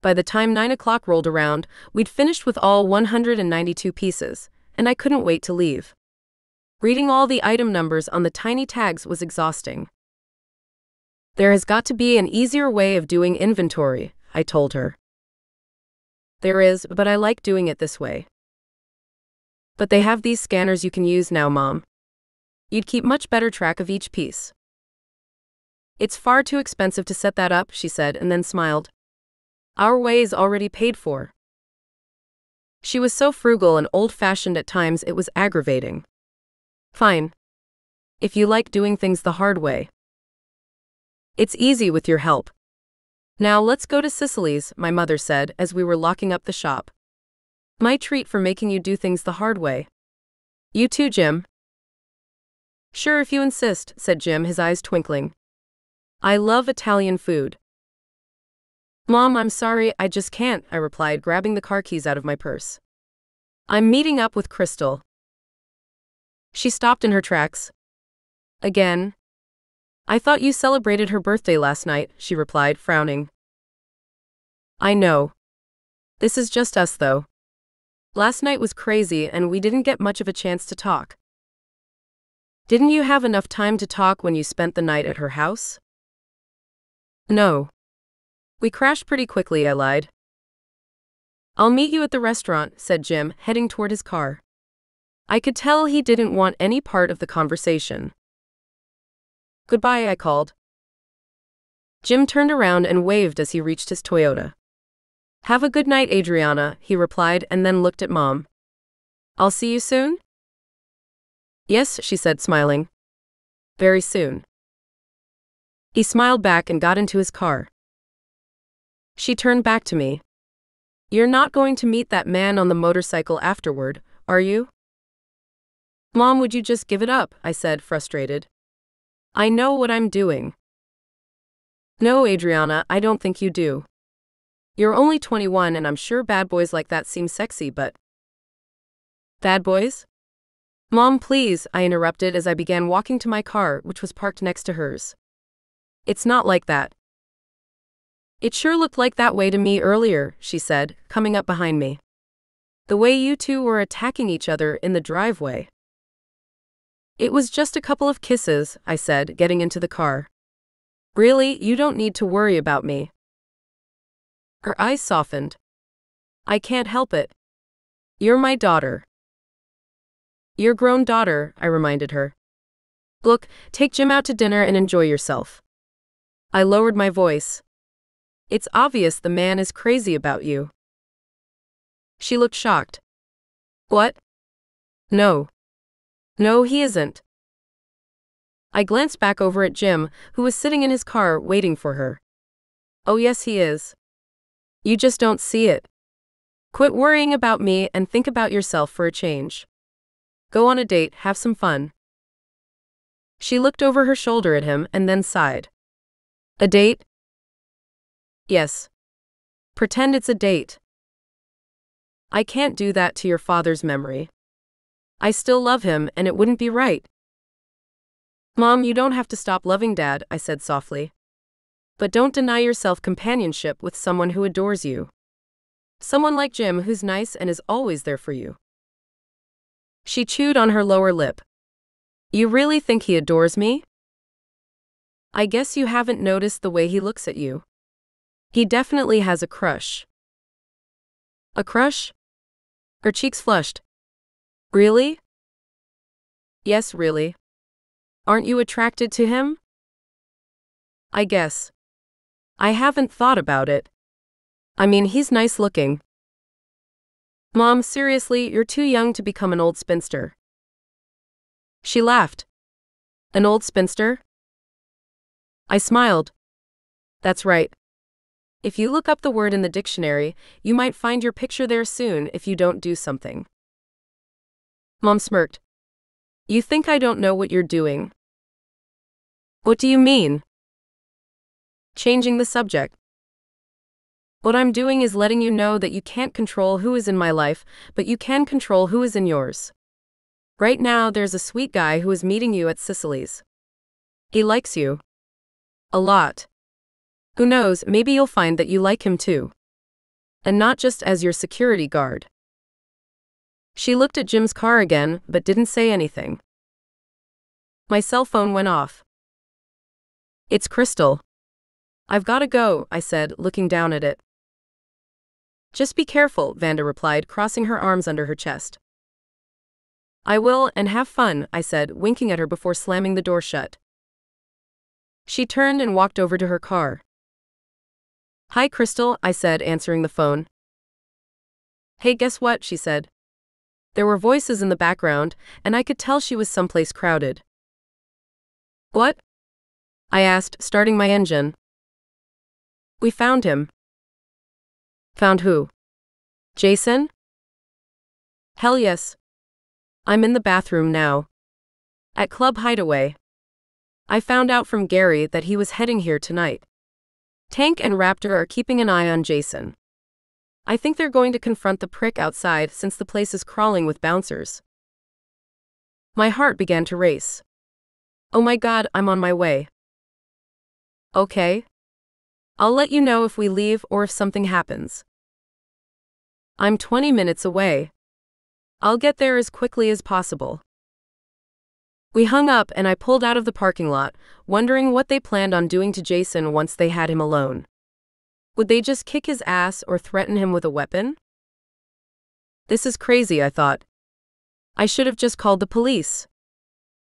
By the time 9 o'clock rolled around, we'd finished with all 192 pieces, and I couldn't wait to leave. Reading all the item numbers on the tiny tags was exhausting. "There has got to be an easier way of doing inventory," I told her. "There is, but I like doing it this way." "But they have these scanners you can use now, Mom. You'd keep much better track of each piece." "It's far too expensive to set that up," she said, and then smiled. "Our way is already paid for." She was so frugal and old-fashioned at times it was aggravating. "Fine. If you like doing things the hard way. It's easy with your help. Now let's go to Cicely's," my mother said as we were locking up the shop. "My treat for making you do things the hard way." "You too, Jim." "Sure, if you insist," said Jim, his eyes twinkling. "I love Italian food." "Mom, I'm sorry, I just can't," I replied, grabbing the car keys out of my purse. "I'm meeting up with Crystal." She stopped in her tracks. "Again?" "I thought you celebrated her birthday last night," she replied, frowning. "I know. This is just us, though. Last night was crazy and we didn't get much of a chance to talk." "Didn't you have enough time to talk when you spent the night at her house?" "No. We crashed pretty quickly," I lied. "I'll meet you at the restaurant," said Jim, heading toward his car. I could tell he didn't want any part of the conversation. "Goodbye," I called. Jim turned around and waved as he reached his Toyota. Have a good night, Adriana, he replied and then looked at Mom. I'll see you soon? Yes, she said, smiling. Very soon. He smiled back and got into his car. She turned back to me. You're not going to meet that man on the motorcycle afterward, are you? Mom, would you just give it up? I said, frustrated. I know what I'm doing. No, Adriana, I don't think you do. You're only 21 and I'm sure bad boys like that seem sexy, but… Bad boys? Mom, please, I interrupted as I began walking to my car, which was parked next to hers. It's not like that. It sure looked like that way to me earlier, she said, coming up behind me. The way you two were attacking each other in the driveway. It was just a couple of kisses, I said, getting into the car. Really, you don't need to worry about me. Her eyes softened. I can't help it. You're my daughter. Your grown daughter, I reminded her. Look, take Jim out to dinner and enjoy yourself. I lowered my voice. It's obvious the man is crazy about you. She looked shocked. What? No. No, he isn't. I glanced back over at Jim, who was sitting in his car waiting for her. Oh yes, he is. You just don't see it. Quit worrying about me and think about yourself for a change. Go on a date, have some fun. She looked over her shoulder at him and then sighed. A date? Yes. Pretend it's a date. I can't do that to your father's memory. I still love him and it wouldn't be right. Mom, you don't have to stop loving Dad, I said softly. But don't deny yourself companionship with someone who adores you. Someone like Jim who's nice and is always there for you. She chewed on her lower lip. You really think he adores me? I guess you haven't noticed the way he looks at you. He definitely has a crush. A crush? Her cheeks flushed. Really? Yes, really. Aren't you attracted to him? I guess. I haven't thought about it. I mean, he's nice looking. Mom, seriously, you're too young to become an old spinster. She laughed. An old spinster? I smiled. That's right. If you look up the word in the dictionary, you might find your picture there soon if you don't do something. Mom smirked. You think I don't know what you're doing? What do you mean? Changing the subject. What I'm doing is letting you know that you can't control who is in my life, but you can control who is in yours. Right now, there's a sweet guy who is meeting you at Sicily's. He likes you. A lot. Who knows, maybe you'll find that you like him too. And not just as your security guard. She looked at Jim's car again, but didn't say anything. My cell phone went off. It's Crystal. I've gotta go, I said, looking down at it. Just be careful, Vanda replied, crossing her arms under her chest. I will, and have fun, I said, winking at her before slamming the door shut. She turned and walked over to her car. Hi, Crystal, I said, answering the phone. Hey, guess what, she said. There were voices in the background, and I could tell she was someplace crowded. What? I asked, starting my engine. We found him. Found who? Jason? Hell yes. I'm in the bathroom now. At Club Hideaway. I found out from Gary that he was heading here tonight. Tank and Raptor are keeping an eye on Jason. I think they're going to confront the prick outside since the place is crawling with bouncers. My heart began to race. Oh my God, I'm on my way. Okay. I'll let you know if we leave or if something happens. I'm 20 minutes away. I'll get there as quickly as possible. We hung up and I pulled out of the parking lot, wondering what they planned on doing to Jason once they had him alone. Would they just kick his ass or threaten him with a weapon? This is crazy, I thought. I should have just called the police.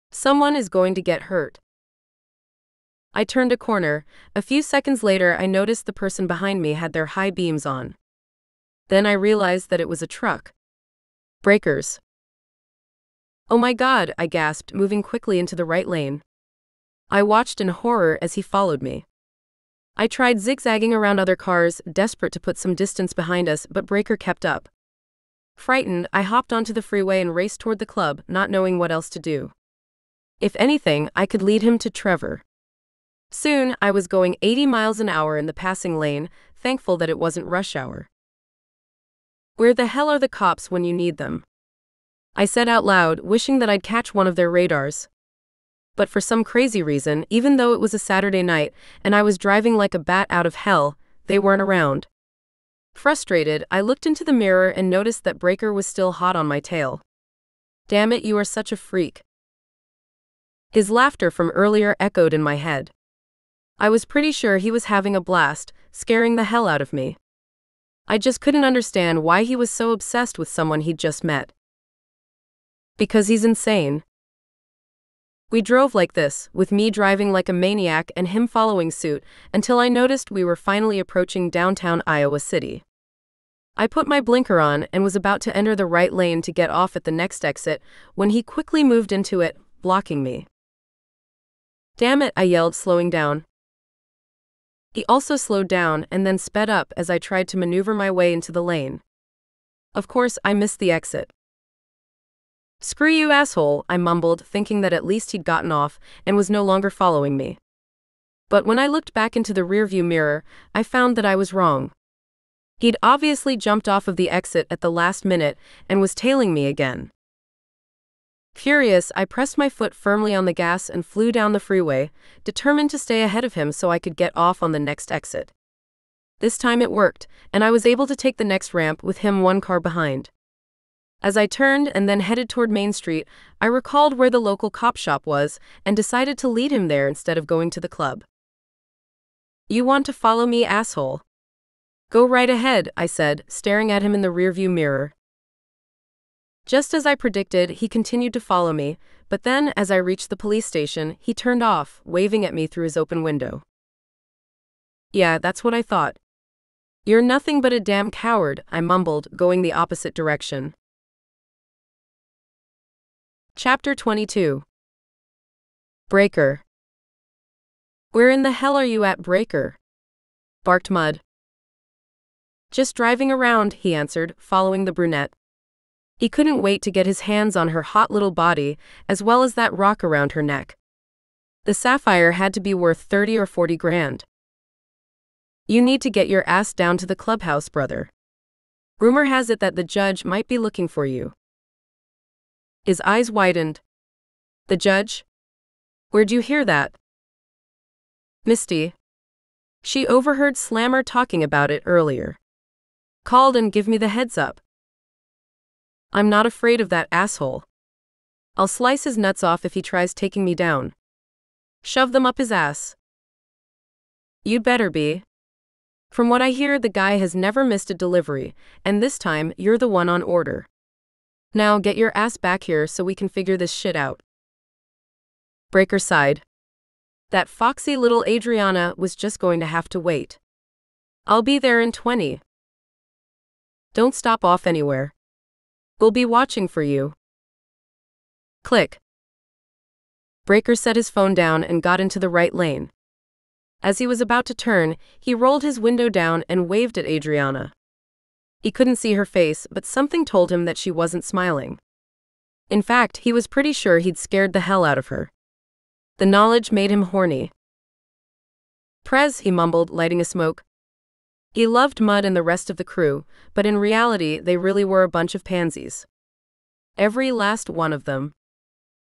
Someone is going to get hurt. I turned a corner. A few seconds later, I noticed the person behind me had their high beams on. Then I realized that it was a truck. Breakers. Oh my God, I gasped, moving quickly into the right lane. I watched in horror as he followed me. I tried zigzagging around other cars, desperate to put some distance behind us, but Breaker kept up. Frightened, I hopped onto the freeway and raced toward the club, not knowing what else to do. If anything, I could lead him to Trevor. Soon, I was going 80 miles an hour in the passing lane, thankful that it wasn't rush hour. Where the hell are the cops when you need them? I said out loud, wishing that I'd catch one of their radars. But for some crazy reason, even though it was a Saturday night and I was driving like a bat out of hell, they weren't around. Frustrated, I looked into the mirror and noticed that Breaker was still hot on my tail. Damn it, you are such a freak. His laughter from earlier echoed in my head. I was pretty sure he was having a blast, scaring the hell out of me. I just couldn't understand why he was so obsessed with someone he'd just met. Because he's insane. We drove like this, with me driving like a maniac and him following suit, until I noticed we were finally approaching downtown Iowa City. I put my blinker on and was about to enter the right lane to get off at the next exit when he quickly moved into it, blocking me. Damn it, I yelled, slowing down. He also slowed down and then sped up as I tried to maneuver my way into the lane. Of course, I missed the exit. Screw you, asshole, I mumbled, thinking that at least he'd gotten off and was no longer following me. But when I looked back into the rearview mirror, I found that I was wrong. He'd obviously jumped off of the exit at the last minute and was tailing me again. Furious, I pressed my foot firmly on the gas and flew down the freeway, determined to stay ahead of him so I could get off on the next exit. This time it worked, and I was able to take the next ramp with him one car behind. As I turned and then headed toward Main Street, I recalled where the local cop shop was and decided to lead him there instead of going to the club. You want to follow me, asshole? Go right ahead, I said, staring at him in the rearview mirror. Just as I predicted, he continued to follow me, but then, as I reached the police station, he turned off, waving at me through his open window. Yeah, that's what I thought. You're nothing but a damn coward, I mumbled, going the opposite direction. Chapter 22. Breaker. Where in the hell are you at, Breaker? Barked Mud. Just driving around, he answered, following the brunette. He couldn't wait to get his hands on her hot little body, as well as that rock around her neck. The sapphire had to be worth 30 or 40 grand. You need to get your ass down to the clubhouse, brother. Rumor has it that the judge might be looking for you. His eyes widened. The judge? Where'd you hear that? Misty. She overheard Slammer talking about it earlier. Called and give me the heads up. I'm not afraid of that asshole. I'll slice his nuts off if he tries taking me down. Shove them up his ass. You'd better be. From what I hear, the guy has never missed a delivery, and this time, you're the one on order. Now get your ass back here so we can figure this shit out. Breaker sighed. That foxy little Adriana was just going to have to wait. I'll be there in 20. Don't stop off anywhere. We'll be watching for you. Click. Breaker set his phone down and got into the right lane. As he was about to turn, he rolled his window down and waved at Adriana. He couldn't see her face, but something told him that she wasn't smiling. In fact, he was pretty sure he'd scared the hell out of her. The knowledge made him horny. Prez, he mumbled, lighting a smoke. He loved Mud and the rest of the crew, but in reality they really were a bunch of pansies. Every last one of them.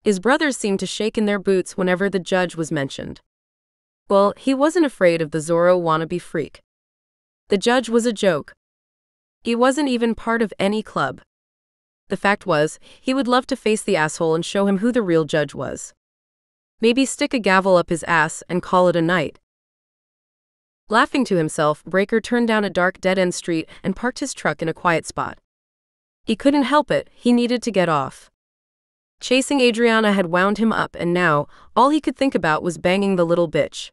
His brothers seemed to shake in their boots whenever the judge was mentioned. Well, he wasn't afraid of the Zorro wannabe freak. The judge was a joke. He wasn't even part of any club. The fact was, he would love to face the asshole and show him who the real judge was. Maybe stick a gavel up his ass and call it a night. Laughing to himself, Breaker turned down a dark dead-end street and parked his truck in a quiet spot. He couldn't help it, he needed to get off. Chasing Adriana had wound him up, and now, all he could think about was banging the little bitch.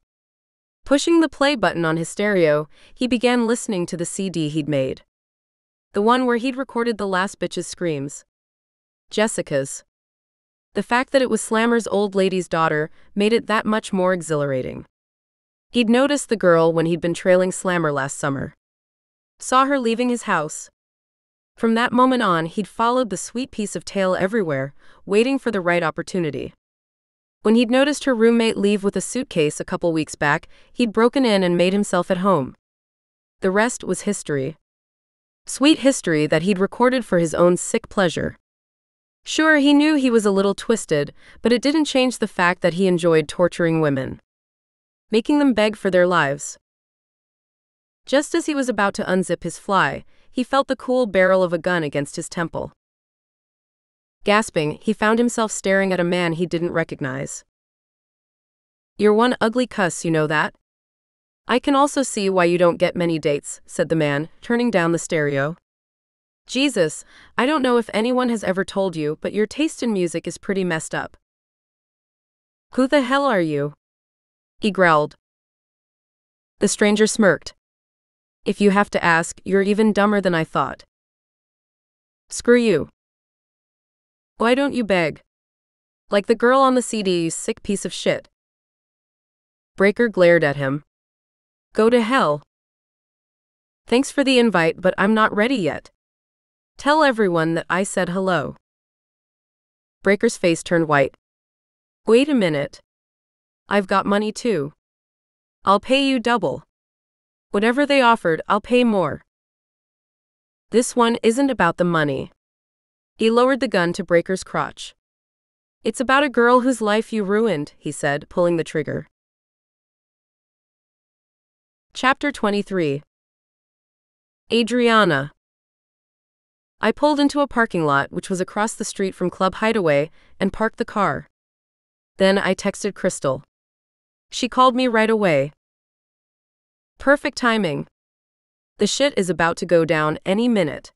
Pushing the play button on his stereo, he began listening to the CD he'd made. The one where he'd recorded the last bitch's screams. Jessica's. The fact that it was Slammer's old lady's daughter made it that much more exhilarating. He'd noticed the girl when he'd been trailing Slammer last summer. Saw her leaving his house. From that moment on, he'd followed the sweet piece of tail everywhere, waiting for the right opportunity. When he'd noticed her roommate leave with a suitcase a couple weeks back, he'd broken in and made himself at home. The rest was history. Sweet history that he'd recorded for his own sick pleasure. Sure, he knew he was a little twisted, but it didn't change the fact that he enjoyed torturing women. Making them beg for their lives. Just as he was about to unzip his fly, he felt the cool barrel of a gun against his temple. Gasping, he found himself staring at a man he didn't recognize. "You're one ugly cuss, you know that? I can also see why you don't get many dates," said the man, turning down the stereo. "Jesus, I don't know if anyone has ever told you, but your taste in music is pretty messed up." "Who the hell are you?" he growled. The stranger smirked. "If you have to ask, you're even dumber than I thought." "Screw you. Why don't you beg? Like the girl on the CD, you sick piece of shit." Breaker glared at him. "Go to hell. Thanks for the invite, but I'm not ready yet. Tell everyone that I said hello." Breaker's face turned white. "Wait a minute. I've got money too. I'll pay you double. Whatever they offered, I'll pay more." "This one isn't about the money." He lowered the gun to Breaker's crotch. "It's about a girl whose life you ruined," he said, pulling the trigger. Chapter 23. Adriana. I pulled into a parking lot which was across the street from Club Hideaway and parked the car. Then I texted Crystal. She called me right away. Perfect timing. The shit is about to go down any minute.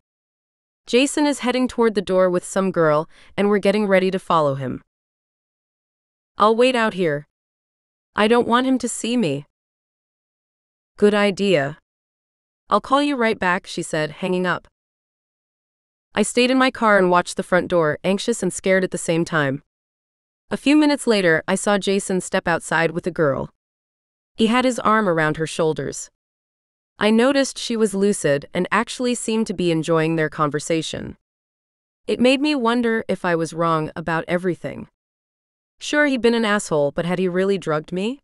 Jason is heading toward the door with some girl, and we're getting ready to follow him. I'll wait out here. I don't want him to see me. Good idea. I'll call you right back, she said, hanging up. I stayed in my car and watched the front door, anxious and scared at the same time. A few minutes later, I saw Jason step outside with a girl. He had his arm around her shoulders. I noticed she was lucid and actually seemed to be enjoying their conversation. It made me wonder if I was wrong about everything. Sure, he'd been an asshole, but had he really drugged me?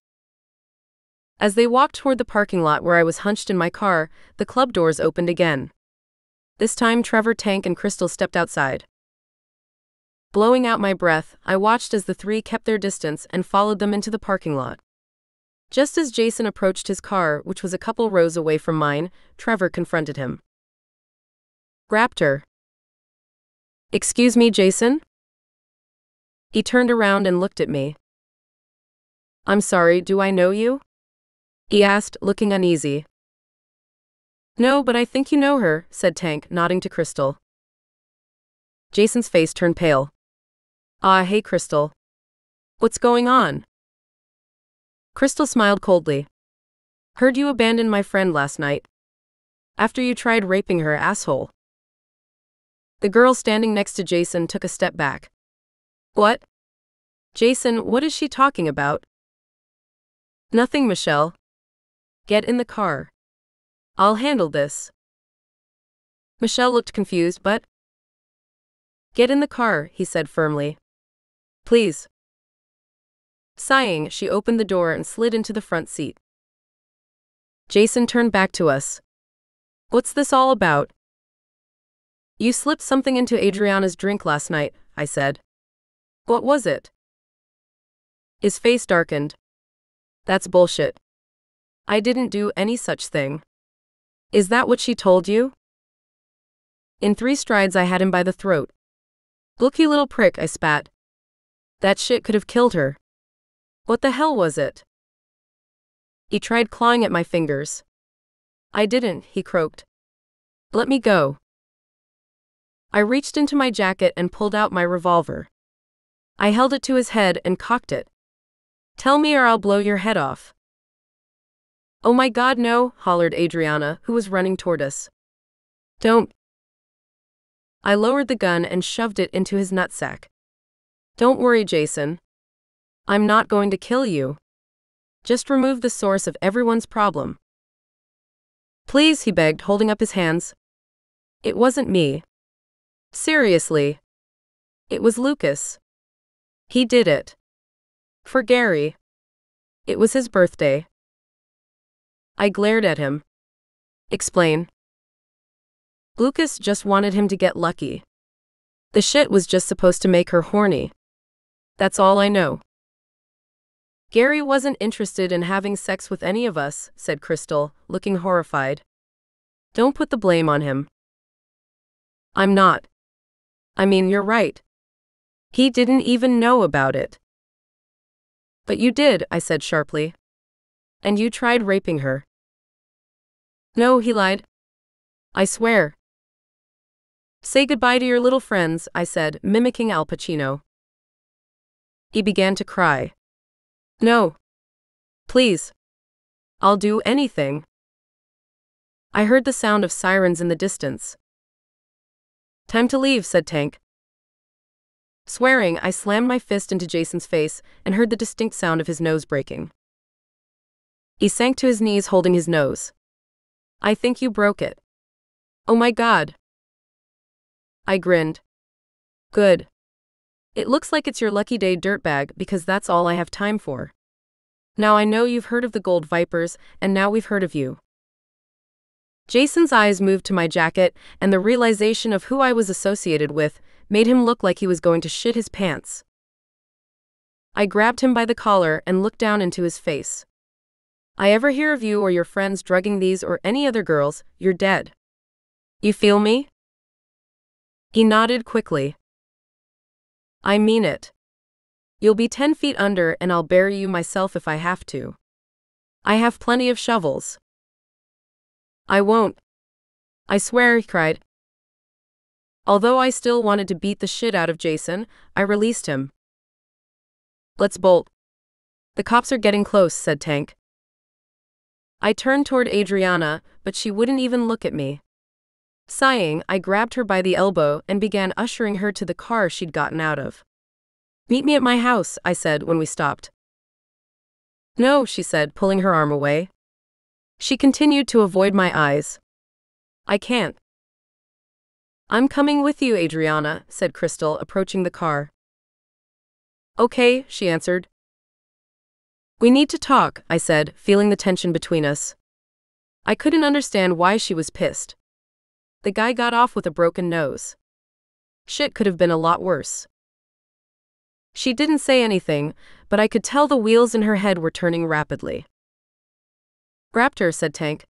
As they walked toward the parking lot where I was hunched in my car, the club doors opened again. This time Trevor, Tank, and Crystal stepped outside. Blowing out my breath, I watched as the three kept their distance and followed them into the parking lot. Just as Jason approached his car, which was a couple rows away from mine, Trevor confronted him. "Raptor." "Excuse me, Jason?" He turned around and looked at me. "I'm sorry, do I know you?" he asked, looking uneasy. "No, but I think you know her," said Tank, nodding to Crystal. Jason's face turned pale. Hey Crystal. What's going on?" Crystal smiled coldly. "Heard you abandoned my friend last night. After you tried raping her, asshole." The girl standing next to Jason took a step back. "What? Jason, what is she talking about?" "Nothing, Michelle. Get in the car. I'll handle this." Michelle looked confused, but... "Get in the car," he said firmly. "Please." Sighing, she opened the door and slid into the front seat. Jason turned back to us. "What's this all about?" "You slipped something into Adriana's drink last night," I said. "What was it?" His face darkened. "That's bullshit. I didn't do any such thing." "Is that what she told you?" In 3 strides I had him by the throat. "Look, you little prick," I spat. "That shit could have killed her." "What the hell was it?" He tried clawing at my fingers. "I didn't," he croaked. "Let me go." I reached into my jacket and pulled out my revolver. I held it to his head and cocked it. "Tell me or I'll blow your head off." "Oh my God, no," hollered Adriana, who was running toward us. "Don't." I lowered the gun and shoved it into his nutsack. Don't worry, Jason. I'm not going to kill you. Just remove the source of everyone's problem. Please, he begged, holding up his hands. It wasn't me. Seriously. It was Lucas. He did it. For Gary. It was his birthday. I glared at him. Explain. Lucas just wanted him to get lucky. The shit was just supposed to make her horny. That's all I know. Gary wasn't interested in having sex with any of us, said Crystal, looking horrified. Don't put the blame on him. I'm not. I mean, you're right. He didn't even know about it. But you did, I said sharply. And you tried raping her. No, he lied. I swear. Say goodbye to your little friends, I said, mimicking Al Pacino. He began to cry. No. Please. I'll do anything. I heard the sound of sirens in the distance. Time to leave, said Tank. Swearing, I slammed my fist into Jason's face and heard the distinct sound of his nose breaking. He sank to his knees holding his nose. I think you broke it. Oh my God. I grinned. Good. It looks like it's your lucky day, dirtbag, because that's all I have time for. Now I know you've heard of the Gold Vipers, and now we've heard of you. Jason's eyes moved to my jacket, and the realization of who I was associated with made him look like he was going to shit his pants. I grabbed him by the collar and looked down into his face. I ever hear of you or your friends drugging these or any other girls, you're dead. You feel me? He nodded quickly. I mean it. You'll be 10 feet under and I'll bury you myself if I have to. I have plenty of shovels. I won't. I swear, he cried. Although I still wanted to beat the shit out of Jason, I released him. Let's bolt. The cops are getting close, said Tank. I turned toward Adriana, but she wouldn't even look at me. Sighing, I grabbed her by the elbow and began ushering her to the car she'd gotten out of. Meet me at my house, I said when we stopped. No, she said, pulling her arm away. She continued to avoid my eyes. I can't. I'm coming with you, Adriana, said Crystal, approaching the car. Okay, she answered. We need to talk, I said, feeling the tension between us. I couldn't understand why she was pissed. The guy got off with a broken nose. Shit could have been a lot worse. She didn't say anything, but I could tell the wheels in her head were turning rapidly. Raptor, said Tank.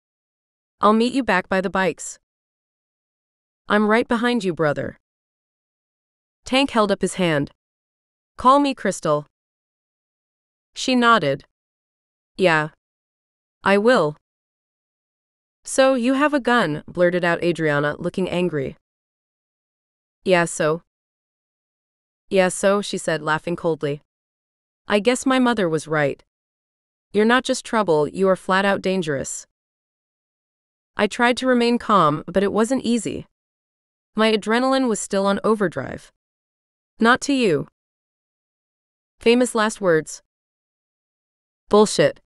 I'll meet you back by the bikes. I'm right behind you, brother. Tank held up his hand. Call me Crystal. She nodded. Yeah. I will. So you have a gun, blurted out Adriana, looking angry. Yeah, so? Yeah, so, she said, laughing coldly. I guess my mother was right. You're not just trouble, you are flat out dangerous. I tried to remain calm, but it wasn't easy. My adrenaline was still on overdrive. Not to you. Famous last words. Bullshit.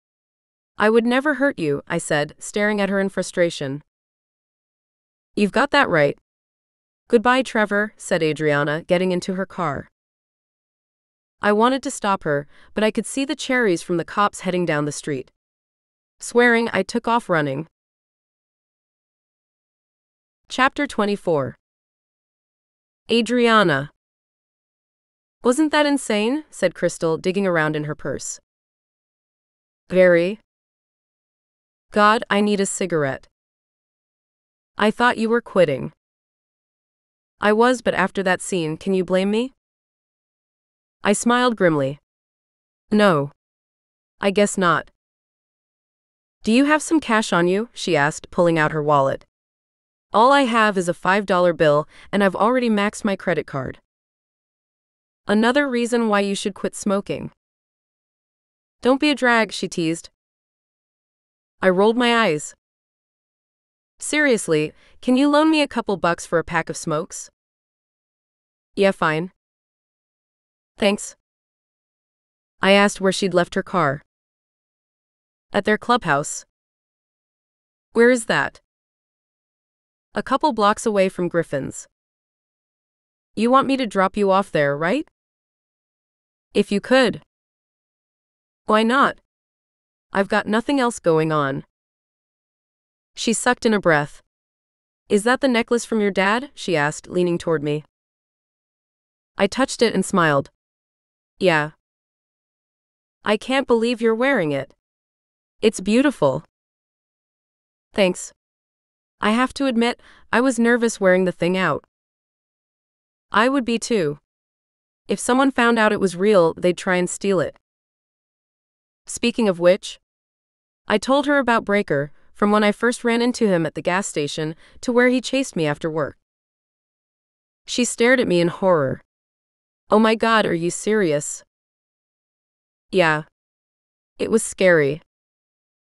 I would never hurt you, I said, staring at her in frustration. You've got that right. Goodbye, Trevor, said Adriana, getting into her car. I wanted to stop her, but I could see the cherries from the cops heading down the street. Swearing, I took off running. Chapter 24. Adriana. Wasn't that insane? Said Crystal, digging around in her purse. Very. God, I need a cigarette. I thought you were quitting. I was, but after that scene, can you blame me? I smiled grimly. No. I guess not. Do you have some cash on you? She asked, pulling out her wallet. All I have is a $5 bill, and I've already maxed my credit card. Another reason why you should quit smoking. Don't be a drag, she teased. I rolled my eyes. Seriously, can you loan me a couple bucks for a pack of smokes? Yeah, fine. Thanks. I asked where she'd left her car. At their clubhouse. Where is that? A couple blocks away from Griffin's. You want me to drop you off there, right? If you could. Why not? I've got nothing else going on. She sucked in a breath. Is that the necklace from your dad? She asked, leaning toward me. I touched it and smiled. Yeah. I can't believe you're wearing it. It's beautiful. Thanks. I have to admit, I was nervous wearing the thing out. I would be too. If someone found out it was real, they'd try and steal it. Speaking of which, I told her about Breaker, from when I first ran into him at the gas station to where he chased me after work. She stared at me in horror. Oh my God, are you serious? Yeah. It was scary.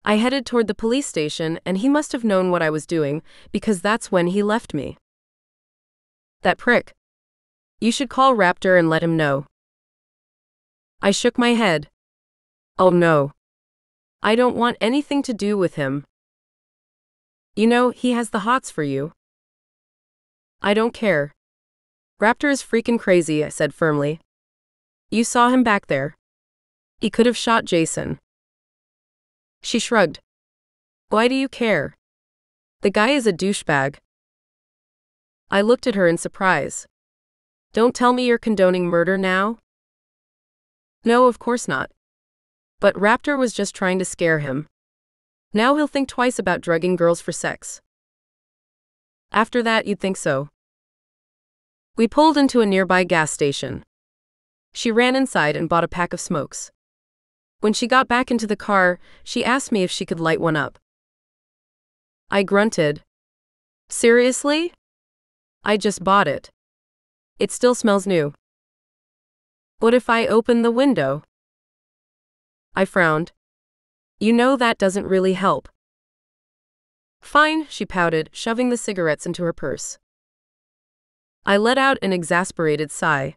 I headed toward the police station and he must have known what I was doing because that's when he left me. That prick. You should call Raptor and let him know. I shook my head. Oh no. I don't want anything to do with him. You know, he has the hots for you. I don't care. Raptor is freaking crazy, I said firmly. You saw him back there. He could have shot Jason. She shrugged. Why do you care? The guy is a douchebag. I looked at her in surprise. Don't tell me you're condoning murder now? No, of course not. But Raptor was just trying to scare him. Now he'll think twice about drugging girls for sex. After that, you'd think so. We pulled into a nearby gas station. She ran inside and bought a pack of smokes. When she got back into the car, she asked me if she could light one up. I grunted. Seriously? I just bought it. It still smells new. What if I open the window? I frowned. You know that doesn't really help. Fine, she pouted, shoving the cigarettes into her purse. I let out an exasperated sigh.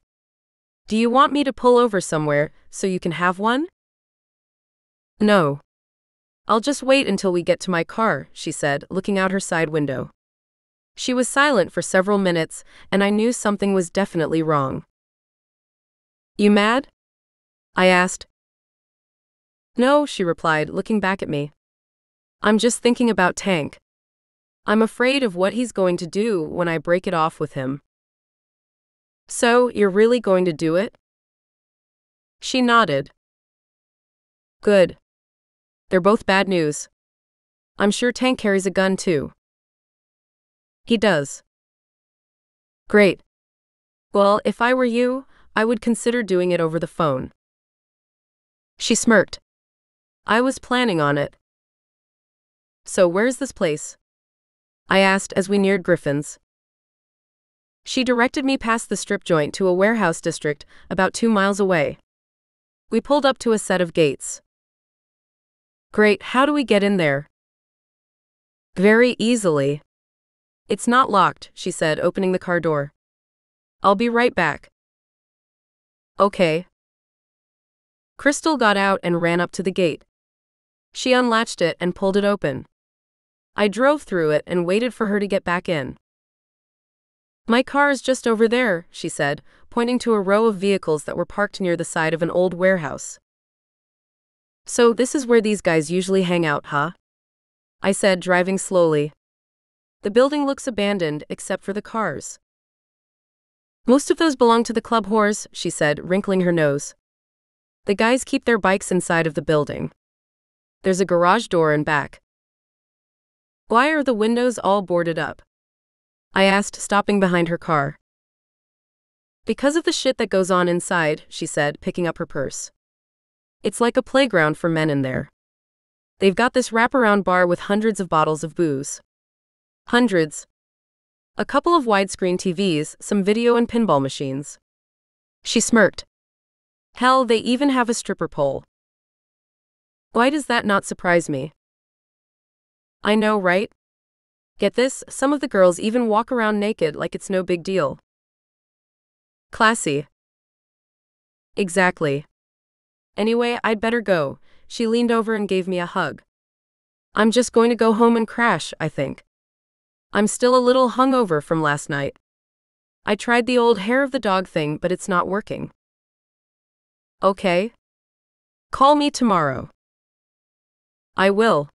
Do you want me to pull over somewhere so you can have one? No. I'll just wait until we get to my car, she said, looking out her side window. She was silent for several minutes, and I knew something was definitely wrong. You mad? I asked. No, she replied, looking back at me. I'm just thinking about Tank. I'm afraid of what he's going to do when I break it off with him. So, you're really going to do it? She nodded. Good. They're both bad news. I'm sure Tank carries a gun too. He does. Great. Well, if I were you, I would consider doing it over the phone. She smirked. I was planning on it. So where's this place? I asked as we neared Griffin's. She directed me past the strip joint to a warehouse district about 2 miles away. We pulled up to a set of gates. Great, how do we get in there? Very easily. It's not locked, she said, opening the car door. I'll be right back. Okay. Crystal got out and ran up to the gate. She unlatched it and pulled it open. I drove through it and waited for her to get back in. My car is just over there, she said, pointing to a row of vehicles that were parked near the side of an old warehouse. So this is where these guys usually hang out, huh? I said, driving slowly. The building looks abandoned except for the cars. Most of those belong to the club whores, she said, wrinkling her nose. The guys keep their bikes inside of the building. There's a garage door in back. Why are the windows all boarded up? I asked, stopping behind her car. Because of the shit that goes on inside, she said, picking up her purse. It's like a playground for men in there. They've got this wraparound bar with hundreds of bottles of booze. Hundreds. A couple of widescreen TVs, some video and pinball machines. She smirked. Hell, they even have a stripper pole. Why does that not surprise me? I know, right? Get this, some of the girls even walk around naked like it's no big deal. Classy. Exactly. Anyway, I'd better go. She leaned over and gave me a hug. I'm just going to go home and crash, I think. I'm still a little hungover from last night. I tried the old hair of the dog thing, but it's not working. Okay. Call me tomorrow. I will.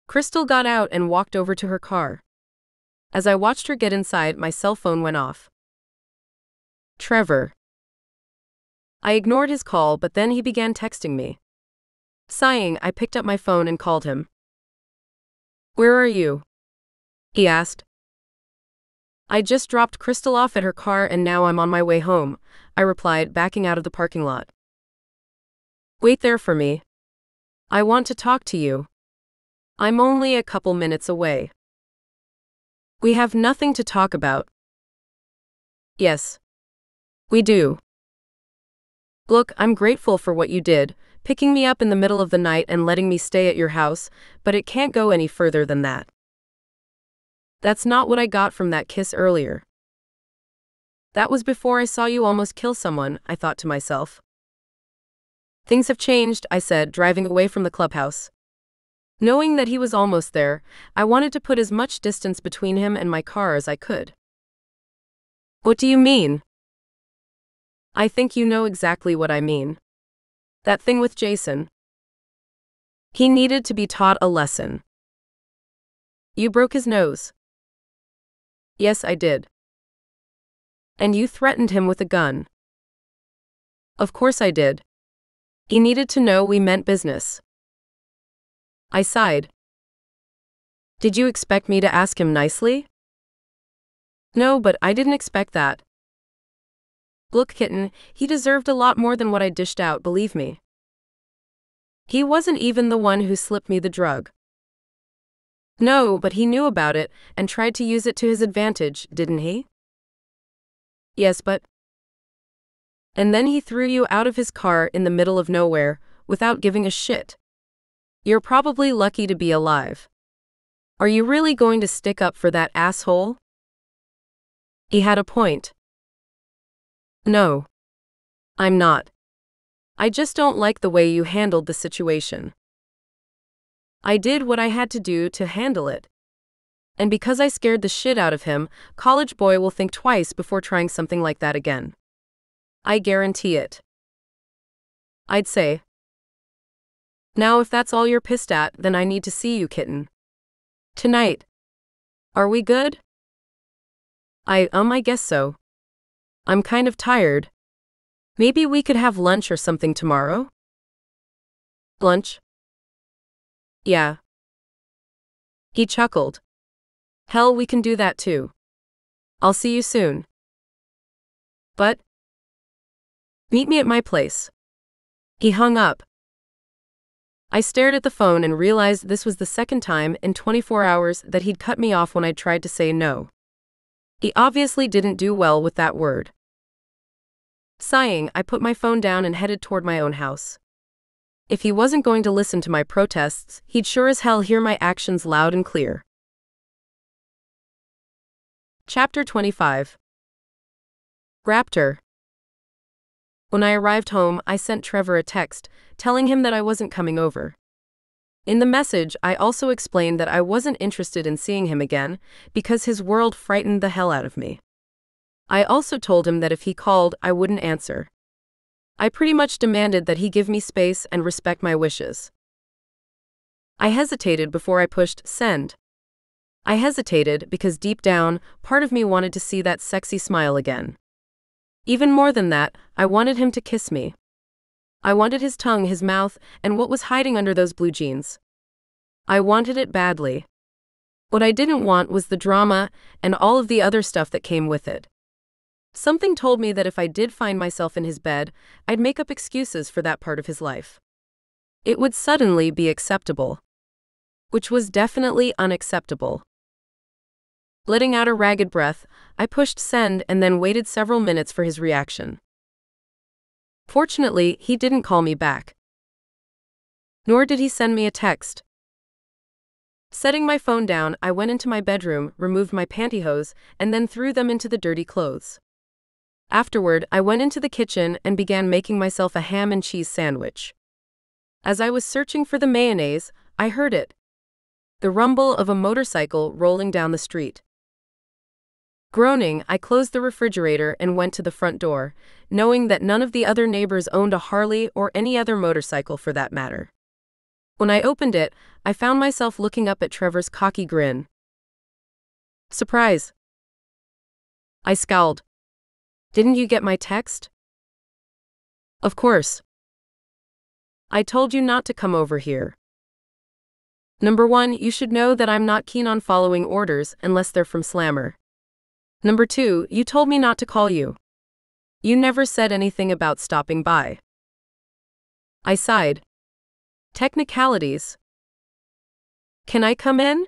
Crystal got out and walked over to her car. As I watched her get inside, my cell phone went off. Trevor. I ignored his call, but then he began texting me. Sighing, I picked up my phone and called him. Where are you? He asked. I just dropped Crystal off at her car and now I'm on my way home, I replied, backing out of the parking lot. Wait there for me. I want to talk to you. I'm only a couple minutes away. We have nothing to talk about. Yes. We do. Look, I'm grateful for what you did, picking me up in the middle of the night and letting me stay at your house, but it can't go any further than that. That's not what I got from that kiss earlier. That was before I saw you almost kill someone, I thought to myself. Things have changed, I said, driving away from the clubhouse. Knowing that he was almost there, I wanted to put as much distance between him and my car as I could. What do you mean? I think you know exactly what I mean. That thing with Jason. He needed to be taught a lesson. You broke his nose. Yes, I did. And you threatened him with a gun. Of course I did. He needed to know we meant business. I sighed. Did you expect me to ask him nicely? No, but I didn't expect that. Look, kitten, he deserved a lot more than what I dished out, believe me. He wasn't even the one who slipped me the drug. No, but he knew about it and tried to use it to his advantage, didn't he? Yes, but... And then he threw you out of his car in the middle of nowhere, without giving a shit. You're probably lucky to be alive. Are you really going to stick up for that asshole? He had a point. No. I'm not. I just don't like the way you handled the situation. I did what I had to do to handle it. And because I scared the shit out of him, college boy will think twice before trying something like that again. I guarantee it. I'd say. Now if that's all you're pissed at, then I need to see you, kitten. Tonight. Are we good? I guess so. I'm kind of tired. Maybe we could have lunch or something tomorrow? Lunch? Yeah. He chuckled. Hell, we can do that too. I'll see you soon. But? Meet me at my place. He hung up. I stared at the phone and realized this was the second time in 24 hours that he'd cut me off when I tried to say no. He obviously didn't do well with that word. Sighing, I put my phone down and headed toward my own house. If he wasn't going to listen to my protests, he'd sure as hell hear my actions loud and clear. Chapter 25. Raptor. When I arrived home, I sent Trevor a text, telling him that I wasn't coming over. In the message, I also explained that I wasn't interested in seeing him again, because his world frightened the hell out of me. I also told him that if he called, I wouldn't answer. I pretty much demanded that he give me space and respect my wishes. I hesitated before I pushed send. I hesitated because deep down, part of me wanted to see that sexy smile again. Even more than that, I wanted him to kiss me. I wanted his tongue, his mouth, and what was hiding under those blue jeans. I wanted it badly. What I didn't want was the drama and all of the other stuff that came with it. Something told me that if I did find myself in his bed, I'd make up excuses for that part of his life. It would suddenly be acceptable. Which was definitely unacceptable. Letting out a ragged breath, I pushed send and then waited several minutes for his reaction. Fortunately, he didn't call me back. Nor did he send me a text. Setting my phone down, I went into my bedroom, removed my pantyhose, and then threw them into the dirty clothes. Afterward, I went into the kitchen and began making myself a ham and cheese sandwich. As I was searching for the mayonnaise, I heard it. The rumble of a motorcycle rolling down the street. Groaning, I closed the refrigerator and went to the front door, knowing that none of the other neighbors owned a Harley or any other motorcycle for that matter. When I opened it, I found myself looking up at Trevor's cocky grin. Surprise! I scowled. Didn't you get my text? Of course. I told you not to come over here. Number 1, you should know that I'm not keen on following orders unless they're from Slammer. Number 2, you told me not to call you. You never said anything about stopping by. I sighed. Technicalities. Can I come in?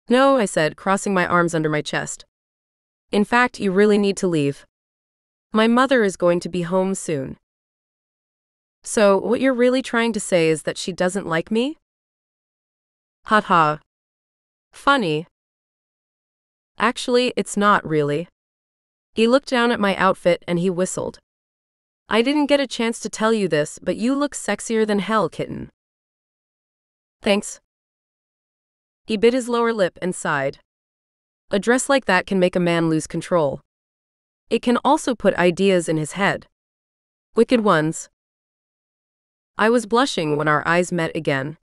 No, I said, crossing my arms under my chest. In fact, you really need to leave. My mother is going to be home soon. So, what you're really trying to say is that she doesn't like me? Ha ha. Funny. Actually, it's not really. He looked down at my outfit and he whistled. I didn't get a chance to tell you this, but you look sexier than hell, kitten. Thanks. He bit his lower lip and sighed. A dress like that can make a man lose control. It can also put ideas in his head. Wicked ones. I was blushing when our eyes met again.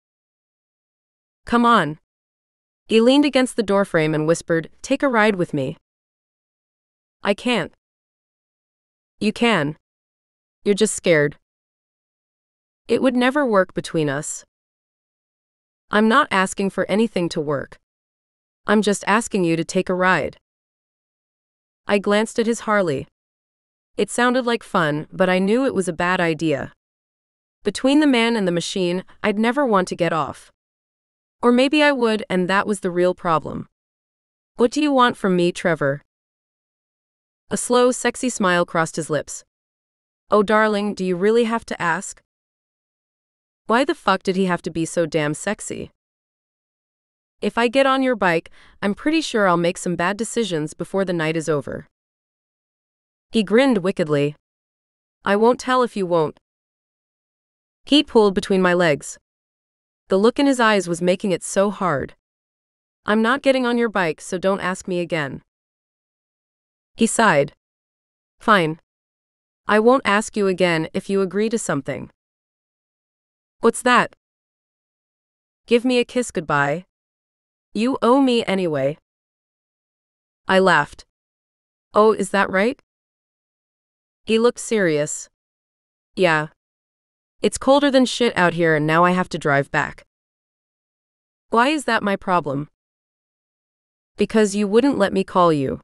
Come on. He leaned against the doorframe and whispered, "Take a ride with me." I can't. You can. You're just scared. It would never work between us. I'm not asking for anything to work. I'm just asking you to take a ride. I glanced at his Harley. It sounded like fun, but I knew it was a bad idea. Between the man and the machine, I'd never want to get off. Or maybe I would, and that was the real problem. What do you want from me, Trevor? A slow, sexy smile crossed his lips. Oh darling, do you really have to ask? Why the fuck did he have to be so damn sexy? If I get on your bike, I'm pretty sure I'll make some bad decisions before the night is over. He grinned wickedly. I won't tell if you won't. Heat pulled between my legs. The look in his eyes was making it so hard. I'm not getting on your bike, so don't ask me again. He sighed. Fine. I won't ask you again if you agree to something. What's that? Give me a kiss goodbye. You owe me anyway. I laughed. Oh, is that right? He looked serious. Yeah. It's colder than shit out here and now I have to drive back. Why is that my problem? Because you wouldn't let me call you.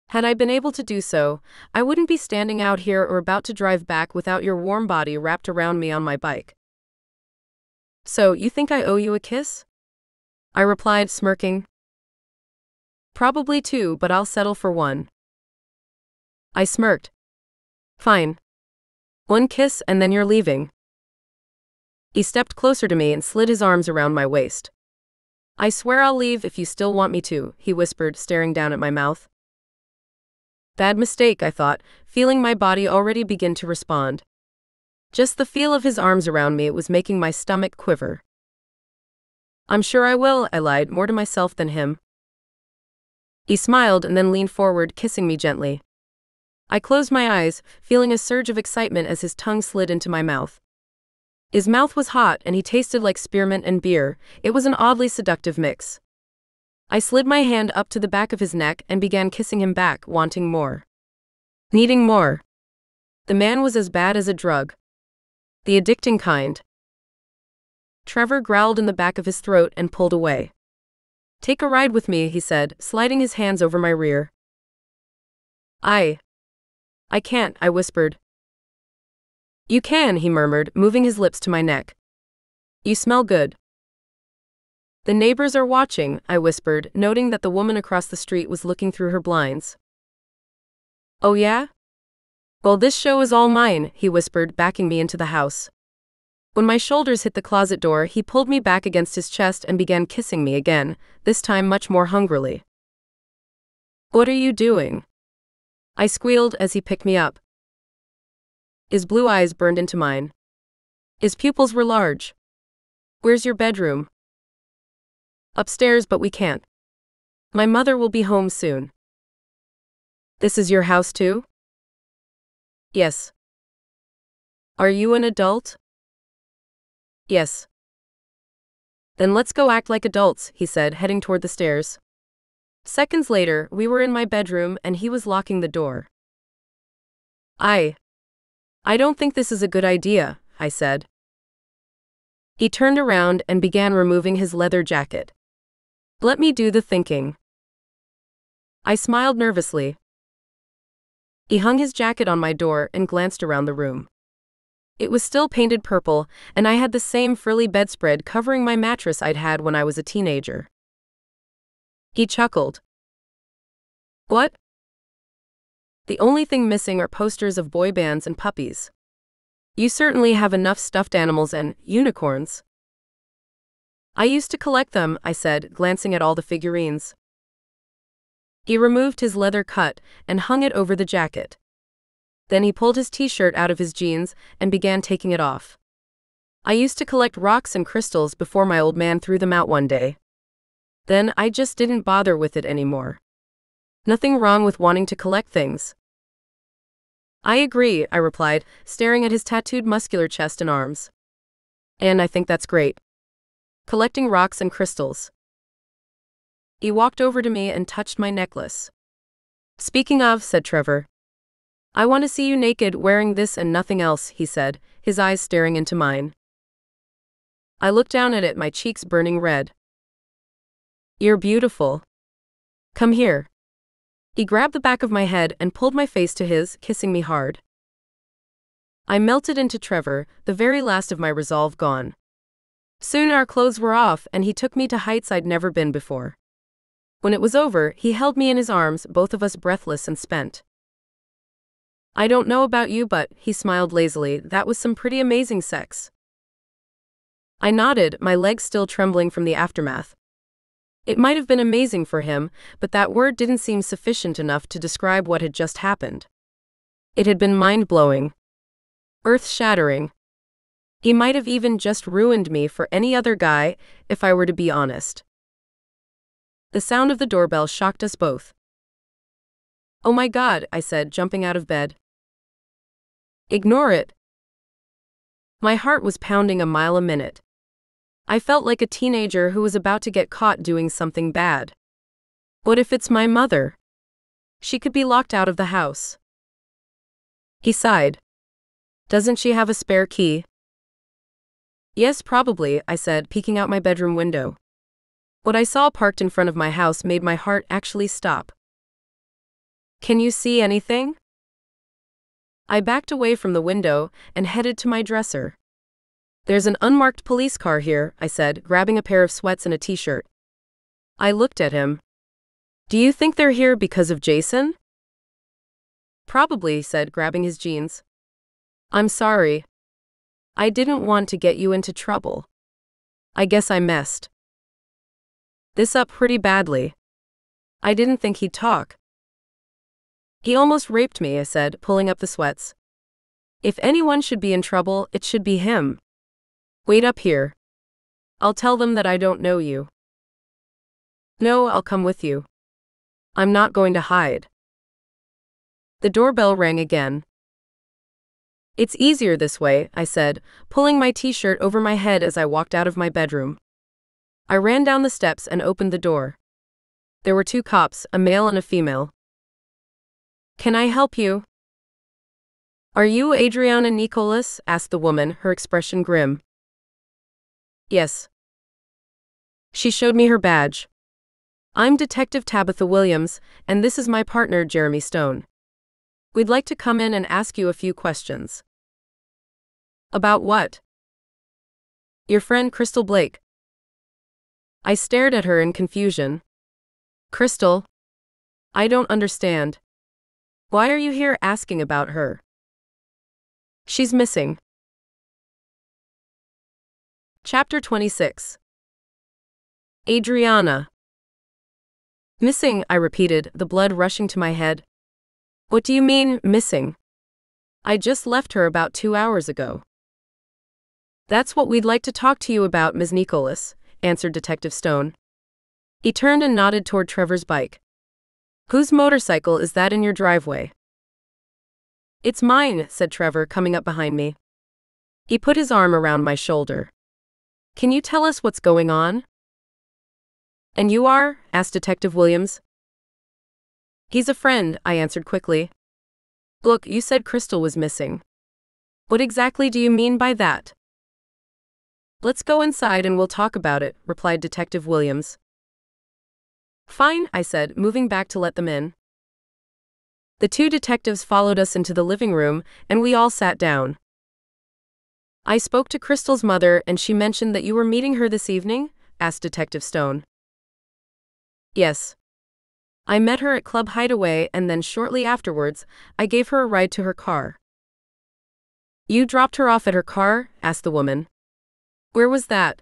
Had I been able to do so, I wouldn't be standing out here or about to drive back without your warm body wrapped around me on my bike. So, you think I owe you a kiss? I replied, smirking. Probably two, but I'll settle for one. I smirked. Fine. One kiss and then you're leaving. He stepped closer to me and slid his arms around my waist. I swear I'll leave if you still want me to, he whispered, staring down at my mouth. Bad mistake, I thought, feeling my body already begin to respond. Just the feel of his arms around me, it was making my stomach quiver. I'm sure I will, I lied, more to myself than him. He smiled and then leaned forward, kissing me gently. I closed my eyes, feeling a surge of excitement as his tongue slid into my mouth. His mouth was hot and he tasted like spearmint and beer. It was an oddly seductive mix. I slid my hand up to the back of his neck and began kissing him back, wanting more. Needing more. The man was as bad as a drug. The addicting kind. Trevor growled in the back of his throat and pulled away. Take a ride with me, he said, sliding his hands over my rear. I can't, I whispered. You can, he murmured, moving his lips to my neck. You smell good. The neighbors are watching, I whispered, noting that the woman across the street was looking through her blinds. Oh yeah? Well, this show is all mine, he whispered, backing me into the house. When my shoulders hit the closet door, he pulled me back against his chest and began kissing me again, this time much more hungrily. What are you doing? I squealed as he picked me up. His blue eyes burned into mine. His pupils were large. Where's your bedroom? Upstairs, but we can't. My mother will be home soon. This is your house too? Yes. Are you an adult? Yes. Then let's go act like adults, he said, heading toward the stairs. Seconds later, we were in my bedroom and he was locking the door. I don't think this is a good idea, I said. He turned around and began removing his leather jacket. Let me do the thinking. I smiled nervously. He hung his jacket on my door and glanced around the room. It was still painted purple, and I had the same frilly bedspread covering my mattress I'd had when I was a teenager. He chuckled. What? The only thing missing are posters of boy bands and puppies. You certainly have enough stuffed animals and unicorns. I used to collect them, I said, glancing at all the figurines. He removed his leather cut and hung it over the jacket. Then he pulled his t-shirt out of his jeans and began taking it off. I used to collect rocks and crystals before my old man threw them out one day. Then I just didn't bother with it anymore. Nothing wrong with wanting to collect things. I agree, I replied, staring at his tattooed muscular chest and arms. And I think that's great. Collecting rocks and crystals. He walked over to me and touched my necklace. Speaking of, said Trevor. I want to see you naked wearing this and nothing else, he said, his eyes staring into mine. I looked down at it, my cheeks burning red. You're beautiful. Come here. He grabbed the back of my head and pulled my face to his, kissing me hard. I melted into Trevor, the very last of my resolve gone. Soon our clothes were off and he took me to heights I'd never been before. When it was over, he held me in his arms, both of us breathless and spent. I don't know about you, but, he smiled lazily, that was some pretty amazing sex. I nodded, my legs still trembling from the aftermath. It might have been amazing for him, but that word didn't seem sufficient enough to describe what had just happened. It had been mind-blowing. Earth-shattering. He might have even just ruined me for any other guy, if I were to be honest. The sound of the doorbell shocked us both. Oh my God, I said, jumping out of bed. Ignore it. My heart was pounding a mile a minute. I felt like a teenager who was about to get caught doing something bad. What if it's my mother? She could be locked out of the house. He sighed. Doesn't she have a spare key? Yes, probably, I said, peeking out my bedroom window. What I saw parked in front of my house made my heart actually stop. Can you see anything? I backed away from the window and headed to my dresser. There's an unmarked police car here, I said, grabbing a pair of sweats and a t-shirt. I looked at him. Do you think they're here because of Jason? Probably, he said, grabbing his jeans. I'm sorry. I didn't want to get you into trouble. I guess I messed this up pretty badly. I didn't think he'd talk. He almost raped me, I said, pulling up the sweats. If anyone should be in trouble, it should be him. Wait up here. I'll tell them that I don't know you. No, I'll come with you. I'm not going to hide. The doorbell rang again. It's easier this way, I said, pulling my t-shirt over my head as I walked out of my bedroom. I ran down the steps and opened the door. There were 2 cops, a male and a female. Can I help you? Are you Adriana Nicholas? Asked the woman, her expression grim. Yes. She showed me her badge. I'm Detective Tabitha Williams, and this is my partner, Jeremy Stone. We'd like to come in and ask you a few questions. About what? Your friend Crystal Blake. I stared at her in confusion. Crystal? I don't understand. Why are you here asking about her? She's missing. Chapter 26. Adriana. Missing, I repeated, the blood rushing to my head. What do you mean, missing? I just left her about 2 hours ago. That's what we'd like to talk to you about, Ms. Nicholas, answered Detective Stone. He turned and nodded toward Trevor's bike. Whose motorcycle is that in your driveway? It's mine, said Trevor, coming up behind me. He put his arm around my shoulder. Can you tell us what's going on? And you are? Asked Detective Williams. He's a friend, I answered quickly. Look, you said Crystal was missing. What exactly do you mean by that? Let's go inside and we'll talk about it, replied Detective Williams. Fine, I said, moving back to let them in. The two detectives followed us into the living room, and we all sat down. I spoke to Crystal's mother, and she mentioned that you were meeting her this evening? Asked Detective Stone. Yes. I met her at Club Hideaway, and then shortly afterwards, I gave her a ride to her car. You dropped her off at her car? Asked the woman. Where was that?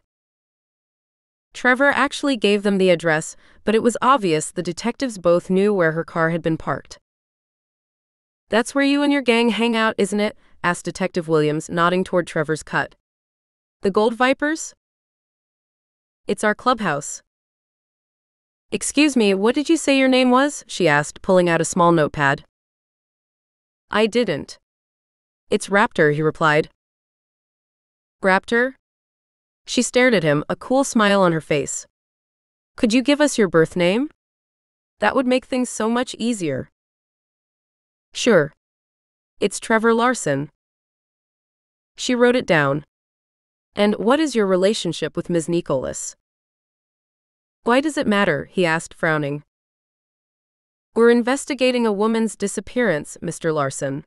Trevor actually gave them the address, but it was obvious the detectives both knew where her car had been parked. That's where you and your gang hang out, isn't it? Asked Detective Williams, nodding toward Trevor's cut. The Gold Vipers? It's our clubhouse. Excuse me, what did you say your name was? She asked, pulling out a small notepad. I didn't. It's Raptor, he replied. Raptor? She stared at him, a cool smile on her face. Could you give us your birth name? That would make things so much easier. Sure. It's Trevor Larson. She wrote it down. And what is your relationship with Ms. Nicholas? Why does it matter? He asked, frowning. We're investigating a woman's disappearance, Mr. Larson.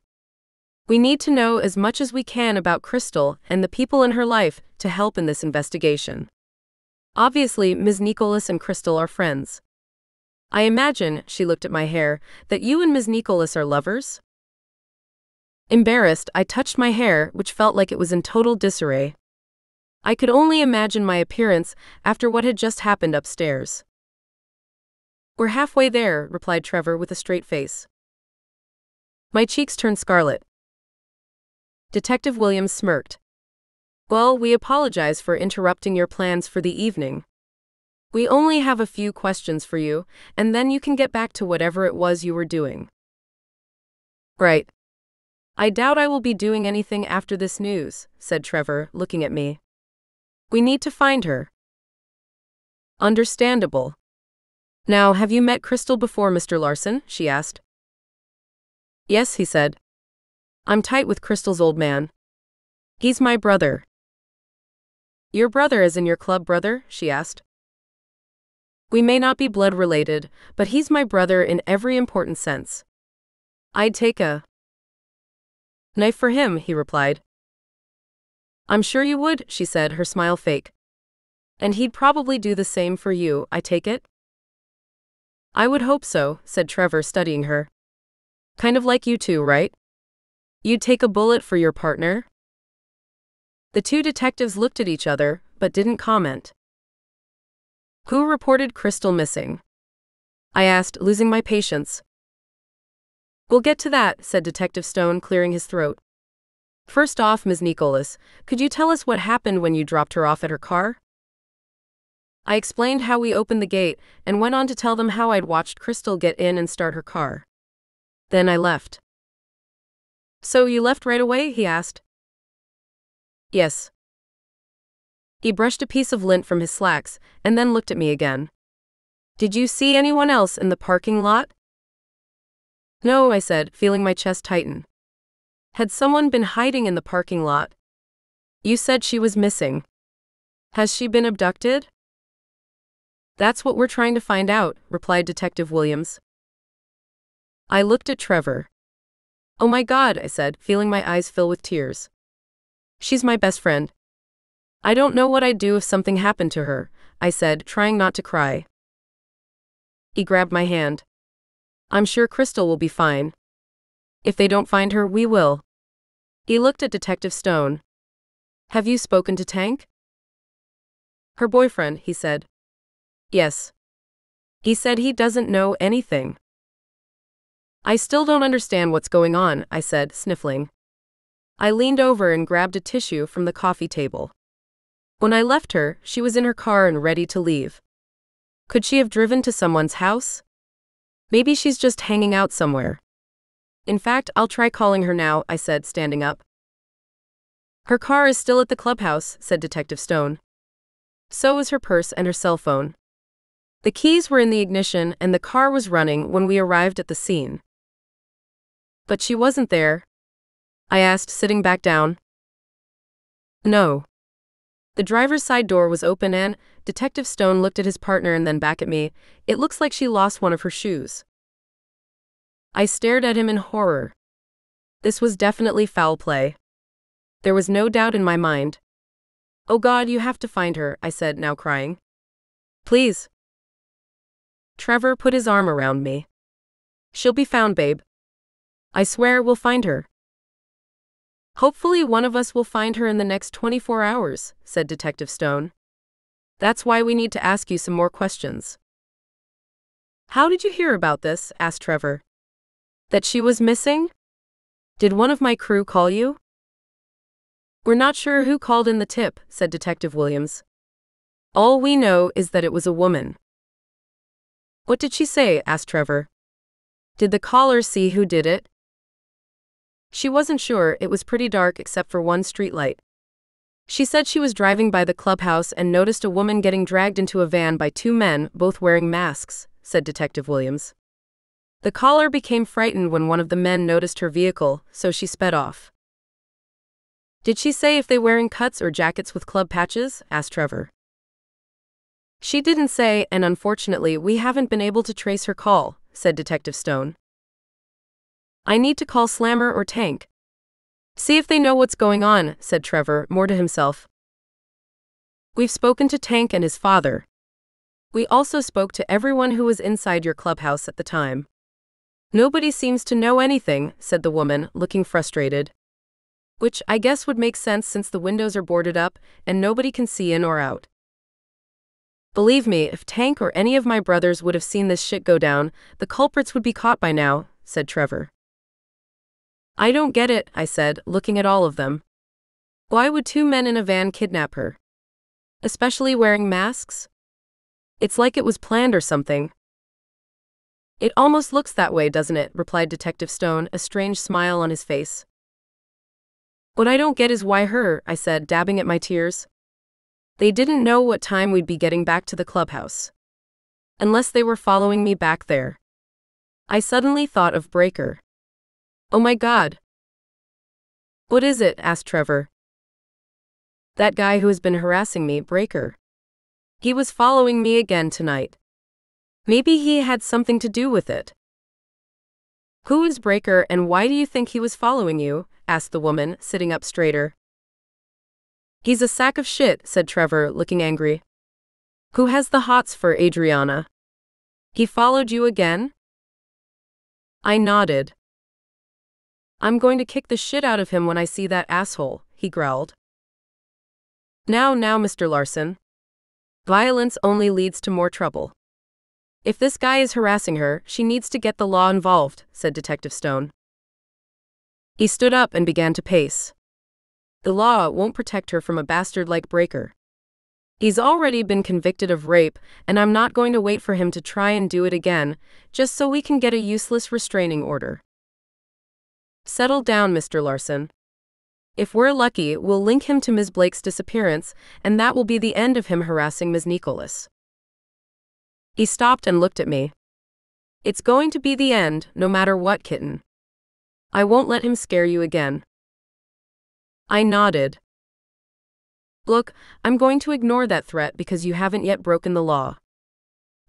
We need to know as much as we can about Crystal and the people in her life to help in this investigation. Obviously, Ms. Nicholas and Crystal are friends. I imagine, she looked at my hair, that you and Ms. Nicholas are lovers? Embarrassed, I touched my hair, which felt like it was in total disarray. I could only imagine my appearance after what had just happened upstairs. We're halfway there, replied Trevor with a straight face. My cheeks turned scarlet. Detective Williams smirked. Well, we apologize for interrupting your plans for the evening. We only have a few questions for you, and then you can get back to whatever it was you were doing. Right. I doubt I will be doing anything after this news, said Trevor, looking at me. We need to find her. Understandable. Now, have you met Crystal before, Mr. Larson? She asked. Yes, he said. I'm tight with Crystal's old man. He's my brother. Your brother as in your club brother? She asked. We may not be blood related, but he's my brother in every important sense. I'd take a knife for him, he replied. I'm sure you would, she said, her smile fake. And he'd probably do the same for you, I take it? I would hope so, said Trevor, studying her. Kind of like you two, right? You'd take a bullet for your partner? The two detectives looked at each other, but didn't comment. Who reported Crystal missing? I asked, losing my patience. We'll get to that, said Detective Stone, clearing his throat. First off, Ms. Nicholas, could you tell us what happened when you dropped her off at her car? I explained how we opened the gate, and went on to tell them how I'd watched Crystal get in and start her car. Then I left. So you left right away? He asked. Yes. He brushed a piece of lint from his slacks, and then looked at me again. Did you see anyone else in the parking lot? No, I said, feeling my chest tighten. Had someone been hiding in the parking lot? You said she was missing. Has she been abducted? That's what we're trying to find out, replied Detective Williams. I looked at Trevor. Oh my God, I said, feeling my eyes fill with tears. She's my best friend. I don't know what I'd do if something happened to her, I said, trying not to cry. He grabbed my hand. I'm sure Crystal will be fine. If they don't find her, we will. He looked at Detective Stone. Have you spoken to Tank? Her boyfriend, he said. Yes. He said he doesn't know anything. I still don't understand what's going on, I said, sniffling. I leaned over and grabbed a tissue from the coffee table. When I left her, she was in her car and ready to leave. Could she have driven to someone's house? Maybe she's just hanging out somewhere. In fact, I'll try calling her now, I said, standing up. Her car is still at the clubhouse, said Detective Stone. So is her purse and her cell phone. The keys were in the ignition and the car was running when we arrived at the scene. But she wasn't there? I asked, sitting back down. No. The driver's side door was open and Detective Stone looked at his partner and then back at me. It looks like she lost one of her shoes. I stared at him in horror. This was definitely foul play. There was no doubt in my mind. Oh God, you have to find her, I said, now crying. Please. Trevor put his arm around me. She'll be found, babe. I swear we'll find her. Hopefully one of us will find her in the next 24 hours, said Detective Stone. That's why we need to ask you some more questions. How did you hear about this? Asked Trevor. That she was missing? Did one of my crew call you? We're not sure who called in the tip, said Detective Williams. All we know is that it was a woman. What did she say? Asked Trevor. Did the caller see who did it? She wasn't sure. It was pretty dark except for one streetlight. She said she was driving by the clubhouse and noticed a woman getting dragged into a van by two men, both wearing masks, said Detective Williams. The caller became frightened when one of the men noticed her vehicle, so she sped off. Did she say if they were wearing cuts or jackets with club patches? Asked Trevor. She didn't say, and unfortunately we haven't been able to trace her call, said Detective Stone. I need to call Slammer or Tank. See if they know what's going on, said Trevor, more to himself. We've spoken to Tank and his father. We also spoke to everyone who was inside your clubhouse at the time. Nobody seems to know anything, said the woman, looking frustrated. Which I guess would make sense since the windows are boarded up and nobody can see in or out. Believe me, if Tank or any of my brothers would have seen this shit go down, the culprits would be caught by now, said Trevor. I don't get it, I said, looking at all of them. Why would two men in a van kidnap her? Especially wearing masks? It's like it was planned or something. It almost looks that way, doesn't it? Replied Detective Stone, a strange smile on his face. What I don't get is why her, I said, dabbing at my tears. They didn't know what time we'd be getting back to the clubhouse. Unless they were following me back there. I suddenly thought of Breaker. Oh my God. What is it? Asked Trevor. That guy who has been harassing me, Breaker. He was following me again tonight. Maybe he had something to do with it. Who is Breaker and why do you think he was following you? Asked the woman, sitting up straighter. He's a sack of shit, said Trevor, looking angry. Who has the hots for Adriana? He followed you again? I nodded. I'm going to kick the shit out of him when I see that asshole, he growled. Now, Mr. Larson. Violence only leads to more trouble. If this guy is harassing her, she needs to get the law involved, said Detective Stone. He stood up and began to pace. The law won't protect her from a bastard like Breaker. He's already been convicted of rape, and I'm not going to wait for him to try and do it again, just so we can get a useless restraining order. Settle down, Mr. Larson. If we're lucky, we'll link him to Ms. Blake's disappearance, and that will be the end of him harassing Ms. Nicholas. He stopped and looked at me. It's going to be the end, no matter what, kitten. I won't let him scare you again. I nodded. Look, I'm going to ignore that threat because you haven't yet broken the law.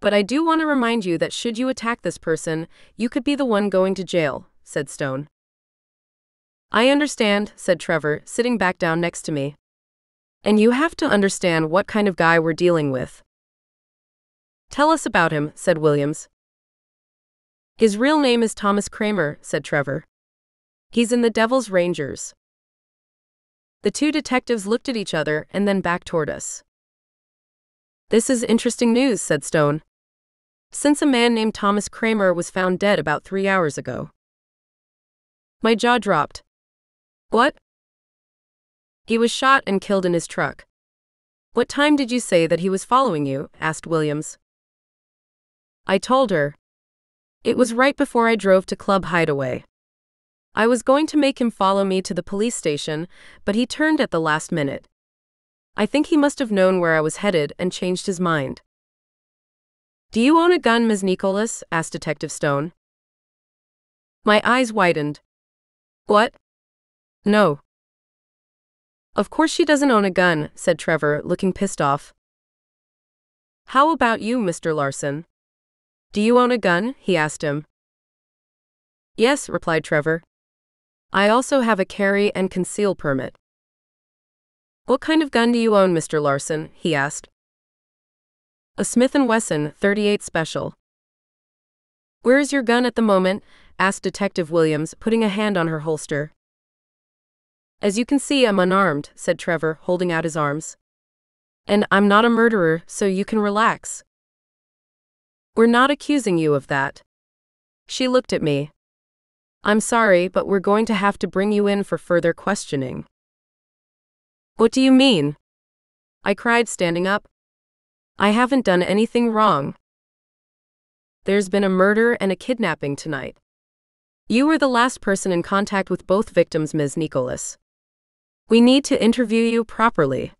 But I do want to remind you that should you attack this person, you could be the one going to jail, said Stone. I understand, said Trevor, sitting back down next to me. And you have to understand what kind of guy we're dealing with. Tell us about him, said Williams. His real name is Thomas Kramer, said Trevor. He's in the Devil's Rangers. The two detectives looked at each other and then back toward us. This is interesting news, said Stone. since a man named Thomas Kramer was found dead about 3 hours ago. My jaw dropped. What? He was shot and killed in his truck. What time did you say that he was following you? Asked Williams. I told her. It was right before I drove to Club Hideaway. I was going to make him follow me to the police station, but he turned at the last minute. I think he must have known where I was headed and changed his mind. Do you own a gun, Ms. Nicholas? Asked Detective Stone. My eyes widened. What? No. Of course she doesn't own a gun, said Trevor, looking pissed off. How about you, Mr. Larson? Do you own a gun? He asked him. Yes, replied Trevor. I also have a carry and conceal permit. What kind of gun do you own, Mr. Larson? He asked. A Smith & Wesson .38 Special. Where is your gun at the moment? Asked Detective Williams, putting a hand on her holster. As you can see, I'm unarmed, said Trevor, holding out his arms. And I'm not a murderer, so you can relax. We're not accusing you of that. She looked at me. I'm sorry, but we're going to have to bring you in for further questioning. What do you mean? I cried, standing up. I haven't done anything wrong. There's been a murder and a kidnapping tonight. You were the last person in contact with both victims, Ms. Nicholas. We need to interview you properly.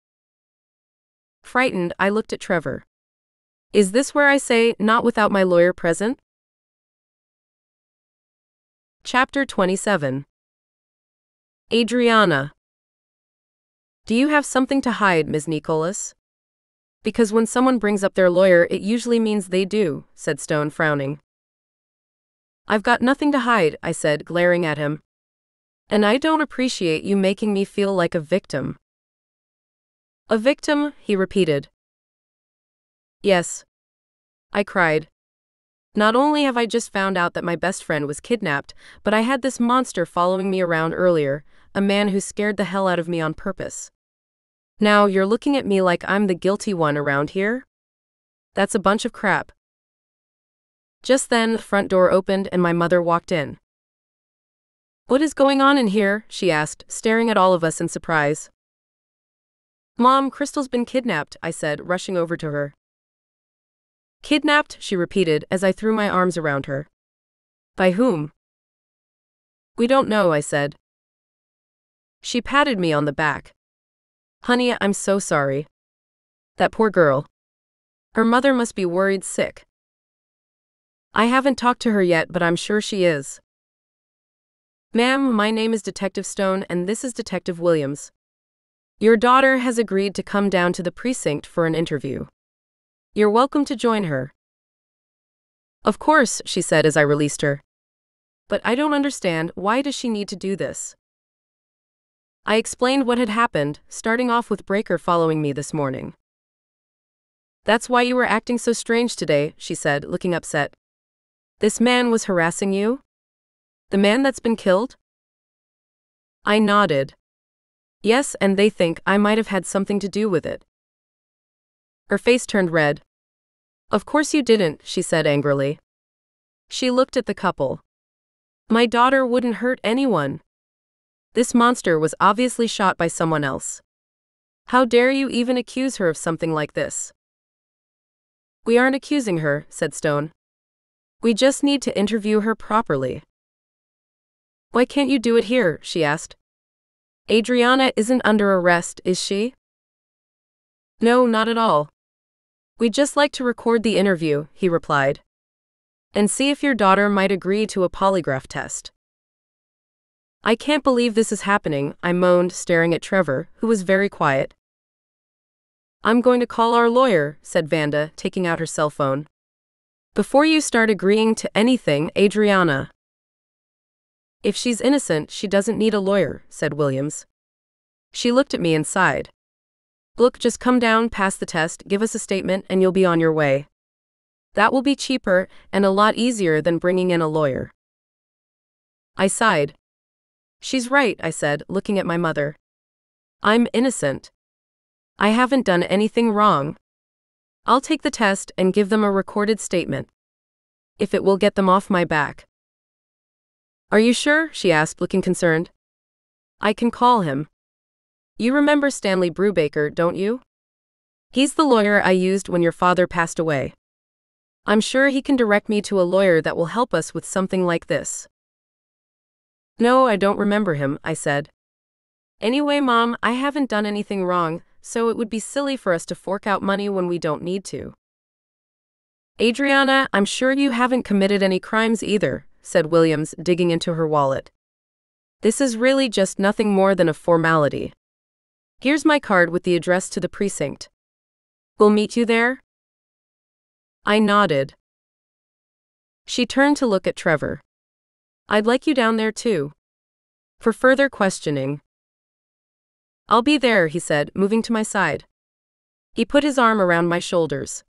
Frightened, I looked at Trevor. Is this where I say, not without my lawyer present? Chapter 27. Adriana. Do you have something to hide, Ms. Nicholas? Because when someone brings up their lawyer, it usually means they do, said Stone, frowning. I've got nothing to hide, I said, glaring at him. And I don't appreciate you making me feel like a victim. A victim, he repeated. Yes. I cried. Not only have I just found out that my best friend was kidnapped, but I had this monster following me around earlier, a man who scared the hell out of me on purpose. Now you're looking at me like I'm the guilty one around here? That's a bunch of crap. Just then, the front door opened and my mother walked in. What is going on in here? She asked, staring at all of us in surprise. Mom, Crystal's been kidnapped, I said, rushing over to her. Kidnapped, she repeated as I threw my arms around her. By whom? We don't know, I said. She patted me on the back. Honey, I'm so sorry. That poor girl. Her mother must be worried sick. I haven't talked to her yet, but I'm sure she is. Ma'am, my name is Detective Stone and this is Detective Williams. Your daughter has agreed to come down to the precinct for an interview. You're welcome to join her. Of course, she said as I released her. But I don't understand, why does she need to do this? I explained what had happened, starting off with Breaker following me this morning. That's why you were acting so strange today, she said, looking upset. This man was harassing you? The man that's been killed? I nodded. Yes, and they think I might have had something to do with it. Her face turned red. Of course you didn't, she said angrily. She looked at the couple. My daughter wouldn't hurt anyone. This monster was obviously shot by someone else. How dare you even accuse her of something like this? We aren't accusing her, said Stone. We just need to interview her properly. Why can't you do it here? She asked. Adriana isn't under arrest, is she? No, not at all. We'd just like to record the interview, he replied. And see if your daughter might agree to a polygraph test. I can't believe this is happening, I moaned, staring at Trevor, who was very quiet. I'm going to call our lawyer, said Vanda, taking out her cell phone. Before you start agreeing to anything, Adriana. If she's innocent, she doesn't need a lawyer, said Williams. She looked at me and sighed. Look, just come down, pass the test, give us a statement, and you'll be on your way. That will be cheaper and a lot easier than bringing in a lawyer. I sighed. She's right, I said, looking at my mother. I'm innocent. I haven't done anything wrong. I'll take the test and give them a recorded statement. if it will get them off my back. Are you sure? She asked, looking concerned. I can call him. You remember Stanley Brubaker, don't you? He's the lawyer I used when your father passed away. I'm sure he can direct me to a lawyer that will help us with something like this. No, I don't remember him, I said. Anyway, Mom, I haven't done anything wrong, so it would be silly for us to fork out money when we don't need to. Adriana, I'm sure you haven't committed any crimes either, said Williams, digging into her wallet. This is really just nothing more than a formality. Here's my card with the address to the precinct. We'll meet you there? I nodded. She turned to look at Trevor. I'd like you down there too. For further questioning. I'll be there, he said, moving to my side. He put his arm around my shoulders.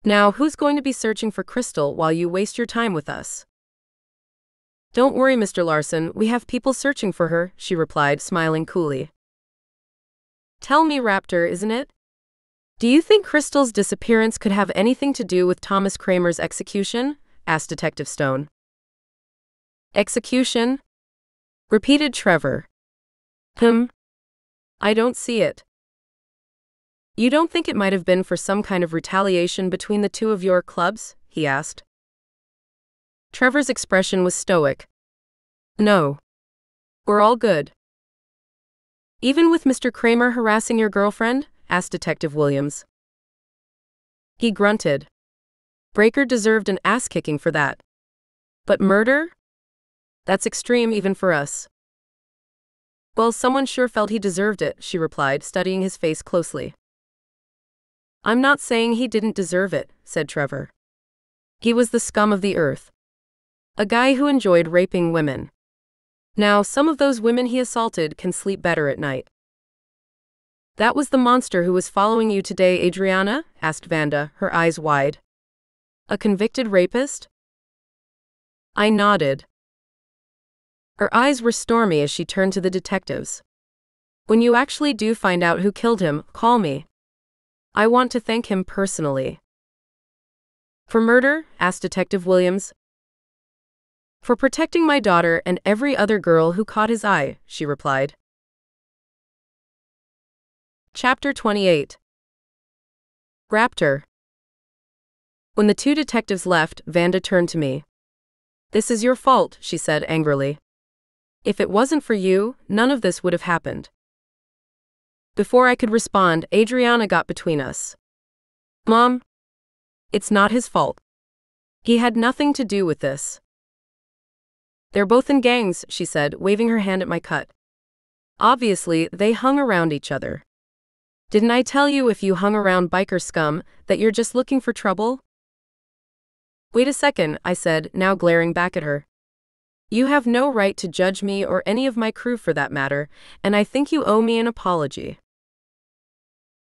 Now, who's going to be searching for Crystal while you waste your time with us? Don't worry, Mr. Larson, we have people searching for her, she replied, smiling coolly. Tell me, Raptor, isn't it? Do you think Crystal's disappearance could have anything to do with Thomas Kramer's execution? Asked Detective Stone. Execution? Repeated Trevor. I don't see it. You don't think it might have been for some kind of retaliation between the two of your clubs? He asked. Trevor's expression was stoic. No. We're all good. Even with Mr. Kramer harassing your girlfriend? Asked Detective Williams. He grunted. Breaker deserved an ass-kicking for that. But murder? That's extreme even for us. Well, someone sure felt he deserved it, she replied, studying his face closely. I'm not saying he didn't deserve it, said Trevor. He was the scum of the earth. A guy who enjoyed raping women. Now, some of those women he assaulted can sleep better at night. That was the monster who was following you today, Adriana? Asked Vanda, her eyes wide. A convicted rapist? I nodded. Her eyes were stormy as she turned to the detectives. When you actually do find out who killed him, call me. I want to thank him personally. For murder? Asked Detective Williams. For protecting my daughter and every other girl who caught his eye, she replied. Chapter 28. Raptor. When the two detectives left, Vanda turned to me. This is your fault, she said angrily. If it wasn't for you, none of this would have happened. Before I could respond, Adriana got between us. Mom, it's not his fault. He had nothing to do with this. They're both in gangs, she said, waving her hand at my cut. Obviously, they hung around each other. Didn't I tell you if you hung around biker scum that you're just looking for trouble? Wait a second, I said, now glaring back at her. You have no right to judge me or any of my crew for that matter, and I think you owe me an apology.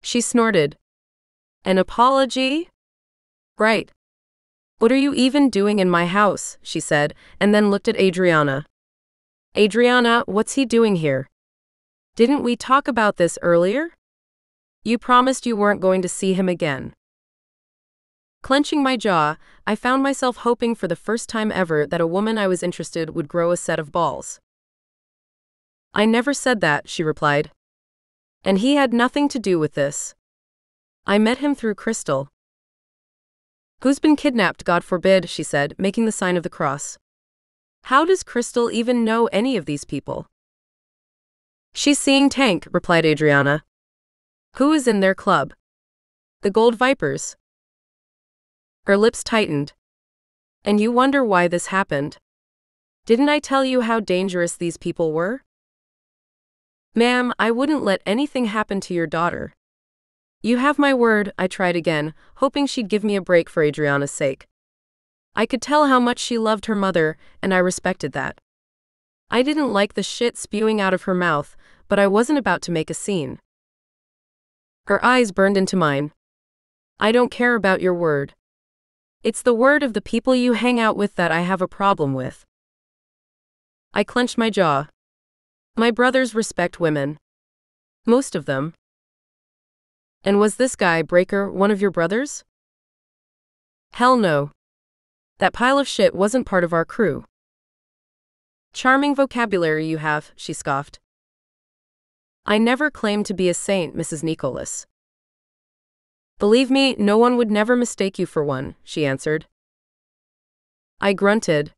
She snorted. An apology? Right. What are you even doing in my house? She said, and then looked at Adriana. Adriana, what's he doing here? Didn't we talk about this earlier? You promised you weren't going to see him again. Clenching my jaw, I found myself hoping for the first time ever that a woman I was interested in would grow a set of balls. I never said that, she replied. And he had nothing to do with this. I met him through Crystal. Who's been kidnapped, God forbid, she said, making the sign of the cross. How does Crystal even know any of these people? She's seeing Tank, replied Adriana. Who is in their club? The Gold Vipers. Her lips tightened. And you wonder why this happened? Didn't I tell you how dangerous these people were? Ma'am, I wouldn't let anything happen to your daughter. You have my word, I tried again, hoping she'd give me a break for Adriana's sake. I could tell how much she loved her mother, and I respected that. I didn't like the shit spewing out of her mouth, but I wasn't about to make a scene. Her eyes burned into mine. I don't care about your word. It's the word of the people you hang out with that I have a problem with. I clenched my jaw. My brothers respect women. Most of them. And was this guy, Breaker, one of your brothers? Hell no. That pile of shit wasn't part of our crew. Charming vocabulary you have, she scoffed. I never claimed to be a saint, Mrs. Nicholas. Believe me, no one would never mistake you for one, she answered. I grunted.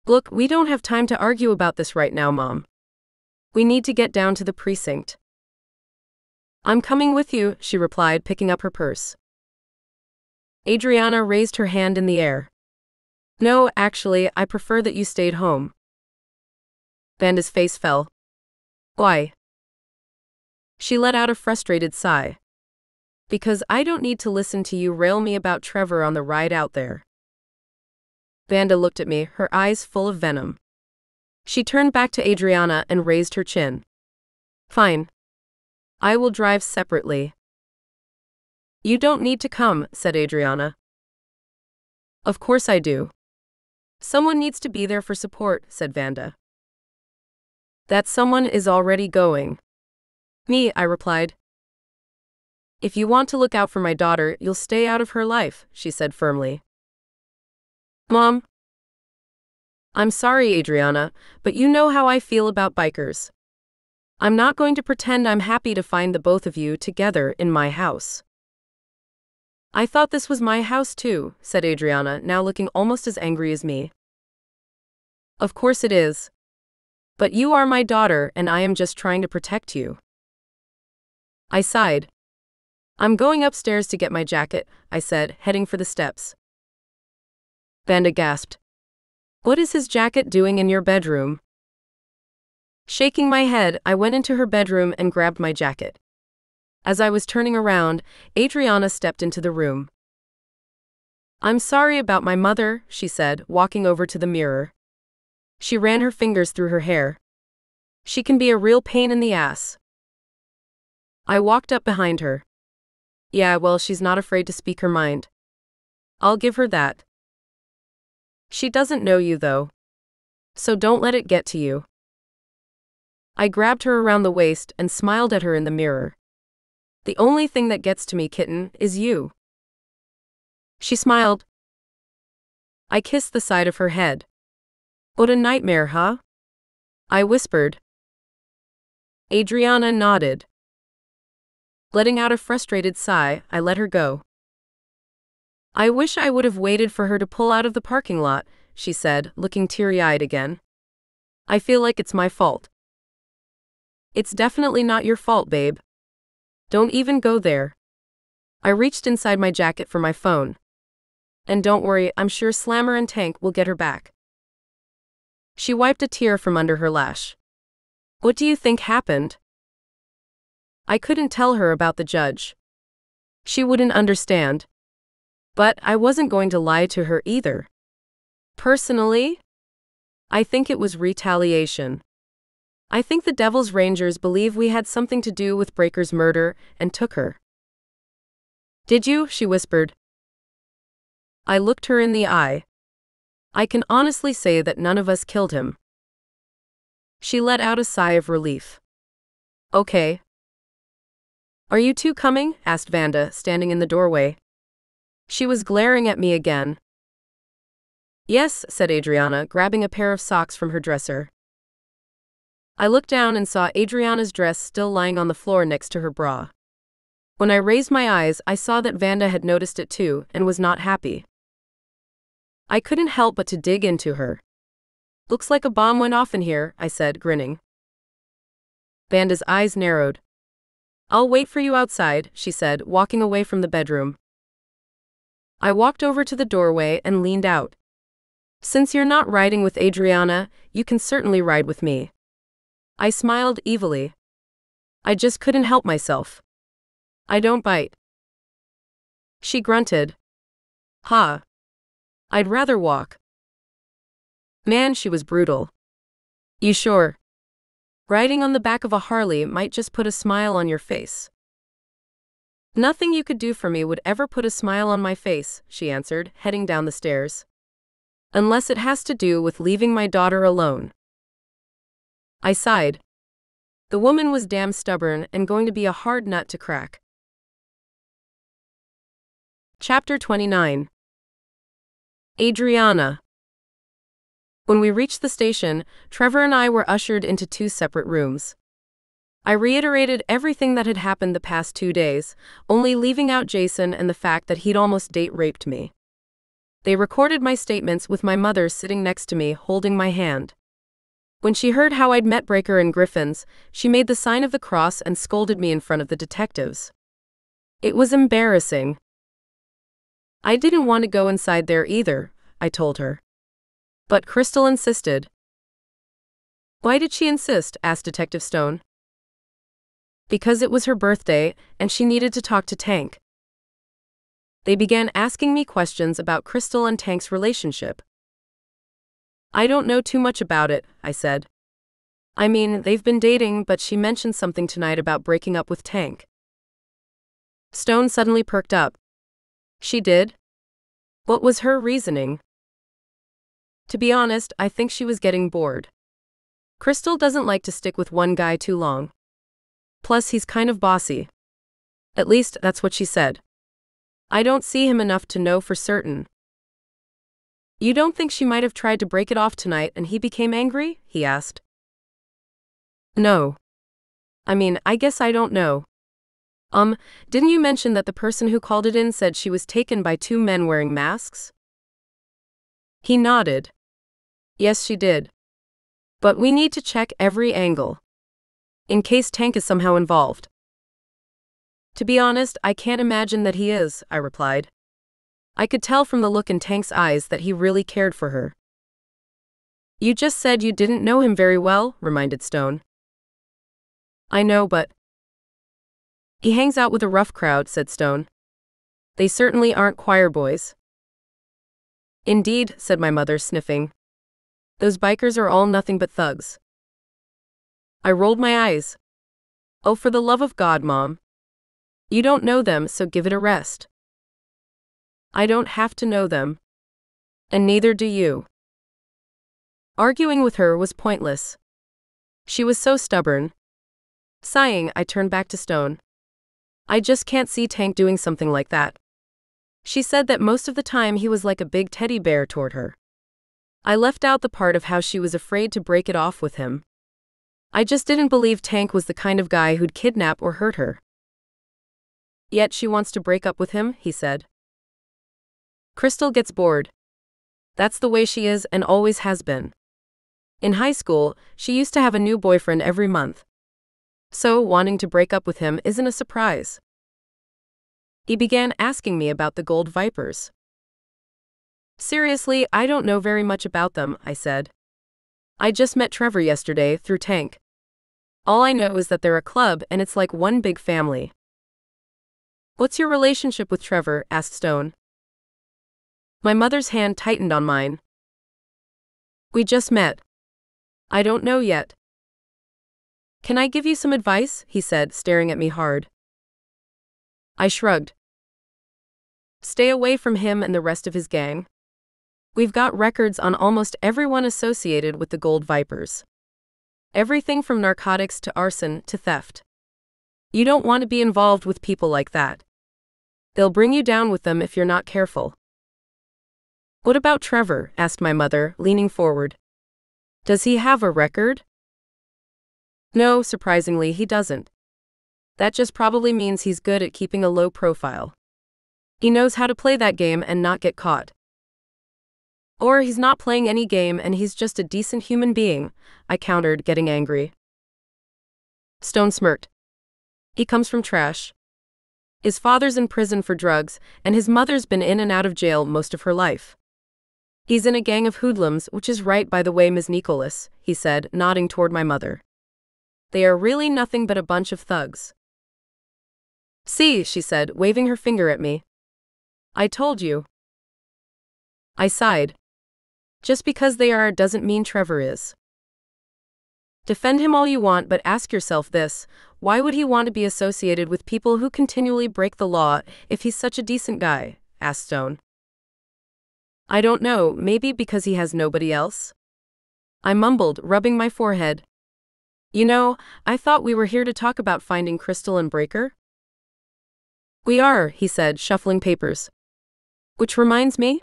Look, we don't have time to argue about this right now, Mom. We need to get down to the precinct. I'm coming with you, she replied, picking up her purse. Adriana raised her hand in the air. No, actually, I prefer that you stayed home. Vanda's face fell. Why? She let out a frustrated sigh. Because I don't need to listen to you rail me about Trevor on the ride out there. Vanda looked at me, her eyes full of venom. She turned back to Adriana and raised her chin. Fine. I will drive separately. You don't need to come, said Adriana. Of course I do. Someone needs to be there for support, said Vanda. That someone is already going. Me, I replied. If you want to look out for my daughter, you'll stay out of her life, she said firmly. Mom? I'm sorry, Adriana, but you know how I feel about bikers. I'm not going to pretend I'm happy to find the both of you together in my house. I thought this was my house too, said Adriana, now looking almost as angry as me. Of course it is. But you are my daughter and I am just trying to protect you. I sighed. I'm going upstairs to get my jacket, I said, heading for the steps. Vanda gasped. What is his jacket doing in your bedroom? Shaking my head, I went into her bedroom and grabbed my jacket. As I was turning around, Adriana stepped into the room. I'm sorry about my mother, she said, walking over to the mirror. She ran her fingers through her hair. She can be a real pain in the ass. I walked up behind her. Yeah, well, she's not afraid to speak her mind. I'll give her that. She doesn't know you, though. So don't let it get to you. I grabbed her around the waist and smiled at her in the mirror. The only thing that gets to me, kitten, is you. She smiled. I kissed the side of her head. What a nightmare, huh? I whispered. Adriana nodded. Letting out a frustrated sigh, I let her go. I wish I would have waited for her to pull out of the parking lot, she said, looking teary-eyed again. I feel like it's my fault. It's definitely not your fault, babe. Don't even go there. I reached inside my jacket for my phone. And don't worry, I'm sure Slammer and Tank will get her back. She wiped a tear from under her lash. What do you think happened? I couldn't tell her about the judge. She wouldn't understand. But I wasn't going to lie to her either. Personally, I think it was retaliation. I think the Devil's Rangers believe we had something to do with Breaker's murder and took her. Did you? She whispered. I looked her in the eye. I can honestly say that none of us killed him. She let out a sigh of relief. Okay. Are you two coming? Asked Vanda, standing in the doorway. She was glaring at me again. Yes, said Adriana, grabbing a pair of socks from her dresser. I looked down and saw Adriana's dress still lying on the floor next to her bra. When I raised my eyes, I saw that Vanda had noticed it too and was not happy. I couldn't help but to dig into her. Looks like a bomb went off in here, I said, grinning. Vanda's eyes narrowed. I'll wait for you outside, she said, walking away from the bedroom. I walked over to the doorway and leaned out. Since you're not riding with Adriana, you can certainly ride with me. I smiled evilly. I just couldn't help myself. I don't bite. She grunted. Ha. I'd rather walk. Man, she was brutal. You sure? Riding on the back of a Harley might just put a smile on your face. Nothing you could do for me would ever put a smile on my face, she answered, heading down the stairs. Unless it has to do with leaving my daughter alone. I sighed. The woman was damn stubborn and going to be a hard nut to crack. Chapter 29. Adriana. When we reached the station, Trevor and I were ushered into two separate rooms. I reiterated everything that had happened the past 2 days, only leaving out Jason and the fact that he'd almost date raped me. They recorded my statements with my mother sitting next to me, holding my hand. When she heard how I'd met Breaker and Griffins, she made the sign of the cross and scolded me in front of the detectives. It was embarrassing. I didn't want to go inside there either, I told her. But Crystal insisted. Why did she insist? Asked Detective Stone. Because it was her birthday, and she needed to talk to Tank. They began asking me questions about Crystal and Tank's relationship. I don't know too much about it, I said. I mean, they've been dating, but she mentioned something tonight about breaking up with Tank. Stone suddenly perked up. She did? What was her reasoning? To be honest, I think she was getting bored. Crystal doesn't like to stick with one guy too long. Plus, he's kind of bossy. At least, that's what she said. I don't see him enough to know for certain. You don't think she might have tried to break it off tonight and he became angry? He asked. No. I mean, I guess I don't know. Didn't you mention that the person who called it in said she was taken by two men wearing masks? He nodded. Yes, she did. But we need to check every angle. In case Tank is somehow involved. To be honest, I can't imagine that he is, I replied. I could tell from the look in Tank's eyes that he really cared for her. You just said you didn't know him very well, reminded Stone. I know, but... He hangs out with a rough crowd, said Stone. They certainly aren't choir boys. Indeed, said my mother, sniffing. Those bikers are all nothing but thugs. I rolled my eyes. Oh, for the love of God, Mom. You don't know them, so give it a rest. I don't have to know them. And neither do you. Arguing with her was pointless. She was so stubborn. Sighing, I turned back to Stone. I just can't see Tank doing something like that. She said that most of the time he was like a big teddy bear toward her. I left out the part of how she was afraid to break it off with him. I just didn't believe Tank was the kind of guy who'd kidnap or hurt her. Yet she wants to break up with him, he said. Crystal gets bored. That's the way she is and always has been. In high school, she used to have a new boyfriend every month. So, wanting to break up with him isn't a surprise. He began asking me about the Gold Vipers. Seriously, I don't know very much about them, I said. I just met Trevor yesterday through Tank. All I know is that they're a club and it's like one big family. What's your relationship with Trevor? Asked Stone. My mother's hand tightened on mine. We just met. I don't know yet. Can I give you some advice? He said, staring at me hard. I shrugged. Stay away from him and the rest of his gang. We've got records on almost everyone associated with the Gold Vipers. Everything from narcotics to arson to theft. You don't want to be involved with people like that. They'll bring you down with them if you're not careful. What about Trevor? Asked my mother, leaning forward. Does he have a record? No, surprisingly, he doesn't. That just probably means he's good at keeping a low profile. He knows how to play that game and not get caught. Or he's not playing any game and he's just a decent human being, I countered, getting angry. Stone smirked. He comes from trash. His father's in prison for drugs, and his mother's been in and out of jail most of her life. He's in a gang of hoodlums, which is right by the way, Ms. Nicholas, he said, nodding toward my mother. They are really nothing but a bunch of thugs. See, she said, waving her finger at me. I told you. I sighed. Just because they are doesn't mean Trevor is. Defend him all you want, but ask yourself this, why would he want to be associated with people who continually break the law if he's such a decent guy? Asked Stone. I don't know, maybe because he has nobody else? I mumbled, rubbing my forehead. You know, I thought we were here to talk about finding Crystal and Breaker. We are, he said, shuffling papers. Which reminds me?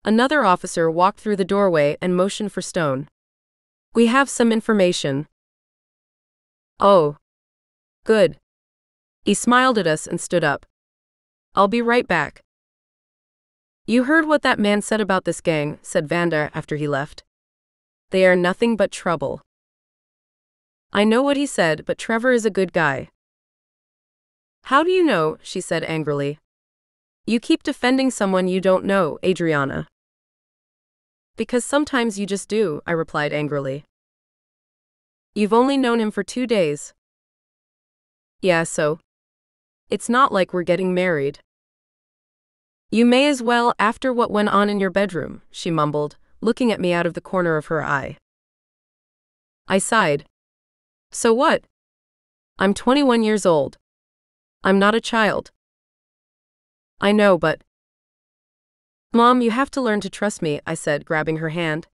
Another officer walked through the doorway and motioned for Stone. We have some information. Oh. Good. He smiled at us and stood up. I'll be right back. You heard what that man said about this gang, said Vanda after he left. They are nothing but trouble. I know what he said, but Trevor is a good guy. How do you know? She said angrily. You keep defending someone you don't know, Adriana. Because sometimes you just do, I replied angrily. You've only known him for 2 days. Yeah, so? It's not like we're getting married. You may as well after what went on in your bedroom, she mumbled, looking at me out of the corner of her eye. I sighed. So what? I'm 21 years old. I'm not a child. I know, but... Mom, you have to learn to trust me, I said, grabbing her hand.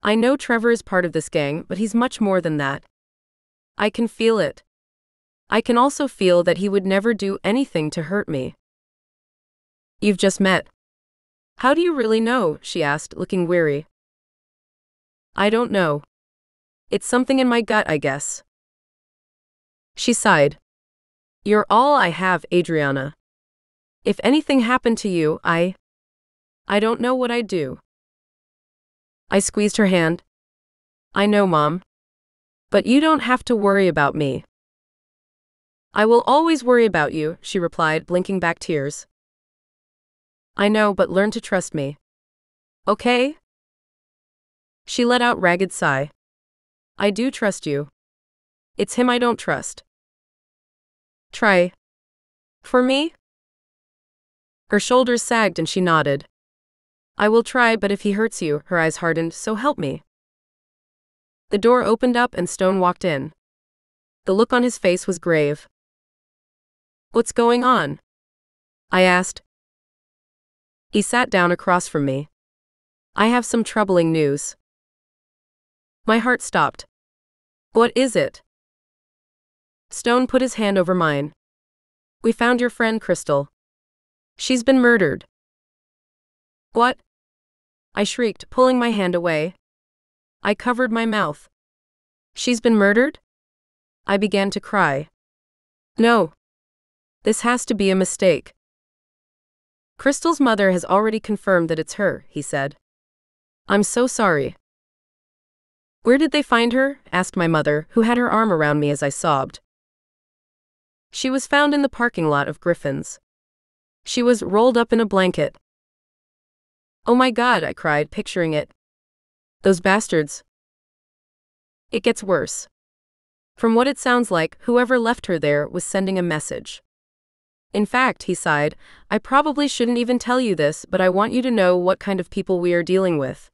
I know Trevor is part of this gang, but he's much more than that. I can feel it. I can also feel that he would never do anything to hurt me. You've just met. How do you really know? She asked, looking weary. I don't know. It's something in my gut, I guess. She sighed. You're all I have, Adriana. If anything happened to you, I don't know what I'd do. I squeezed her hand. I know, Mom. But you don't have to worry about me. I will always worry about you, she replied, blinking back tears. I know, but learn to trust me. Okay? She let out a ragged sigh. I do trust you. It's him I don't trust. Try. For me? Her shoulders sagged and she nodded. I will try, but if he hurts you, her eyes hardened, so help me. The door opened up and Stone walked in. The look on his face was grave. What's going on? I asked. He sat down across from me. I have some troubling news. My heart stopped. What is it? Stone put his hand over mine. We found your friend Crystal. She's been murdered. What? I shrieked, pulling my hand away. I covered my mouth. She's been murdered? I began to cry. No. This has to be a mistake. Crystal's mother has already confirmed that it's her, he said. I'm so sorry. Where did they find her? Asked my mother, who had her arm around me as I sobbed. She was found in the parking lot of Griffin's. She was rolled up in a blanket. Oh my God, I cried, picturing it. Those bastards. It gets worse. From what it sounds like, whoever left her there was sending a message. In fact, he sighed, I probably shouldn't even tell you this, but I want you to know what kind of people we are dealing with.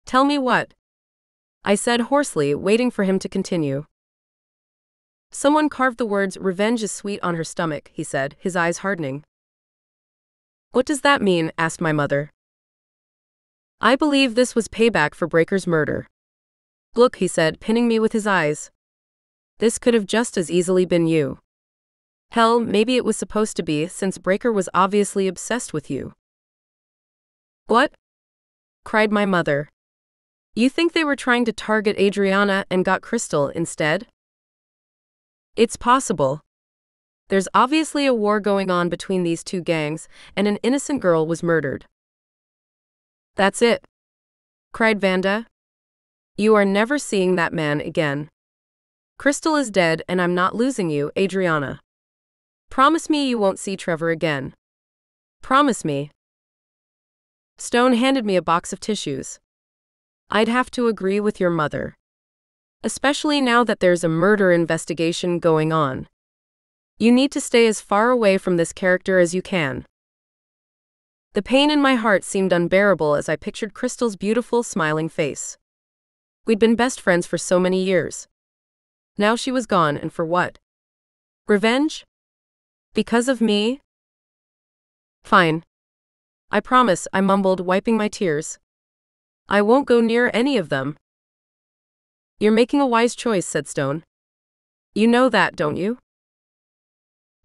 Tell me what? I said hoarsely, waiting for him to continue. Someone carved the words, "Revenge is sweet" on her stomach, he said, his eyes hardening. What does that mean? Asked my mother. I believe this was payback for Breaker's murder. Look, he said, pinning me with his eyes. This could have just as easily been you. Hell, maybe it was supposed to be, since Breaker was obviously obsessed with you. What? Cried my mother. You think they were trying to target Adriana and got Crystal instead? It's possible. There's obviously a war going on between these two gangs, and an innocent girl was murdered. That's it. Cried Vanda. You are never seeing that man again. Crystal is dead and I'm not losing you, Adriana. Promise me you won't see Trevor again. Promise me. Stone handed me a box of tissues. I'd have to agree with your mother. Especially now that there's a murder investigation going on. You need to stay as far away from this character as you can. The pain in my heart seemed unbearable as I pictured Crystal's beautiful, smiling face. We'd been best friends for so many years. Now she was gone, and for what? Revenge? Because of me? Fine. I promise, I mumbled, wiping my tears. I won't go near any of them. You're making a wise choice, said Stone. You know that, don't you?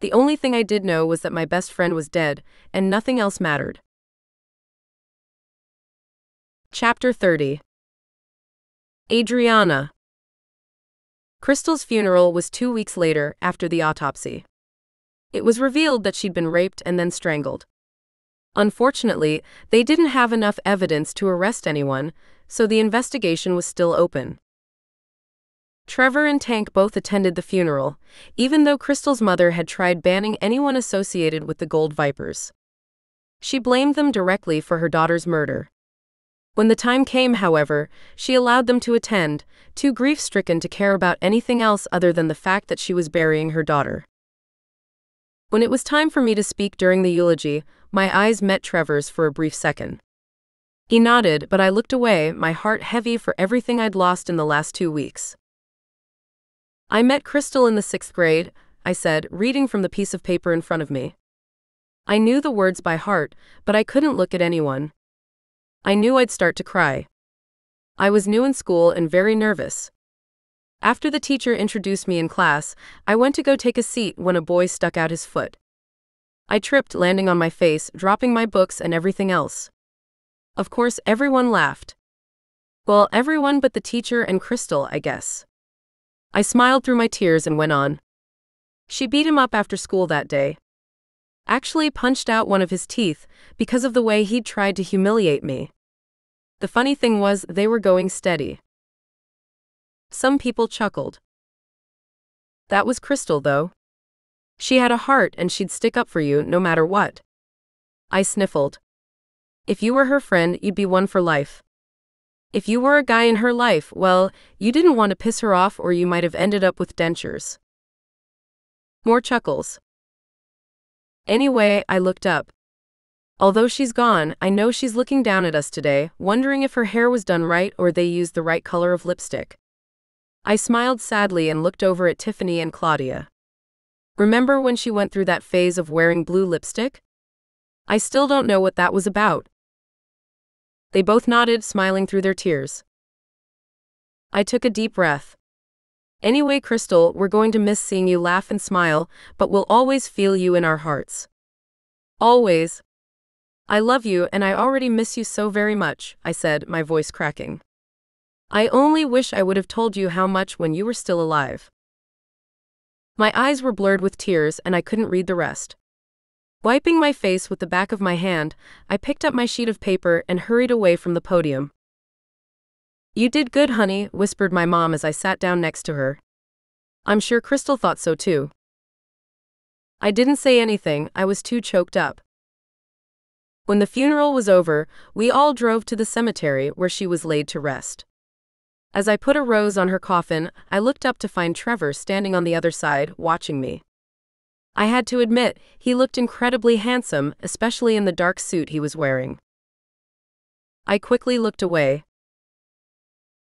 The only thing I did know was that my best friend was dead, and nothing else mattered. Chapter 30. Adriana. Crystal's funeral was 2 weeks later, after the autopsy. It was revealed that she'd been raped and then strangled. Unfortunately, they didn't have enough evidence to arrest anyone, so the investigation was still open. Trevor and Tank both attended the funeral, even though Crystal's mother had tried banning anyone associated with the Gold Vipers. She blamed them directly for her daughter's murder. When the time came, however, she allowed them to attend, too grief-stricken to care about anything else other than the fact that she was burying her daughter. When it was time for me to speak during the eulogy, my eyes met Trevor's for a brief second. He nodded, but I looked away, my heart heavy for everything I'd lost in the last 2 weeks. "I met Crystal in the 6th grade, I said, reading from the piece of paper in front of me. I knew the words by heart, but I couldn't look at anyone. I knew I'd start to cry. I was new in school and very nervous. After the teacher introduced me in class, I went to go take a seat when a boy stuck out his foot. I tripped, landing on my face, dropping my books and everything else. Of course, everyone laughed. Well, everyone but the teacher and Crystal, I guess. I smiled through my tears and went on. She beat him up after school that day. Actually punched out one of his teeth because of the way he'd tried to humiliate me. The funny thing was, they were going steady." Some people chuckled. "That was Crystal, though. She had a heart and she'd stick up for you no matter what." I sniffled. "If you were her friend, you'd be one for life. If you were a guy in her life, well, you didn't want to piss her off or you might have ended up with dentures." More chuckles. Anyway, I looked up. Although she's gone, I know she's looking down at us today, wondering if her hair was done right or they used the right color of lipstick. I smiled sadly and looked over at Tiffany and Claudia. Remember when she went through that phase of wearing blue lipstick? I still don't know what that was about. They both nodded, smiling through their tears. I took a deep breath. "Anyway, Crystal, we're going to miss seeing you laugh and smile, but we'll always feel you in our hearts. Always. I love you and I already miss you so very much," I said, my voice cracking. "I only wish I would have told you how much when you were still alive." My eyes were blurred with tears and I couldn't read the rest. Wiping my face with the back of my hand, I picked up my sheet of paper and hurried away from the podium. "You did good, honey," whispered my mom as I sat down next to her. I'm sure Crystal thought so too. I didn't say anything, I was too choked up. When the funeral was over, we all drove to the cemetery where she was laid to rest. As I put a rose on her coffin, I looked up to find Trevor standing on the other side, watching me. I had to admit, he looked incredibly handsome, especially in the dark suit he was wearing. I quickly looked away.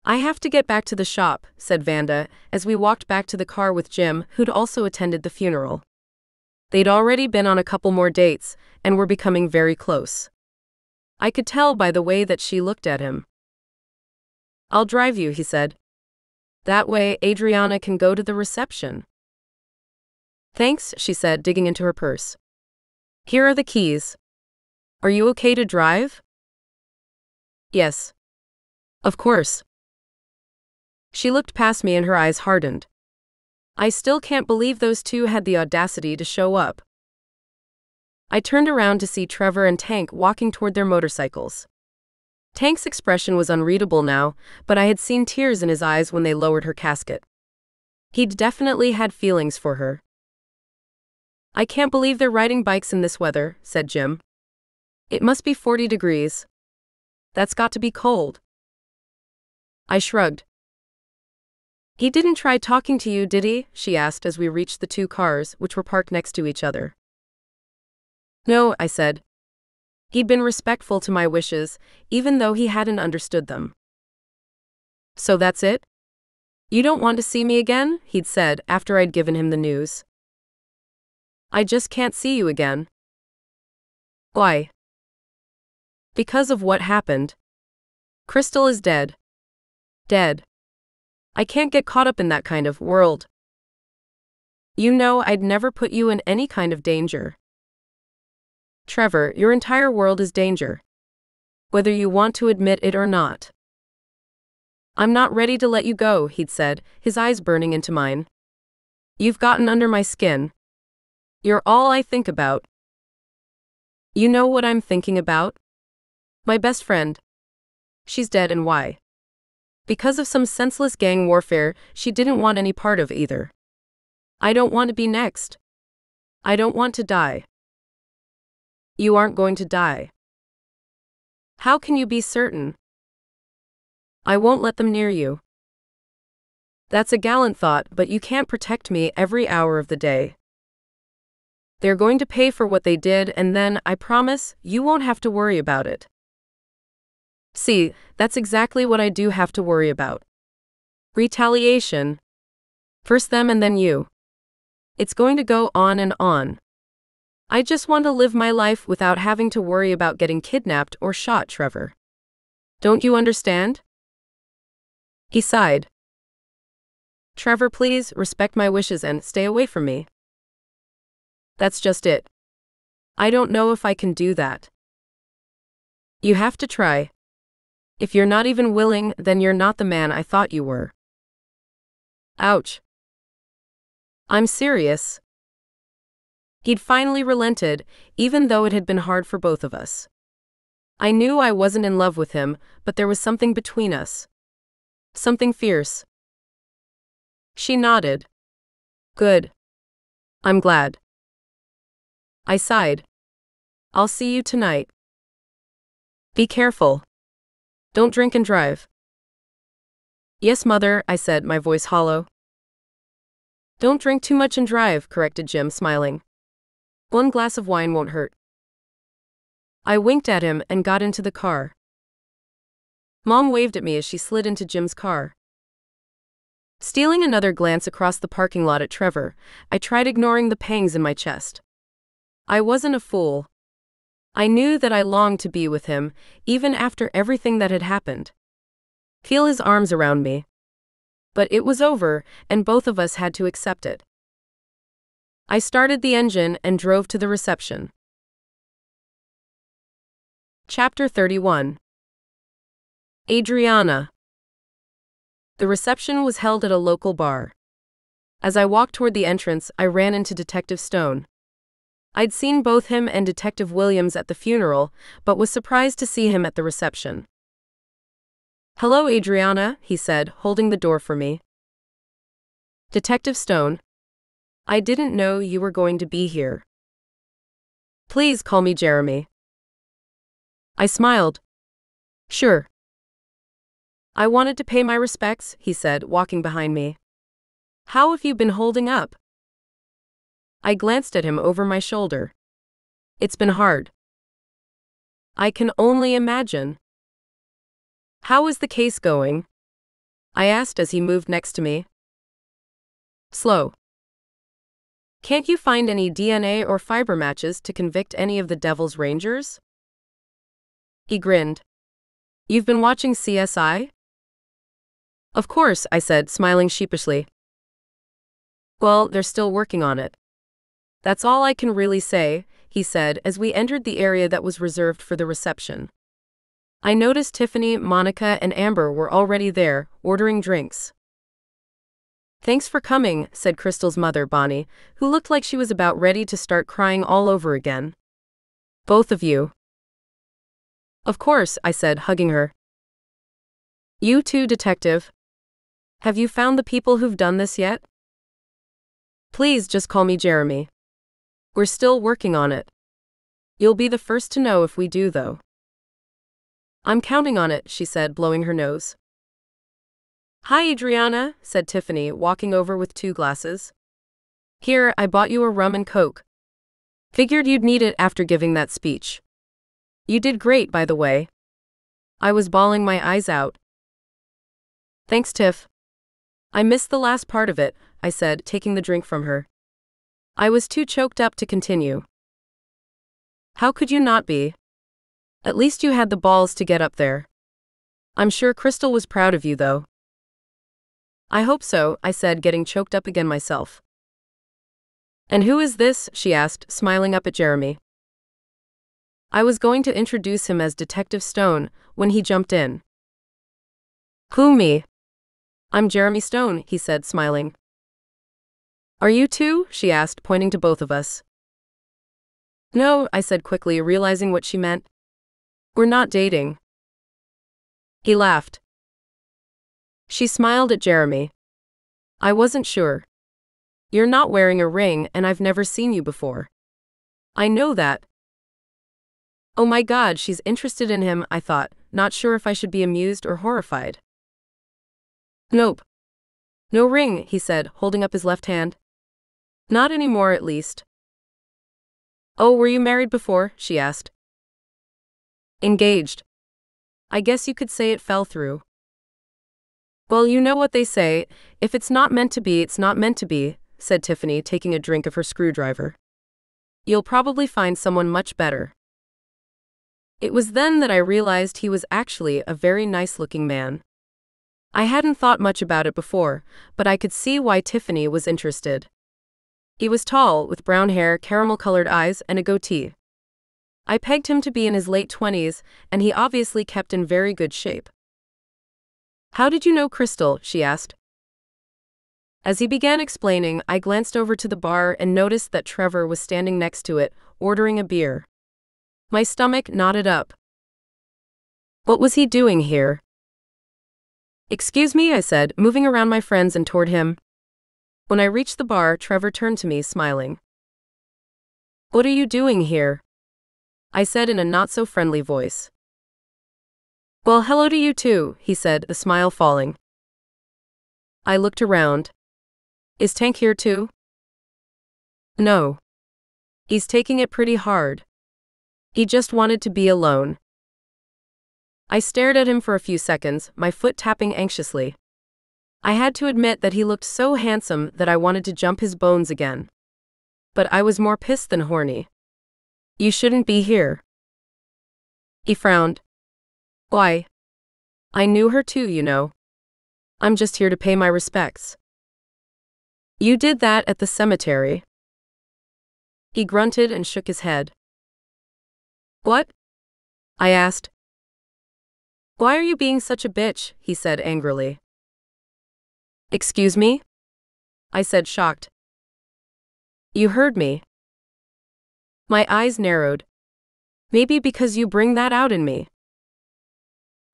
"I have to get back to the shop," said Vanda, as we walked back to the car with Jim, who'd also attended the funeral. They'd already been on a couple more dates, and were becoming very close. I could tell by the way that she looked at him. "I'll drive you," he said. "That way, Adriana can go to the reception." "Thanks," she said, digging into her purse. "Here are the keys. Are you okay to drive?" "Yes. Of course." She looked past me and her eyes hardened. I still can't believe those two had the audacity to show up. I turned around to see Trevor and Tank walking toward their motorcycles. Tank's expression was unreadable now, but I had seen tears in his eyes when they lowered her casket. He'd definitely had feelings for her. "I can't believe they're riding bikes in this weather," said Jim. "It must be 40 degrees. That's got to be cold." I shrugged. "He didn't try talking to you, did he?" she asked as we reached the two cars, which were parked next to each other. "No," I said. He'd been respectful to my wishes, even though he hadn't understood them. "So that's it? You don't want to see me again?" he'd said after I'd given him the news. "I just can't see you again." "Why?" "Because of what happened. Crystal is dead. Dead. I can't get caught up in that kind of world. You know I'd never put you in any kind of danger." "Trevor, your entire world is danger." whether you want to admit it or not. I'm not ready to let you go, he'd said, his eyes burning into mine. You've gotten under my skin. You're all I think about. You know what I'm thinking about? My best friend. She's dead, and why? Because of some senseless gang warfare she didn't want any part of either. I don't want to be next. I don't want to die. You aren't going to die. How can you be certain? I won't let them near you. That's a gallant thought, but you can't protect me every hour of the day. They're going to pay for what they did, and then, I promise, you won't have to worry about it. See, that's exactly what I do have to worry about. Retaliation. First them and then you. It's going to go on and on. I just want to live my life without having to worry about getting kidnapped or shot, Trevor. Don't you understand? He sighed. Trevor, please respect my wishes and stay away from me. That's just it. I don't know if I can do that. You have to try. If you're not even willing, then you're not the man I thought you were. Ouch. I'm serious. He'd finally relented, even though it had been hard for both of us. I knew I wasn't in love with him, but there was something between us. Something fierce. She nodded. Good. I'm glad. I sighed. I'll see you tonight. Be careful. Don't drink and drive. Yes, Mother, I said, my voice hollow. Don't drink too much and drive, corrected Jim, smiling. One glass of wine won't hurt. I winked at him and got into the car. Mom waved at me as she slid into Jim's car. Stealing another glance across the parking lot at Trevor, I tried ignoring the pangs in my chest. I wasn't a fool. I knew that I longed to be with him, even after everything that had happened. Feel his arms around me. But it was over, and both of us had to accept it. I started the engine and drove to the reception. Chapter 31. Adriana. The reception was held at a local bar. As I walked toward the entrance, I ran into Detective Stone. I'd seen both him and Detective Williams at the funeral, but was surprised to see him at the reception. Hello, Adriana, he said, holding the door for me. Detective Stone. I didn't know you were going to be here. Please call me Jeremy. I smiled. Sure. I wanted to pay my respects, he said, walking behind me. How have you been holding up? I glanced at him over my shoulder. It's been hard. I can only imagine. How is the case going? I asked as he moved next to me. Slow. Can't you find any DNA or fiber matches to convict any of the Devil's Rangers? He grinned. You've been watching CSI? Of course, I said, smiling sheepishly. Well, they're still working on it. That's all I can really say, he said as we entered the area that was reserved for the reception. I noticed Tiffany, Monica, and Amber were already there, ordering drinks. Thanks for coming, said Crystal's mother, Bonnie, who looked like she was about ready to start crying all over again. Both of you. Of course, I said, hugging her. You too, Detective. Have you found the people who've done this yet? Please just call me Jeremy. We're still working on it. You'll be the first to know if we do, though. I'm counting on it, she said, blowing her nose. Hi, Adriana, said Tiffany, walking over with 2 glasses. Here, I bought you a rum and coke. Figured you'd need it after giving that speech. You did great, by the way. I was bawling my eyes out. Thanks, Tiff. I missed the last part of it, I said, taking the drink from her. I was too choked up to continue. How could you not be? At least you had the balls to get up there. I'm sure Crystal was proud of you, though. I hope so, I said, getting choked up again myself. And who is this? She asked, smiling up at Jeremy. I was going to introduce him as Detective Stone when he jumped in. Who, me? I'm Jeremy Stone, he said, smiling. Are you too? She asked, pointing to both of us. No, I said quickly, realizing what she meant. We're not dating. He laughed. She smiled at Jeremy. I wasn't sure. You're not wearing a ring, and I've never seen you before. I know that. Oh my God, she's interested in him, I thought, not sure if I should be amused or horrified. Nope. No ring, he said, holding up his left hand. Not anymore, at least. Oh, were you married before? She asked. Engaged. I guess you could say it fell through. Well, you know what they say, if it's not meant to be, it's not meant to be, said Tiffany, taking a drink of her screwdriver. You'll probably find someone much better. It was then that I realized he was actually a very nice-looking man. I hadn't thought much about it before, but I could see why Tiffany was interested. He was tall, with brown hair, caramel-colored eyes, and a goatee. I pegged him to be in his late 20s, and he obviously kept in very good shape. How did you know Crystal? She asked. As he began explaining, I glanced over to the bar and noticed that Trevor was standing next to it, ordering a beer. My stomach knotted up. What was he doing here? Excuse me, I said, moving around my friends and toward him. When I reached the bar, Trevor turned to me, smiling. What are you doing here? I said in a not-so-friendly voice. Well, hello to you too, he said, the smile falling. I looked around. Is Tank here too? No. He's taking it pretty hard. He just wanted to be alone. I stared at him for a few seconds, my foot tapping anxiously. I had to admit that he looked so handsome that I wanted to jump his bones again. But I was more pissed than horny. You shouldn't be here. He frowned. Why? I knew her too, you know. I'm just here to pay my respects. You did that at the cemetery. He grunted and shook his head. What? I asked. Why are you being such a bitch? He said angrily. Excuse me? I said, shocked. You heard me. My eyes narrowed. Maybe because you bring that out in me.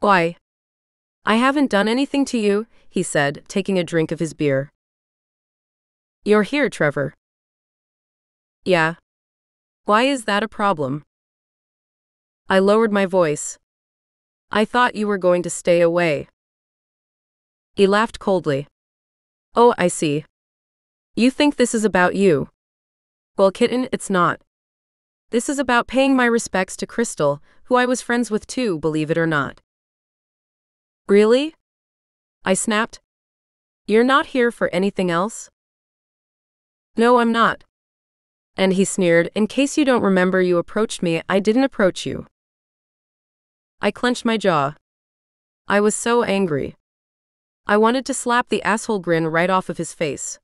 Why? I haven't done anything to you, he said, taking a drink of his beer. You're here, Trevor. Yeah. Why is that a problem? I lowered my voice. I thought you were going to stay away. He laughed coldly. Oh, I see. You think this is about you. Well, kitten, it's not. This is about paying my respects to Crystal, who I was friends with too, believe it or not. Really? I snapped. You're not here for anything else? No, I'm not. And he sneered, in case you don't remember, you approached me, I didn't approach you. I clenched my jaw. I was so angry. I wanted to slap the asshole grin right off of his face.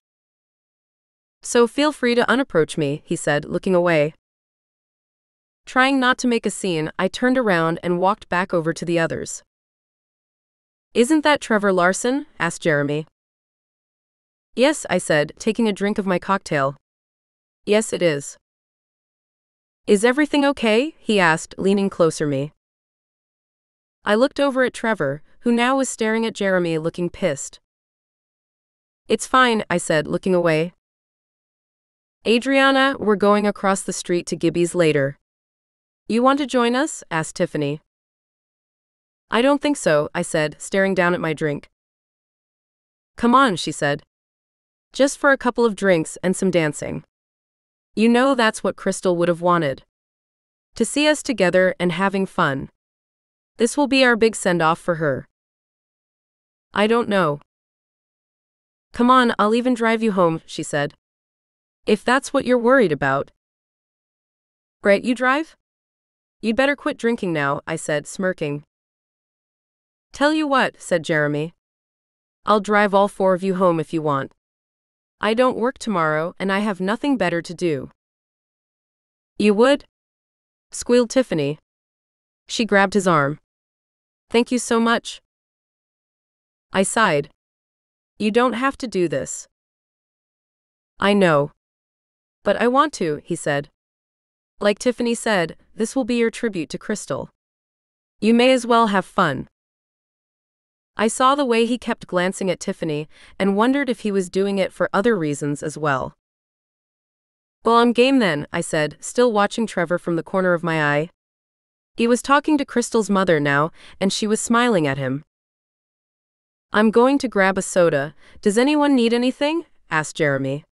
So feel free to unapproach me, he said, looking away. Trying not to make a scene, I turned around and walked back over to the others. Isn't that Trevor Larson? Asked Jeremy. Yes, I said, taking a drink of my cocktail. Yes, it is. Is everything okay? He asked, leaning closer me. I looked over at Trevor, who now was staring at Jeremy, looking pissed. It's fine, I said, looking away. Adriana, we're going across the street to Gibby's later. You want to join us? Asked Tiffany. I don't think so, I said, staring down at my drink. Come on, she said. Just for a couple of drinks and some dancing. You know that's what Crystal would have wanted. To see us together and having fun. This will be our big send-off for her. I don't know. Come on, I'll even drive you home, she said. If that's what you're worried about. Right, you drive? You'd better quit drinking now, I said, smirking. Tell you what, said Jeremy. I'll drive all four of you home if you want. I don't work tomorrow and I have nothing better to do. You would? squealed Tiffany. She grabbed his arm. Thank you so much. I sighed. You don't have to do this. I know. But I want to, he said. Like Tiffany said, this will be your tribute to Crystal. You may as well have fun. I saw the way he kept glancing at Tiffany and wondered if he was doing it for other reasons as well. Well, I'm game then, I said, still watching Trevor from the corner of my eye. He was talking to Crystal's mother now, and she was smiling at him. I'm going to grab a soda. Does anyone need anything? Asked Jeremy.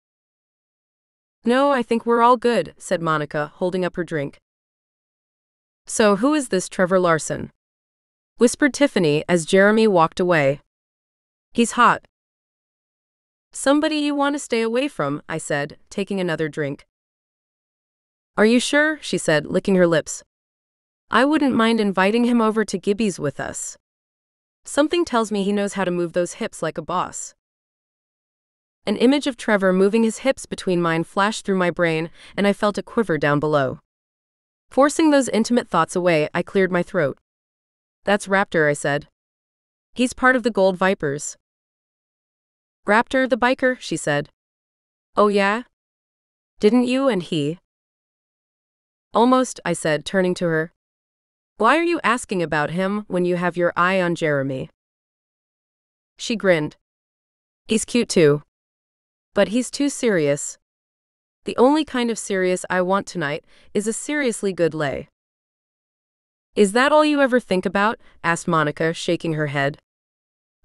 No, I think we're all good, said Monica, holding up her drink. So who is this Trevor Larson? Whispered Tiffany as Jeremy walked away. He's hot. Somebody you want to stay away from, I said, taking another drink. Are you sure? She said, licking her lips. I wouldn't mind inviting him over to Gibby's with us. Something tells me he knows how to move those hips like a boss. An image of Trevor moving his hips between mine flashed through my brain, and I felt a quiver down below. Forcing those intimate thoughts away, I cleared my throat. That's Raptor, I said. He's part of the Gold Vipers. Raptor the biker, she said. Oh yeah? Didn't you and he? Almost, I said, turning to her. Why are you asking about him when you have your eye on Jeremy? She grinned. He's cute too. But he's too serious. The only kind of serious I want tonight is a seriously good lay. Is that all you ever think about? Asked Monica, shaking her head.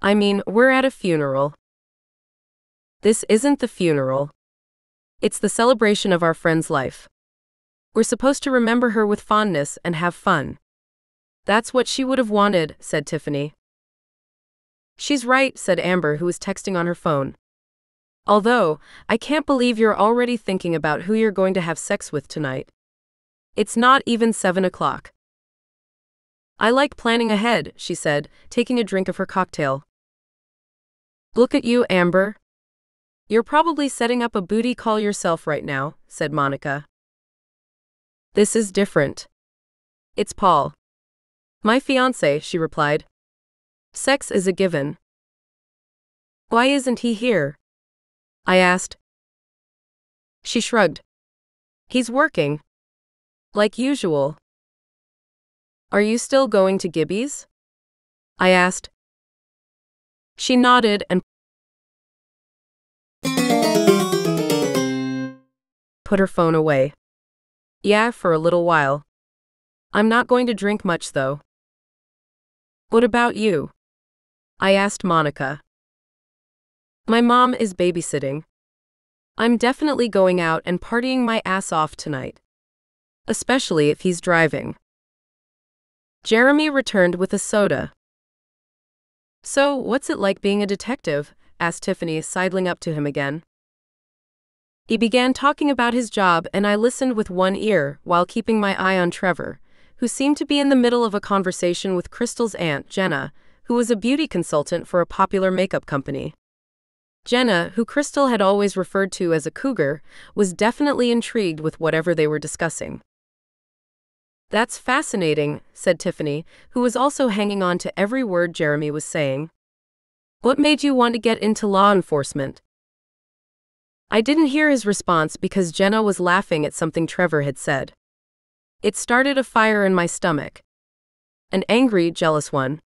I mean, we're at a funeral. This isn't the funeral. It's the celebration of our friend's life. We're supposed to remember her with fondness and have fun. That's what she would have wanted, said Tiffany. She's right, said Amber, who was texting on her phone. Although, I can't believe you're already thinking about who you're going to have sex with tonight. It's not even 7 o'clock. I like planning ahead, she said, taking a drink of her cocktail. Look at you, Amber. You're probably setting up a booty call yourself right now, said Monica. This is different. It's Paul. My fiancé, she replied. Sex is a given. Why isn't he here? I asked. She shrugged. He's working. Like usual. Are you still going to Gibby's? I asked. She nodded and put her phone away. Yeah, for a little while. I'm not going to drink much though. What about you? I asked Monica. My mom is babysitting. I'm definitely going out and partying my ass off tonight. Especially if he's driving. Jeremy returned with a soda. So, what's it like being a detective? Asked Tiffany, sidling up to him again. He began talking about his job and I listened with one ear while keeping my eye on Trevor, who seemed to be in the middle of a conversation with Crystal's aunt, Jenna, who was a beauty consultant for a popular makeup company. Jenna, who Crystal had always referred to as a cougar, was definitely intrigued with whatever they were discussing. That's fascinating, said Tiffany, who was also hanging on to every word Jeremy was saying. What made you want to get into law enforcement? I didn't hear his response because Jenna was laughing at something Trevor had said. It started a fire in my stomach. An angry, jealous one.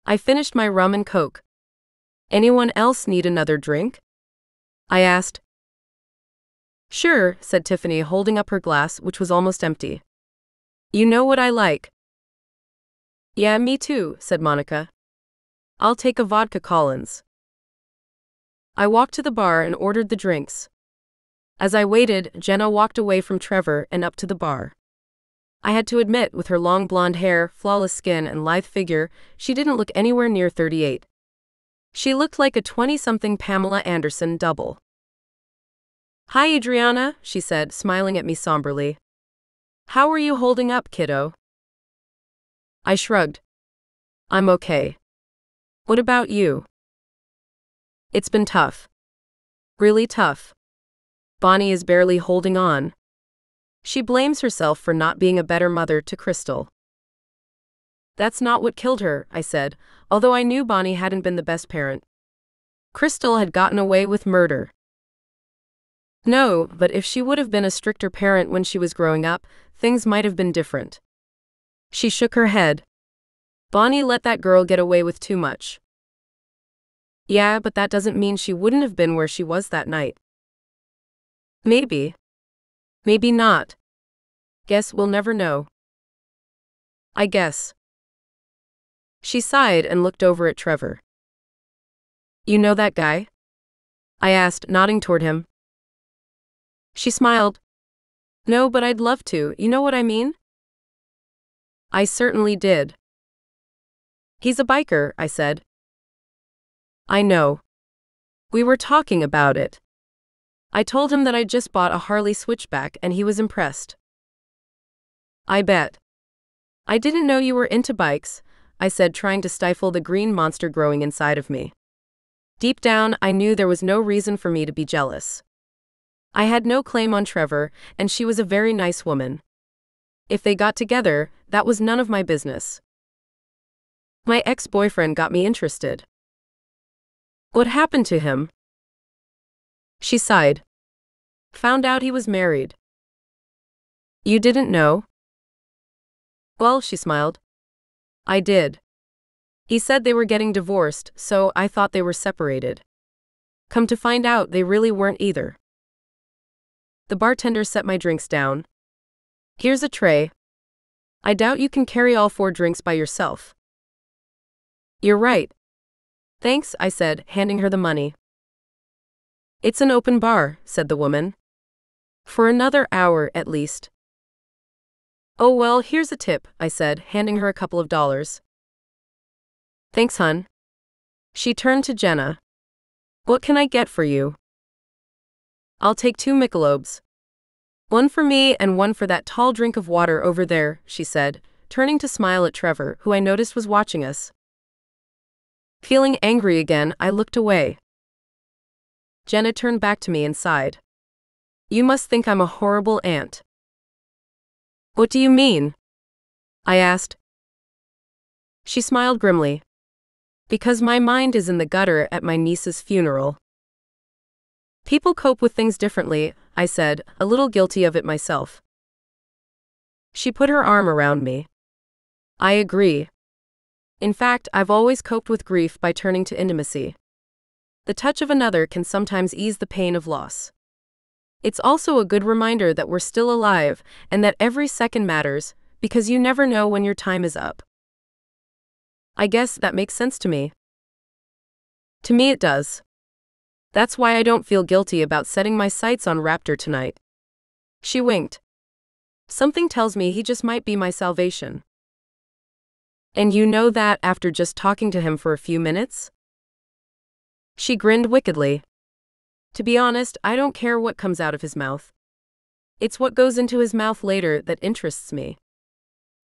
I finished my rum and coke. Anyone else need another drink? I asked. Sure, said Tiffany, holding up her glass, which was almost empty. You know what I like. Yeah, me too, said Monica. I'll take a vodka Collins. I walked to the bar and ordered the drinks. As I waited, Jenna walked away from Trevor and up to the bar. I had to admit, with her long blonde hair, flawless skin, and lithe figure, she didn't look anywhere near 38. She looked like a 20-something Pamela Anderson double. Hi, Adriana, she said, smiling at me somberly. How are you holding up, kiddo? I shrugged. I'm okay. What about you? It's been tough. Really tough. Bonnie is barely holding on. She blames herself for not being a better mother to Crystal. That's not what killed her, I said, although I knew Bonnie hadn't been the best parent. Crystal had gotten away with murder. No, but if she would have been a stricter parent when she was growing up, things might have been different. She shook her head. Bonnie let that girl get away with too much. Yeah, but that doesn't mean she wouldn't have been where she was that night. Maybe. Maybe not. Guess we'll never know. I guess. She sighed and looked over at Trevor. You know that guy? I asked, nodding toward him. She smiled. No, but I'd love to, you know what I mean? I certainly did. He's a biker, I said. I know. We were talking about it. I told him that I'd just bought a Harley Switchback and he was impressed. I bet. I didn't know you were into bikes, I said, trying to stifle the green monster growing inside of me. Deep down, I knew there was no reason for me to be jealous. I had no claim on Trevor, and she was a very nice woman. If they got together, that was none of my business. My ex-boyfriend got me interested. What happened to him? She sighed. Found out he was married. You didn't know? Well, she smiled. I did. He said they were getting divorced, so I thought they were separated. Come to find out, they really weren't either. The bartender set my drinks down. Here's a tray. I doubt you can carry all 4 drinks by yourself. You're right. Thanks, I said, handing her the money. It's an open bar, said the woman. For another hour, at least. Oh well, here's a tip, I said, handing her a couple of dollars. Thanks, hun. She turned to Jenna. What can I get for you? I'll take 2 Michelobes. One for me and one for that tall drink of water over there, she said, turning to smile at Trevor, who I noticed was watching us. Feeling angry again, I looked away. Jenna turned back to me and sighed. You must think I'm a horrible aunt. What do you mean? I asked. She smiled grimly. Because my mind is in the gutter at my niece's funeral. People cope with things differently, I said, a little guilty of it myself. She put her arm around me. I agree. In fact, I've always coped with grief by turning to intimacy. The touch of another can sometimes ease the pain of loss. It's also a good reminder that we're still alive and that every second matters, because you never know when your time is up. I guess that makes sense to me. To me it does. That's why I don't feel guilty about setting my sights on Raptor tonight. She winked. Something tells me he just might be my salvation. And you know that after just talking to him for a few minutes? She grinned wickedly. To be honest, I don't care what comes out of his mouth. It's what goes into his mouth later that interests me.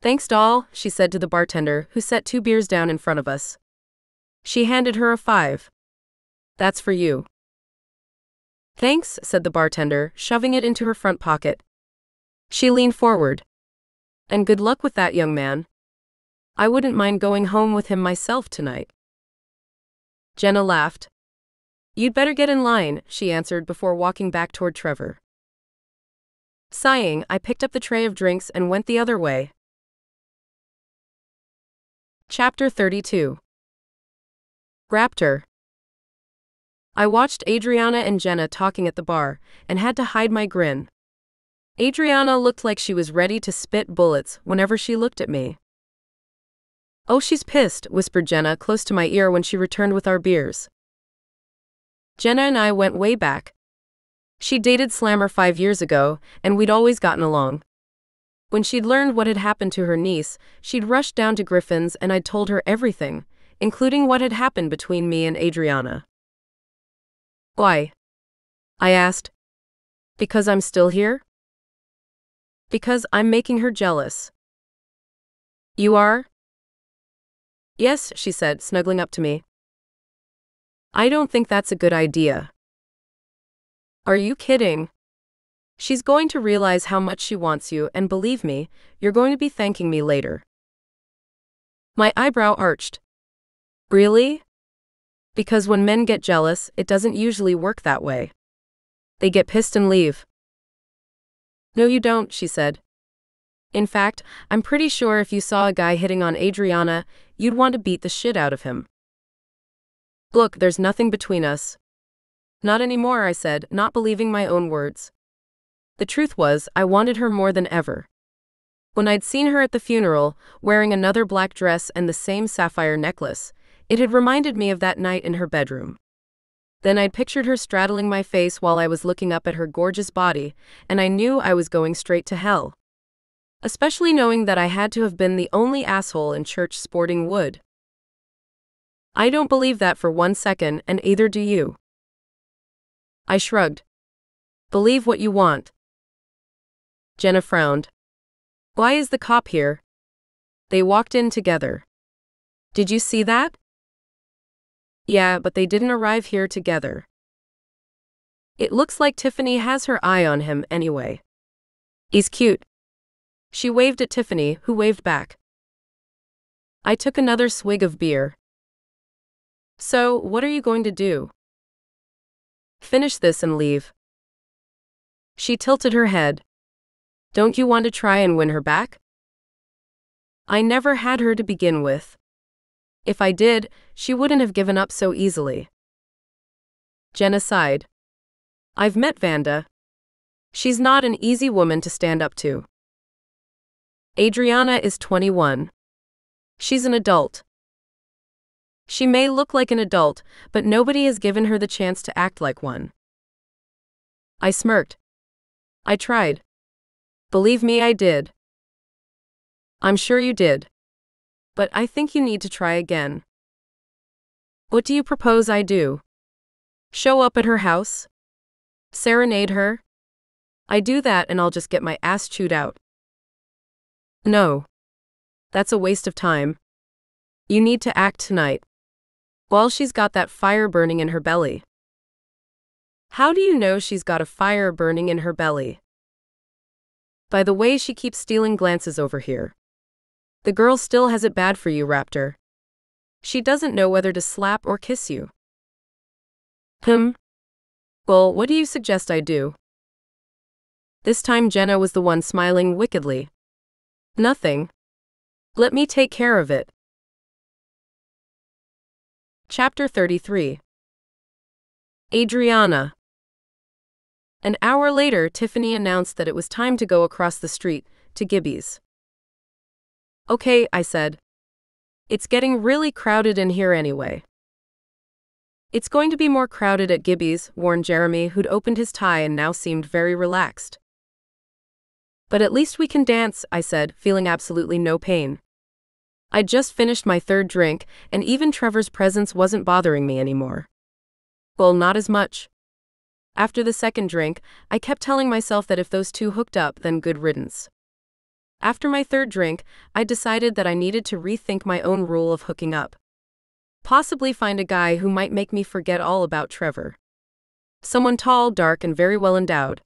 Thanks, doll, she said to the bartender, who set 2 beers down in front of us. She handed her a 5. That's for you. Thanks, said the bartender, shoving it into her front pocket. She leaned forward. And good luck with that, young man. I wouldn't mind going home with him myself tonight. Jenna laughed. You'd better get in line, she answered before walking back toward Trevor. Sighing, I picked up the tray of drinks and went the other way. Chapter 32. Raptor. I watched Adriana and Jenna talking at the bar, and had to hide my grin. Adriana looked like she was ready to spit bullets whenever she looked at me. Oh, she's pissed, whispered Jenna close to my ear when she returned with our beers. Jenna and I went way back. She dated Slammer 5 years ago, and we'd always gotten along. When she'd learned what had happened to her niece, she'd rushed down to Griffin's and I'd told her everything, including what had happened between me and Adriana. Why? I asked. Because I'm still here? Because I'm making her jealous. You are? Yes, she said, snuggling up to me. I don't think that's a good idea. Are you kidding? She's going to realize how much she wants you, and believe me, you're going to be thanking me later. My eyebrow arched. Really? Because when men get jealous, it doesn't usually work that way. They get pissed and leave. No, you don't, she said. In fact, I'm pretty sure if you saw a guy hitting on Adriana, you'd want to beat the shit out of him. Look, there's nothing between us. Not anymore, I said, not believing my own words. The truth was, I wanted her more than ever. When I'd seen her at the funeral, wearing another black dress and the same sapphire necklace, it had reminded me of that night in her bedroom. Then I'd pictured her straddling my face while I was looking up at her gorgeous body, and I knew I was going straight to hell. Especially knowing that I had to have been the only asshole in church sporting wood. I don't believe that for 1 second, and either do you. I shrugged. Believe what you want. Jenna frowned. Why is the cop here? They walked in together. Did you see that? Yeah, but they didn't arrive here together. It looks like Tiffany has her eye on him anyway. He's cute. She waved at Tiffany, who waved back. I took another swig of beer. So, what are you going to do? Finish this and leave. She tilted her head. Don't you want to try and win her back? I never had her to begin with. If I did, she wouldn't have given up so easily. Jenna sighed. I've met Vanda. She's not an easy woman to stand up to. Adriana is 21. She's an adult. She may look like an adult, but nobody has given her the chance to act like one. I smirked. I tried. Believe me, I did. I'm sure you did. But I think you need to try again. What do you propose I do? Show up at her house? Serenade her? I do that and I'll just get my ass chewed out. No. That's a waste of time. You need to act tonight. While she's got that fire burning in her belly. How do you know she's got a fire burning in her belly? By the way she keeps stealing glances over here. The girl still has it bad for you, Raptor. She doesn't know whether to slap or kiss you. Well, what do you suggest I do? This time Jenna was the one smiling wickedly. Nothing. Let me take care of it. Chapter 33. Adriana. An hour later, Tiffany announced that it was time to go across the street, to Gibby's. Okay, I said. It's getting really crowded in here anyway. It's going to be more crowded at Gibby's, warned Jeremy, who'd opened his tie and now seemed very relaxed. But at least we can dance, I said, feeling absolutely no pain. I'd just finished my third drink, and even Trevor's presence wasn't bothering me anymore. Well, not as much. After the second drink, I kept telling myself that if those two hooked up, then good riddance. After my third drink, I decided that I needed to rethink my own rule of hooking up. Possibly find a guy who might make me forget all about Trevor. Someone tall, dark, and very well endowed.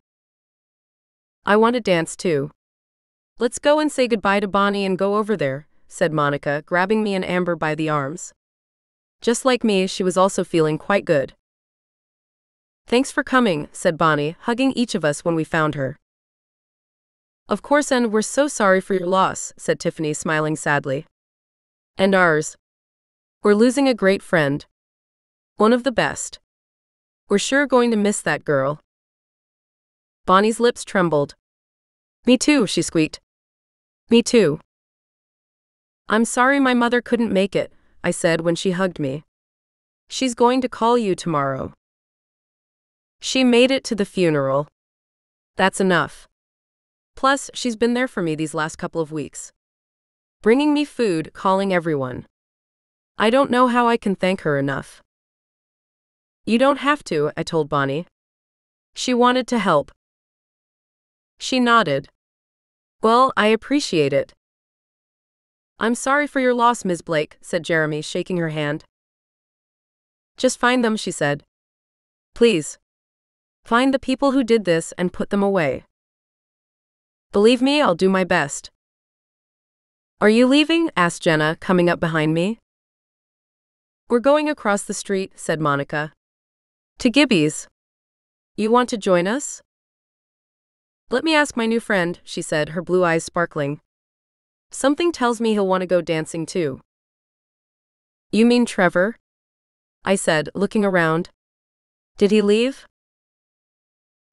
I want to dance too. Let's go and say goodbye to Bonnie and go over there, said Monica, grabbing me and Amber by the arms. Just like me, she was also feeling quite good. Thanks for coming, said Bonnie, hugging each of us when we found her. Of course, and we're so sorry for your loss, said Tiffany, smiling sadly. And ours. We're losing a great friend. One of the best. We're sure going to miss that girl. Bonnie's lips trembled. Me too, she squeaked. Me too. I'm sorry my mother couldn't make it, I said when she hugged me. She's going to call you tomorrow. She made it to the funeral. That's enough. Plus, she's been there for me these last couple of weeks. Bringing me food, calling everyone. I don't know how I can thank her enough. You don't have to, I told Bonnie. She wanted to help. She nodded. Well, I appreciate it. I'm sorry for your loss, Ms. Blake, said Jeremy, shaking her hand. Just find them, she said. Please. Find the people who did this and put them away. Believe me, I'll do my best. Are you leaving? Asked Jenna, coming up behind me. We're going across the street, said Monica. To Gibby's. You want to join us? Let me ask my new friend, she said, her blue eyes sparkling. Something tells me he'll want to go dancing too. You mean Trevor? I said, looking around. Did he leave?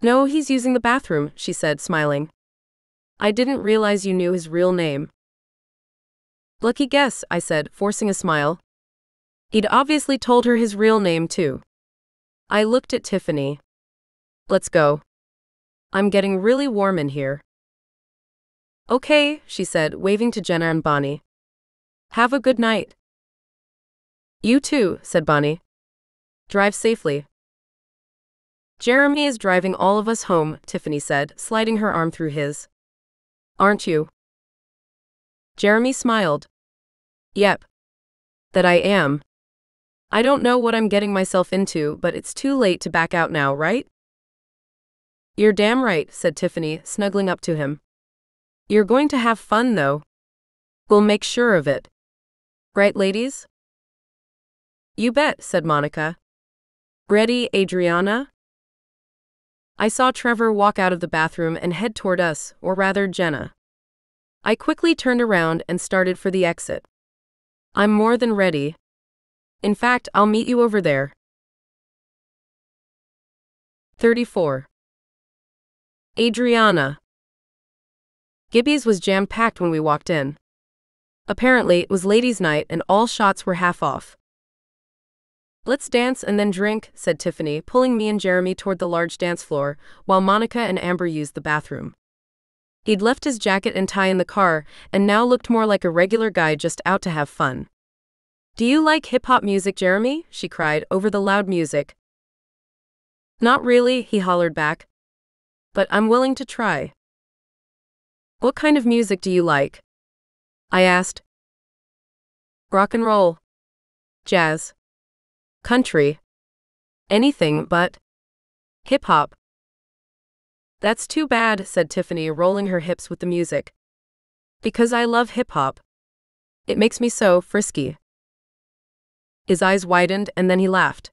No, he's using the bathroom, she said, smiling. I didn't realize you knew his real name. Lucky guess, I said, forcing a smile. He'd obviously told her his real name too. I looked at Tiffany. Let's go. I'm getting really warm in here. Okay, she said, waving to Jenna and Bonnie. Have a good night. You too, said Bonnie. Drive safely. Jeremy is driving all of us home, Tiffany said, sliding her arm through his. Aren't you? Jeremy smiled. Yep. That I am. I don't know what I'm getting myself into, but it's too late to back out now, right? You're damn right, said Tiffany, snuggling up to him. You're going to have fun, though. We'll make sure of it. Right, ladies? You bet, said Monica. Ready, Adriana? I saw Trevor walk out of the bathroom and head toward us, or rather Jenna. I quickly turned around and started for the exit. I'm more than ready. In fact, I'll meet you over there. 34. Adriana. Gibby's was jam-packed when we walked in. Apparently, it was ladies' night and all shots were half off. Let's dance and then drink, said Tiffany, pulling me and Jeremy toward the large dance floor, while Monica and Amber used the bathroom. He'd left his jacket and tie in the car, and now looked more like a regular guy just out to have fun. Do you like hip-hop music, Jeremy? She cried, over the loud music. Not really, he hollered back. But I'm willing to try. What kind of music do you like? I asked. Rock and roll. Jazz. Country. Anything but hip-hop. That's too bad, said Tiffany, rolling her hips with the music. Because I love hip-hop. It makes me so frisky. His eyes widened and then he laughed.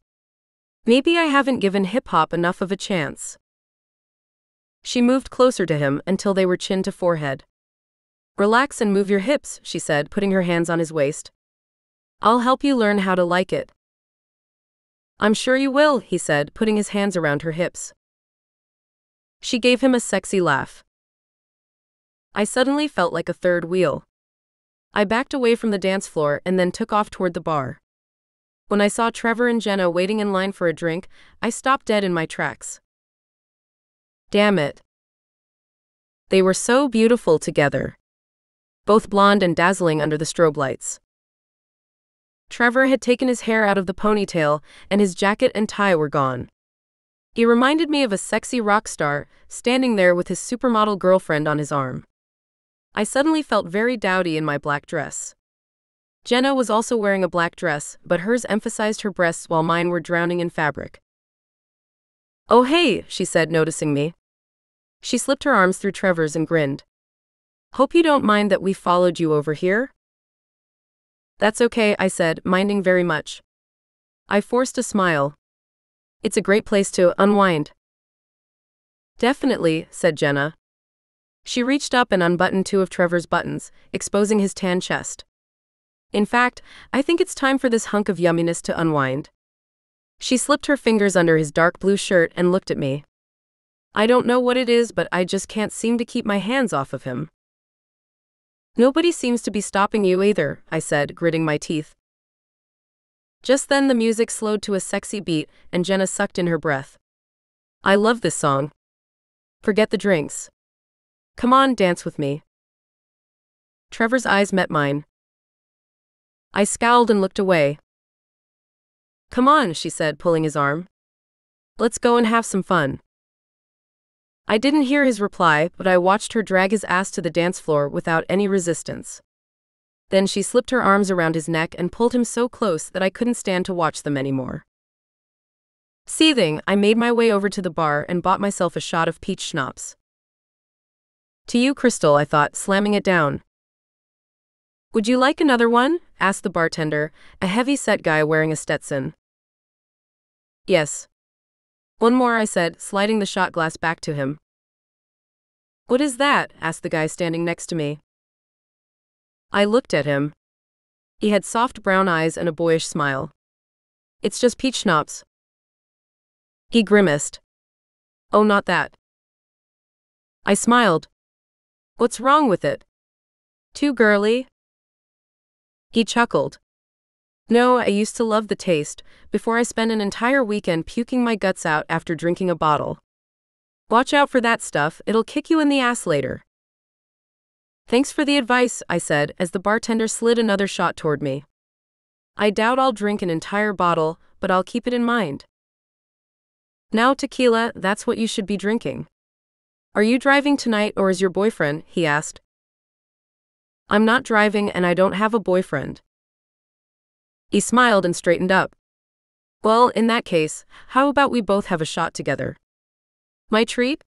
Maybe I haven't given hip-hop enough of a chance. She moved closer to him until they were chin to forehead. Relax and move your hips, she said, putting her hands on his waist. I'll help you learn how to like it. I'm sure you will, he said, putting his hands around her hips. She gave him a sexy laugh. I suddenly felt like a third wheel. I backed away from the dance floor and then took off toward the bar. When I saw Trevor and Jenna waiting in line for a drink, I stopped dead in my tracks. Damn it. They were so beautiful together. Both blonde and dazzling under the strobe lights. Trevor had taken his hair out of the ponytail, and his jacket and tie were gone. He reminded me of a sexy rock star, standing there with his supermodel girlfriend on his arm. I suddenly felt very dowdy in my black dress. Jenna was also wearing a black dress, but hers emphasized her breasts while mine were drowning in fabric. Oh hey, she said, noticing me. She slipped her arms through Trevor's and grinned. Hope you don't mind that we followed you over here? That's okay, I said, minding very much. I forced a smile. It's a great place to unwind. Definitely, said Jenna. She reached up and unbuttoned two of Trevor's buttons, exposing his tan chest. In fact, I think it's time for this hunk of yumminess to unwind. She slipped her fingers under his dark blue shirt and looked at me. I don't know what it is, but I just can't seem to keep my hands off of him. Nobody seems to be stopping you either, I said, gritting my teeth. Just then the music slowed to a sexy beat, and Jenna sucked in her breath. I love this song. Forget the drinks. Come on, dance with me. Trevor's eyes met mine. I scowled and looked away. Come on, she said, pulling his arm. Let's go and have some fun. I didn't hear his reply, but I watched her drag his ass to the dance floor without any resistance. Then she slipped her arms around his neck and pulled him so close that I couldn't stand to watch them anymore. Seething, I made my way over to the bar and bought myself a shot of peach schnapps. To you, Crystal, I thought, slamming it down. Would you like another one? Asked the bartender, a heavy-set guy wearing a Stetson. Yes. One more, I said, sliding the shot glass back to him. What is that? Asked the guy standing next to me. I looked at him. He had soft brown eyes and a boyish smile. It's just peach schnapps. He grimaced. Oh, not that. I smiled. What's wrong with it? Too girly? He chuckled. No, I used to love the taste, before I spent an entire weekend puking my guts out after drinking a bottle. Watch out for that stuff, it'll kick you in the ass later. Thanks for the advice, I said, as the bartender slid another shot toward me. I doubt I'll drink an entire bottle, but I'll keep it in mind. Now tequila, that's what you should be drinking. Are you driving tonight or is your boyfriend? He asked. I'm not driving and I don't have a boyfriend. He smiled and straightened up. Well, in that case, how about we both have a shot together? My treat?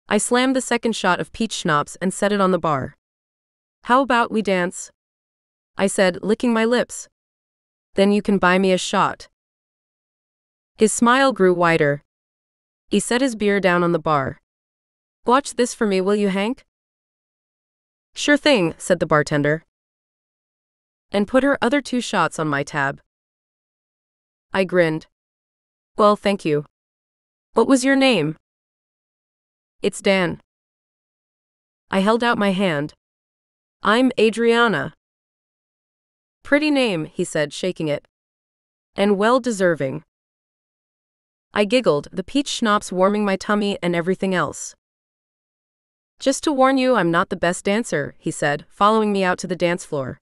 I slammed the second shot of peach schnapps and set it on the bar. How about we dance? I said, licking my lips. Then you can buy me a shot. His smile grew wider. He set his beer down on the bar. Watch this for me, will you, Hank? Sure thing, said the bartender. And put her other 2 shots on my tab. I grinned. Well, thank you. What was your name? It's Dan. I held out my hand. I'm Adriana. Pretty name, he said, shaking it. And well-deserving. I giggled, the peach schnapps warming my tummy and everything else. Just to warn you, I'm not the best dancer, he said, following me out to the dance floor.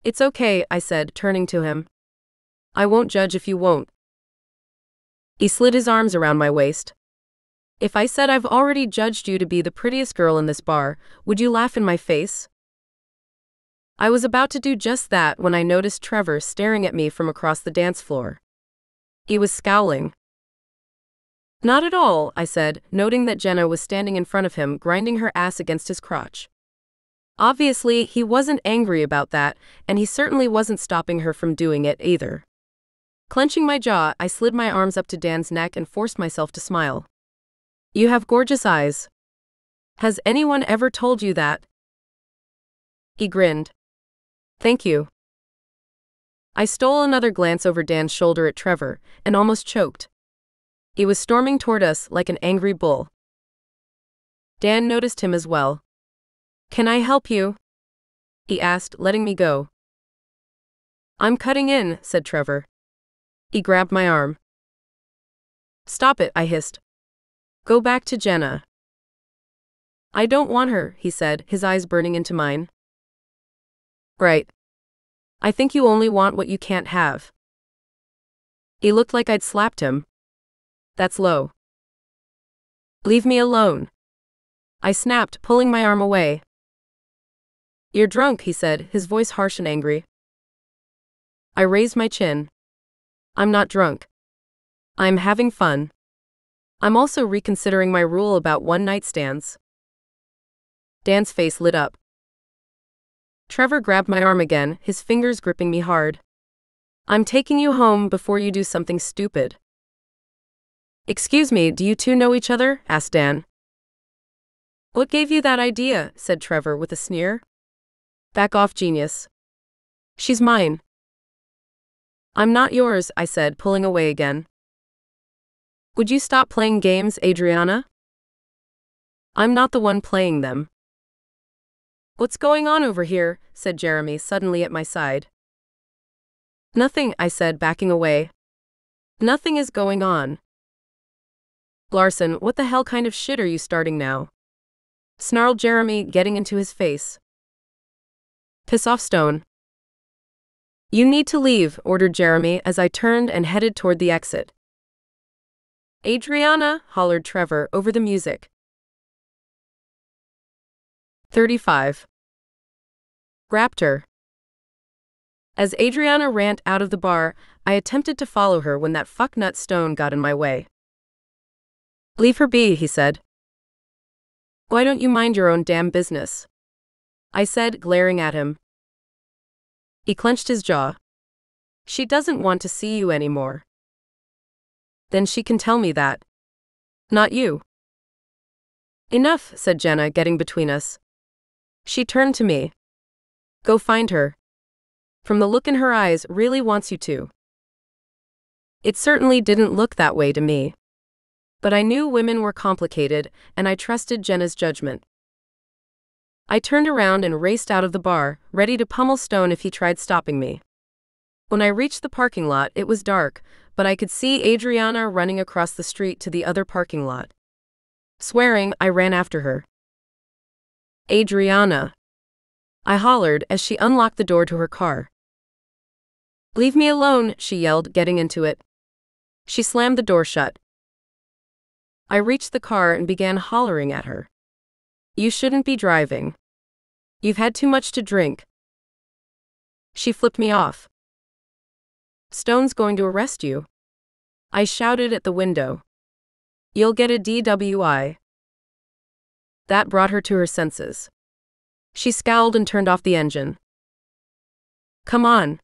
It's okay, I said, turning to him. I won't judge if you won't. He slid his arms around my waist. If I said I've already judged you to be the prettiest girl in this bar, would you laugh in my face? I was about to do just that when I noticed Trevor staring at me from across the dance floor. He was scowling. Not at all, I said, noting that Jenna was standing in front of him, grinding her ass against his crotch. Obviously, he wasn't angry about that, and he certainly wasn't stopping her from doing it either. Clenching my jaw, I slid my arms up to Dan's neck and forced myself to smile. You have gorgeous eyes. Has anyone ever told you that? He grinned. Thank you. I stole another glance over Dan's shoulder at Trevor, and almost choked. He was storming toward us like an angry bull. Dan noticed him as well. Can I help you? He asked, letting me go. I'm cutting in, said Trevor. He grabbed my arm. Stop it, I hissed. Go back to Jenna. I don't want her, he said, his eyes burning into mine. Right. I think you only want what you can't have. He looked like I'd slapped him. That's low. Leave me alone. I snapped, pulling my arm away. You're drunk, he said, his voice harsh and angry. I raised my chin. I'm not drunk. I'm having fun. I'm also reconsidering my rule about one-night stands. Dan's face lit up. Trevor grabbed my arm again, his fingers gripping me hard. I'm taking you home before you do something stupid. Excuse me, do you two know each other? Asked Dan. What gave you that idea? Said Trevor with a sneer. Back off, genius. She's mine. I'm not yours, I said, pulling away again. Would you stop playing games, Adriana? I'm not the one playing them. What's going on over here? Said Jeremy, suddenly at my side. Nothing, I said, backing away. Nothing is going on. Larson, what the hell kind of shit are you starting now? Snarled Jeremy, getting into his face. Piss off, Stone. You need to leave, ordered Jeremy as I turned and headed toward the exit. Adriana, hollered Trevor over the music. 35. Raptor. As Adriana ran out of the bar, I attempted to follow her when that fucknut Stone got in my way. "Leave her be," he said. "Why don't you mind your own damn business?" I said, glaring at him. He clenched his jaw. "She doesn't want to see you anymore." "Then she can tell me that. Not you." "Enough," said Jenna, getting between us. She turned to me. "Go find her. From the look in her eyes, really wants you to." It certainly didn't look that way to me. But I knew women were complicated, and I trusted Jenna's judgment. I turned around and raced out of the bar, ready to pummel Stone if he tried stopping me. When I reached the parking lot, it was dark, but I could see Adriana running across the street to the other parking lot. Swearing, I ran after her. "Adriana!" I hollered as she unlocked the door to her car. "Leave me alone," she yelled, getting into it. She slammed the door shut. I reached the car and began hollering at her. "You shouldn't be driving. You've had too much to drink." She flipped me off. "Stone's going to arrest you," I shouted at the window. "You'll get a DWI." That brought her to her senses. She scowled and turned off the engine. "Come on.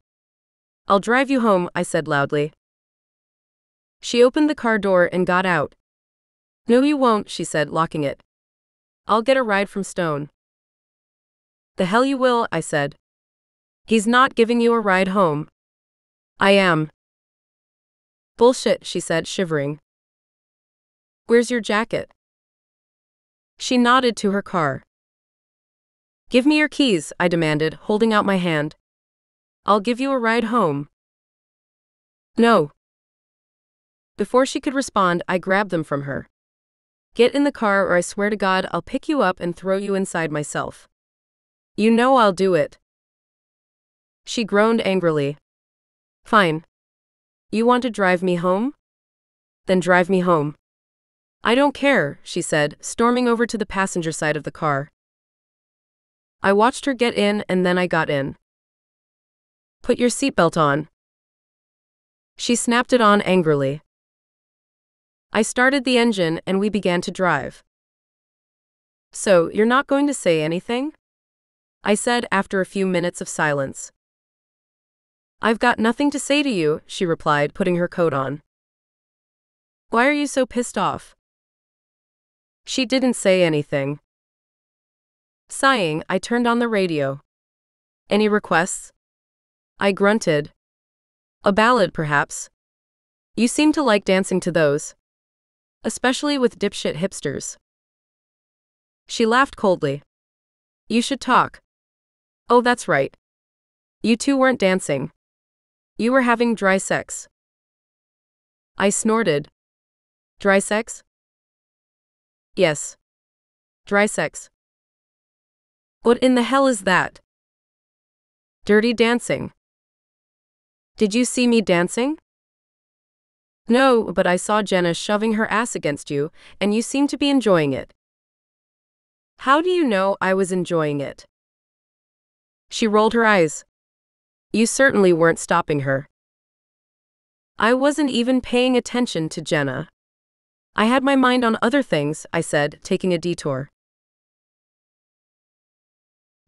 I'll drive you home," I said loudly. She opened the car door and got out. "No, you won't," she said, locking it. "I'll get a ride from Stone." "The hell you will," I said. "He's not giving you a ride home." "I am." "Bullshit," she said, shivering. "Where's your jacket?" She nodded to her car. "Give me your keys," I demanded, holding out my hand. "I'll give you a ride home." "No." Before she could respond, I grabbed them from her. "Get in the car or I swear to God I'll pick you up and throw you inside myself." "You know I'll do it." She groaned angrily. "Fine. You want to drive me home? Then drive me home." "I don't care," she said, storming over to the passenger side of the car. I watched her get in and then I got in. "Put your seatbelt on." She snapped it on angrily. I started the engine and we began to drive. "So, you're not going to say anything?" I said after a few minutes of silence. "I've got nothing to say to you," she replied, putting her coat on. "Why are you so pissed off?" She didn't say anything. Sighing, I turned on the radio. "Any requests?" I grunted. "A ballad, perhaps. You seem to like dancing to those. Especially with dipshit hipsters." She laughed coldly. "You should talk." "Oh, that's right. You two weren't dancing. You were having dry sex." I snorted. "Dry sex?" "Yes. Dry sex." "What in the hell is that?" "Dirty dancing." "Did you see me dancing?" "No, but I saw Jenna shoving her ass against you, and you seemed to be enjoying it." "How do you know I was enjoying it?" She rolled her eyes. "You certainly weren't stopping her." "I wasn't even paying attention to Jenna. I had my mind on other things," I said, taking a detour.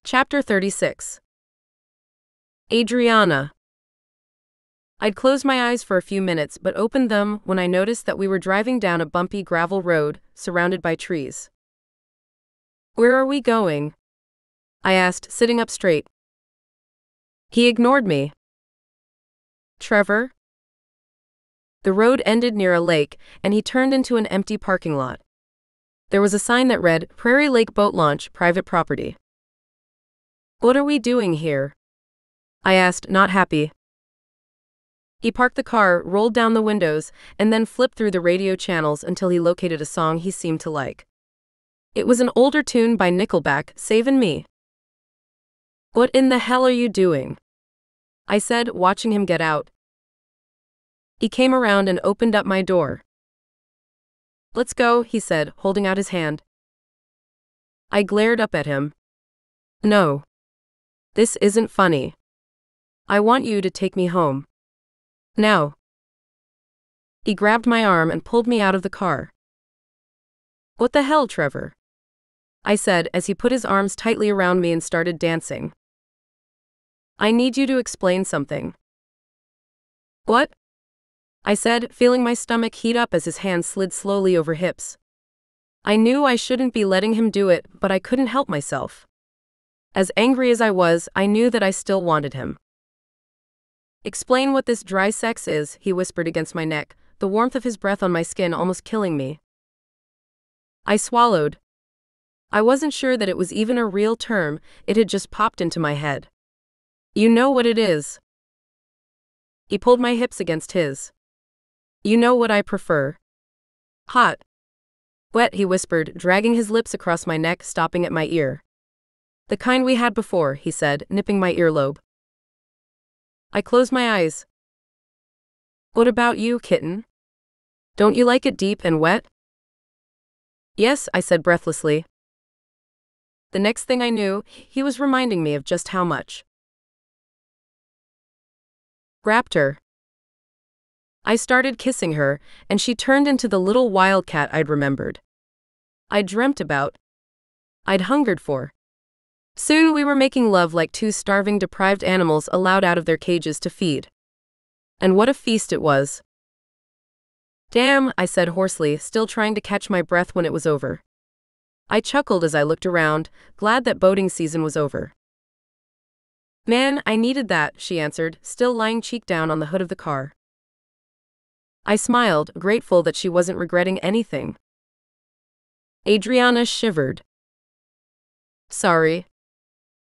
Chapter 36. Adriana. I'd closed my eyes for a few minutes but opened them when I noticed that we were driving down a bumpy gravel road, surrounded by trees. "Where are we going?" I asked, sitting up straight. He ignored me. "Trevor?" The road ended near a lake, and he turned into an empty parking lot. There was a sign that read, "Prairie Lake Boat Launch, Private Property." "What are we doing here?" I asked, not happy. He parked the car, rolled down the windows, and then flipped through the radio channels until he located a song he seemed to like. It was an older tune by Nickelback, "Savin' Me." "What in the hell are you doing?" I said, watching him get out. He came around and opened up my door. "Let's go," he said, holding out his hand. I glared up at him. "No. This isn't funny." I want you to take me home. Now. He grabbed my arm and pulled me out of the car. What the hell, Trevor? I said as he put his arms tightly around me and started dancing. I need you to explain something. What? I said, feeling my stomach heat up as his hand slid slowly over hips. I knew I shouldn't be letting him do it, but I couldn't help myself. As angry as I was, I knew that I still wanted him. Explain what this dry sex is, he whispered against my neck, the warmth of his breath on my skin almost killing me. I swallowed. I wasn't sure that it was even a real term, it had just popped into my head. You know what it is. He pulled my hips against his. You know what I prefer. Hot. Wet, he whispered, dragging his lips across my neck, stopping at my ear. The kind we had before, he said, nipping my earlobe. I closed my eyes. What about you, kitten? Don't you like it deep and wet? Yes, I said breathlessly. The next thing I knew, he was reminding me of just how much. Raptor. I started kissing her, and she turned into the little wildcat I'd remembered. I'd dreamt about. I'd hungered for. Soon we were making love like two starving, deprived animals allowed out of their cages to feed. And what a feast it was. Damn, I said hoarsely, still trying to catch my breath when it was over. I chuckled as I looked around, glad that boating season was over. Man, I needed that, she answered, still lying cheek down on the hood of the car. I smiled, grateful that she wasn't regretting anything. Adriana shivered. Sorry.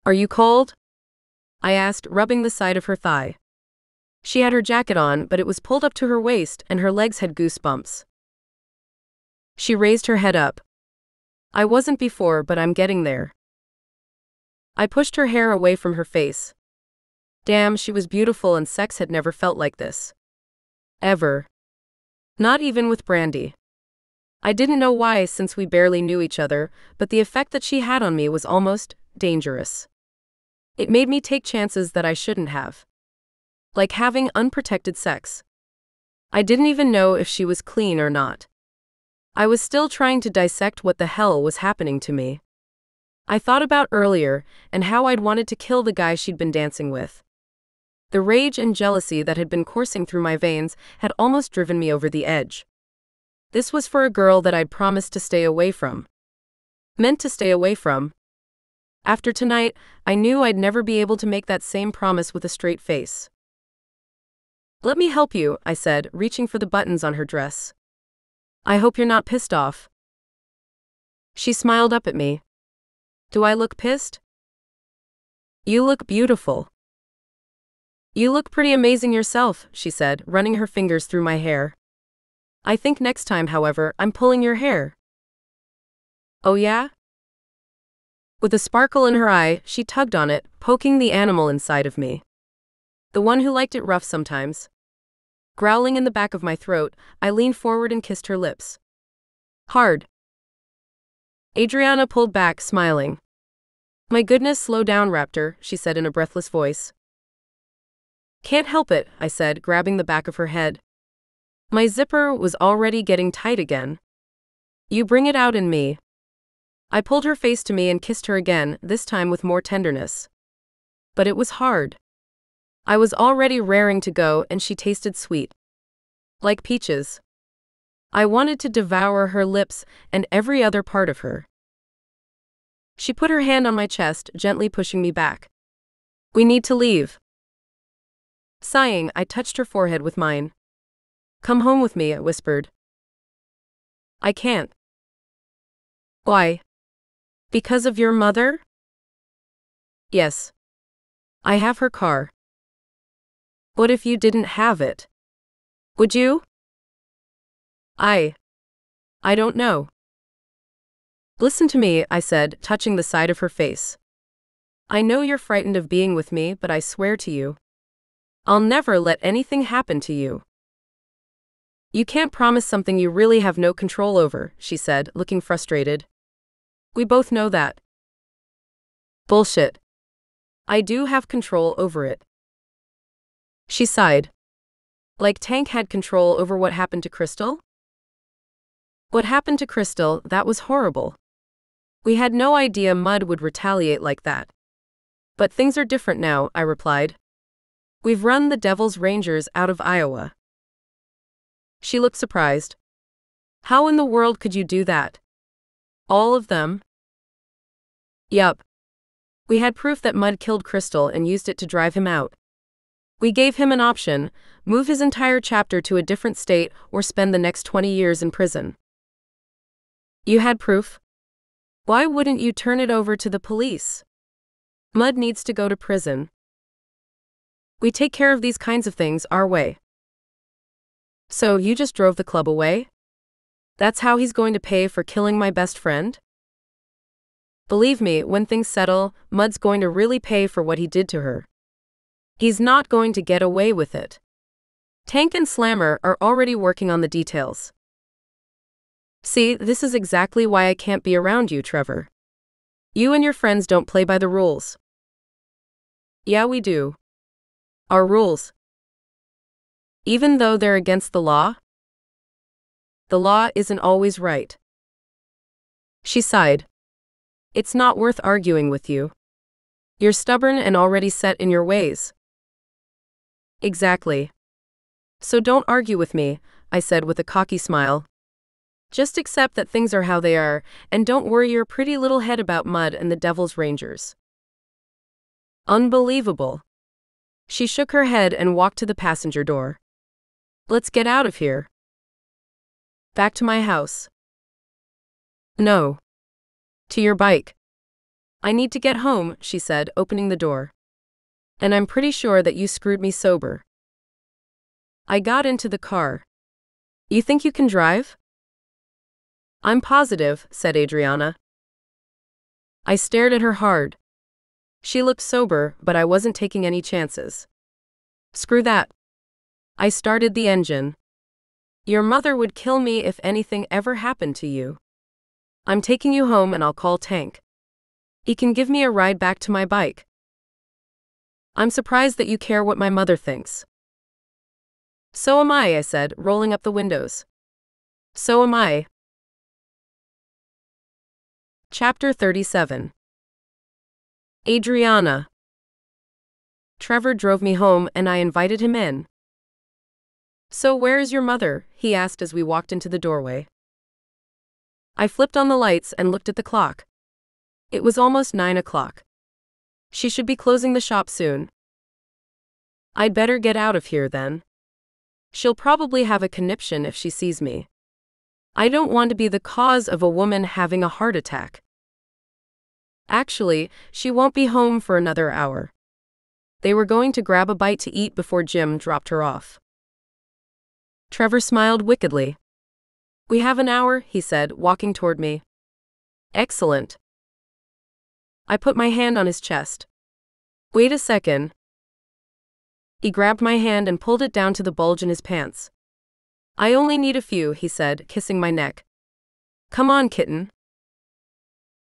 Are you cold? I asked, rubbing the side of her thigh. She had her jacket on, but it was pulled up to her waist, and her legs had goosebumps. She raised her head up. I wasn't before, but I'm getting there. I pushed her hair away from her face. Damn, she was beautiful, and sex had never felt like this. Ever. Not even with Brandy. I didn't know why, since we barely knew each other, but the effect that she had on me was almost dangerous. It made me take chances that I shouldn't have. Like having unprotected sex. I didn't even know if she was clean or not. I was still trying to dissect what the hell was happening to me. I thought about earlier, and how I'd wanted to kill the guy she'd been dancing with. The rage and jealousy that had been coursing through my veins had almost driven me over the edge. This was for a girl that I'd promised to stay away from. Meant to stay away from. After tonight, I knew I'd never be able to make that same promise with a straight face. Let me help you, I said, reaching for the buttons on her dress. I hope you're not pissed off. She smiled up at me. Do I look pissed? You look beautiful. You look pretty amazing yourself, she said, running her fingers through my hair. I think next time, however, I'm pulling your hair. Oh yeah? With a sparkle in her eye, she tugged on it, poking the animal inside of me. The one who liked it rough sometimes. Growling in the back of my throat, I leaned forward and kissed her lips. Hard. Adriana pulled back, smiling. My goodness, slow down, Raptor, she said in a breathless voice. Can't help it, I said, grabbing the back of her head. My zipper was already getting tight again. You bring it out in me. I pulled her face to me and kissed her again, this time with more tenderness. But it was hard. I was already raring to go, and she tasted sweet. Like peaches. I wanted to devour her lips and every other part of her. She put her hand on my chest, gently pushing me back. We need to leave. Sighing, I touched her forehead with mine. Come home with me, I whispered. I can't. Why? Because of your mother? Yes. I have her car. What if you didn't have it? Would you? I don't know. Listen to me, I said, touching the side of her face. I know you're frightened of being with me, but I swear to you, I'll never let anything happen to you. You can't promise something you really have no control over, she said, looking frustrated. We both know that. Bullshit. I do have control over it. She sighed. Like Tank had control over what happened to Crystal? What happened to Crystal, that was horrible. We had no idea Mud would retaliate like that. But things are different now, I replied. We've run the Devil's Rangers out of Iowa. She looked surprised. How in the world could you do that? All of them? Yup. We had proof that Mud killed Crystal and used it to drive him out. We gave him an option: move his entire chapter to a different state or spend the next 20 years in prison. You had proof? Why wouldn't you turn it over to the police? Mud needs to go to prison. We take care of these kinds of things our way. So you just drove the club away? That's how he's going to pay for killing my best friend? Believe me, when things settle, Mud's going to really pay for what he did to her. He's not going to get away with it. Tank and Slammer are already working on the details. See, this is exactly why I can't be around you, Trevor. You and your friends don't play by the rules. Yeah, we do. Our rules. Even though they're against the law? The law isn't always right. She sighed. It's not worth arguing with you. You're stubborn and already set in your ways. Exactly. So don't argue with me, I said with a cocky smile. Just accept that things are how they are, and don't worry your pretty little head about Mud and the Devil's Rangers. Unbelievable. She shook her head and walked to the passenger door. Let's get out of here. Back to my house. No. To your bike. I need to get home, she said, opening the door. And I'm pretty sure that you screwed me sober. I got into the car. You think you can drive? I'm positive, said Adriana. I stared at her hard. She looked sober, but I wasn't taking any chances. Screw that. I started the engine. Your mother would kill me if anything ever happened to you. I'm taking you home and I'll call Tank. He can give me a ride back to my bike. I'm surprised that you care what my mother thinks. So am I said, rolling up the windows. So am I. Chapter 37. Adriana. Trevor drove me home and I invited him in. So where is your mother? He asked as we walked into the doorway. I flipped on the lights and looked at the clock. It was almost 9 o'clock. She should be closing the shop soon. I'd better get out of here then. She'll probably have a conniption if she sees me. I don't want to be the cause of a woman having a heart attack. Actually, she won't be home for another hour. They were going to grab a bite to eat before Jim dropped her off. Trevor smiled wickedly. We have an hour, he said, walking toward me. Excellent. I put my hand on his chest. Wait a second. He grabbed my hand and pulled it down to the bulge in his pants. I only need a few, he said, kissing my neck. Come on, kitten.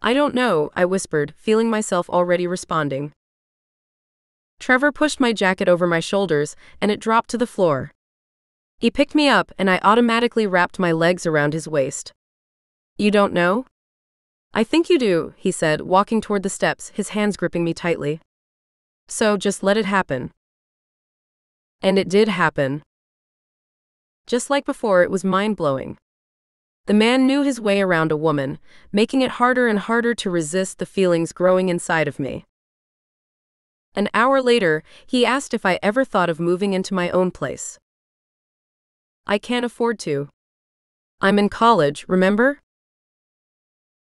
I don't know, I whispered, feeling myself already responding. Trevor pushed my jacket over my shoulders, and it dropped to the floor. He picked me up, and I automatically wrapped my legs around his waist. You don't know? I think you do, he said, walking toward the steps, his hands gripping me tightly. So just let it happen. And it did happen. Just like before, it was mind-blowing. The man knew his way around a woman, making it harder and harder to resist the feelings growing inside of me. An hour later, he asked if I ever thought of moving into my own place. I can't afford to. I'm in college, remember?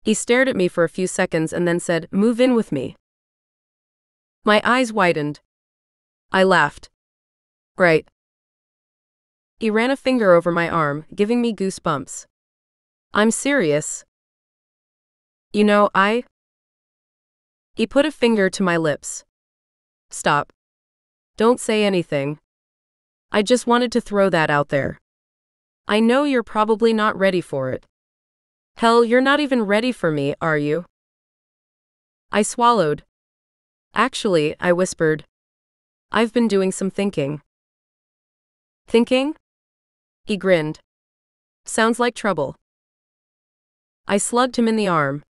He stared at me for a few seconds and then said, "Move in with me." My eyes widened. I laughed. Right. He ran a finger over my arm, giving me goosebumps. I'm serious. You know, He put a finger to my lips. Stop. Don't say anything. I just wanted to throw that out there. I know you're probably not ready for it. Hell, you're not even ready for me, are you? I swallowed. Actually, I whispered. I've been doing some thinking. Thinking? He grinned. Sounds like trouble. I slugged him in the arm.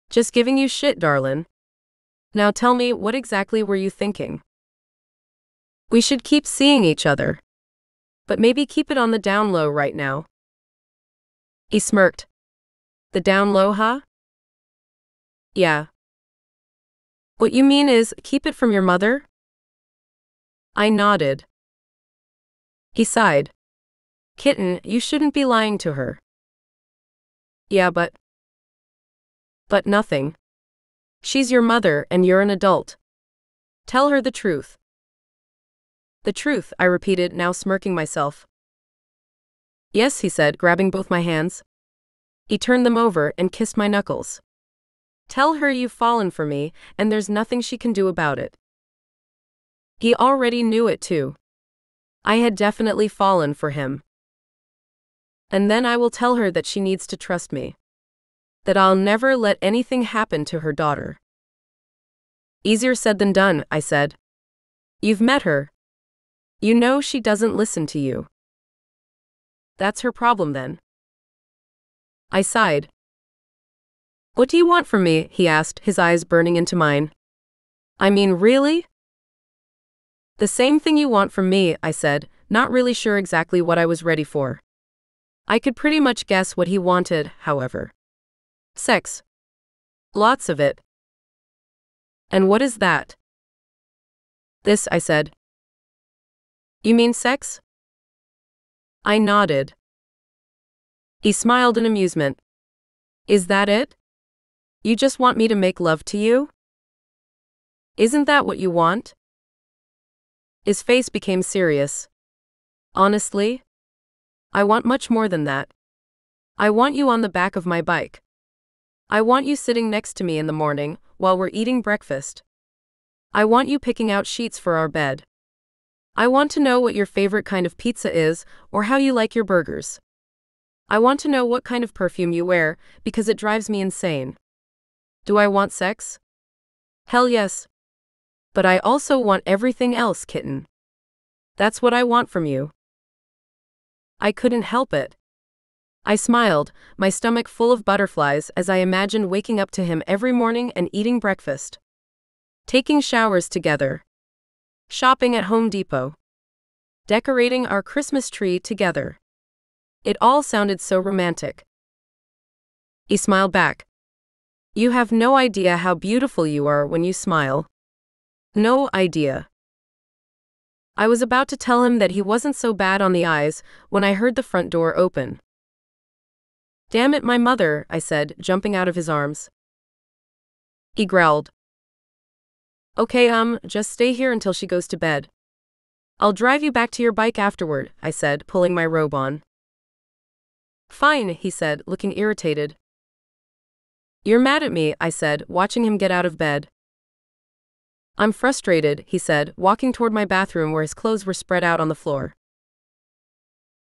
Just giving you shit, darlin'. Now tell me, what exactly were you thinking? We should keep seeing each other. But maybe keep it on the down low right now. He smirked. The down low, huh? Yeah. What you mean is, keep it from your mother? I nodded. He sighed. Kitten, you shouldn't be lying to her. Yeah, but nothing. She's your mother and you're an adult. Tell her the truth. The truth, I repeated, now smirking myself. Yes, he said, grabbing both my hands. He turned them over and kissed my knuckles. Tell her you've fallen for me, and there's nothing she can do about it. He already knew it too. I had definitely fallen for him. And then I will tell her that she needs to trust me. That I'll never let anything happen to her daughter. Easier said than done, I said. You've met her. You know she doesn't listen to you. That's her problem then. I sighed. What do you want from me? He asked, his eyes burning into mine. I mean, really? The same thing you want from me, I said, not really sure exactly what I was ready for. I could pretty much guess what he wanted, however. Sex. Lots of it. And what is that? This, I said. You mean sex? I nodded. He smiled in amusement. Is that it? You just want me to make love to you? Isn't that what you want? His face became serious. Honestly? I want much more than that. I want you on the back of my bike. I want you sitting next to me in the morning, while we're eating breakfast. I want you picking out sheets for our bed. I want to know what your favorite kind of pizza is, or how you like your burgers. I want to know what kind of perfume you wear, because it drives me insane. Do I want sex? Hell yes. But I also want everything else, kitten. That's what I want from you. I couldn't help it. I smiled, my stomach full of butterflies as I imagined waking up to him every morning and eating breakfast. Taking showers together. Shopping at Home Depot. Decorating our Christmas tree together. It all sounded so romantic. He smiled back. You have no idea how beautiful you are when you smile. No idea. I was about to tell him that he wasn't so bad on the eyes when I heard the front door open. Damn it, my mother, I said, jumping out of his arms. He growled. Okay, just stay here until she goes to bed. I'll drive you back to your bike afterward, I said, pulling my robe on. Fine, he said, looking irritated. You're mad at me, I said, watching him get out of bed. I'm frustrated, he said, walking toward my bathroom where his clothes were spread out on the floor.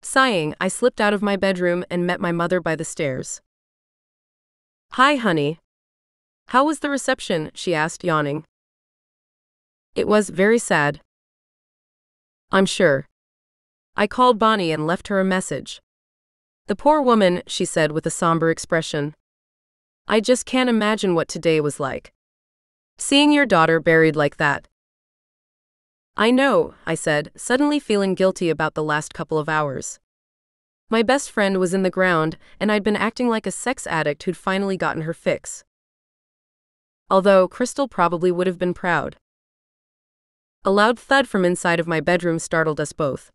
Sighing, I slipped out of my bedroom and met my mother by the stairs. Hi, honey. How was the reception? She asked, yawning. It was very sad. I'm sure. I called Bonnie and left her a message. The poor woman, she said with a somber expression. I just can't imagine what today was like. Seeing your daughter buried like that. I know, I said, suddenly feeling guilty about the last couple of hours. My best friend was in the ground, and I'd been acting like a sex addict who'd finally gotten her fix. Although Crystal probably would have been proud. A loud thud from inside of my bedroom startled us both.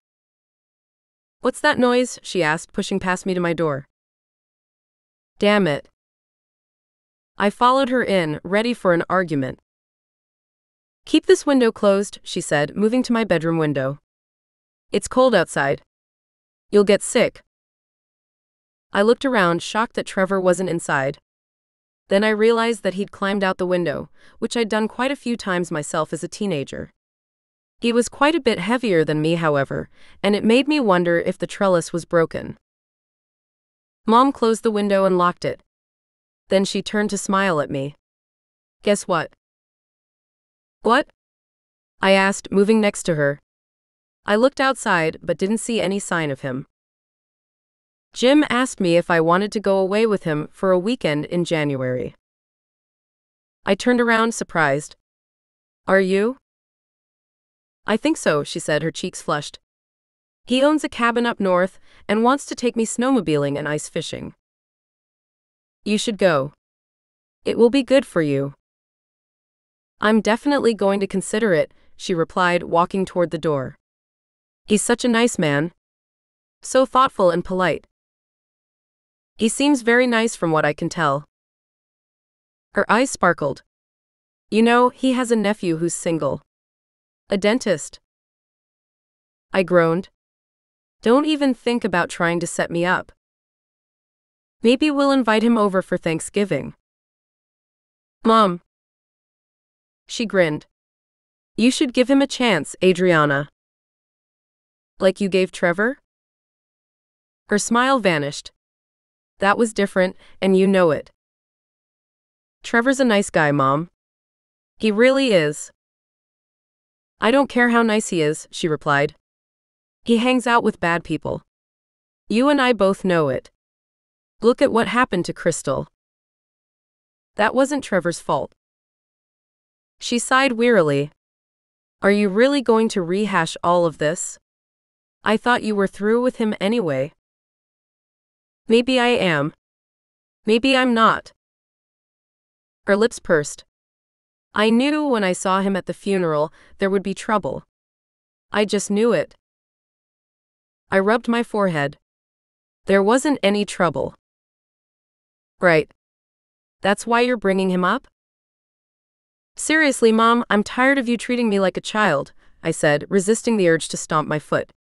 What's that noise? She asked, pushing past me to my door. Damn it. I followed her in, ready for an argument. Keep this window closed, she said, moving to my bedroom window. It's cold outside. You'll get sick. I looked around, shocked that Trevor wasn't inside. Then I realized that he'd climbed out the window, which I'd done quite a few times myself as a teenager. He was quite a bit heavier than me, however, and it made me wonder if the trellis was broken. Mom closed the window and locked it. Then she turned to smile at me. Guess what? What? I asked, moving next to her. I looked outside but didn't see any sign of him. Jim asked me if I wanted to go away with him for a weekend in January. I turned around surprised. Are you? I think so, she said, her cheeks flushed. He owns a cabin up north and wants to take me snowmobiling and ice fishing. You should go. It will be good for you. I'm definitely going to consider it, she replied, walking toward the door. He's such a nice man. So thoughtful and polite. He seems very nice from what I can tell. Her eyes sparkled. You know, he has a nephew who's single. A dentist. I groaned. Don't even think about trying to set me up. Maybe we'll invite him over for Thanksgiving. Mom. She grinned. You should give him a chance, Adriana. Like you gave Trevor? Her smile vanished. That was different, and you know it. Trevor's a nice guy, Mom. He really is. I don't care how nice he is, she replied. He hangs out with bad people. You and I both know it. Look at what happened to Crystal. That wasn't Trevor's fault. She sighed wearily. Are you really going to rehash all of this? I thought you were through with him anyway. Maybe I am. Maybe I'm not. Her lips pursed. I knew when I saw him at the funeral there would be trouble. I just knew it. I rubbed my forehead. There wasn't any trouble. Right. That's why you're bringing him up? Seriously, Mom, I'm tired of you treating me like a child, I said, resisting the urge to stomp my foot.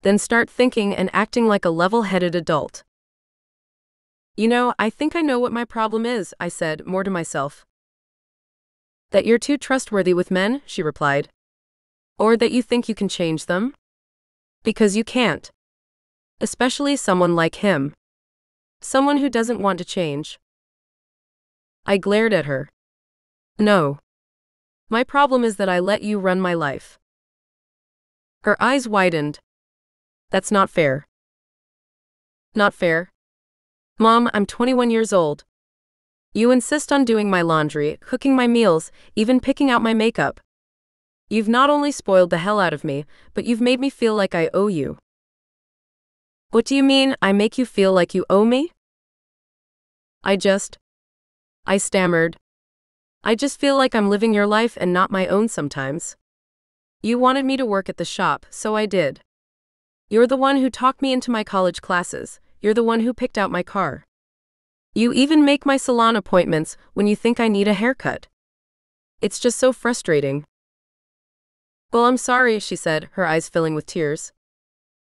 Then start thinking and acting like a level-headed adult. You know, I think I know what my problem is, I said, more to myself. That you're too trustworthy with men, she replied. Or that you think you can change them? Because you can't. Especially someone like him. Someone who doesn't want to change. I glared at her. No. My problem is that I let you run my life. Her eyes widened. That's not fair. Not fair? Mom, I'm 21 years old. You insist on doing my laundry, cooking my meals, even picking out my makeup. You've not only spoiled the hell out of me, but you've made me feel like I owe you. What do you mean, I make you feel like you owe me? I stammered. I just feel like I'm living your life and not my own sometimes. You wanted me to work at the shop, so I did. You're the one who talked me into my college classes. You're the one who picked out my car. You even make my salon appointments when you think I need a haircut. It's just so frustrating. Well, I'm sorry, she said, her eyes filling with tears.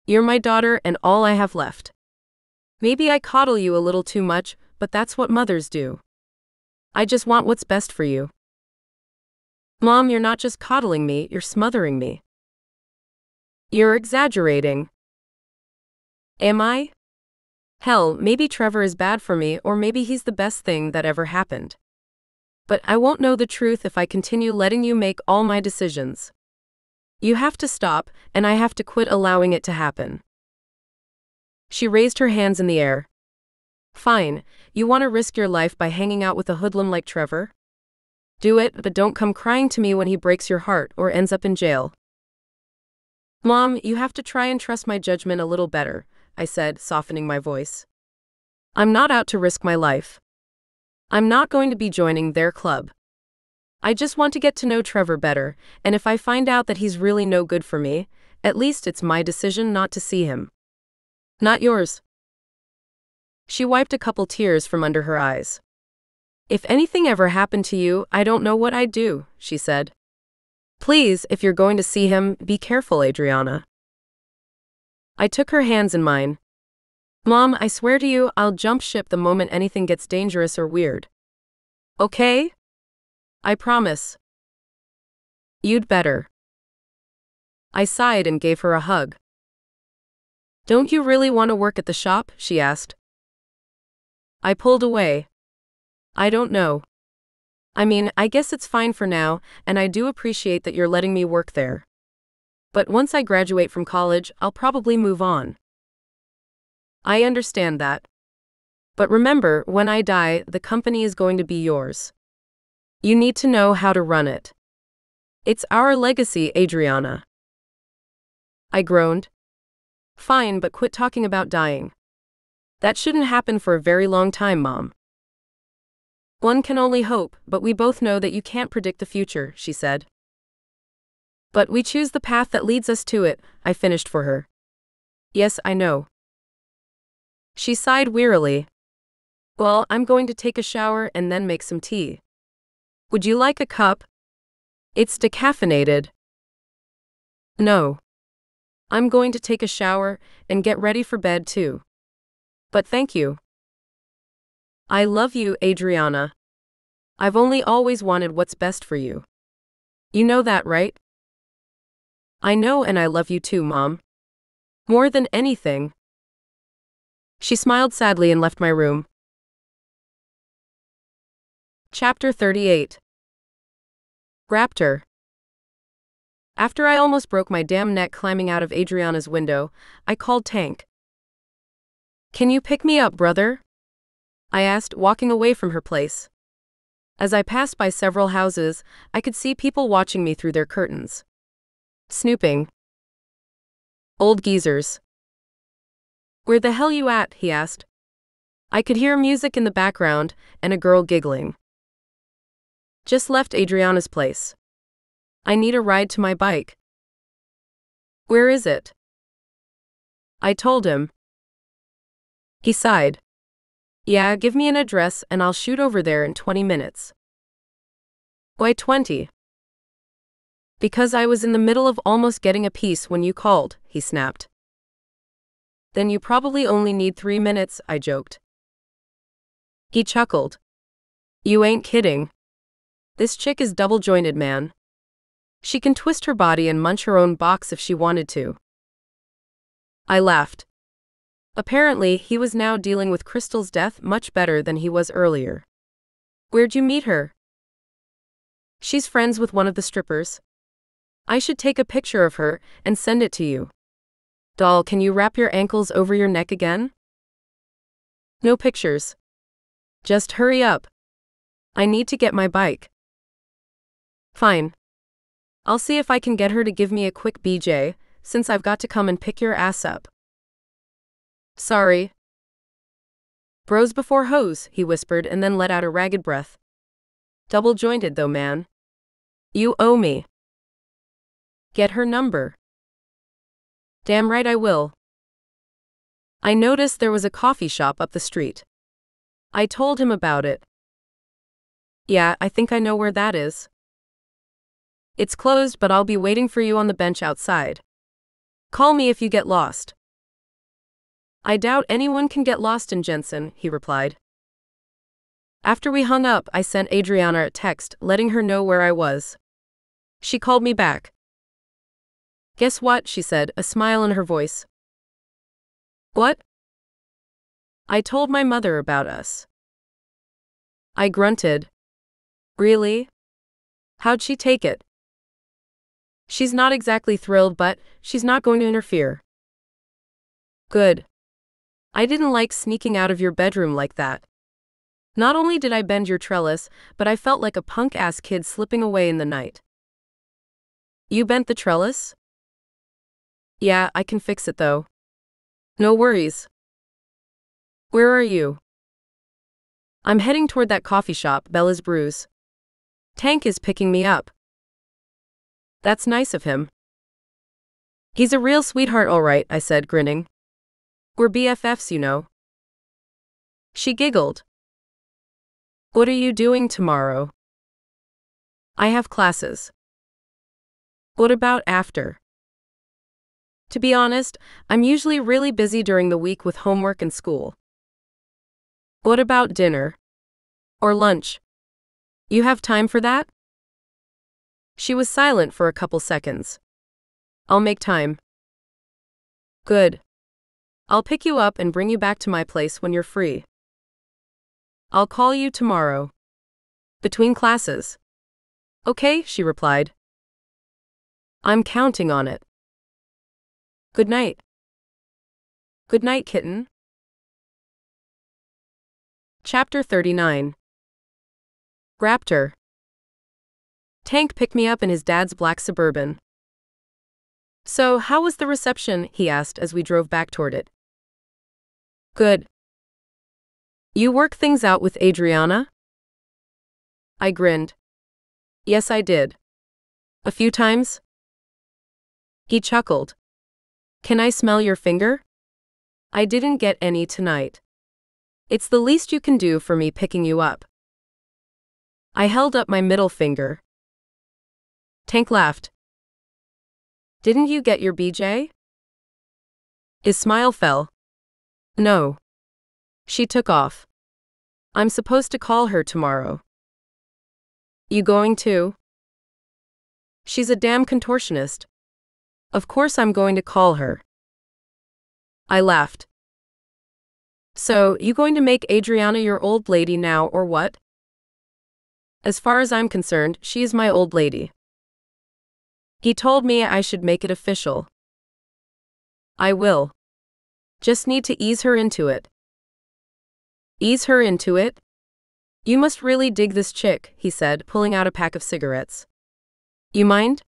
You're my daughter and all I have left. Maybe I coddle you a little too much, but that's what mothers do. I just want what's best for you. Mom, you're not just coddling me, you're smothering me. You're exaggerating. Am I? Hell, maybe Trevor is bad for me, or maybe he's the best thing that ever happened. But I won't know the truth if I continue letting you make all my decisions. You have to stop, and I have to quit allowing it to happen. She raised her hands in the air. Fine, you want to risk your life by hanging out with a hoodlum like Trevor? Do it, but don't come crying to me when he breaks your heart or ends up in jail. Mom, you have to try and trust my judgment a little better, I said, softening my voice. I'm not out to risk my life. I'm not going to be joining their club. I just want to get to know Trevor better, and if I find out that he's really no good for me, at least it's my decision not to see him. Not yours. She wiped a couple tears from under her eyes. If anything ever happened to you, I don't know what I'd do, she said. Please, if you're going to see him, be careful, Adriana. I took her hands in mine. Mom, I swear to you, I'll jump ship the moment anything gets dangerous or weird. Okay? I promise. You'd better. I sighed and gave her a hug. Don't you really want to work at the shop? She asked. I pulled away. I don't know. I mean, I guess it's fine for now, and I do appreciate that you're letting me work there. But once I graduate from college, I'll probably move on. I understand that. But remember, when I die, the company is going to be yours. You need to know how to run it. It's our legacy, Adriana. I groaned. Fine, but quit talking about dying. That shouldn't happen for a very long time, Mom. One can only hope, but we both know that you can't predict the future, she said. But we choose the path that leads us to it, I finished for her. Yes, I know. She sighed wearily. Well, I'm going to take a shower and then make some tea. Would you like a cup? It's decaffeinated. No. I'm going to take a shower and get ready for bed too. But thank you. I love you, Adriana. I've only always wanted what's best for you. You know that, right? I know, and I love you too, Mom. More than anything. She smiled sadly and left my room. Chapter 38. Raptor. After I almost broke my damn neck climbing out of Adriana's window, I called Tank. Can you pick me up, brother? I asked, walking away from her place. As I passed by several houses, I could see people watching me through their curtains. Snooping. Old geezers. Where the hell you at? He asked. I could hear music in the background and a girl giggling. Just left Adriana's place. I need a ride to my bike. Where is it? I told him. He sighed. Yeah, give me an address and I'll shoot over there in 20 minutes. Why 20? Because I was in the middle of almost getting a piece when you called, he snapped. Then you probably only need 3 minutes, I joked. He chuckled. You ain't kidding. This chick is double-jointed, man. She can twist her body and munch her own box if she wanted to. I laughed. Apparently, he was now dealing with Crystal's death much better than he was earlier. Where'd you meet her? She's friends with one of the strippers. I should take a picture of her and send it to you. Doll, can you wrap your ankles over your neck again? No pictures. Just hurry up. I need to get my bike. Fine. I'll see if I can get her to give me a quick BJ, since I've got to come and pick your ass up. Sorry. Bros before hoes, he whispered and then let out a ragged breath. Double-jointed though, man. You owe me. Get her number. Damn right I will. I noticed there was a coffee shop up the street. I told him about it. Yeah, I think I know where that is. It's closed, but I'll be waiting for you on the bench outside. Call me if you get lost. I doubt anyone can get lost in Jensen, he replied. After we hung up, I sent Adriana a text, letting her know where I was. She called me back. Guess what? She said, a smile in her voice. What? I told my mother about us. I grunted. Really? How'd she take it? She's not exactly thrilled, but she's not going to interfere. Good. I didn't like sneaking out of your bedroom like that. Not only did I bend your trellis, but I felt like a punk-ass kid slipping away in the night. You bent the trellis? Yeah, I can fix it though. No worries. Where are you? I'm heading toward that coffee shop, Bella's Brews. Tank is picking me up. That's nice of him. He's a real sweetheart, all right, I said, grinning. We're BFFs, you know. She giggled. What are you doing tomorrow? I have classes. What about after? To be honest, I'm usually really busy during the week with homework and school. What about dinner? Or lunch? You have time for that? She was silent for a couple seconds. I'll make time. Good. I'll pick you up and bring you back to my place when you're free. I'll call you tomorrow. Between classes. Okay, she replied. I'm counting on it. Good night. Good night, kitten. Chapter 39. Raptor. Tank picked me up in his dad's black Suburban. So, how was the reception? He asked as we drove back toward it. Good. You work things out with Adriana? I grinned. Yes, I did. A few times? He chuckled. Can I smell your finger? I didn't get any tonight. It's the least you can do for me picking you up. I held up my middle finger. Tank laughed. Didn't you get your BJ? His smile fell. No. She took off. I'm supposed to call her tomorrow. You going to? She's a damn contortionist. Of course I'm going to call her. I laughed. So, you going to make Adriana your old lady now or what? As far as I'm concerned, she is my old lady. He told me I should make it official. I will. Just need to ease her into it. Ease her into it? You must really dig this chick, he said, pulling out a pack of cigarettes. You mind?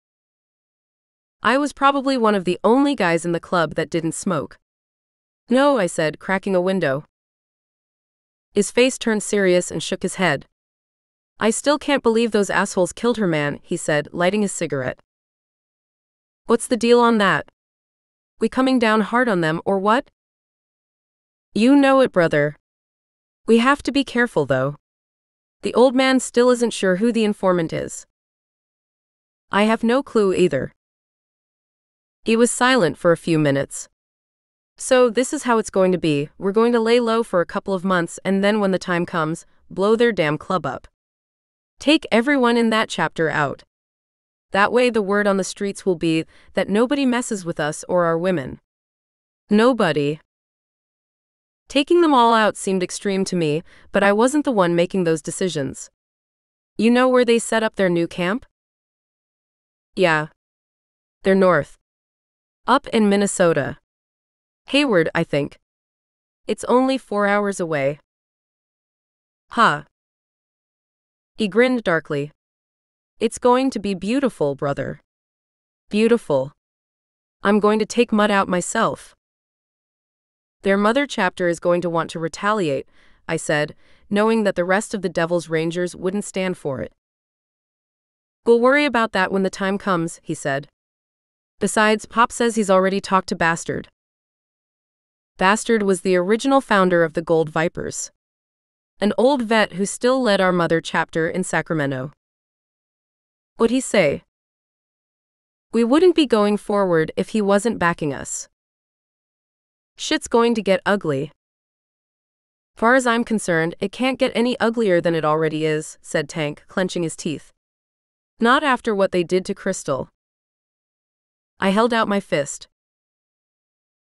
I was probably one of the only guys in the club that didn't smoke. No, I said, cracking a window. His face turned serious and shook his head. I still can't believe those assholes killed her, man, he said, lighting his cigarette. What's the deal on that? We coming down hard on them or what? You know it, brother. We have to be careful, though. The old man still isn't sure who the informant is. I have no clue either. He was silent for a few minutes. So this is how it's going to be. We're going to lay low for a couple of months and then when the time comes, blow their damn club up. Take everyone in that chapter out. That way the word on the streets will be that nobody messes with us or our women. Nobody. Taking them all out seemed extreme to me, but I wasn't the one making those decisions. You know where they set up their new camp? Yeah. They're north. Up in Minnesota. Hayward, I think. It's only 4 hours away. Huh. He grinned darkly. It's going to be beautiful, brother. Beautiful. I'm going to take mud out myself. Their mother chapter is going to want to retaliate, I said, knowing that the rest of the Devil's Rangers wouldn't stand for it. We'll worry about that when the time comes, he said. Besides, Pop says he's already talked to Bastard. Bastard was the original founder of the Gold Vipers. An old vet who still led our mother chapter in Sacramento. What'd he say? We wouldn't be going forward if he wasn't backing us. Shit's going to get ugly. Far as I'm concerned, it can't get any uglier than it already is, said Tank, clenching his teeth. Not after what they did to Crystal. I held out my fist.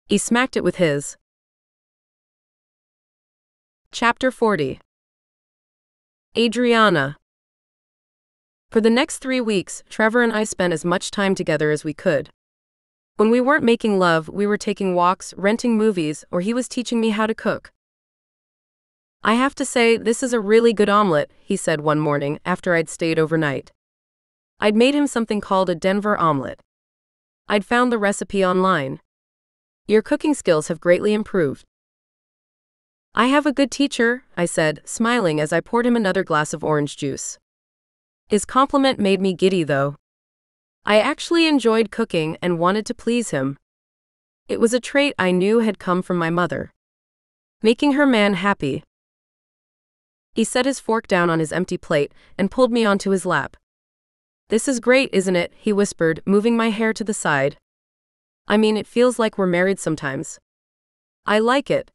He smacked it with his. Chapter 40. Adriana. For the next 3 weeks, Trevor and I spent as much time together as we could. When we weren't making love, we were taking walks, renting movies, or he was teaching me how to cook. I have to say, this is a really good omelet, he said one morning after I'd stayed overnight. I'd made him something called a Denver omelet. I'd found the recipe online. Your cooking skills have greatly improved. I have a good teacher, I said, smiling as I poured him another glass of orange juice. His compliment made me giddy, though. I actually enjoyed cooking and wanted to please him. It was a trait I knew had come from my mother. Making her man happy. He set his fork down on his empty plate and pulled me onto his lap. This is great, isn't it? He whispered, moving my hair to the side. I mean, it feels like we're married sometimes. I like it.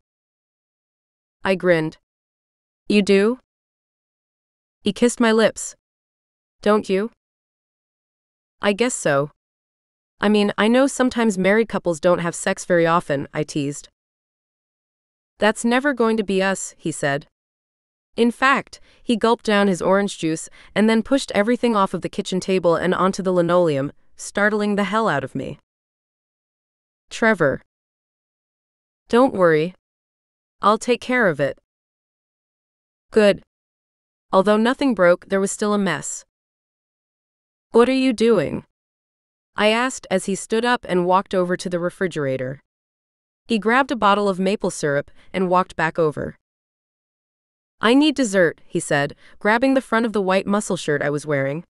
I grinned. You do? He kissed my lips. Don't you? I guess so. I mean, I know sometimes married couples don't have sex very often, I teased. That's never going to be us, he said. In fact, he gulped down his orange juice and then pushed everything off of the kitchen table and onto the linoleum, startling the hell out of me. Trevor. Don't worry. I'll take care of it. Good. Although nothing broke, there was still a mess. What are you doing? I asked as he stood up and walked over to the refrigerator. He grabbed a bottle of maple syrup and walked back over. I need dessert, he said, grabbing the front of the white muscle shirt I was wearing.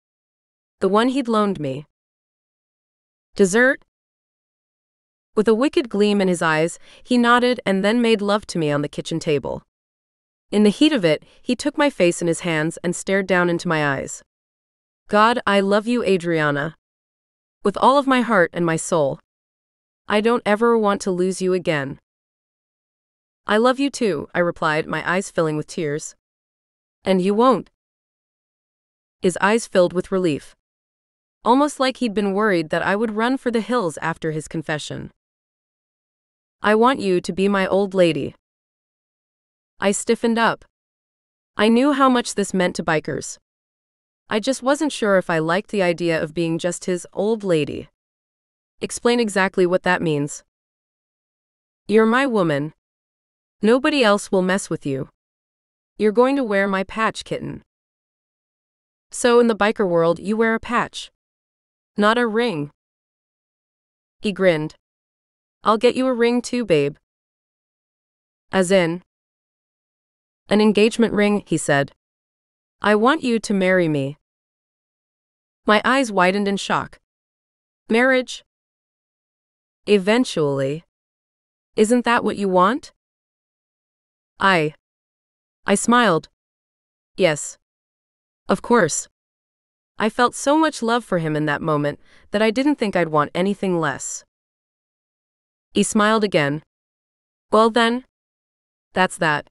The one he'd loaned me. Dessert? With a wicked gleam in his eyes, he nodded and then made love to me on the kitchen table. In the heat of it, he took my face in his hands and stared down into my eyes. God, I love you, Adriana. With all of my heart and my soul. I don't ever want to lose you again. I love you too, I replied, my eyes filling with tears. And you won't. His eyes filled with relief. Almost like he'd been worried that I would run for the hills after his confession. I want you to be my old lady. I stiffened up. I knew how much this meant to bikers. I just wasn't sure if I liked the idea of being just his old lady. Explain exactly what that means. You're my woman. Nobody else will mess with you. You're going to wear my patch, kitten. So in the biker world, you wear a patch. Not a ring. He grinned. I'll get you a ring too, babe. As in? An engagement ring, he said. I want you to marry me. My eyes widened in shock. Marriage? Eventually. Isn't that what you want? I smiled. Yes. Of course. I felt so much love for him in that moment that I didn't think I'd want anything less. He smiled again. Well then. That's that.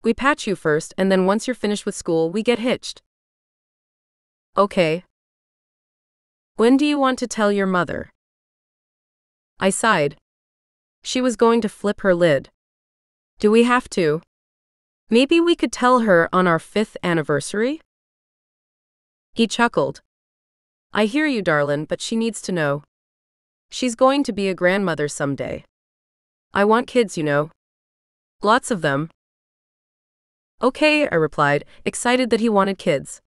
We patch you first and then once you're finished with school we get hitched. Okay. When do you want to tell your mother? I sighed. She was going to flip her lid. Do we have to? Maybe we could tell her on our 5th anniversary? He chuckled. I hear you, darling, but she needs to know. She's going to be a grandmother someday. I want kids, you know. Lots of them. Okay, I replied, excited that he wanted kids.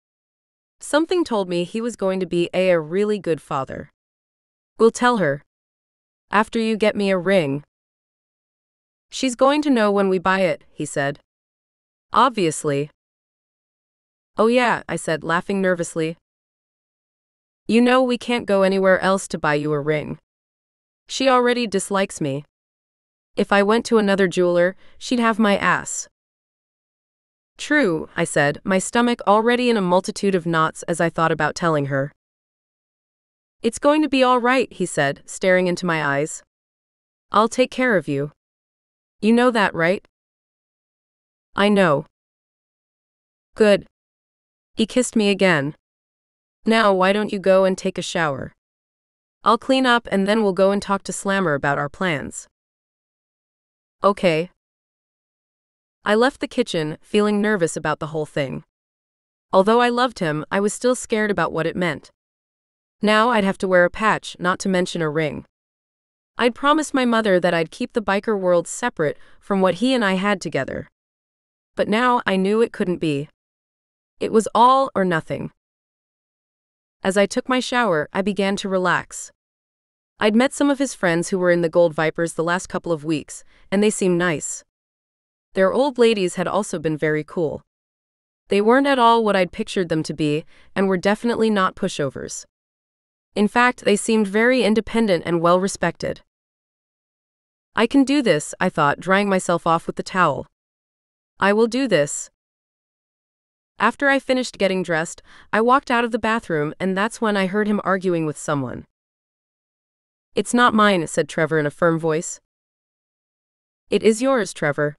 Something told me he was going to be a really good father. We'll tell her. After you get me a ring. She's going to know when we buy it, he said. Obviously. Oh yeah, I said, laughing nervously. You know we can't go anywhere else to buy you a ring. She already dislikes me. If I went to another jeweler, she'd have my ass. True, I said, my stomach already in a multitude of knots as I thought about telling her. It's going to be all right, he said, staring into my eyes. I'll take care of you. You know that, right? I know. Good. He kissed me again. Now why don't you go and take a shower? I'll clean up and then we'll go and talk to Slammer about our plans. Okay. I left the kitchen, feeling nervous about the whole thing. Although I loved him, I was still scared about what it meant. Now I'd have to wear a patch, not to mention a ring. I'd promised my mother that I'd keep the biker world separate from what he and I had together. But now I knew it couldn't be. It was all or nothing. As I took my shower, I began to relax. I'd met some of his friends who were in the Gold Vipers the last couple of weeks, and they seemed nice. Their old ladies had also been very cool. They weren't at all what I'd pictured them to be, and were definitely not pushovers. In fact, they seemed very independent and well-respected. I can do this, I thought, drying myself off with the towel. I will do this. After I finished getting dressed, I walked out of the bathroom and that's when I heard him arguing with someone. It's not mine, said Trevor in a firm voice. It is yours, Trevor.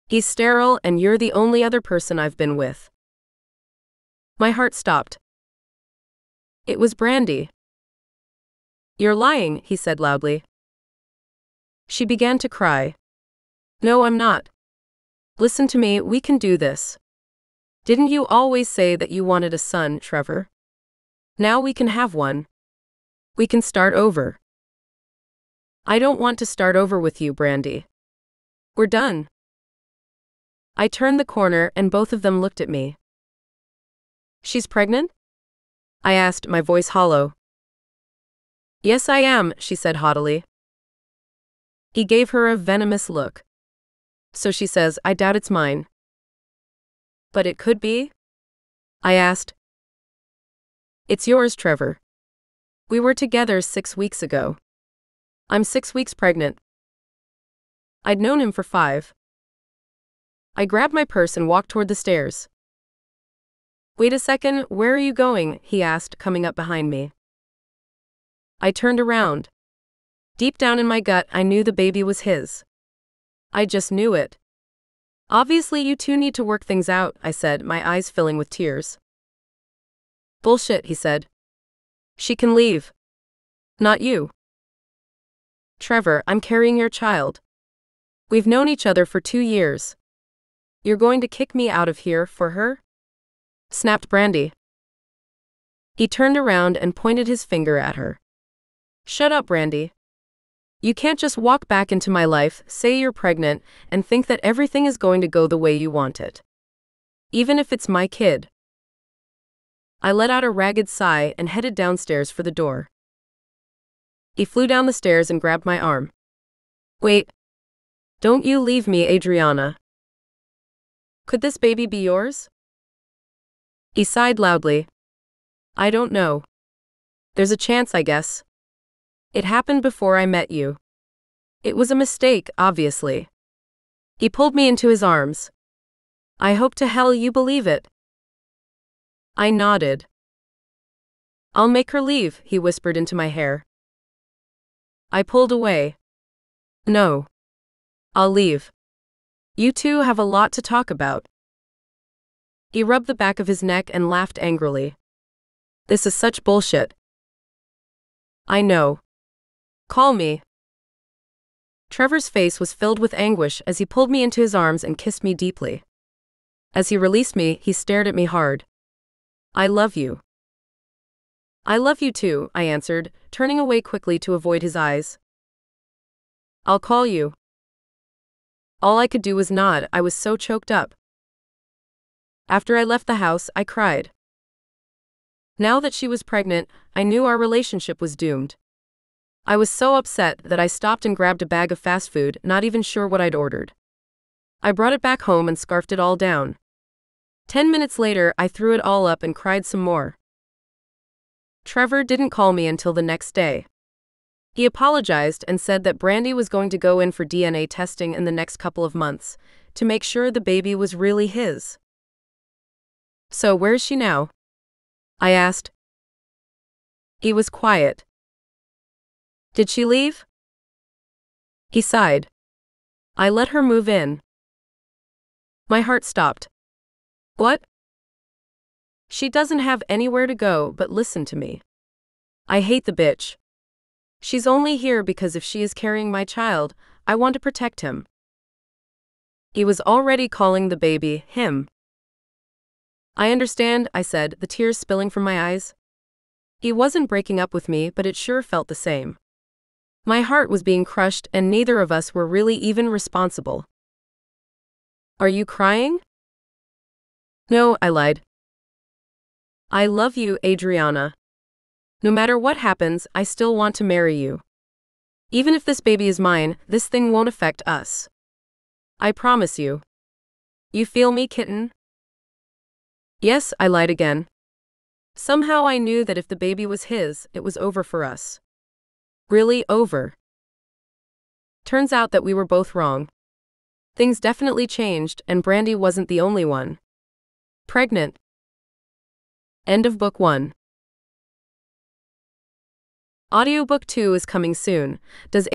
He's sterile and you're the only other person I've been with. My heart stopped. It was Brandy. You're lying, he said loudly. She began to cry. No, I'm not. Listen to me, we can do this. Didn't you always say that you wanted a son, Trevor? Now we can have one. We can start over. I don't want to start over with you, Brandy. We're done. I turned the corner and both of them looked at me. She's pregnant? I asked, my voice hollow. Yes, I am, she said haughtily. He gave her a venomous look. So she says, I doubt it's mine. But it could be? I asked. It's yours, Trevor. We were together 6 weeks ago. I'm 6 weeks pregnant. I'd known him for 5. I grabbed my purse and walked toward the stairs. Wait a second, where are you going? He asked, coming up behind me. I turned around. Deep down in my gut, I knew the baby was his. I just knew it. Obviously, you two need to work things out, I said, my eyes filling with tears. Bullshit, he said. She can leave. Not you. Trevor, I'm carrying your child. We've known each other for 2 years. You're going to kick me out of here for her? Snapped Brandy. He turned around and pointed his finger at her. Shut up, Brandy. You can't just walk back into my life, say you're pregnant, and think that everything is going to go the way you want it. Even if it's my kid. I let out a ragged sigh and headed downstairs for the door. He flew down the stairs and grabbed my arm. Wait. Don't you leave me, Adriana. Could this baby be yours? He sighed loudly. I don't know. There's a chance, I guess. It happened before I met you. It was a mistake, obviously. He pulled me into his arms. I hope to hell you believe it. I nodded. I'll make her leave, he whispered into my hair. I pulled away. No. I'll leave. You two have a lot to talk about. He rubbed the back of his neck and laughed angrily. This is such bullshit. I know. Call me. Trevor's face was filled with anguish as he pulled me into his arms and kissed me deeply. As he released me, he stared at me hard. I love you. I love you too, I answered, turning away quickly to avoid his eyes. I'll call you. All I could do was nod, I was so choked up. After I left the house, I cried. Now that she was pregnant, I knew our relationship was doomed. I was so upset that I stopped and grabbed a bag of fast food, not even sure what I'd ordered. I brought it back home and scarfed it all down. 10 minutes later, I threw it all up and cried some more. Trevor didn't call me until the next day. He apologized and said that Brandy was going to go in for DNA testing in the next couple of months, to make sure the baby was really his. So where is she now? I asked. He was quiet. Did she leave? He sighed. I let her move in. My heart stopped. What? She doesn't have anywhere to go, but listen to me. I hate the bitch. She's only here because if she is carrying my child, I want to protect him. He was already calling the baby him. I understand, I said, the tears spilling from my eyes. He wasn't breaking up with me, but it sure felt the same. My heart was being crushed and neither of us were really even responsible. Are you crying? No, I lied. I love you, Adriana. No matter what happens, I still want to marry you. Even if this baby is mine, this thing won't affect us. I promise you. You feel me, kitten? Yes, I lied again. Somehow I knew that if the baby was his, it was over for us. Really over. Turns out that we were both wrong. Things definitely changed, and Brandy wasn't the only one. Pregnant. End of Book 1. Audiobook 2 is coming soon. Does